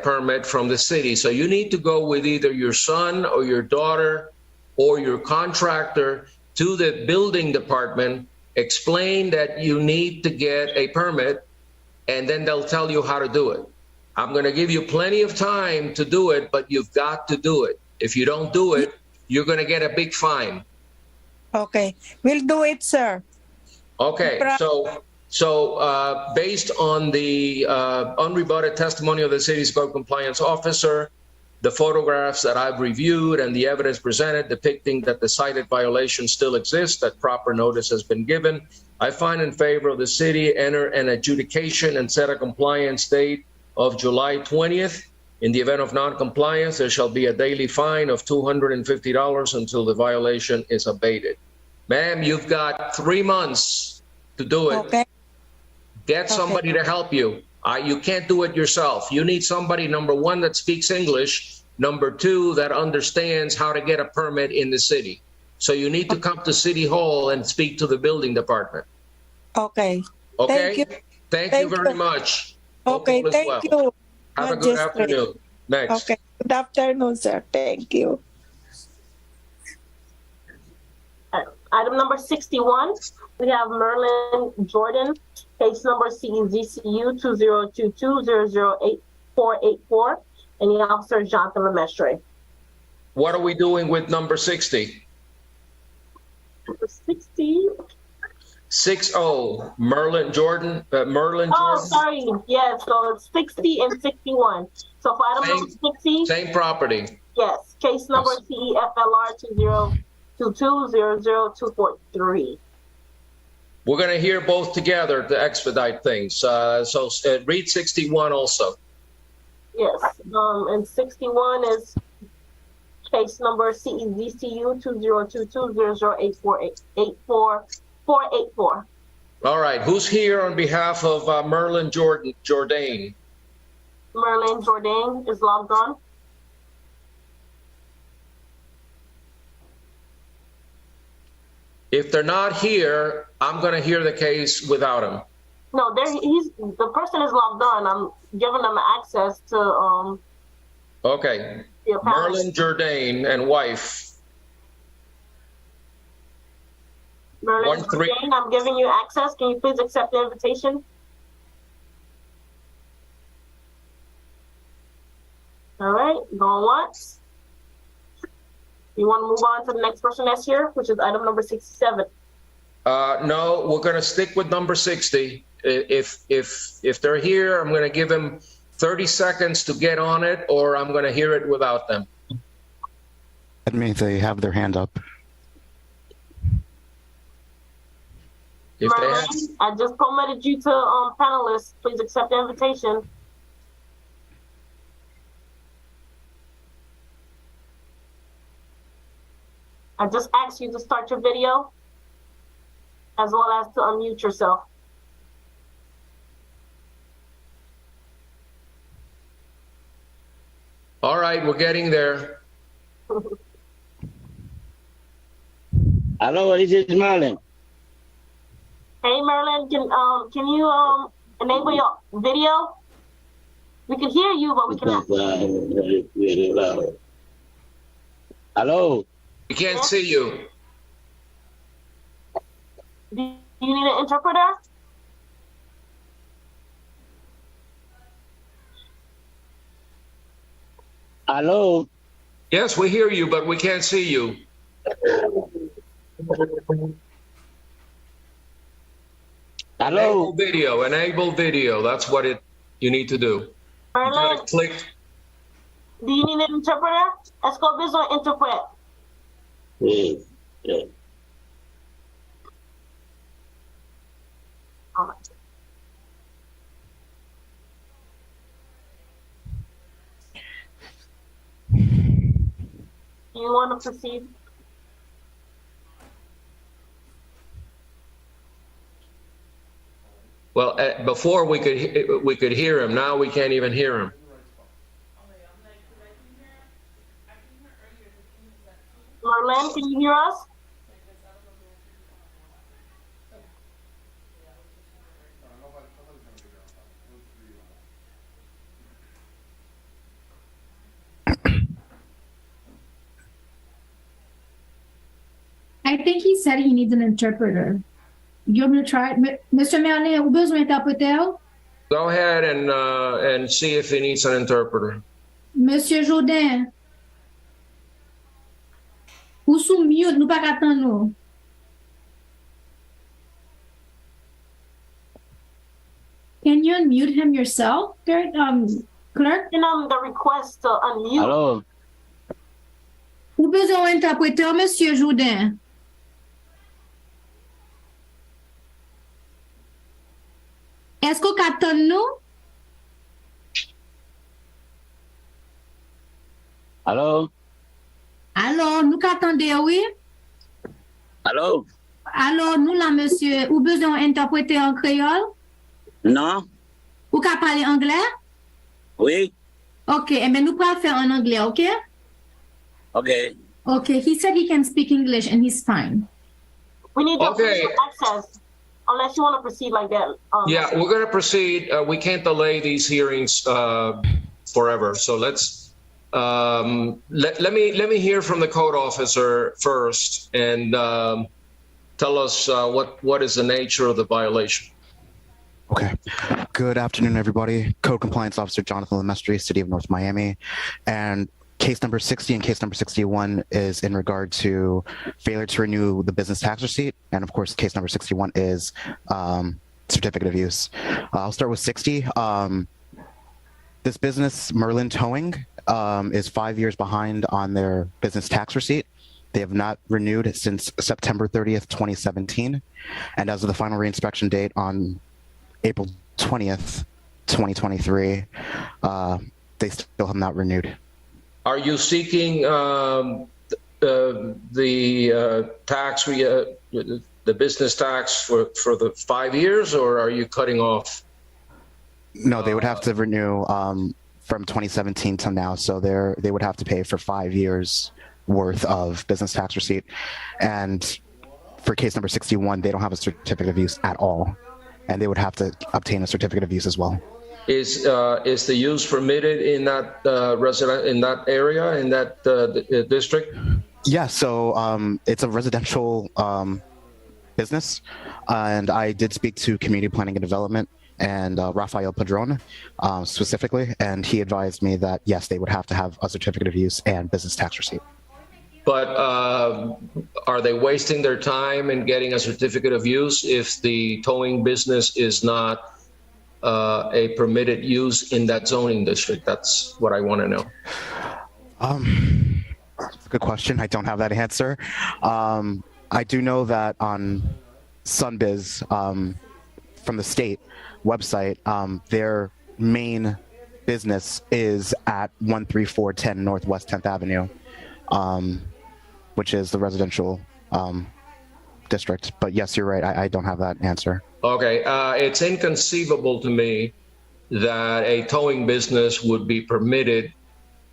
permit from the city. So you need to go with either your son or your daughter or your contractor to the building department, explain that you need to get a permit, and then they'll tell you how to do it. I'm going to give you plenty of time to do it, but you've got to do it. If you don't do it, you're going to get a big fine. Okay, we'll do it, sir. Okay, so based on the unrebutted testimony of the city's code compliance officer, the photographs that I've reviewed, and the evidence presented depicting that the cited violation still exists, that proper notice has been given, I find in favor of the city enter an adjudication and set a compliance date of July 20th. In the event of non-compliance, there shall be a daily fine of $250 until the violation is abated. Ma'am, you've got 3 months to do it. Okay. Get somebody to help you. You can't do it yourself. You need somebody, number one, that speaks English, number two, that understands how to get a permit in the city. So you need to come to City Hall and speak to the building department. Okay. Okay? Thank you very much. Okay, thank you. Have a good afternoon. Next. Okay, good afternoon, sir. Thank you. Item number 61, we have Merlin Jordan, case number CEZCU 2022-008484, and the officer Jonathan Lemestre. What are we doing with number 60? Number 60. 60, Merlin Jordan. Oh, sorry. Yeah, so it's 60 and 61. So for item number 60. Same property. Yes, case number CEFLR 2022-00243. We're going to hear both together to expedite things. So read 61 also. Yes, and 61 is case number CEZCU 2022-0084884. All right, who's here on behalf of Merlin Jordan? Merlin Jordan is logged on. If they're not here, I'm going to hear the case without him. No, the person is logged on. I'm giving them access to Okay. Merlin Jordan and wife. Merlin Jordan, I'm giving you access. Can you please accept the invitation? All right, going once. You want to move on to the next person that's here, which is item number 67. No, we're going to stick with number 60. If they're here, I'm going to give them 30 seconds to get on it, or I'm going to hear it without them. That means they have their hand up. Merlin, I just promoted you to panelists. Please accept the invitation. I just asked you to start your video as well as to unmute yourself. All right, we're getting there. Hello, this is Merlin. Hey Merlin, can you enable your video? We can hear you, but we cannot. Hello. We can't see you. Do you need an interpreter? Hello. Yes, we hear you, but we can't see you. Hello. Enable video. That's what you need to do. Merlin, You gotta click. do you need an interpreter? Let's go visual interpret. Yes. Yes. All right. Do you want to proceed? Well, before we could hear him. Now we can't even hear him. Merlin, can you hear us? I think he said he needs an interpreter. You want me to try it? Mr. Merlin, ou besoin interpréteur? Go ahead and see if he needs an interpreter. Monsieur Jourdain. Ou sous mute, nous pas attendre nous. Can you unmute him yourself, clerk? The request to unmute. Hello. Ou besoin interpréteur, Monsieur Jourdain? Est-ce qu'on attend nous? Hello. Alors, nous qu'attendez, oui? Hello. Alors, nous là, monsieur, ou besoin interpréter en créole? Non. Ou qu'à parler anglais? Oui. Ok, mais nous pouvons faire en anglais, ok? Okay. Okay, he said he can speak English and he's fine. We need your Okay. access, unless you want to proceed like that. Yeah, we're going to proceed. We can't delay these hearings forever. So let's let me hear from the code officer first and tell us what is the nature of the violation. Okay. Good afternoon, everybody. Code Compliance Officer Jonathan Lemestri, City of North Miami. And case number 60 and case number 61 is in regard to failure to renew the business tax receipt. And of course, case number 61 is certificate of use. I'll start with 60. This business, Merlin Towing, is 5 years behind on their business tax receipt. They have not renewed since September 30th, 2017. And as of the final reinspection date on April 20th, 2023, they still have not renewed. Are you seeking the tax, the business tax for the 5 years, or are you cutting off? No, they would have to renew from 2017 to now. So they would have to pay for 5 years worth of business tax receipt. And for case number 61, they don't have a certificate of use at all. And they would have to obtain a certificate of use as well. Is the use permitted in that in that area, in that district? Yeah, so it's a residential business, and I did speak to Community Planning and Development and Rafael Padron specifically, and he advised me that yes, they would have to have a certificate of use and business tax receipt. But are they wasting their time in getting a certificate of use if the towing business is not a permitted use in that zoning district? That's what I want to know. That's a good question. I don't have that answer. I do know that on Sunbiz from the state website, their main business is at 13410 Northwest 10th Avenue. Which is the residential district. But yes, you're right. I don't have that answer. Okay. It's inconceivable to me that a towing business would be permitted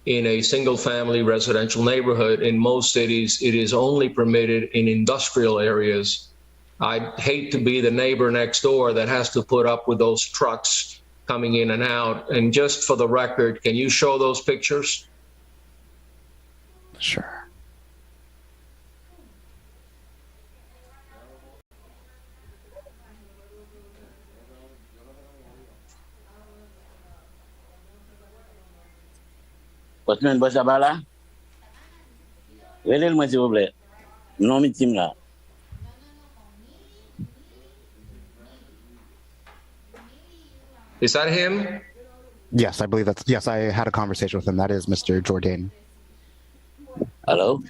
in a single family residential neighborhood. In most cities, it is only permitted in industrial areas. I'd hate to be the neighbor next door that has to put up with those trucks coming in and out. And just for the record, can you show those pictures? Sure. Postman Bosa Bala. Relève moi s'il vous plaît. Non meeting là. Is that him? Yes, I believe that's yes, I had a conversation with him. That is Mr. Jourdain. Hello?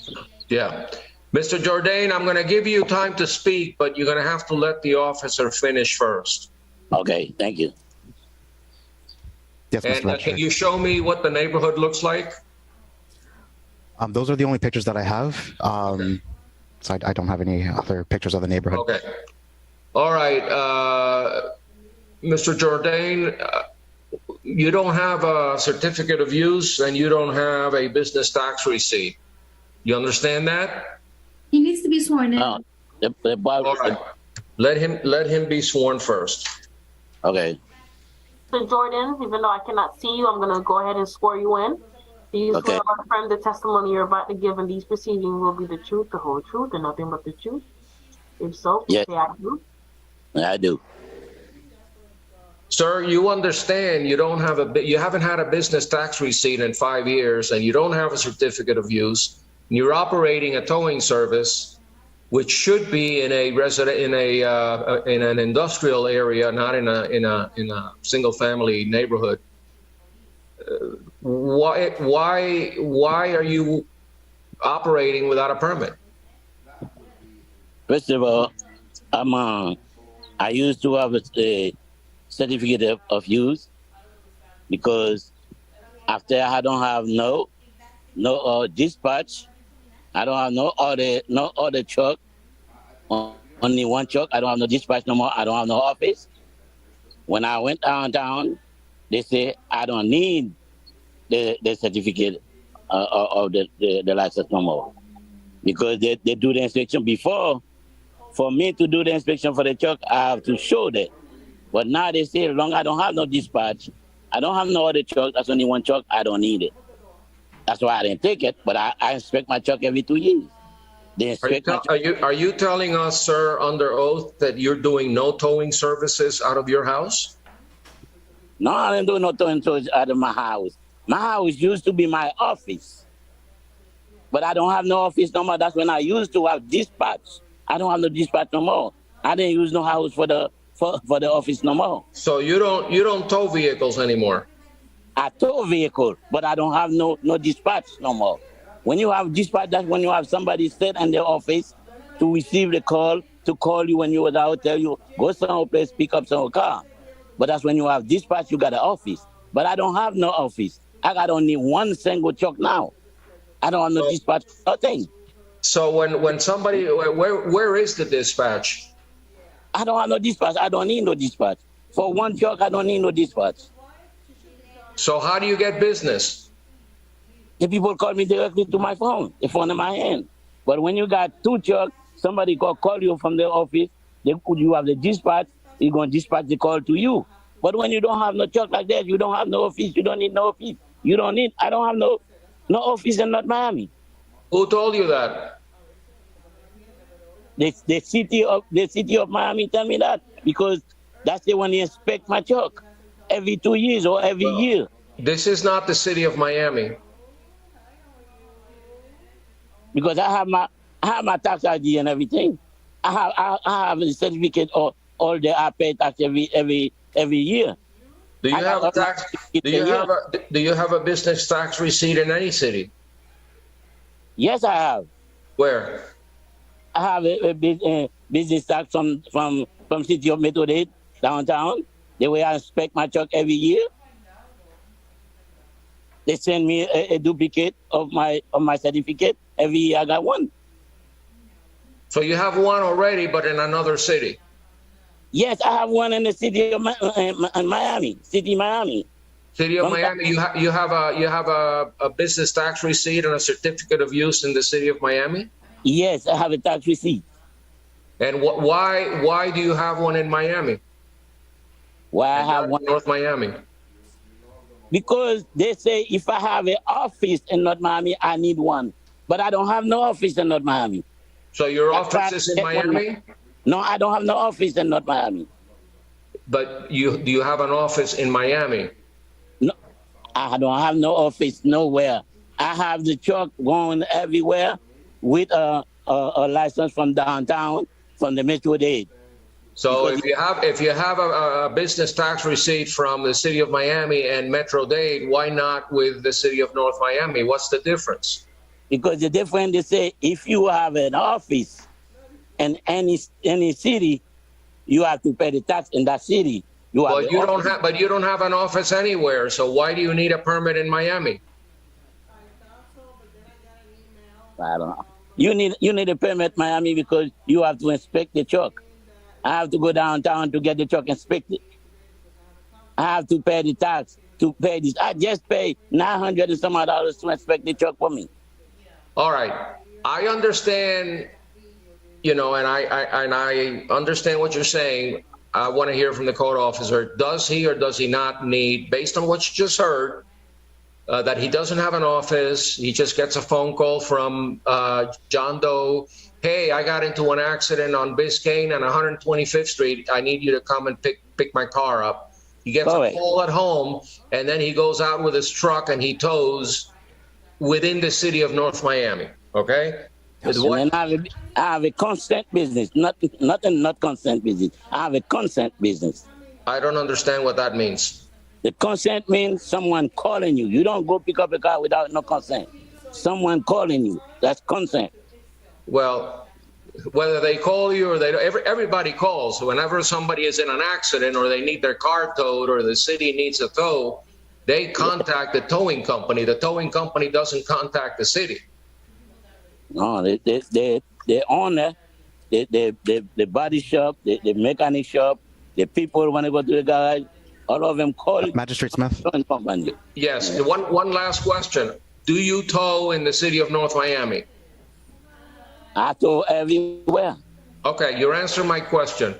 Yeah. Mr. Jourdain, I'm going to give you time to speak, but you're going to have to let the officer finish first. Okay, thank you. Yes, Mr. And can you show me what the neighborhood looks like? Those are the only pictures that I have. So I don't have any other pictures of the neighborhood. Okay. All right. Mr. Jourdain, you don't have a certificate of use and you don't have a business tax receipt. You understand that? He needs to be sworn in. All right. Let him be sworn first. Okay. So Jordan, even though I cannot see you, I'm going to go ahead and swear you in. Do you Okay. swear or affirm the testimony you're about to give in these proceedings will be the truth, the whole truth, and nothing but the truth? If so, Yes. say I do. I do. Sir, you understand you haven't had a business tax receipt in 5 years, and you don't have a certificate of use. And you're operating a towing service, which should be in an industrial area, not in a single family neighborhood. Why are you operating without a permit? First of all, I used to have a certificate of use because after I don't have no dispatch, I don't have no other truck, only one truck. I don't have no dispatch no more. I don't have no office. When I went downtown, they say I don't need the certificate of the license no more because they do the inspection before. For me to do the inspection for the truck, I have to show that. But now they say, as long as I don't have no dispatch, I don't have no other truck, that's only one truck, I don't need it. That's why I didn't take it, but I inspect my truck every 2 years. They inspect Are you telling us, sir, under oath, that you're doing no towing services out of your house? No, I didn't do no towing service out of my house. My house used to be my office. But I don't have no office no more. That's when I used to have dispatch. I don't have no dispatch no more. I didn't use no house for the office no more. So you don't tow vehicles anymore? I tow vehicle, but I don't have no dispatch no more. When you have dispatch, that's when you have somebody sit in their office to receive the call, to call you when you was out, tell you, go someplace, pick up some car. But that's when you have dispatch, you got an office. But I don't have no office. I got only one single truck now. I don't have no dispatch, nothing. So when somebody, where is the dispatch? I don't have no dispatch. I don't need no dispatch. For one truck, I don't need no dispatch. So how do you get business? The people call me directly to my phone, the phone in my hand. But when you got two trucks, somebody call you from the office, you have the dispatch, you're going to dispatch the call to you. But when you don't have no truck like that, you don't have no office, you don't need no office. I don't have no office in North Miami. Who told you that? The city of Miami tell me that because that's the one they inspect my truck every 2 years or every year. This is not the city of Miami. Because I have my tax ID and everything. I have a certificate of all the I pay tax every year. Do you have a tax? Do you have a business tax receipt in any city? Yes, I have. Where? I have a business tax from city of Metro-Dade downtown. The way I inspect my truck every year. They send me a duplicate of my certificate. Every year I got one. So you have one already, but in another city? Yes, I have one in the city of Miami. City of Miami. City of Miami. You have a business tax receipt and a certificate of use in the city of Miami? Yes, I have a tax receipt. And why do you have one in Miami? Why I have one in North Miami? Because they say if I have an office in North Miami, I need one. But I don't have no office in North Miami. So your office is in Miami? No, I don't have no office in North Miami. But do you have an office in Miami? No, I don't have no office nowhere. I have the truck going everywhere with a license from downtown, from the Metro-Dade. So if you have a business tax receipt from the city of Miami and Metro-Dade, why not with the city of North Miami? What's the difference? Because the difference, they say, if you have an office in any city, you have to pay the tax in that city. But you don't have an office anywhere. So why do you need a permit in Miami? I don't know. You need a permit, Miami, because you have to inspect the truck. I have to go downtown to get the truck inspected. I have to pay the tax to pay this. I just pay $900 and some dollars to inspect the truck for me. All right, I understand, and I understand what you're saying. I want to hear from the code officer. Does he or does he not need, based on what you just heard, that he doesn't have an office. He just gets a phone call from John Doe. Hey, I got into an accident on Biscayne and 125th Street. I need you to come and pick my car up. He gets a call at home, and then he goes out with his truck and he tows within the city of North Miami. Okay? And I have a consent business, not consent business. I have a consent business. I don't understand what that means. The consent means someone calling you. You don't go pick up a car without no consent. Someone calling you. That's consent. Well, whether they call you or they don't, everybody calls. Whenever somebody is in an accident or they need their car towed or the city needs a tow, they contact the towing company. The towing company doesn't contact the city. No, the owner, the body shop, the mechanic shop, the people want to go to the garage, all of them call Magistrate Smith. Yes. One last question. Do you tow in the city of North Miami? I tow everywhere. Okay, you answered my question.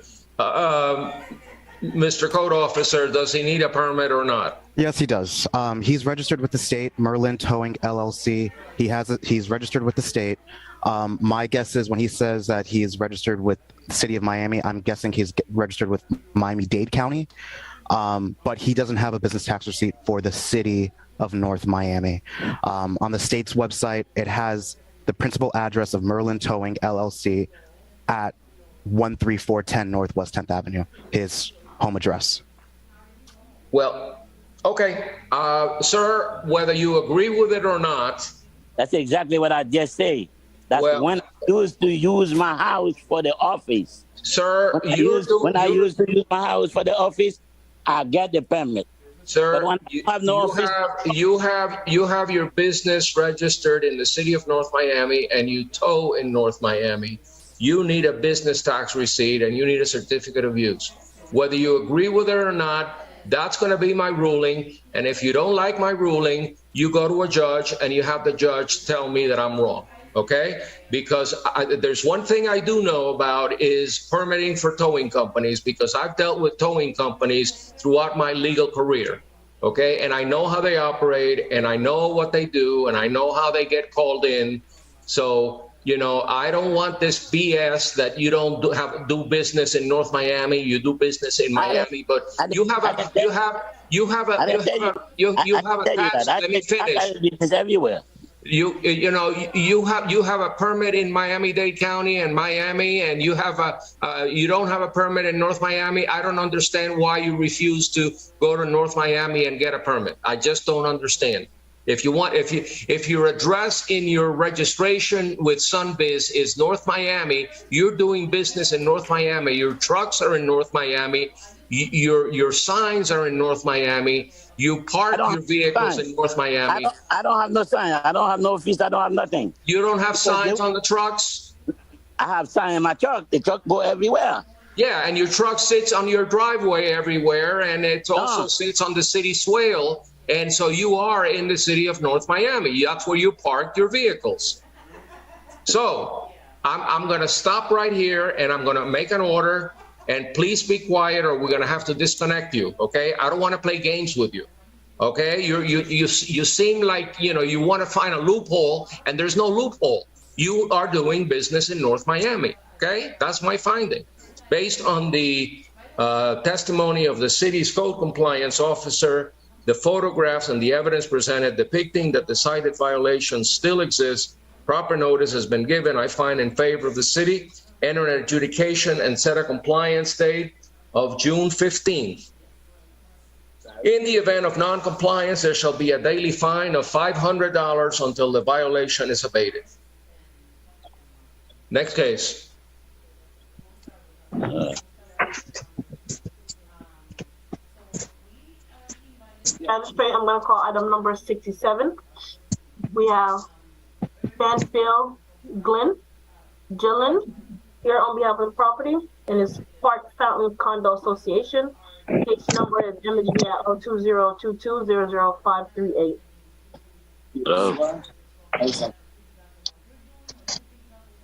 Mr. Code Officer, does he need a permit or not? Yes, he does. He's registered with the state, Merlin Towing LLC. He's registered with the state. My guess is when he says that he's registered with the city of Miami, I'm guessing he's registered with Miami-Dade County. But he doesn't have a business tax receipt for the city of North Miami. On the state's website, it has the principal address of Merlin Towing LLC at 13410 Northwest 10th Avenue, his home address. Well, okay. Sir, whether you agree with it or not. That's exactly what I just said. That's when I used to use my house for the office. Sir, when I used to use my house for the office, I get the permit. Sir, but when I have no office, you have your business registered in the city of North Miami and you tow in North Miami. You need a business tax receipt and you need a certificate of use. Whether you agree with it or not, that's going to be my ruling. And if you don't like my ruling, you go to a judge and you have the judge tell me that I'm wrong. Okay? Because there's one thing I do know about is permitting for towing companies, because I've dealt with towing companies throughout my legal career. Okay? And I know how they operate and I know what they do and I know how they get called in. So, you know, I don't want this BS that you don't do business in North Miami, you do business in Miami, but you have a tax. Let me finish. Everywhere. You know you have a permit in Miami-Dade County and Miami, and you don't have a permit in North Miami. I don't understand why you refuse to go to North Miami and get a permit. I just don't understand. If your address in your registration with Sunbiz is North Miami, you're doing business in North Miami. Your trucks are in North Miami. Your signs are in North Miami. You park your vehicles in North Miami. I don't have no sign. I don't have no office. I don't have nothing. You don't have signs on the trucks? I have sign in my truck. The truck go everywhere. Yeah, and your truck sits on your driveway everywhere, and it also sits on the city swale. And so you are in the city of North Miami. That's where you park your vehicles. So I'm going to stop right here, and I'm going to make an order. And please be quiet, or we're going to have to disconnect you. Okay? I don't want to play games with you. Okay? You seem like you want to find a loophole, and there's no loophole. You are doing business in North Miami. Okay? That's my finding, based on the testimony of the city's code compliance officer, the photographs and the evidence presented depicting that the cited violations still exist. Proper notice has been given. I find in favor of the city. Enter an adjudication and set a compliance date of June 15th. In the event of non-compliance, there shall be a daily fine of $500 until the violation is abated. Next case. Magistrate, I'm going to call item number 67. We have Stansfield Glenn Gillen here on behalf of the property, and it's Park Fountain Condo Association. Case number is MSB at 02022-00538.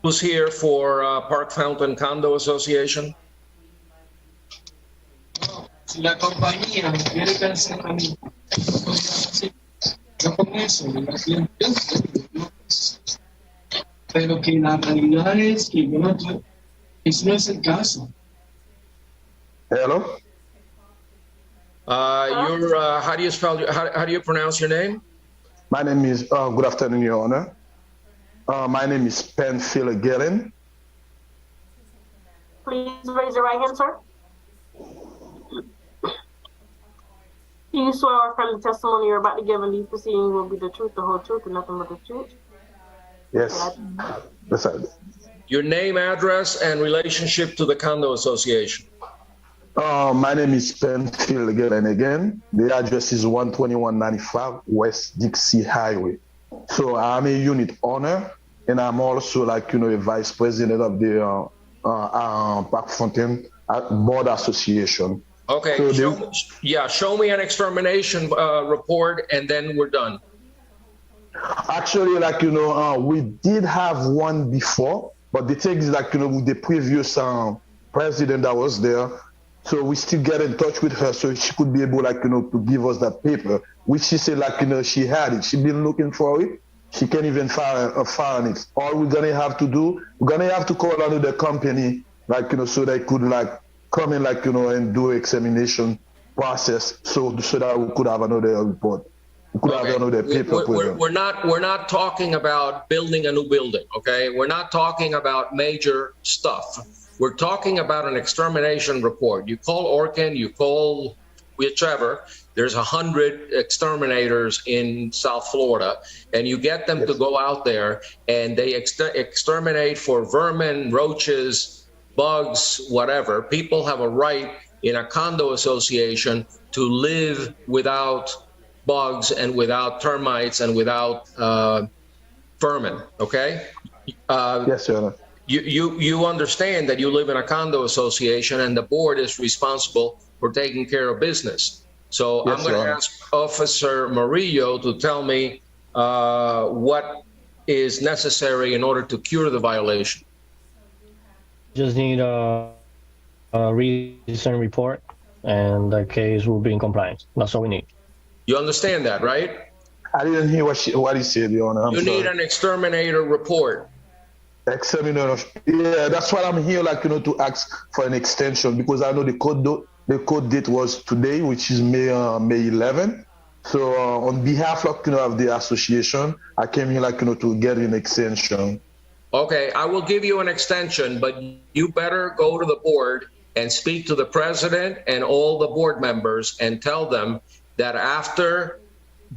Who's here for Park Fountain Condo Association? La compañía quiere cancelar a mí. Pero que la realidad es que eso no es el caso. Hello. How do you spell? How do you pronounce your name? My name is. Good afternoon, Your Honor. My name is Penfield Gillen. Please raise your right hand, sir. Do you swear or affirm the testimony you're about to give in these proceedings will be the truth, the whole truth, and nothing but the truth? Yes. Yes, I do. Your name, address, and relationship to the condo association. My name is Penfield Gillen again. The address is 12195 West Dixie Highway. So I'm a unit owner, and I'm also a vice president of the Park Fontaine Board Association. Okay. So show me an extermination report, and then we're done. Actually, we did have one before, but the thing is, with the previous president that was there, so we still get in touch with her so she could be able, to give us that paper, which she said, she had it. She's been looking for it. She can't even find it. All we're gonna have to do, we're gonna have to call under the company, so they could come in, and do examination process, so that we could have another report. We could have another paper. We're not talking about building a new building. Okay, we're not talking about major stuff. We're talking about an extermination report. You call Orkin, you call whichever. There's 100 exterminators in South Florida, and you get them to go out there and they exterminate for vermin, roaches, bugs, whatever. People have a right in a condo association to live without bugs and without termites and without vermin. Okay. Yes, sir. You understand that you live in a condo association and the board is responsible for taking care of business. So yes, I'm going to ask Officer Murillo to tell me what is necessary in order to cure the violation. Just need a recent report, and the case will be in compliance. That's all we need. You understand that, right? I didn't hear what he said, Your Honor. You need an exterminator report. Exterminator. Yeah, that's why I'm here, to ask for an extension, because I know the code date was today, which is May 11. So on behalf of the association, I came here to get an extension. Okay, I will give you an extension, but you better go to the board and speak to the president and all the board members and tell them that after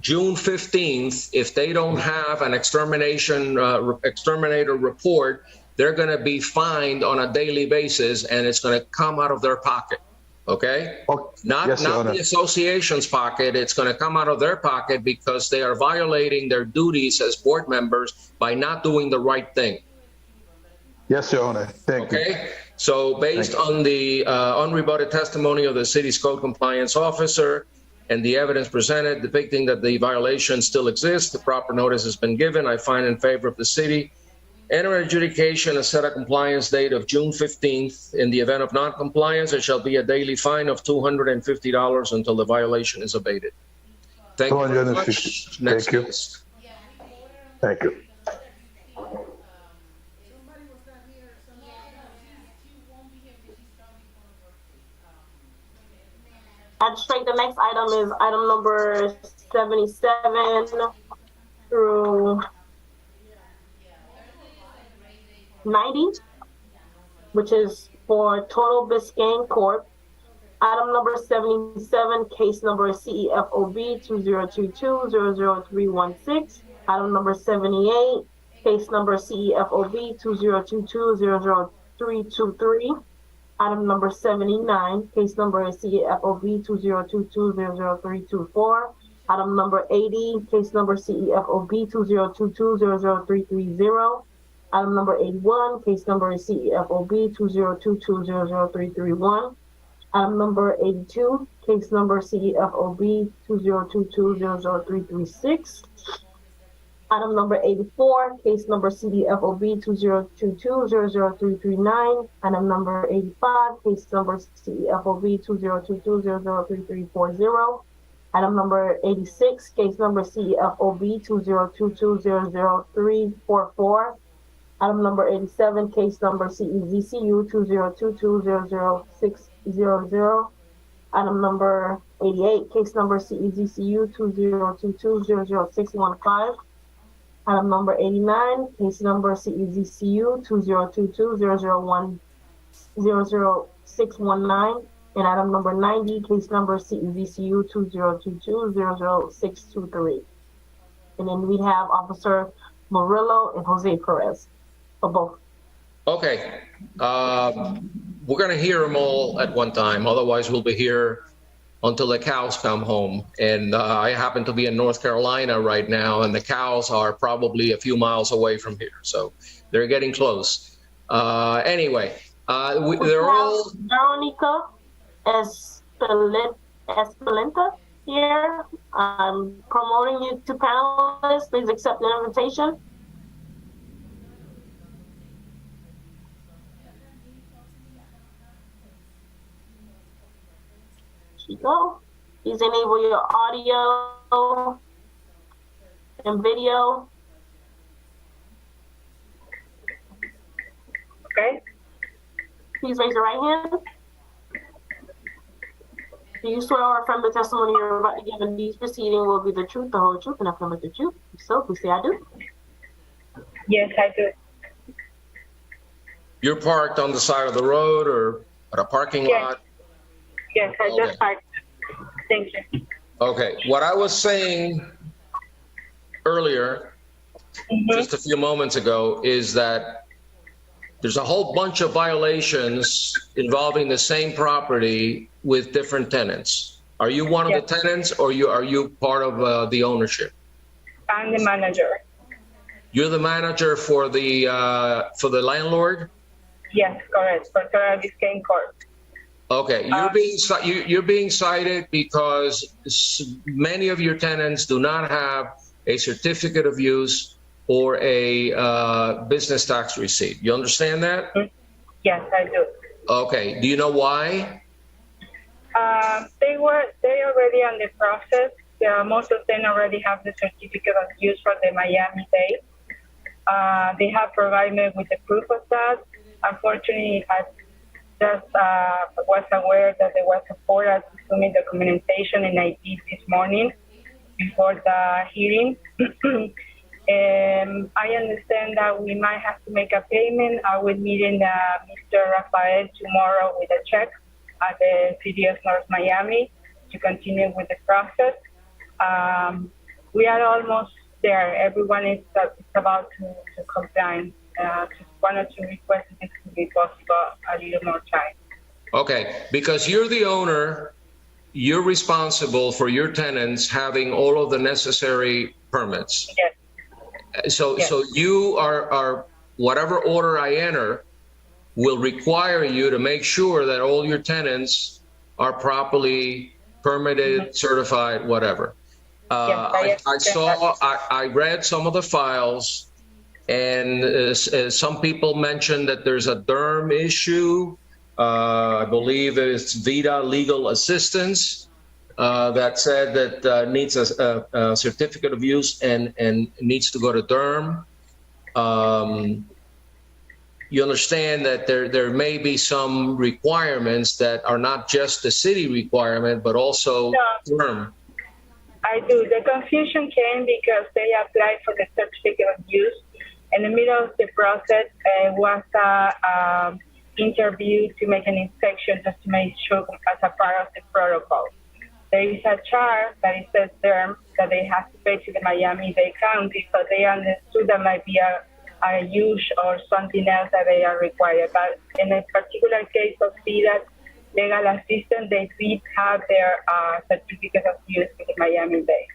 June 15th, if they don't have an exterminator report, they're going to be fined on a daily basis, and it's going to come out of their pocket. Okay? Not the association's pocket. It's going to come out of their pocket because they are violating their duties as board members by not doing the right thing. Yes, Your Honor. Thank you. Okay? So based on the unrebutted testimony of the city's code compliance officer and the evidence presented depicting that the violation still exists, the proper notice has been given. I find in favor of the city. Enter adjudication and set a compliance date of June 15th. In the event of non-compliance, there shall be a daily fine of $250 until the violation is abated. Thank you very much. Next Thank you. case. Thank you. Magistrate, the next item is item number 77 through 90, which is for Total Biscayne Corp. Item number 77, case number CEFOB 2022-00316. Item number 78, case number CEFOB 2022-00323. Item number 79, case number CEFOB 2022-00324. Item number 80, case number CEFOB 2022-00330. Item number 81, case number CEFOB 2022-00331. Item number 82, case number CEFOB 2022-00336. Item number 84, case number CEFOB 2022-00339. Item number 85, case number CEFOB 2022-00340. Item number 86, case number CFOB 2022000344. Item number 87, case number CEZCU 2022000600. Item number 88, case number CEZCU 2022000615. Item number 89, case number CEZCU 2022000619. And item number 90, case number CEZCU 2022000623. And then we have Officer Murillo and Jose Perez for both. Okay. We're going to hear them all at one time. Otherwise, we'll be here until the cows come home. And I happen to be in North Carolina right now, and the cows are probably a few miles away from here. So they're getting close. Anyway, they're all... Veronica Espelenta here. I'm promoting you to panelists. Please accept the invitation. Go. Please enable your audio and video. Okay. Please raise your right hand. Do you swear or affirm the testimony you're about to give in these proceedings will be the truth, the whole truth, and nothing but the truth? If so, please say I do. Yes, I do. You're parked on the side of the road or at a parking lot? Yes, I just parked. Thank you. Okay, what I was saying earlier, just a few moments ago, is that there's a whole bunch of violations involving the same property with different tenants. Are you one of the tenants, or are you part of the ownership? I'm the manager. You're the manager for the landlord? Yes, correct. For Torrey Biscayne Court. Okay, you're being cited because many of your tenants do not have a certificate of use or a business tax receipt. You understand that? Yes, I do. Okay, do you know why? They already on the process. Most of them already have the certificate of use for the Miami-Dade. They have provided me with the proof of that. Unfortunately, I just was aware that there was a order to submit documentation, and I did this morning before the hearing. I understand that we might have to make a payment. I will meet in Mr. Rafael tomorrow with a check at the City of North Miami to continue with the process. We are almost there. Everyone is about to comply. Just wanted to request this to be possible a little more time. Okay, because you're the owner, you're responsible for your tenants having all of the necessary permits. Yes. So you are whatever order I enter will require you to make sure that all your tenants are properly permitted, certified, whatever. I read some of the files, and some people mentioned that there's a DERM issue. I believe it's Vida Legal Assistance that said that needs a certificate of use and needs to go to DERM. You understand that there may be some requirements that are not just the city requirement, but also DERM. I do. The confusion came because they applied for the certificate of use. In the middle of the process was a interview to make an inspection just to make sure as a part of the protocol. There is a charge that it says DERM that they have to pay to the Miami-Dade County, so they understood that might be a use or something else that they are required. But in a particular case of Vida Legal Assistance, they did have their certificate of use with the Miami-Dade.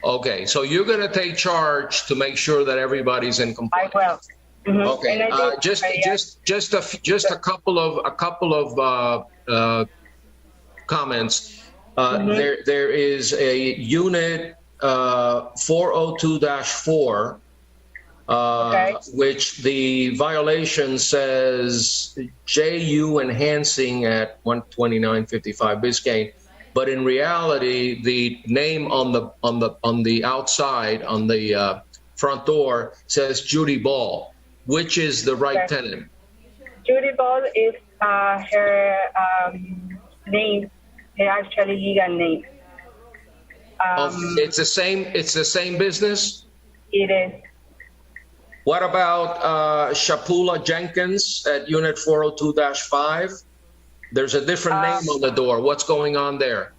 Okay, so you're going to take charge to make sure that everybody's in compliance. I will. Mm-hmm. Okay, just a couple of comments. There is a unit 402-4, which the violation says JU enhancing at 12955 Biscayne, but in reality, the name on the outside, on the front door, says Judy Ball. Which is the right tenant? Judy Ball is her name, her actually legal name. It's the same. It's the same business. It is. What about Shapula Jenkins at Unit 402-5? There's a different name on the door. What's going on there?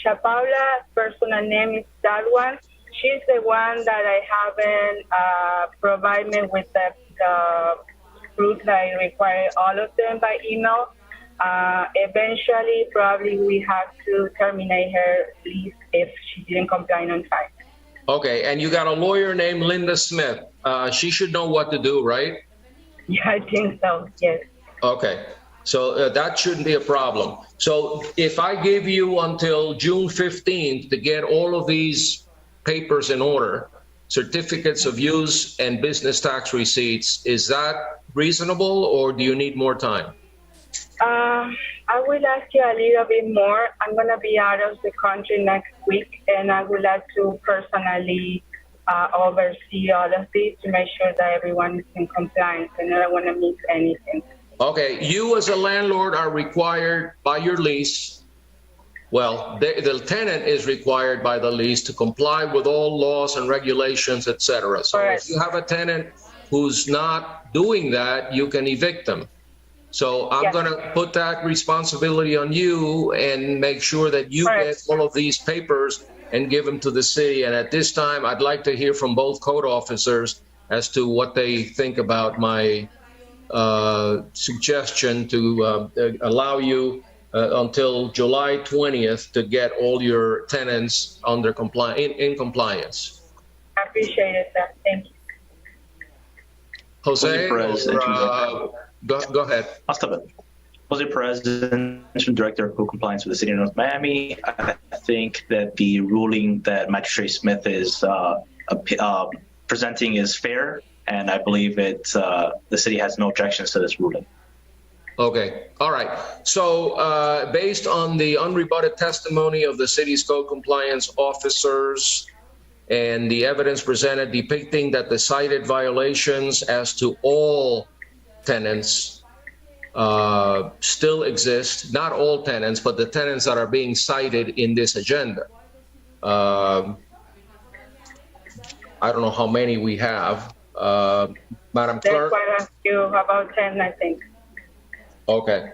Shapula's personal name is that one. She's the one that I haven't provided me with the proof that I require all of them by email. Eventually, probably we have to terminate her lease if she didn't comply on time. Okay, and you got a lawyer named Linda Smith. She should know what to do, right? Yeah, I think so, yes. Okay, so that shouldn't be a problem. So if I give you until June 15th to get all of these papers in order, certificates of use and business tax receipts, is that reasonable or do you need more time? I will ask you a little bit more. I'm going to be out of the country next week, and I would like to personally oversee all of this to make sure that everyone is in compliance, and I don't want to miss anything. Okay, you as a landlord are required by your lease, well, the tenant is required by the lease to comply with all laws and regulations, etc. So if you have a tenant who's not doing that, you can evict them. So I'm going to put that responsibility on you and make sure that you get all of these papers and give them to the city. And at this time, I'd like to hear from both code officers as to what they think about my suggestion to allow you until July 20th to get all your tenants under in compliance. I appreciate it, sir. Thank you. Jose, go ahead. I'll stop it. Jose Perez, Interim Director of Code Compliance for the City of North Miami. I think that the ruling that Magistrate Smith is presenting is fair, and I believe the city has no objections to this ruling. Okay. All right. So based on the unrebutted testimony of the city's code compliance officers and the evidence presented depicting that the cited violations as to all tenants still exist, not all tenants, but the tenants that are being cited in this agenda. I don't know how many we have. Madam Clerk? There's quite a few, about 10, I think. Okay.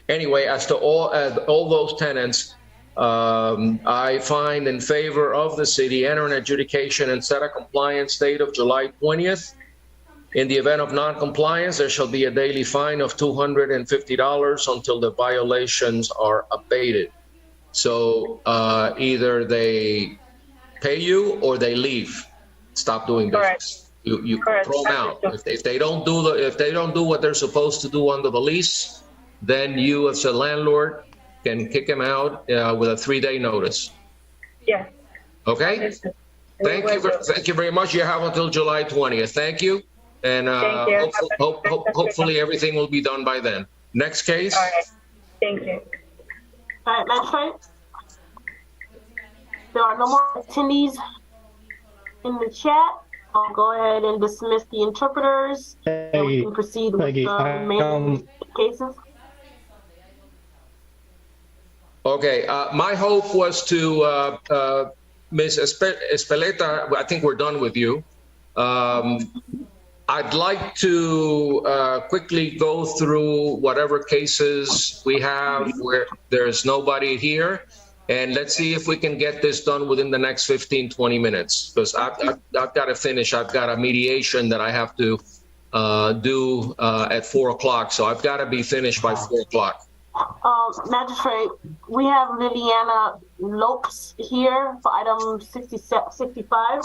Anyway, as to all those tenants, I find in favor of the city enter an adjudication and set a compliance date of July 20th. In the event of non-compliance, there shall be a daily fine of $250 until the violations are abated. So either they pay you or they leave, stop doing business. You throw them out. If they don't do what they're supposed to do under the lease, then you as a landlord can kick them out with a 3-day notice. Yes. Okay. Thank you very much. You have until July 20th. Thank you. And hopefully everything will be done by then. Next case. All right. Thank you. All right, that's right. There are no more attendees in the chat. I'll go ahead and dismiss the interpreters. And we can proceed with the remaining cases. Okay, my hope was to, Ms. Espeleta, I think we're done with you. I'd like to quickly go through whatever cases we have where there's nobody here. And let's see if we can get this done within the next 15, 20 minutes, because I've got to finish. I've got a mediation that I have to do at 4 o'clock. So I've got to be finished by 4 o'clock. Magistrate, we have Liliana Lopes here for item 65.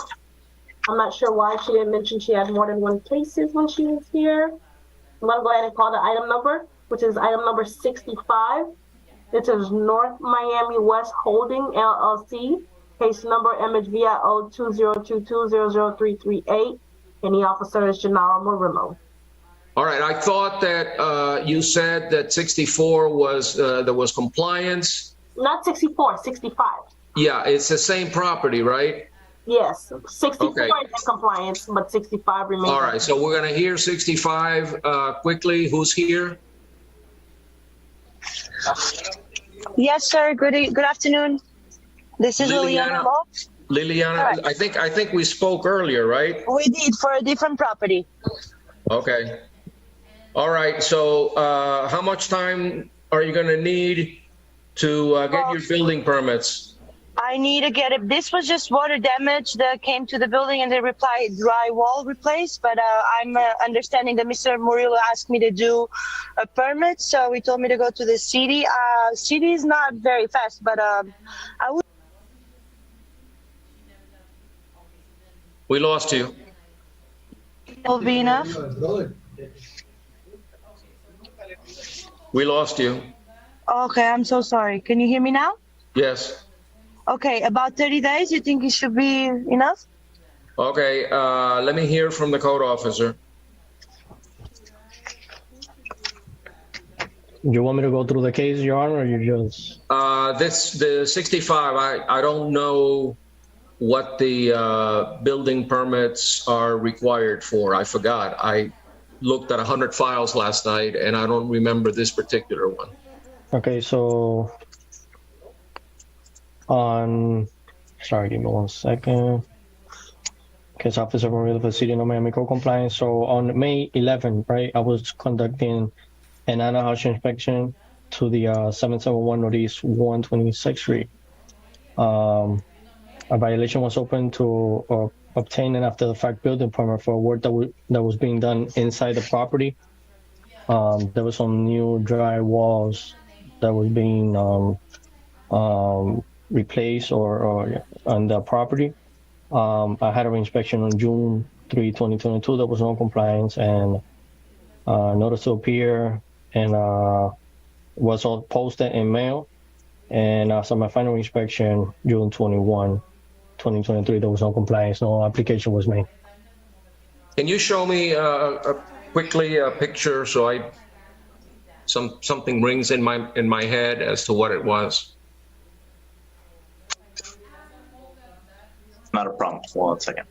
I'm not sure why she didn't mention she had more than one cases when she was here. I'm going to go ahead and call the item number, which is item number 65. It is North Miami West Holding, LLC, case number MHVIO 2022-00338, and the officer is Gennaro Murillo. All right, I thought that you said that 64 was, there was compliance. Not 64, 65. Yeah, it's the same property, right? Yes, 64 Okay. is in compliance, but 65 remains. All right, so we're gonna hear 65 quickly. Who's here? Yes, sir. Good afternoon. This is Liliana Mo. Liliana, Correct. I think we spoke earlier, right? We did for a different property. Okay. All right, so how much time are you gonna need to get your building permits? I need to get it. This was just water damage that came to the building and they replied dry wall replaced. But I'm understanding that Mr. Murillo asked me to do a permit. So he told me to go to the city. City is not very fast, but I would. We lost you. Will be enough. We lost you. Okay, I'm so sorry. Can you hear me now? Yes. Okay, about 30 days, you think it should be enough? Okay, let me hear from the code officer. You want me to go through the case, Your Honor, or you just? The 65, I don't know what the building permits are required for. I forgot. I looked at 100 files last night and I don't remember this particular one. Okay, so sorry, give me 1 second. Case Officer Murillo for City of Miami Code Compliance. So on May 11th, right, I was conducting an annual house inspection to the 771 Northeast 126th Street. A violation was open to obtain an after-the-fact building permit for work that was being done inside the property. There was some new dry walls that was being replaced or on the property. I had an inspection on June 3, 2022. There was no compliance and notice to appear and was all posted in mail. And so my final inspection, June 21, 2023, there was no compliance, no application was made. Can you show me quickly a picture so something rings in my head as to what it was? Not a problem. 1 second.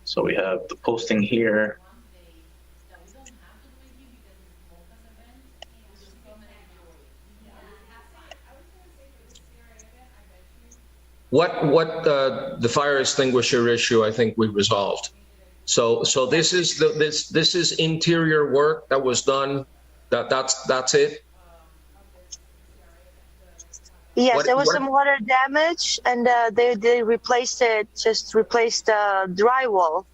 So we have the posting here. What the fire extinguisher issue, I think we resolved. So this is interior work that was done. That's it. Yes, there was some water damage, and they replaced it. Just replaced the drywall.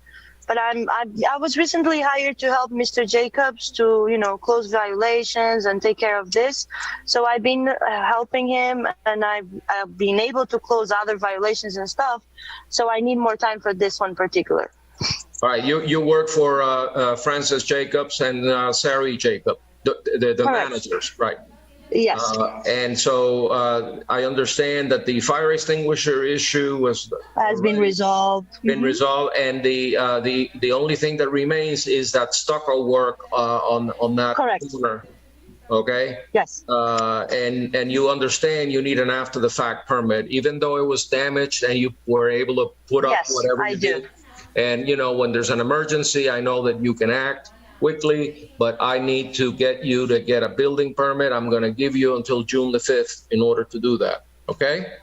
But I was recently hired to help Mr. Jacobs to close violations and take care of this. So I've been helping him, and I've been able to close other violations and stuff. So I need more time for this one particular. All right, you work for Francis Jacobs and Sari Jacob, the managers, right? Yes. And so I understand that the fire extinguisher issue has been resolved. Resolved, and the only thing that remains is that stucco work on that corner. Okay. Yes. And you understand you need an after the fact permit, even though it was damaged and you were able to put up whatever you did. And when there's an emergency, I know that you can act quickly, but I need to get you to get a building permit. I'm going to give you until June the 5th in order to do that. Okay?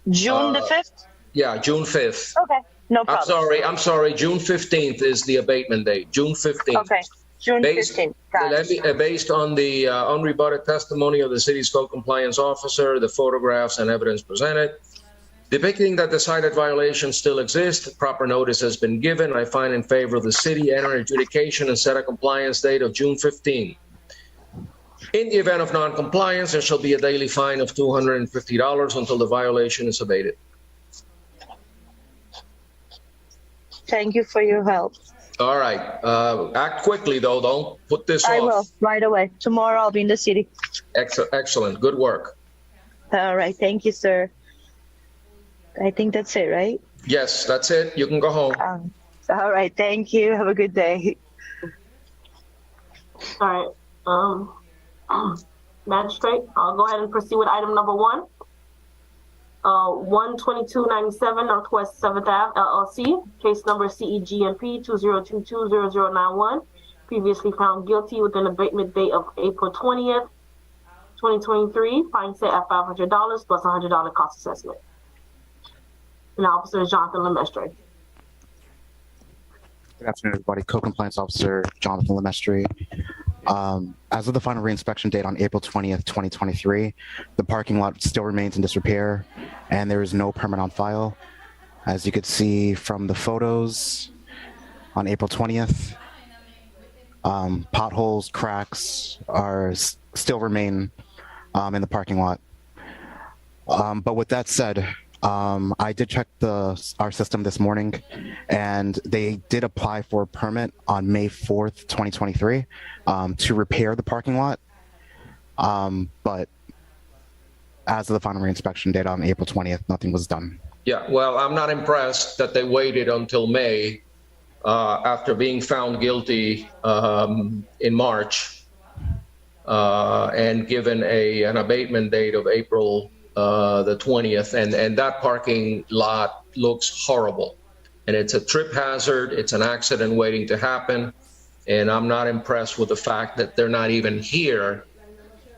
June the 5th? Yeah, June 5th. Okay, no problem. I'm sorry. June 15th is the abatement date. June 15th. Okay, June 15th. Based on the unrebutted testimony of the city's code compliance officer, the photographs and evidence presented, depicting that the cited violation still exists, proper notice has been given. I find in favor of the city, enter adjudication and set a compliance date of June 15. In the event of non-compliance, there shall be a daily fine of $250 until the violation is abated. Thank you for your help. All right. Act quickly, though. Don't put this off. I will, right away. Tomorrow I'll be in the city. Excellent. Good work. All right. Thank you, sir. I think that's it, right? Yes, that's it. You can go home. All right. Thank you. Have a good day. All right. Magistrate, I'll go ahead and proceed with item number 1. 12297 Northwest 7th Ave, LLC, case number CEGMP 20220091, previously found guilty with an abatement date of April 20th, 2023, fine set at $500 plus $100 cost assessment. And Officer Jonathan Lemestre. Good afternoon, everybody. Co-Compliance Officer Jonathan Lemestre. As of the final reinspection date on April 20th, 2023, the parking lot still remains in disrepair and there is no permit on file. As you could see from the photos on April 20th, potholes, cracks still remain in the parking lot. But with that said, I did check our system this morning, and they did apply for a permit on May 4th, 2023, to repair the parking lot. But as of the final reinspection date on April 20th, nothing was done. Yeah, well, I'm not impressed that they waited until May after being found guilty in March and given an abatement date of April the 20th, and that parking lot looks horrible, and it's a trip hazard. It's an accident waiting to happen, and I'm not impressed with the fact that they're not even here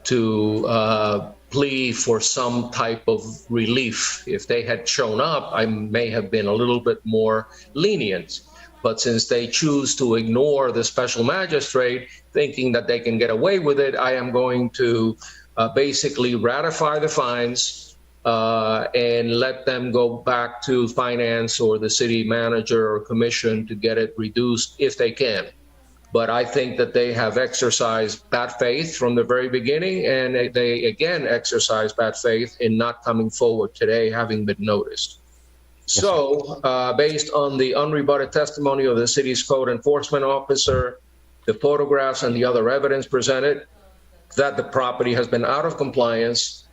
to plea for some type of relief. If they had shown up, I may have been a little bit more lenient, but since they choose to ignore the special magistrate, thinking that they can get away with it, I am going to basically ratify the fines and let them go back to finance or the city manager or commission to get it reduced if they can. But I think that they have exercised bad faith from the very beginning, and they again exercised bad faith in not coming forward today, having been noticed. So based on the unrebutted testimony of the city's code enforcement officer, the photographs and the other evidence presented, that the property has been out of compliance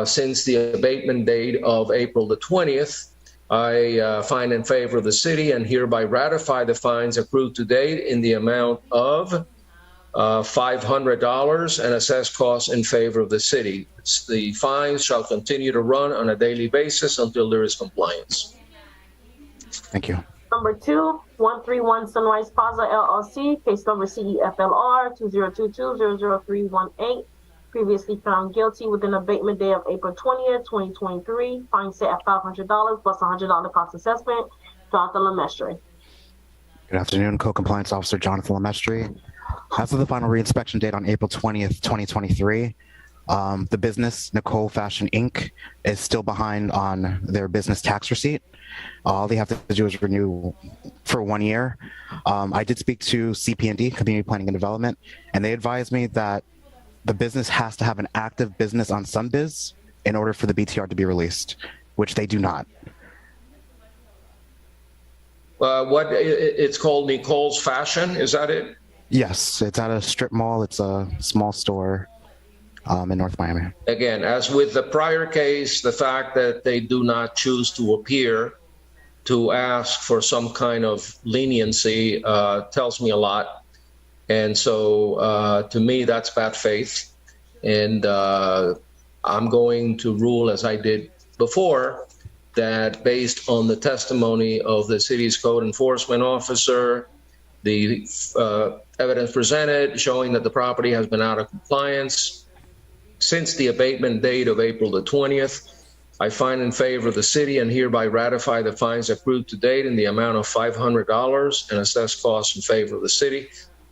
since the abatement date of April the 20th. I find in favor of the city and hereby ratify the fines accrued to date in the amount of $500 and assess costs in favor of the city. The fines shall continue to run on a daily basis until there is compliance. Thank you. Number 2, 131 Sunrise Plaza LLC, case number CEFLR 2022-00318, previously found guilty with an abatement day of April 20th, 2023, fine set at $500 plus $100 cost assessment. Jonathan Lemestre. Good afternoon, Co-Compliance Officer Jonathan Lemestre. As of the final reinspection date on April 20th, 2023, the business, Nicole Fashion Inc., is still behind on their business tax receipt. All they have to do is renew for 1 year. I did speak to CP&D, Community Planning and Development, and they advised me that the business has to have an active business on Sunbiz in order for the BTR to be released, which they do not. It's called Nicole's Fashion, is that it? Yes, it's at a strip mall. It's a small store in North Miami. Again, as with the prior case, the fact that they do not choose to appear to ask for some kind of leniency tells me a lot. And so to me, that's bad faith. And I'm going to rule, as I did before, that based on the testimony of the city's code enforcement officer, the evidence presented showing that the property has been out of compliance since the abatement date of April the 20th, I find in favor of the city and hereby ratify the fines accrued to date in the amount of $500 and assess costs in favor of the city.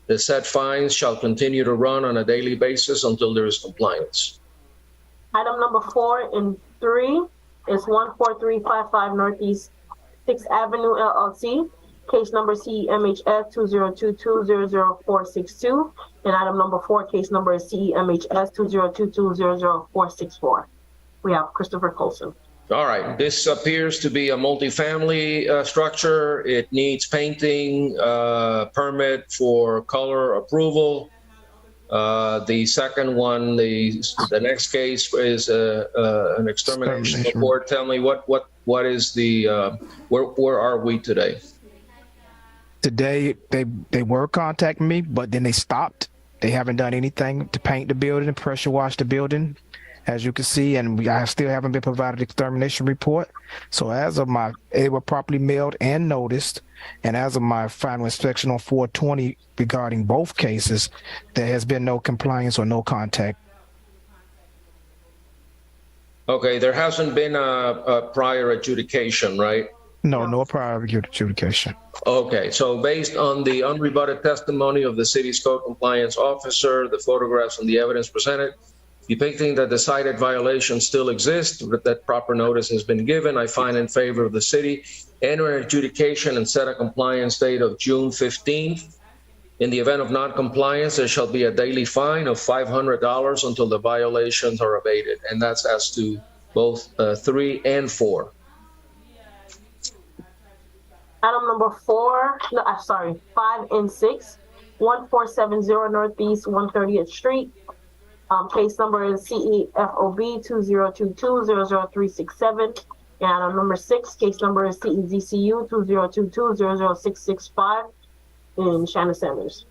The said fines shall continue to run on a daily basis until there is compliance. Item number 4 and 3 is 14355 Northeast 6th Avenue LLC, case number CEMHS 2022-00462, and item number 4, case number is CEMHS 2022-00464. We have Christopher Colson. All right, this appears to be a multifamily structure. It needs painting, permit for color approval. The second one, the next case is an extermination report. Tell me what is the where are we today? Today, they were contacting me, but then they stopped. They haven't done anything to paint the building, pressure wash the building, as you can see, and I still haven't been provided extermination report. So as of they were properly mailed and noticed, and as of my final inspection on 4/20 regarding both cases, there has been no compliance or no contact. Okay, there hasn't been a prior adjudication, right? No prior adjudication. Okay, so based on the unrebutted testimony of the city's code compliance officer, the photographs and the evidence presented, depicting that the cited violations still exist, that proper notice has been given, I find in favor of the city, enter an adjudication and set a compliance date of June 15th. In the event of non-compliance, there shall be a daily fine of $500 until the violations are abated. And that's as to both 3 and 4. Item number 5 and 6, 1470 Northeast 130th Street. Case number is CEFOB 2022-00367. And item number 6, case number is CEZCU 2022-00665 in Shanna Sanders.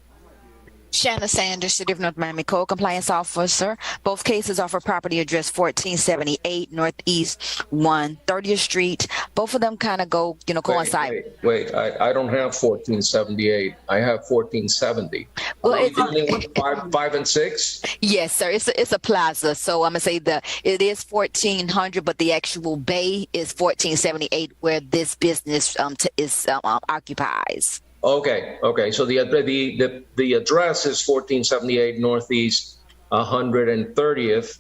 Shanna Sanders, City of North Miami Code Compliance Officer. Both cases are for property address 1478 Northeast 130th Street. Both of them kind of go, coincide. Wait, I don't have 1478. I have 1470. Well, it's dealing with 5 and 6? Yes, sir. It's a plaza. So I'm going to say it is 1400, but the actual bay is 1478 where this business occupies. Okay. So the address is 1478 Northeast 130th.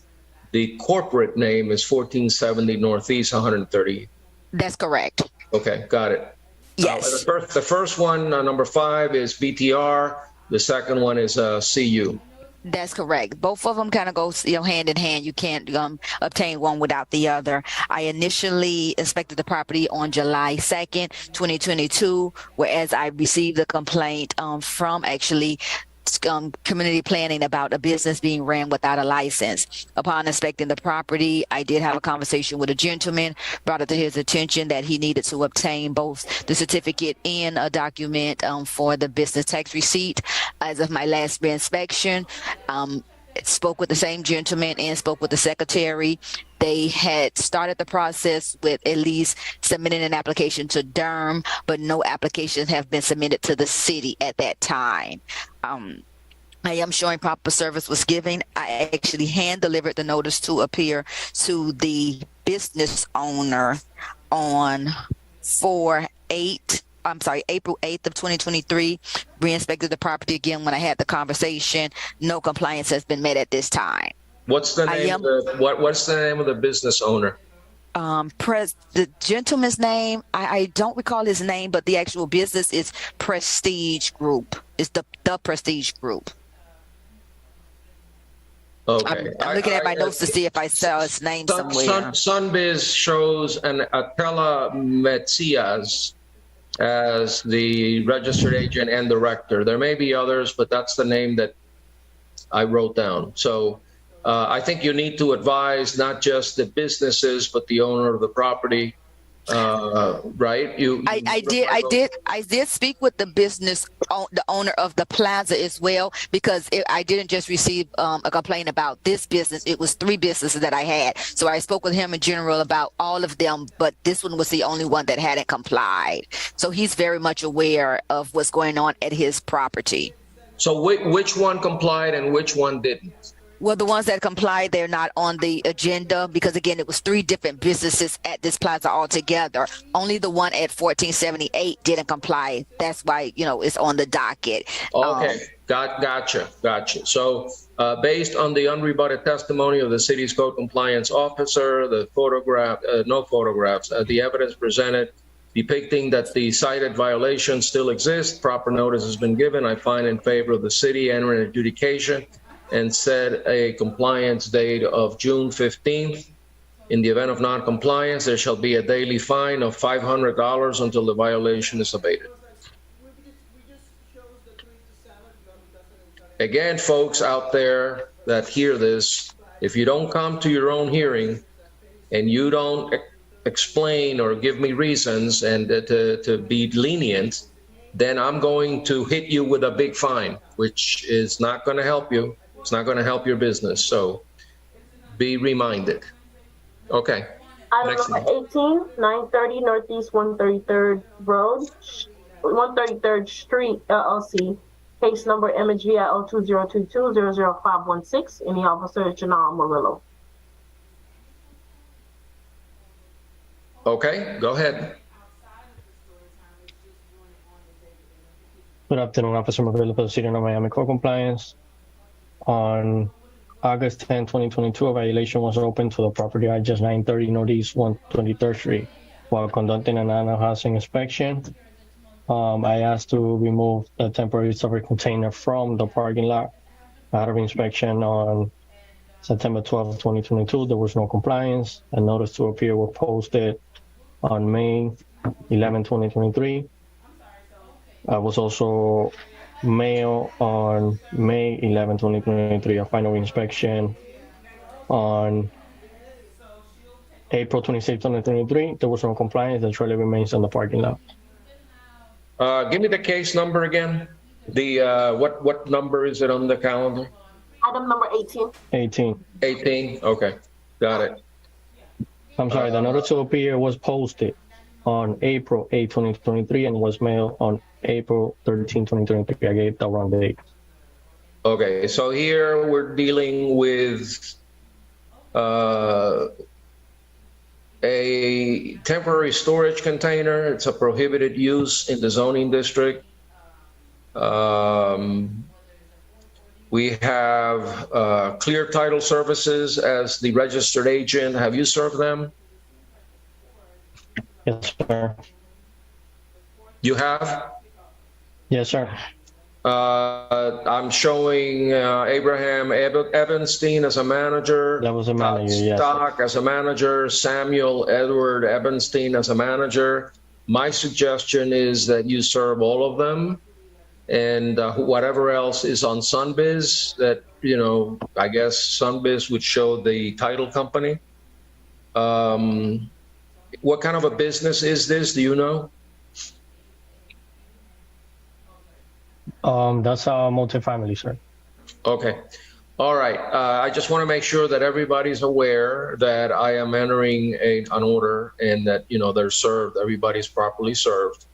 The corporate name is 1470 Northeast 130th. That's correct. Okay, got it. Yes. The first one, number 5, is BTR. The second one is CU. That's correct. Both of them kind of go, hand in hand. You can't obtain one without the other. I initially inspected the property on July 2nd, 2022, whereas I received a complaint from actually community planning about a business being ran without a license. Upon inspecting the property, I did have a conversation with a gentleman, brought it to his attention that he needed to obtain both the certificate and a document for the business tax receipt. As of my last reinspection, spoke with the same gentleman and spoke with the secretary. They had started the process with at least submitting an application to Durham, but no applications have been submitted to the city at that time. I am showing proper service was given. I actually hand delivered the notice to appear to the business owner on April 8th of 2023. Re-inspected the property again when I had the conversation. No compliance has been met at this time. What's the name? What's the name of the business owner? The gentleman's name, I don't recall his name, but the actual business is Prestige Group. It's the Prestige Group. Okay. I'm looking at my notes to see if I saw his name somewhere. Sunbiz shows an Atela Metzias as the registered agent and director. There may be others, but that's the name that I wrote down. So I think you need to advise not just the businesses, but the owner of the property, right? I did speak with the the owner of the plaza as well, because I didn't just receive a complaint about this business. It was 3 businesses that I had. So I spoke with him in general about all of them, but this one was the only one that hadn't complied. So he's very much aware of what's going on at his property. So which one complied and which one didn't? Well, the ones that complied, they're not on the agenda because, again, it was 3 different businesses at this plaza altogether. Only the one at 1478 didn't comply. That's why, it's on the docket. Okay, gotcha. So based on the unrebutted testimony of the city's code compliance officer, the the evidence presented depicting that the cited violations still exist, proper notice has been given. I find in favor of the city entering adjudication and set a compliance date of June 15th. In the event of non-compliance, there shall be a daily fine of $500 until the violation is abated. again, folks out there that hear this, if you don't come to your own hearing and you don't explain or give me reasons and to be lenient, then I'm going to hit you with a big fine, which is not going to help you. It's not going to help your business. So be reminded. Okay. Item number 18, 930 Northeast 133rd Road, 133rd Street, LLC. Case number MHVI 0202200516. Any officer is Janelle Murillo. Okay, go ahead. Good afternoon, Officer Murillo for the City of Miami Code Compliance. On August 10, 2022, a violation was opened to the property address 930 Northeast 123rd Street while conducting an annual housing inspection. I asked to remove the temporary storage container from the parking lot. Out of inspection on September 12, 2022, there was no compliance. A notice to appear was posted on May 11, 2023. I was also mailed on May 11, 2023, a final inspection on April 26, 2023. There was no compliance. The trailer remains in the parking lot. Give me the case number again. The what number is it on the calendar? Item number 18. 18. Okay, got it. I'm sorry. The notice to appear was posted on April 8, 2023, and was mailed on April 13, 2023. I gave the wrong date. Okay, so here we're dealing with a temporary storage container. It's a prohibited use in the zoning district. We have Clear Title Services as the registered agent. Have you served them? Yes, sir. You have? Yes, sir. I'm showing Abraham Ebenstein as a manager. That was a manager, yes. Stock as a manager. Samuel Edward Ebenstein as a manager. My suggestion is that you serve all of them, and whatever else is on Sunbiz that, you know, I guess Sunbiz would show the title company. What kind of a business is this? Do you know? That's a multifamily, sir. Okay. All right. I just want to make sure that everybody's aware that I am entering an order and that, you know, they're served, everybody's properly served,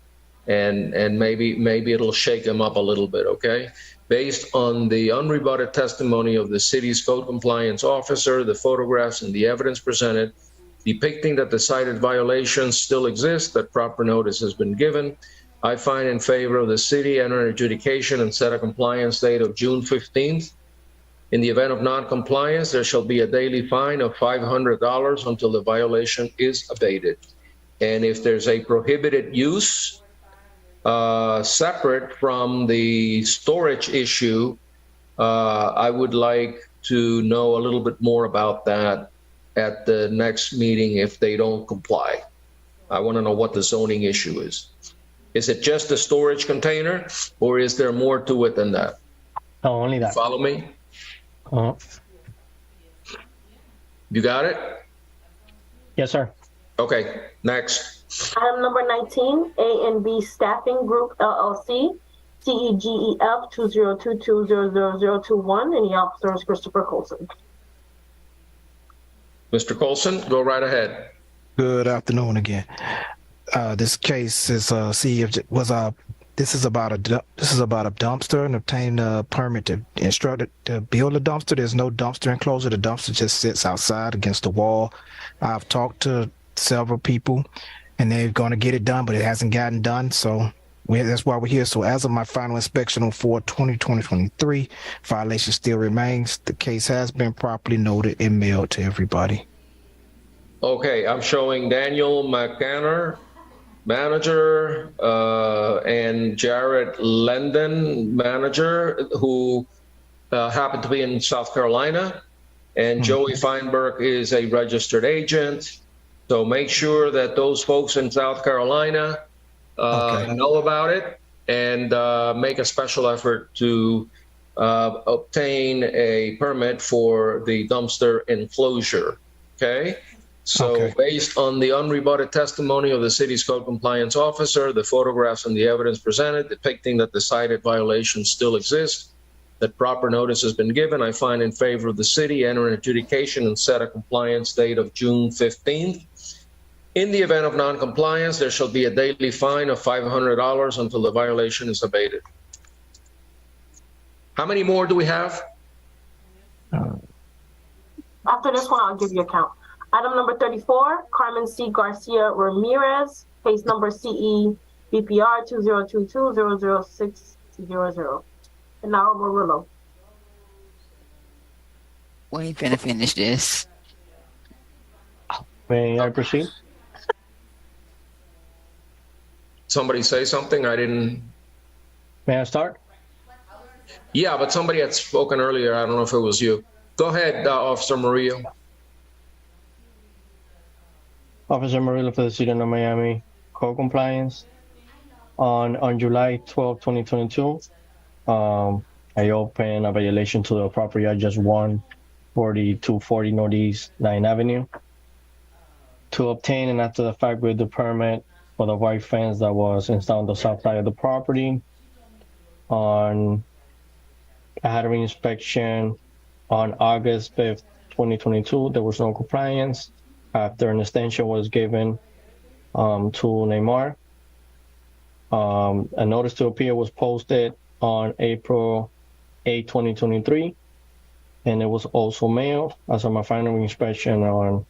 and maybe it'll shake them up a little bit. Okay. Based on the unrebutted testimony of the city's code compliance officer, the photographs and the evidence presented depicting that the cited violations still exist, that proper notice has been given, I find in favor of the city, enter an adjudication and set a compliance date of June 15th. In the event of non-compliance, there shall be a daily fine of $500 until the violation is abated. And if there's a prohibited use, separate from the storage issue, I would like to know a little bit more about that at the next meeting if they don't comply. I want to know what the zoning issue is. Is it just a storage container, or is there more to it than that? No, only that. Follow me? You got it? Yes, sir. Okay, next. Item number 19, A&B Staffing Group, LLC, CEGEF 202200021, and the officer is Christopher Colson. Mr. Colson, go right ahead. Good afternoon again. This case is this is about a dumpster and obtaining a permit to instruct it to build a dumpster. There's no dumpster enclosure. The dumpster just sits outside against the wall. I've talked to several people, and they're going to get it done, but it hasn't gotten done. So that's why we're here. So as of my final inspection on 4/20/2023, violation still remains. The case has been properly noted and mailed to everybody. Okay, I'm showing Daniel McGanner, manager, and Jared Lendon, manager, who happened to be in South Carolina, and Joey Feinberg is a registered agent. So make sure that those folks in South Carolina know about it and make a special effort to obtain a permit for the dumpster enclosure. Okay? So based on the unrebutted testimony of the city's code compliance officer, the photographs and the evidence presented depicting that the cited violations still exist, that proper notice has been given, I find in favor of the city, enter an adjudication and set a compliance date of June 15th. In the event of non-compliance, there shall be a daily fine of $500 until the violation is abated. How many more do we have? After this one, I'll give you a count. Item number 34, Carmen C. Garcia Ramirez, case number CE BPR 2022-00600. And now Murillo. We ain't finna finish this. May I proceed? Somebody say something? I didn't. May I start? Yeah, but somebody had spoken earlier. I don't know if it was you. Go ahead, Officer Murillo. Officer Murillo for the City of Miami, code compliance. On July 12, 2022, I opened a violation to the property address 14240 Northeast 9th Avenue to obtain and after the fact with the permit for the white fence that was installed on the south side of the property. I had a reinspection on August 5th, 2022. There was no compliance. After an extension was given to Neymar, a notice to appear was posted on April 8, 2023, and it was also mailed. As of my final inspection on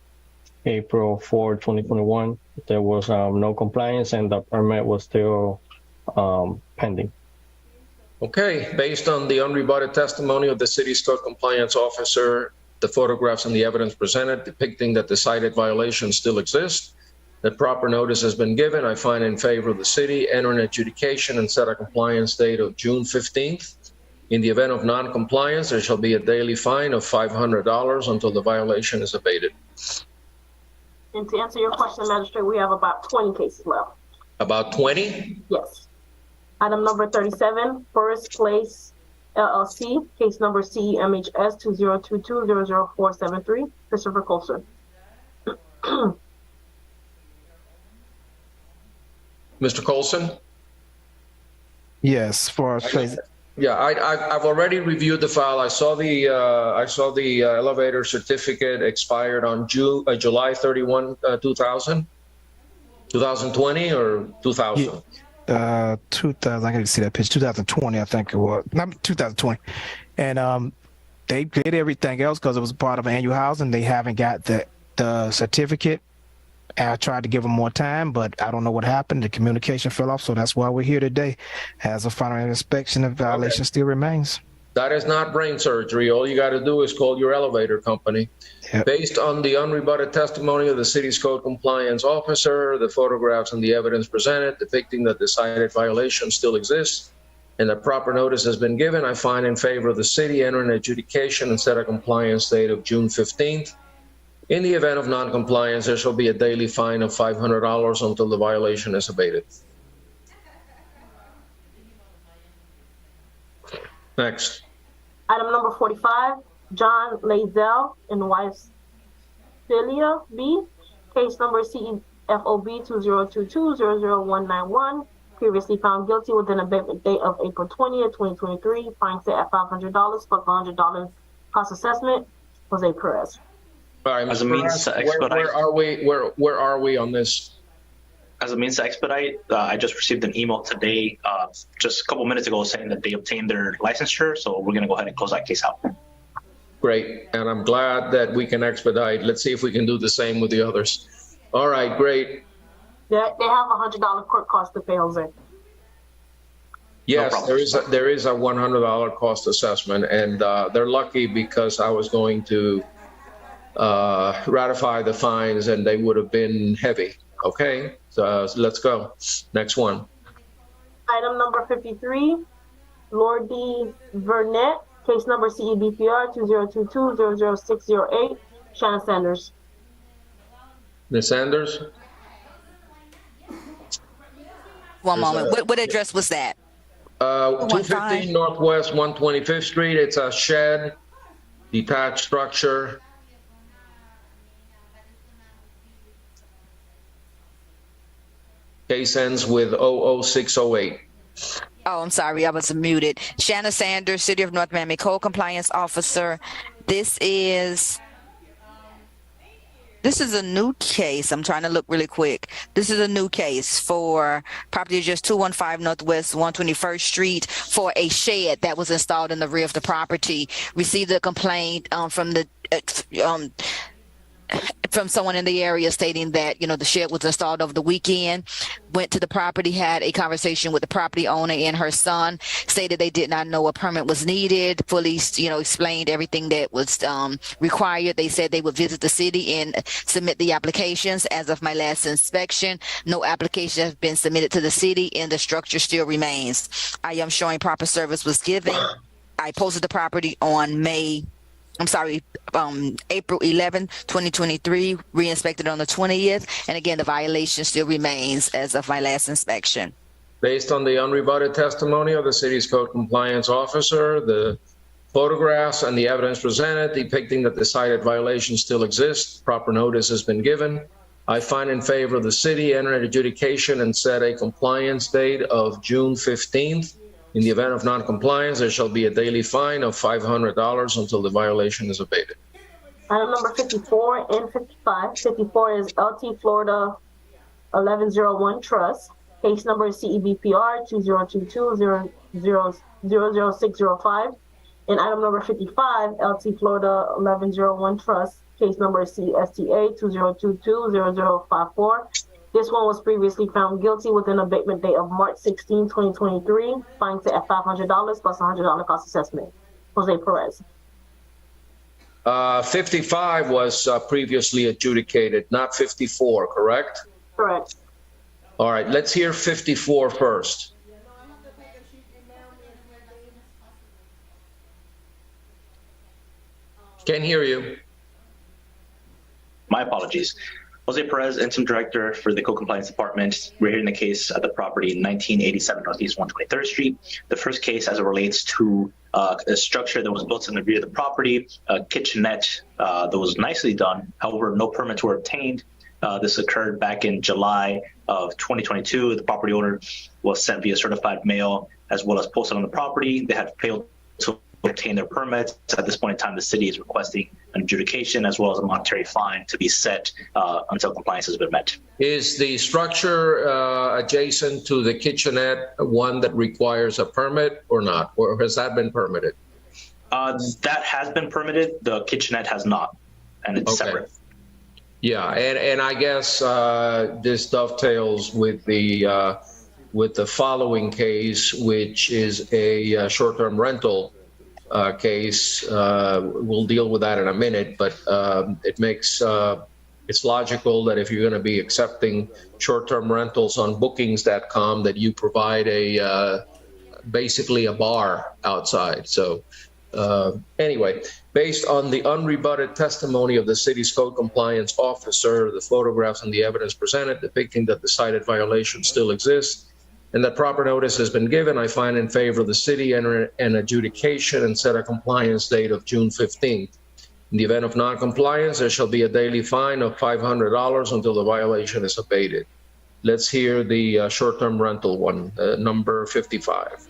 April 4, 2021, there was no compliance and the permit was still pending. Okay, based on the unrebutted testimony of the city's code compliance officer, the photographs and the evidence presented depicting that the cited violations still exist, that proper notice has been given, I find in favor of the city, enter an adjudication and set a compliance date of June 15th. In the event of non-compliance, there shall be a daily fine of $500 until the violation is abated. And to answer your question, Magistrate, we have about 20 cases left. About 20? Yes. Item number 37, Forest Place LLC, case number CEMHS 2022-00473, Christopher Colson. Mr. Colson? Yes, Forest Place. Yeah, I've already reviewed the file. I saw the elevator certificate expired on July 31, 2020 or 2000. 2000. I can see that picture. 2020, I think it was. Not 2020, and they did everything else because it was part of annual housing. They haven't got the certificate. I tried to give them more time, but I don't know what happened. The communication fell off, so that's why we're here today. As a final inspection, the violation still remains. That is not brain surgery. All you got to do is call your elevator company. Yep. Based on the unrebutted testimony of the city's code compliance officer, the photographs and the evidence presented depicting that the cited violation still exists, and that proper notice has been given, I find in favor of the city, enter an adjudication and set a compliance date of June 15th. In the event of non-compliance, there shall be a daily fine of $500 until the violation is abated. Next. Item number 45, John Lazell and wife Celia B, case number CFOB 2022-00191, previously found guilty with an abatement date of April 20th, 2023, fine set at $500 plus $100 cost assessment, Jose Perez. All right, As a means to expedite, where are we on this? As a means to expedite, I just received an email today, just a couple minutes ago, saying that they obtained their licensure. So we're going to go ahead and close that case out. Great, and I'm glad that we can expedite. Let's see if we can do the same with the others. All right, great. They have $100 court cost to pay, Jose. Yes, there is a $100 cost assessment, and they're lucky because I was going to ratify the fines and they would have been heavy. Okay, so let's go. Next one. Item number 53, Lordy Burnett, case number CEBPR 2022-00608, Shannon Sanders. Ms. Sanders? One moment. What address was that? 215 Northwest 125th Street. It's a shed, detached structure. Case ends with 00608. Oh, I'm sorry, I was muted. Shanna Sanders, City of North Miami Code Compliance Officer. This is a new case. I'm trying to look really quick. This is a new case for property address 215 Northwest 121st Street for a shed that was installed in the rear of the property. Received a complaint from someone in the area stating that, the shed was installed over the weekend. Went to the property, had a conversation with the property owner and her son, stated they did not know a permit was needed, fully, explained everything that was required. They said they would visit the city and submit the applications. As of my last inspection, no application has been submitted to the city and the structure still remains. I am showing proper service was given. I posted the property on April 11, 2023, re-inspected on the 20th. And again, the violation still remains as of my last inspection. Based on the unrebutted testimony of the city's code compliance officer, the photographs and the evidence presented depicting that the cited violation still exists, proper notice has been given. I find in favor of the city, enter an adjudication and set a compliance date of June 15th. In the event of non-compliance, there shall be a daily fine of $500 until the violation is abated. Item number 54 and 55. 54 is LT Florida 1101 Trust. Case number is CEBPR 2022-000605. And item number 55, LT Florida 1101 Trust. Case number is CSTA 2022-0054. This one was previously found guilty with an abatement date of March 16, 2023, fined at $500 plus $100 cost assessment. Jose Perez. 55 was previously adjudicated, not 54, correct? Correct. All right, let's hear 54 first. Can't hear you. My apologies. Jose Perez, Interim Director for the Code Compliance Department. We're hearing the case at the property 1987 Northeast 123rd Street. The first case as it relates to a structure that was built in the rear of the property, a kitchenette that was nicely done. However, no permits were obtained. This occurred back in July of 2022. The property owner was sent via certified mail as well as posted on the property. They had failed to obtain their permits. At this point in time, the city is requesting an adjudication as well as a monetary fine to be set until compliance has been met. Is the structure adjacent to the kitchenette one that requires a permit or not? Or has that been permitted? That has been permitted. The kitchenette has not, and it's separate. Yeah, and I guess this dovetails with the following case, which is a short-term rental case. We'll deal with that in a minute, but it's logical that if you're going to be accepting short-term rentals on bookings.com, that you provide basically a bar outside. So anyway, based on the unrebutted testimony of the city's code compliance officer, the photographs and the evidence presented depicting that the cited violation still exists, and that proper notice has been given, I find in favor of the city enter an adjudication and set a compliance date of June 15th. In the event of non-compliance, there shall be a daily fine of $500 until the violation is abated. Let's hear the short-term rental one, number 55.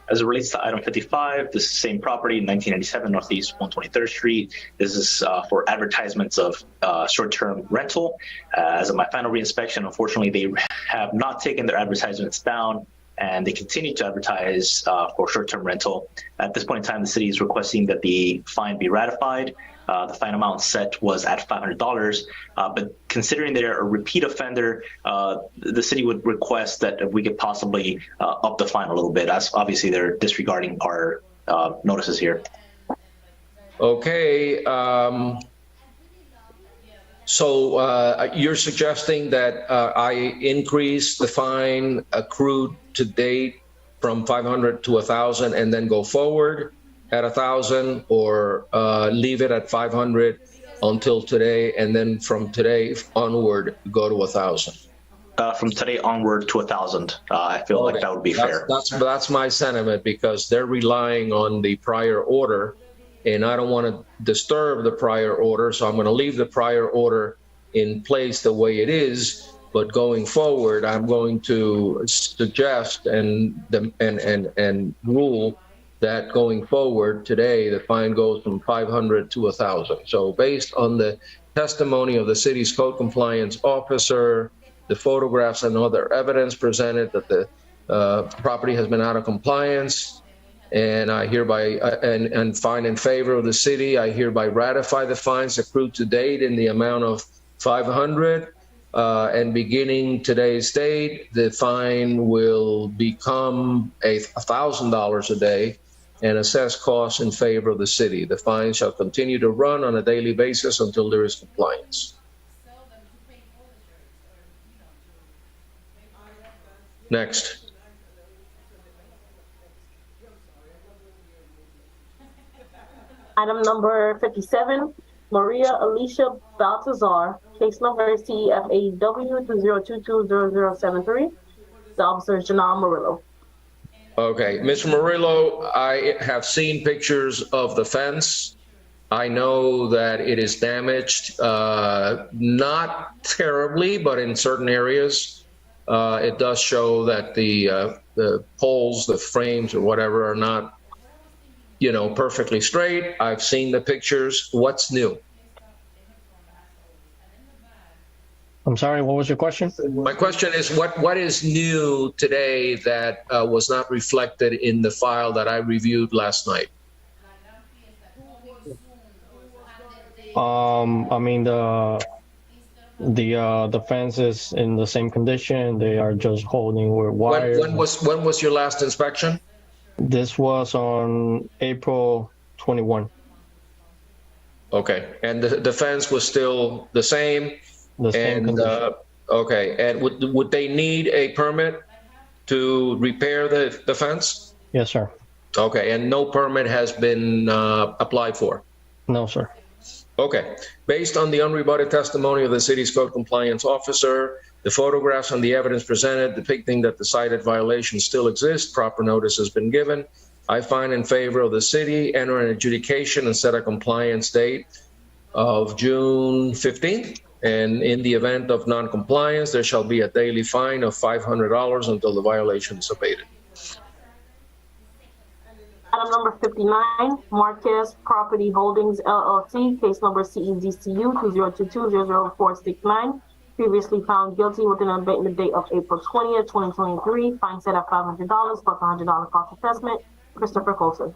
As it relates to item 55, this is the same property, 1997 Northeast 123rd Street. This is for advertisements of short-term rental. As of my final reinspection, unfortunately, they have not taken their advertisements down, and they continue to advertise for short-term rental. At this point in time, the city is requesting that the fine be ratified. The fine amount set was at $500, but considering they're a repeat offender, the city would request that we could possibly up the fine a little bit, as obviously they're disregarding our notices here. Okay. So you're suggesting that I increase the fine accrued to date from 500 to 1,000 and then go forward at 1,000, or leave it at 500 until today, and then from today onward go to 1,000? from today onward to 1,000. I feel like that would be fair. That's my sentiment, because they're relying on the prior order, and I don't want to disturb the prior order, so I'm going to leave the prior order in place the way it is. But going forward, I'm going to suggest and rule that going forward today, the fine goes from 500 to 1,000. So based on the testimony of the city's code compliance officer, the photographs and other evidence presented that the property has been out of compliance, and I hereby and find in favor of the city, I hereby ratify the fines accrued to date in the amount of 500. And beginning today's date, the fine will become $1,000 a day and assess costs in favor of the city. The fine shall continue to run on a daily basis until there is compliance. Next. Item number 57, Maria Alicia Baltazar, case number CEFAW 20220073. The officer is Janelle Murillo. Okay, Mr. Murillo, I have seen pictures of the fence. I know that it is damaged, not terribly, but in certain areas, it does show that the poles, the frames or whatever are not, perfectly straight. I've seen the pictures. What's new? I'm sorry, what was your question? My question is, what is new today that was not reflected in the file that I reviewed last night? I mean, the fence is in the same condition. They are just holding with wires. When was your last inspection? This was on April 21. Okay, and the fence was still the same? The same condition. Okay, and would they need a permit to repair the fence? Yes, sir. Okay, and no permit has been applied for? No, sir. Okay, based on the unrebutted testimony of the city's code compliance officer, the photographs and the evidence presented depicting that the cited violation still exists, proper notice has been given. I find in favor of the city, enter an adjudication and set a compliance date of June 15th. And in the event of non-compliance, there shall be a daily fine of $500 until the violation is abated. Item number 59, Marquez Property Holdings LLC, case number CEDCU 2022000469, previously found guilty with an abatement date of April 20th, 2023, fine set at $500 plus $100 cost assessment. Christopher Colson.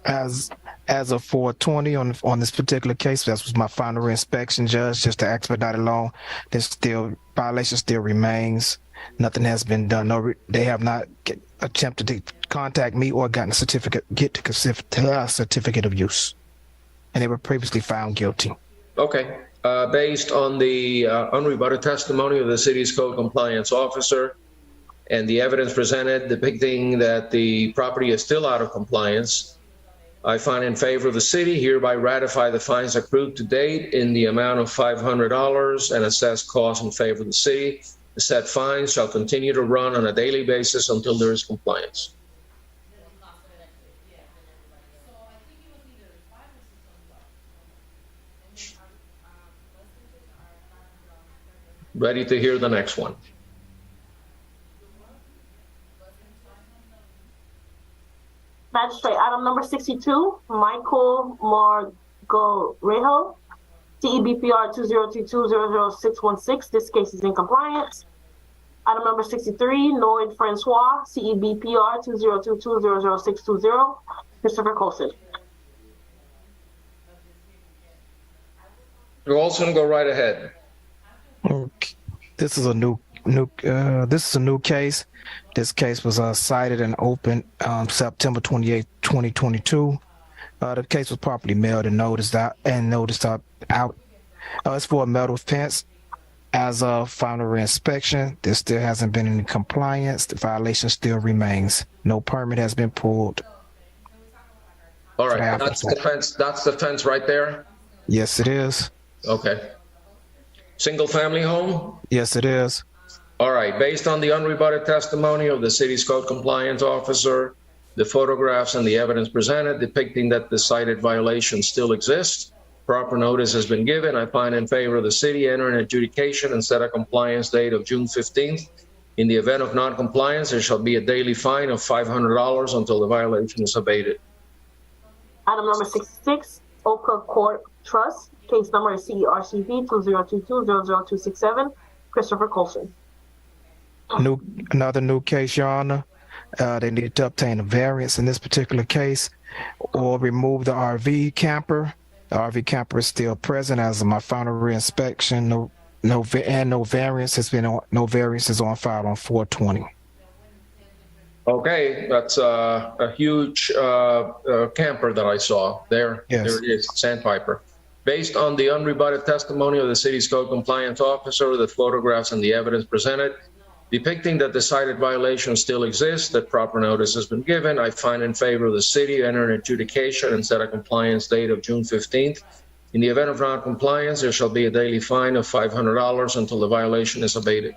As of 4/20 on this particular case, that was my final inspection, Judge, just to expedite along. There's still violation still remains. Nothing has been done. They have not attempted to contact me or gotten a certificate of use, and they were previously found guilty. Okay, based on the unrebutted testimony of the city's code compliance officer and the evidence presented depicting that the property is still out of compliance, I find in favor of the city, hereby ratify the fines accrued to date in the amount of $500 and assess costs in favor of the city. The said fines shall continue to run on a daily basis until there is compliance. Ready to hear the next one. Magistrate, item number 62, Michael Margorejo, CEBPR 2022000616. This case is in compliance. Item number 63, Noid Francois, CEBPR 2022000620. Christopher Colson. Colson, go right ahead. Okay. This is a new case. This case was cited and opened September 28, 2022. The case was properly mailed and noticed out. It's for a metal fence. As of final reinspection, there still hasn't been any compliance. The violation still remains. No permit has been pulled. All right, that's the fence. That's the fence right there. Yes, it is. Okay. Single-family home? Yes, it is. All right. Based on the unrebutted testimony of the city's code compliance officer, the photographs and the evidence presented depicting that the cited violation still exists, proper notice has been given. I find in favor of the city enter an adjudication and set a compliance date of June 15th. In the event of non-compliance, there shall be a daily fine of $500 until the violation is abated. Item number 66, Oka Court Trust. Case number is CRCV 2022-00267. Christopher Colson. Another new case, Your Honor. They need to obtain a variance in this particular case or remove the RV camper. The RV camper is still present as of my final reinspection. No variance has been no variance is on file on 4/20. Okay, that's a huge camper that I saw there. Yes. There it is, Sandpiper. Based on the unrebutted testimony of the city's code compliance officer, the photographs and the evidence presented depicting that the cited violation still exists, that proper notice has been given, I find in favor of the city enter an adjudication and set a compliance date of June 15th. In the event of non-compliance, there shall be a daily fine of $500 until the violation is abated.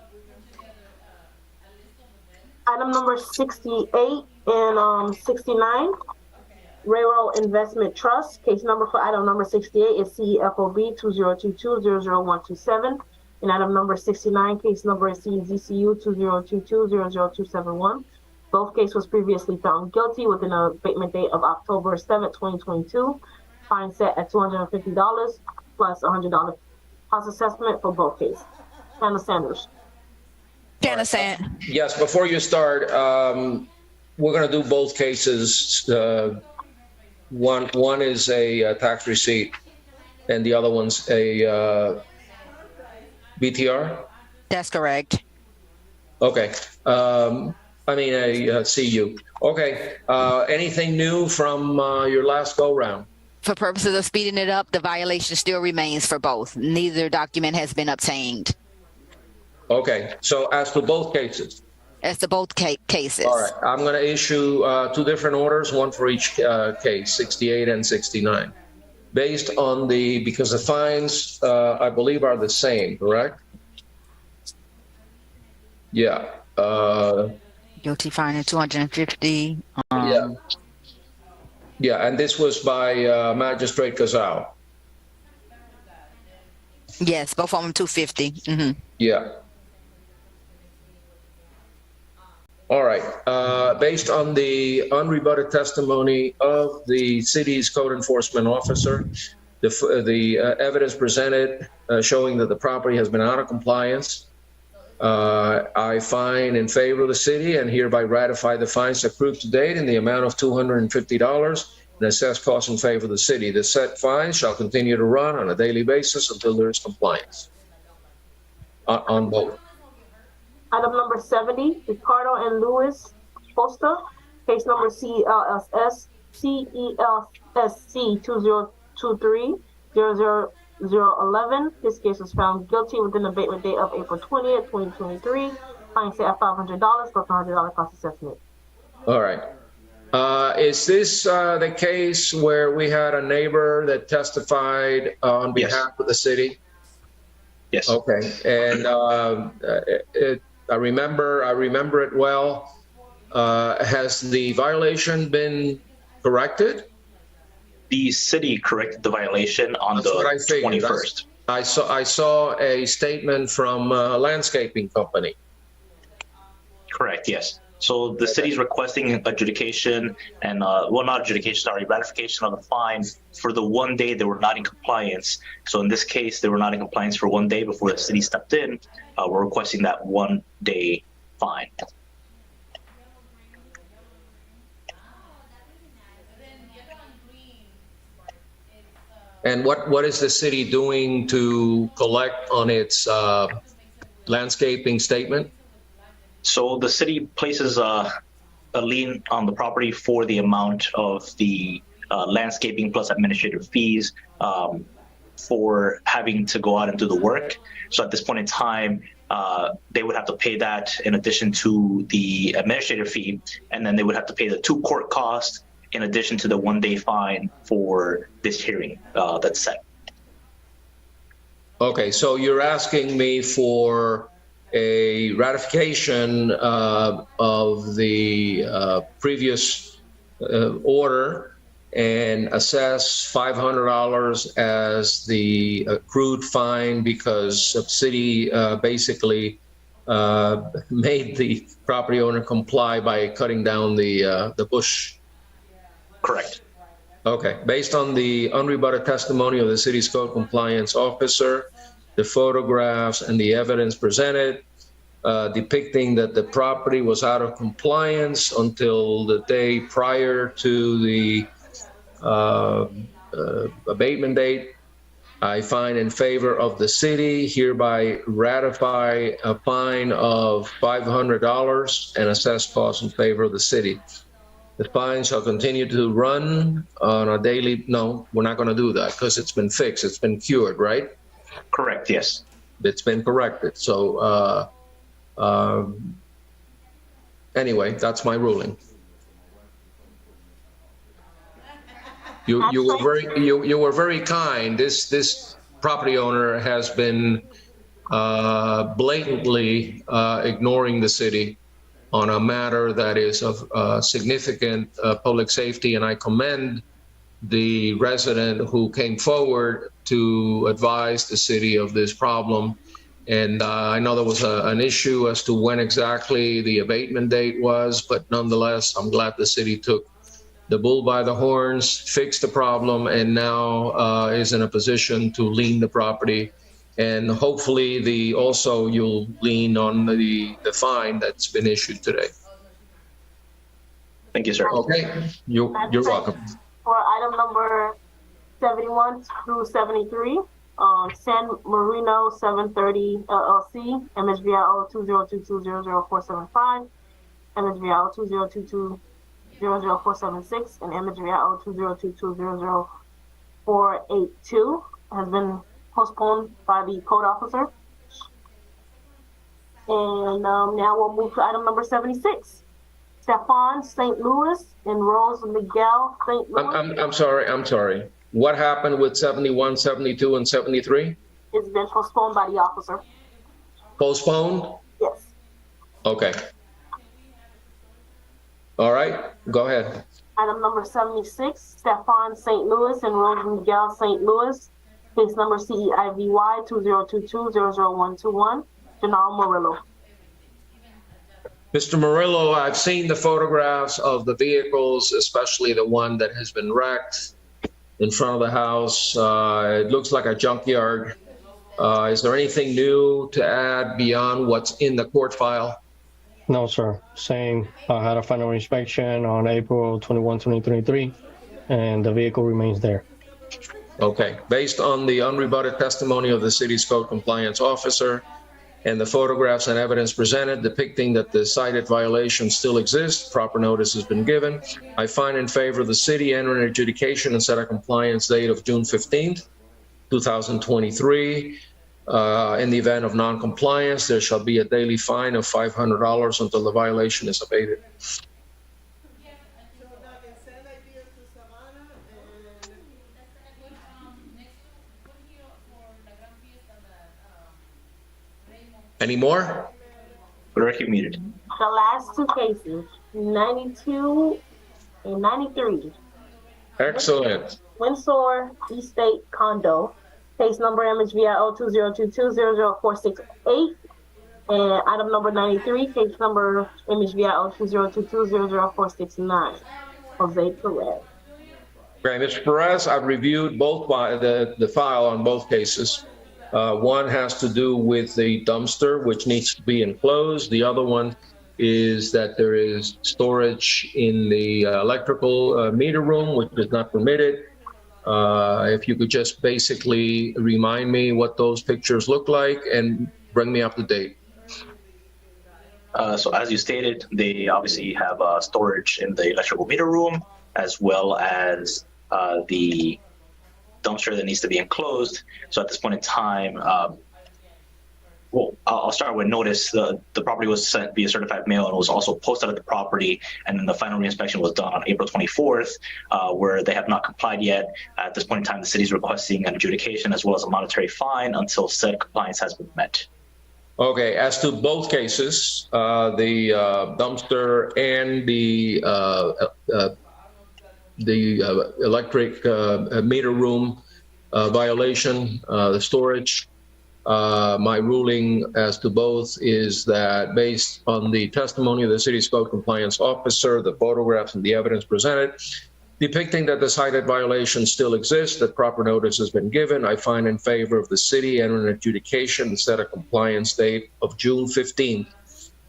Item number 68 and 69, Railroad Investment Trust. Case number for item number 68 is CFOB 2022-00127. And item number 69, case number is CZCU 2022-00271. Both cases was previously found guilty with an abatement date of October 7, 2022. Fine set at $250 plus $100 house assessment for both cases. Hannah Sanders. Yes, before you start, we're going to do both cases. One is a tax receipt, and the other one's a BTR? That's correct. Okay. A CU. Okay. Anything new from your last go-round? For purposes of speeding it up, the violation still remains for both. Neither document has been obtained. Okay. So as to both cases? As to both cases. All right. I'm going to issue two different orders, one for each case, 68 and 69. Based on because the fines, I believe, are the same, correct? Yeah. Guilty fine of $250. Yeah, and this was by Magistrate Casal. Yes, both of them $250. Mm-hmm. Yeah. All right. Based on the unrebutted testimony of the city's code enforcement officer, the evidence presented showing that the property has been out of compliance, I find in favor of the city and hereby ratify the fines accrued to date in the amount of $250 and assess costs in favor of the city. The said fines shall continue to run on a daily basis until there is compliance on both. Item number 70, Ricardo and Louis Posta. Case number CELSC 2023-00011. This case was found guilty with an abatement date of April 20th, 2023. Fine set at $500 plus $100 cost assessment. All right. Is this the case where we had a neighbor that testified on behalf of the city? Yes. Okay. And I remember it well. Has the violation been corrected? The city corrected the violation on the 21st. I saw a statement from a landscaping company. Correct, yes. So the city's requesting adjudication and, not adjudication, sorry, ratification of the fine for the 1 day they were not in compliance. So in this case, they were not in compliance for 1 day before the city stepped in. We're requesting that 1 day fine. And what is the city doing to collect on its landscaping statement? So the city places a lien on the property for the amount of the landscaping plus administrative fees for having to go out and do the work. So at this point in time, they would have to pay that in addition to the administrative fee, and then they would have to pay the 2 court costs in addition to the 1 day fine for this hearing that's set. Okay, so you're asking me for a ratification of the previous order and assess $500 as the accrued fine because the city basically made the property owner comply by cutting down the bush. Correct. Okay, based on the unrebutted testimony of the city's code compliance officer, the photographs and the evidence presented depicting that the property was out of compliance until the day prior to the abatement date, I find in favor of the city, hereby ratify a fine of $500 and assess costs in favor of the city. The fine shall continue to run on a daily, no, we're not going to do that because it's been fixed, it's been cured, right? Correct, yes. It's been corrected. So anyway, that's my ruling. You were very kind. This property owner has been blatantly ignoring the city on a matter that is of significant public safety, and I commend the resident who came forward to advise the city of this problem. And I know there was an issue as to when exactly the abatement date was, but nonetheless, I'm glad the city took the bull by the horns, fixed the problem, and now is in a position to lien the property. And hopefully also you'll lean on the fine that's been issued today. Thank you, sir. Okay, you're welcome. For item number 71 through 73, San Marino 730 LLC, MSVIO 2022000475, MSVIO 2022000476, and MSVIO 2022000482 has been postponed by the code officer. And now we'll move to item number 76. Stefan St. Louis and Rose Miguel St. Louis. I'm sorry. What happened with 71, 72, and 73? It's been postponed by the officer. Postponed? Yes. Okay. All right, go ahead. Item number 76, Stefan St. Louis and Rose Miguel St. Louis. Case number CEIVY 2022-00121, Gennaro Murillo. Mr. Murillo, I've seen the photographs of the vehicles, especially the one that has been wrecked in front of the house. It looks like a junkyard. Is there anything new to add beyond what's in the court file? No, sir. Same. I had a final inspection on April 21, 2023, and the vehicle remains there. Okay. Based on the unrebutted testimony of the city's code compliance officer and the photographs and evidence presented depicting that the cited violation still exists, proper notice has been given. I find in favor of the city enter an adjudication and set a compliance date of June 15th, 2023. In the event of non-compliance, there shall be a daily fine of $500 until the violation is abated. Any more? Directly muted. The last two cases, 92 and 93. Excellent. Windsor Estate Condo, case number MSVIO 2022-00468, and item number 93, case number MSVIO 2022-00469, Jose Perez. Okay, Mr. Perez, I've reviewed both the file on both cases. One has to do with the dumpster, which needs to be enclosed. The other one is that there is storage in the electrical meter room, which is not permitted. If you could just basically remind me what those pictures look like and bring me up to date. So as you stated, they obviously have storage in the electrical meter room, as well as the dumpster that needs to be enclosed. So at this point in time, Well, I'll start with notice. The property was sent via certified mail and was also posted at the property. And then the final reinspection was done on April 24th, where they have not complied yet. At this point in time, the city is requesting an adjudication as well as a monetary fine until said compliance has been met. Okay, as to both cases, the dumpster and the electric meter room violation, the storage, my ruling as to both is that based on the testimony of the city's code compliance officer, the photographs and the evidence presented, depicting that the cited violation still exists, that proper notice has been given, I find in favor of the city and an adjudication to set a compliance date of June 15th.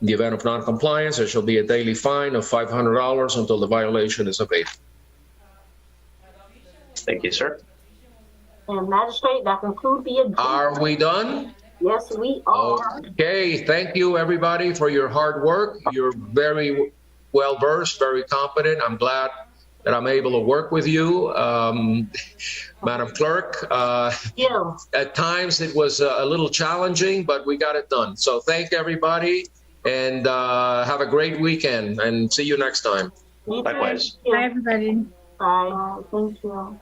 In the event of non-compliance, there shall be a daily fine of $500 until the violation is abated. Thank you, sir. And magistrate, that concludes the agenda. Are we done? Yes, we are. Okay, thank you everybody for your hard work. You're very well versed, very competent. I'm glad that I'm able to work with you. Madam Clerk, at times it was a little challenging, but we got it done. So thank everybody and have a great weekend and see you next time. Likewise. Bye, everybody. Bye. Thank you.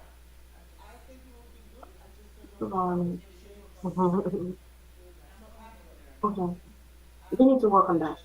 Okay. We need to work on that.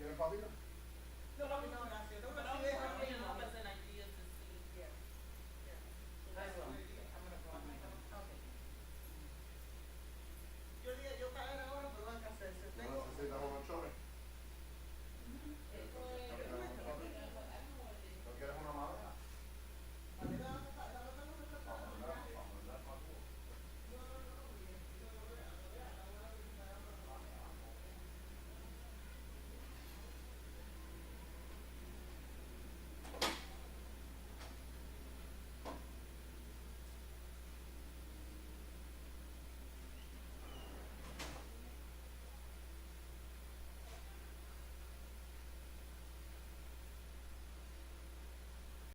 ¿Quieren Paulina?